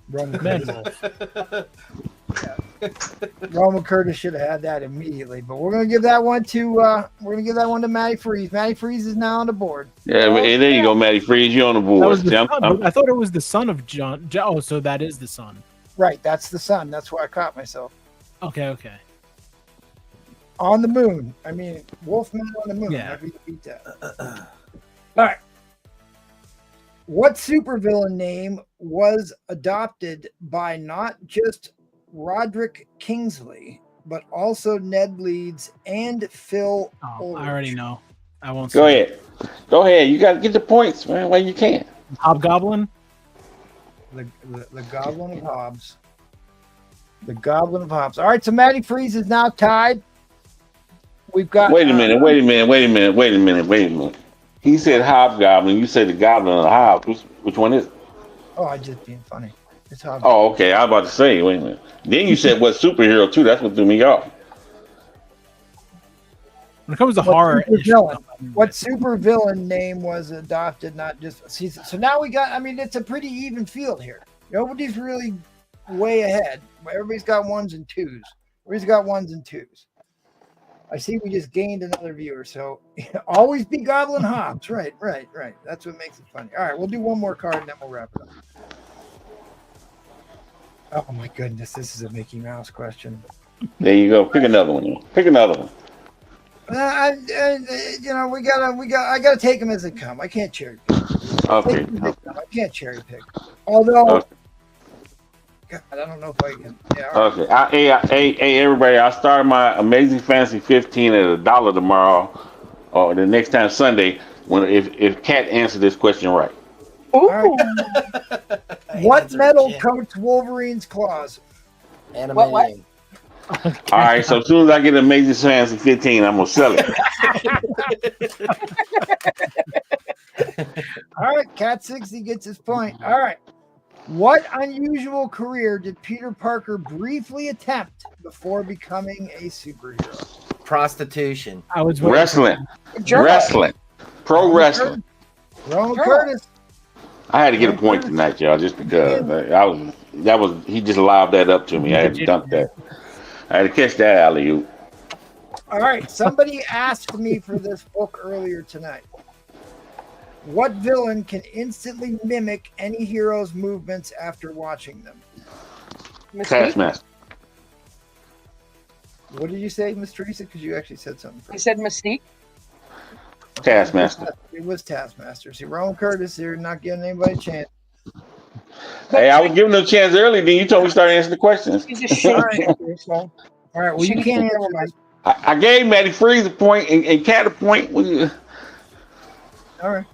Roman Curtis should have had that immediately, but we're gonna give that one to Matty Freeze. Matty Freeze is now on the board. Yeah, hey, there you go, Matty Freeze. You on the board. I thought it was the son of John. Oh, so that is the son. Right, that's the son. That's why I caught myself. Okay. On the moon. I mean, Wolfman on the moon. Yeah. I beat that. All right. What supervillain name was adopted by not just Roderick Kingsley, but also Ned Leeds and Phil Ulrich? I already know. I won't Go say ahead. Go ahead. You got to get the points, man, while you can. Hobgoblin? The Goblin of Hobbs. The Goblin of Hops. All right, so Matty Freeze is now tied. We've got. Wait a minute. He said Hobgoblin. You said the Goblin of the Hob. Which one is it? Oh, I just being funny. It's Hobgoblin. Oh, okay. I was about to say, wait a minute. Then you said what superhero too? That's what threw me off. When it comes to horror, What super villain name was adopted? Not just season. So now we got. I mean, it's a pretty even field here. Nobody's really way ahead. Everybody's got ones and twos. Everybody's got ones and twos. I see we just gained another viewer. So always be Goblin Hops. Right. That's what makes it funny. All right, we'll do one more card and then we'll wrap it up. Oh my goodness, this is a Mickey Mouse question. There you go. Pick another one. Pick another one. I gotta take them as they come. I can't cherry pick. Okay. I can't cherry pick. Although, God, I don't know if I can. Yeah. Okay. Hey, everybody! I start my Amazing Fantasy 15 at $1 tomorrow, or the next time Sunday. If Kat answered this question right. Right. What metal coats Wolverine's claws? What? All right. So as soon as I get Amazing Fantasy 15, I'm gonna sell it. All right, Cat 60 gets his point. All right. What unusual career did Peter Parker briefly attempt before becoming a superhero? Prostitution. I was wrestling. Pro wrestling. Rowan Curtis. I had to get a point tonight, y'all, just because he just lobbed that up to me. I had to dunk that. I had to catch that alley-oop. All right. Somebody asked me for this book earlier tonight. What villain can instantly mimic any hero's movements after watching them? Taskmaster. What did you say, Miss Teresa? Because you actually said something. I said Mystique. Taskmaster. It was Taskmaster. See, Rowan Curtis here, not giving anybody a chance. Hey, I was giving them a chance early. Then you told me to start answering the questions. He's a shit. All right. Well, you can't answer mine. I gave Matty Freeze a point and Cat a point. All right.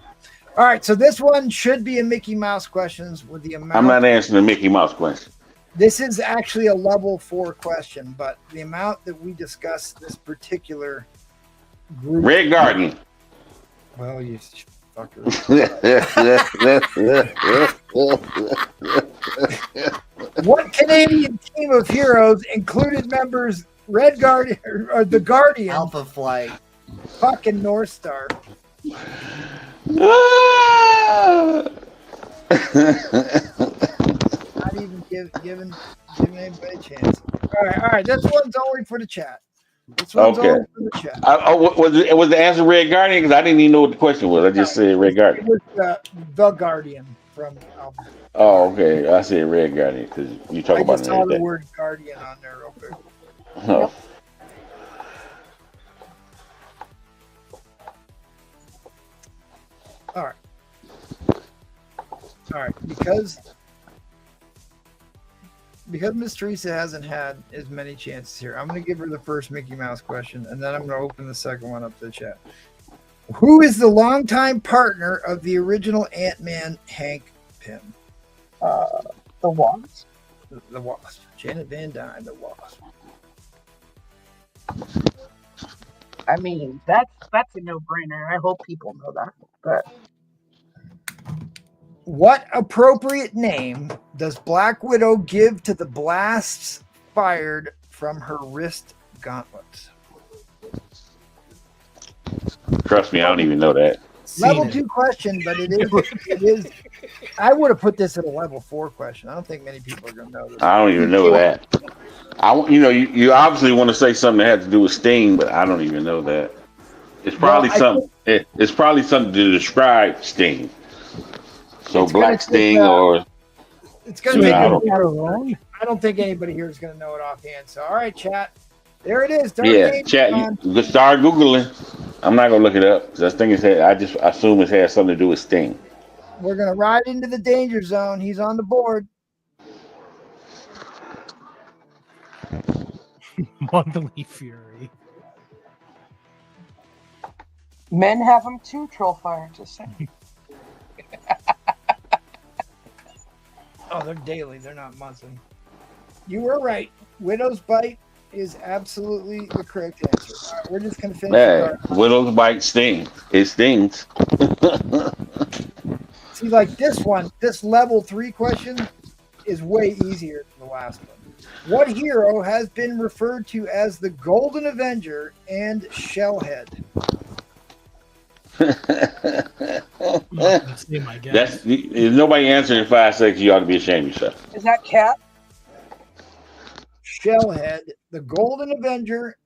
All right. So this one should be a Mickey Mouse questions with the amount. I'm not answering the Mickey Mouse question. This is actually a level 4 question, but the amount that we discuss this particular group. Red Guardian. Well, you fucker. What Canadian team of heroes included members Red Guardian or the Guardian, Alpha Flight, fucking North Star? Not even giving anybody a chance. All right. This one's only for the chat. This one's only for the chat. Was the answer Red Guardian? Because I didn't even know what the question was. I just said Red Guardian. It was the Guardian from Alpha. Oh, okay. I said Red Guardian because you talk about it. I just saw the word Guardian on there real quick. Oh. All right. Because Miss Teresa hasn't had as many chances here, I'm going to give her the first Mickey Mouse question, and then I'm going to open the second one up to the chat. Who is the longtime partner of the original Ant-Man, Hank Pym? The Wasp. The Wasp. Janet Van Dyne, the Wasp. I mean, that's a no-brainer. I hope people know that. But what appropriate name does Black Widow give to the blasts fired from her wrist gauntlets? Trust me, I don't even know that. Level 2 question, but it is. I would have put this at a level 4 question. I don't think many people are going to know this. I don't even know that. You obviously want to say something that has to do with Sting, but I don't even know that. It's probably something. It's probably something to describe Sting. So Black Sting, or it's going to take a while. I don't think anybody here is going to know it offhand. So, all right, chat. There it is. Chat. You start Googling. I'm not going to look it up because I think I just assume it has something to do with Sting. We're going to ride into the danger zone. He's on the board. Monthly Fury. Men have them too, Trollfire. Just saying. Oh, they're daily. They're not monthly. You were right. Widow's Bite is absolutely the correct answer. All right, we're just going to finish Hey, the card. widow's bite stings. It stings. See, like this one, this level 3 question is way easier than the last one. What hero has been referred to as the Golden Avenger and Shellhead? Let's see my guess. If nobody answering in 5 seconds, you ought to be ashamed of yourself. Is that Cat? Shellhead, the Golden Avenger,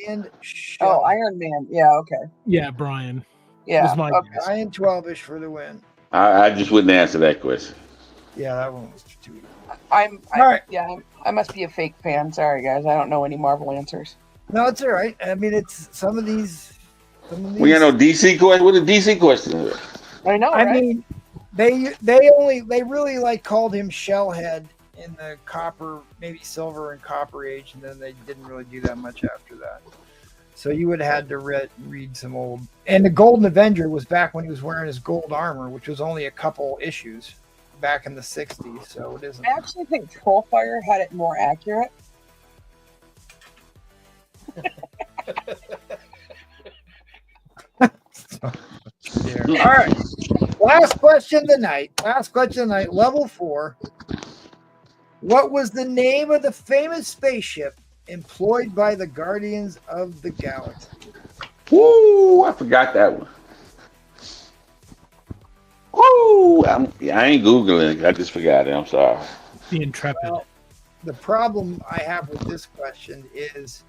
and Shellhead. Oh, Iron Man. Yeah, okay. Yeah, Brian. Yeah. Was my Okay. guess. Brian 12ish for the win. I just wouldn't answer that question. Yeah, that one was too easy. All right. Yeah, I must be a fake fan. Sorry, guys. I don't know any Marvel answers. No, it's all right. I mean, it's some of these. We got no DC question. What a DC question? I know. I right? mean, they really like called him Shellhead in the copper, maybe silver and copper age, and then they didn't really do that much after that. So you would have had to read some old. And the Golden Avenger was back when he was wearing his gold armor, which was only a couple issues back in the 60s. So it isn't. I actually think Trollfire had it more accurate. All right. Last question of the night. Level 4. What was the name of the famous spaceship employed by the Guardians of the Galaxy? Woo! I forgot that one. Woo! I ain't Googling it. I just forgot it. I'm sorry. The Intrepid. Well, the problem I have with this question is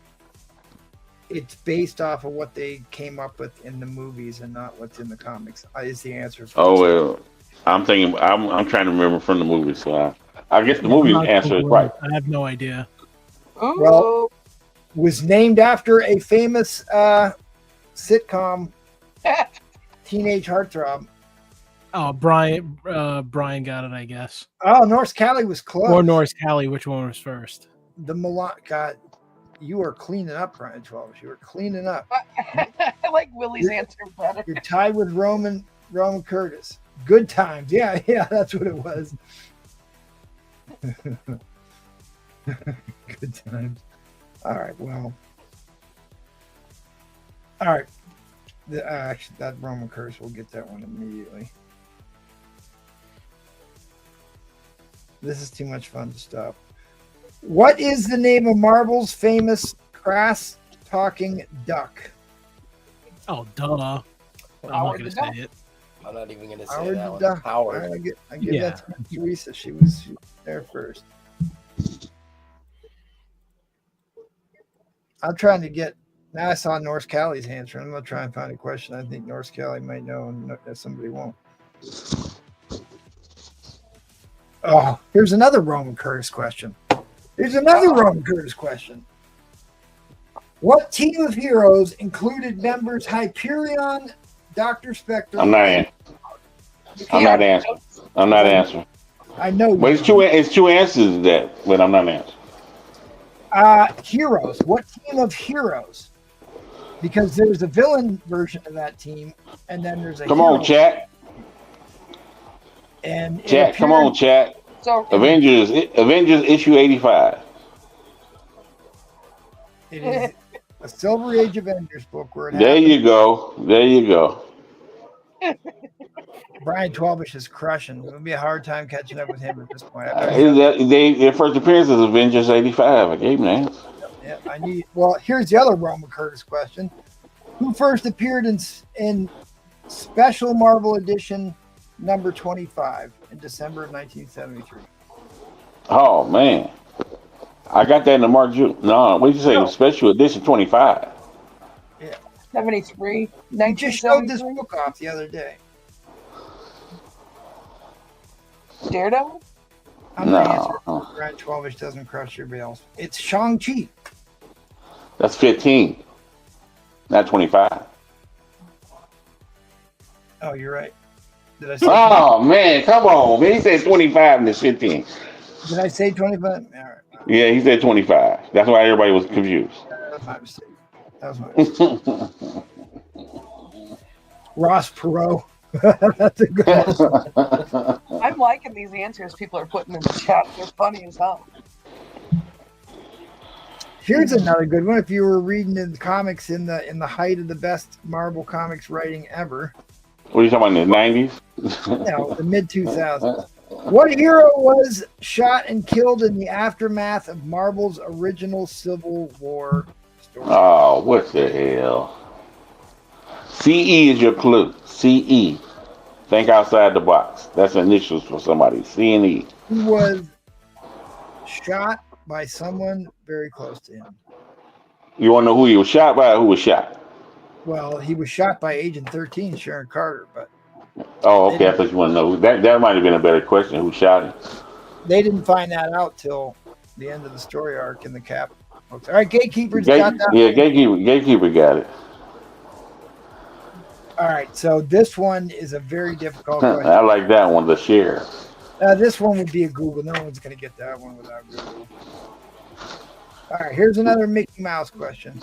it's based off of what they came up with in the movies and not what's in the comics. Is the answer? Oh well, I'm thinking. I'm trying to remember from the movie, so I guess the movie I'm not answer is Googling. right. I have no idea. Well, was named after a famous sitcom, Teenage Heartthrob. Oh, Brian got it, I guess. Oh, North Cali was close. Or North Cali. Which one was first? The Milan. God, you were cleaning up, Brian 12. You were cleaning up. I like Willie's answer better. You're tied with Roman Curtis. Good times. Yeah, that's what it was. Good times. All right, well. All right. Actually, that Roman Curtis, we'll get that one immediately. This is too much fun to stop. What is the name of Marvel's famous crass-talking duck? Oh, duh. I'm not going to say it. I'm not even going to say Howard that the one. Duck. Howard. I give that to Teresa. She was there first. I'm trying to get. Now I saw North Cali's answer. I'm going to try and find a question I think North Cali might know and somebody won't. Oh, here's another Roman Curtis question. What team of heroes included members Hyperion, Dr. Spectre? I'm not answering. I know. But it's two answers to that, but I'm not answering. Heroes. What team of heroes? Because there's a villain version of that team, and then there's a Come on, chat. And chat, come on, chat. So Avengers issue 85. It is a Silver Age Avengers book where it There happens. you go. Brian 12ish is crushing. It would be a hard time catching up with him at this point. Their first appearance is Avengers 85. I gave them that. Yeah, well, here's the other Roman Curtis question. Who first appeared in Special Marvel Edition number 25 in December of 1973? Oh, man. I got that in the Mark June. No, what did you say? No. Special edition 25. Yeah. 73. I just showed this book off the other day. Daredevil? I'm going to answer it. Brian 12ish doesn't crush your bales. It's Shang-Chi. That's 15, not 25. Oh, you're right. Did I say? Oh, man, come on. Man, he said 25 and it's 15. Did I say 25? All right. Yeah, he said 25. That's why everybody was confused. That was my mistake. Ross Perot. That's a good one. I'm liking these answers people are putting in the chat. They're funny as hell. Here's another good one. If you were reading in the comics in the height of the best Marvel Comics writing ever. What are you talking about in the 90s? No, the mid 2000s. What hero was shot and killed in the aftermath of Marvel's original Civil War story? Oh, what the hell? CE is your clue. CE. Think outside the box. That's initials for somebody. C and E. He was shot by someone very close to him. You want to know who he was shot by or who was shot? Well, he was shot by Agent 13, Sharon Carter, but Oh, okay. I thought you want to know. That might have been a better question. Who shot him? they didn't find that out till the end of the story arc in the Cap books. All right, Gatekeeper's got that. Yeah, Gatekeeper got it. All right, so this one is a very difficult question. I like that one, the share. This one would be a Google. No one's going to get that one without Google. All right, here's another Mickey Mouse question.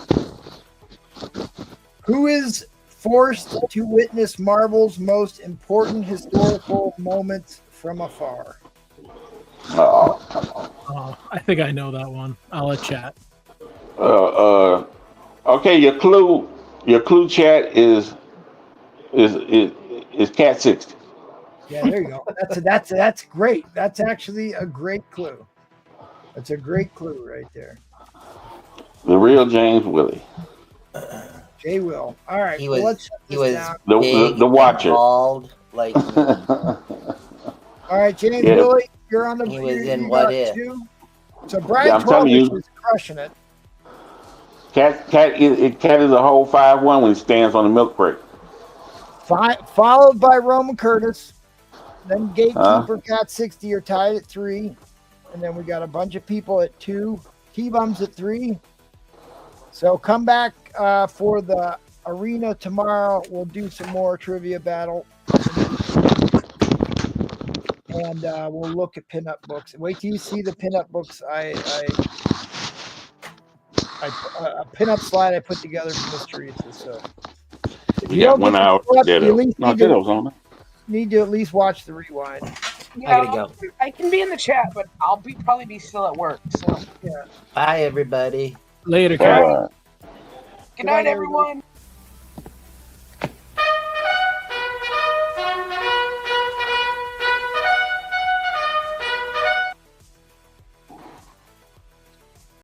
Who is forced to witness Marvel's most important historical moments from afar? Oh, come on. Oh, I think I know that one. I'll let chat. Okay, your clue chat is Cat 60. Yeah, there you go. That's great. That's actually a great clue. That's a great clue right there. The real James Willie. Jay Will. All right. He well, was let's shut he this was down. the watcher. Bald, like All right, James Yeah. Willie, you're on the. He was in you What got If. two. So Brian Yeah, I'm telling you. is crushing it. Cat is a whole 5-1 when he stands on the milk crate. Followed by Roman Curtis. Then Gatekeeper, Cat 60 are tied at 3. And then we got a bunch of people at 2. T-Bums at 3. So come back for the arena tomorrow. We'll do some more trivia battle. And we'll look at pinup books. Wait till you see the pinup books. A pinup slide I put together for Mr. Teresa. So if We got 1 hour. Need to at least watch the rewind. Yeah, I gotta go. I can be in the chat, but I'll probably be still at work. So yeah. Bye, everybody. Later, Cat. Good night, everyone.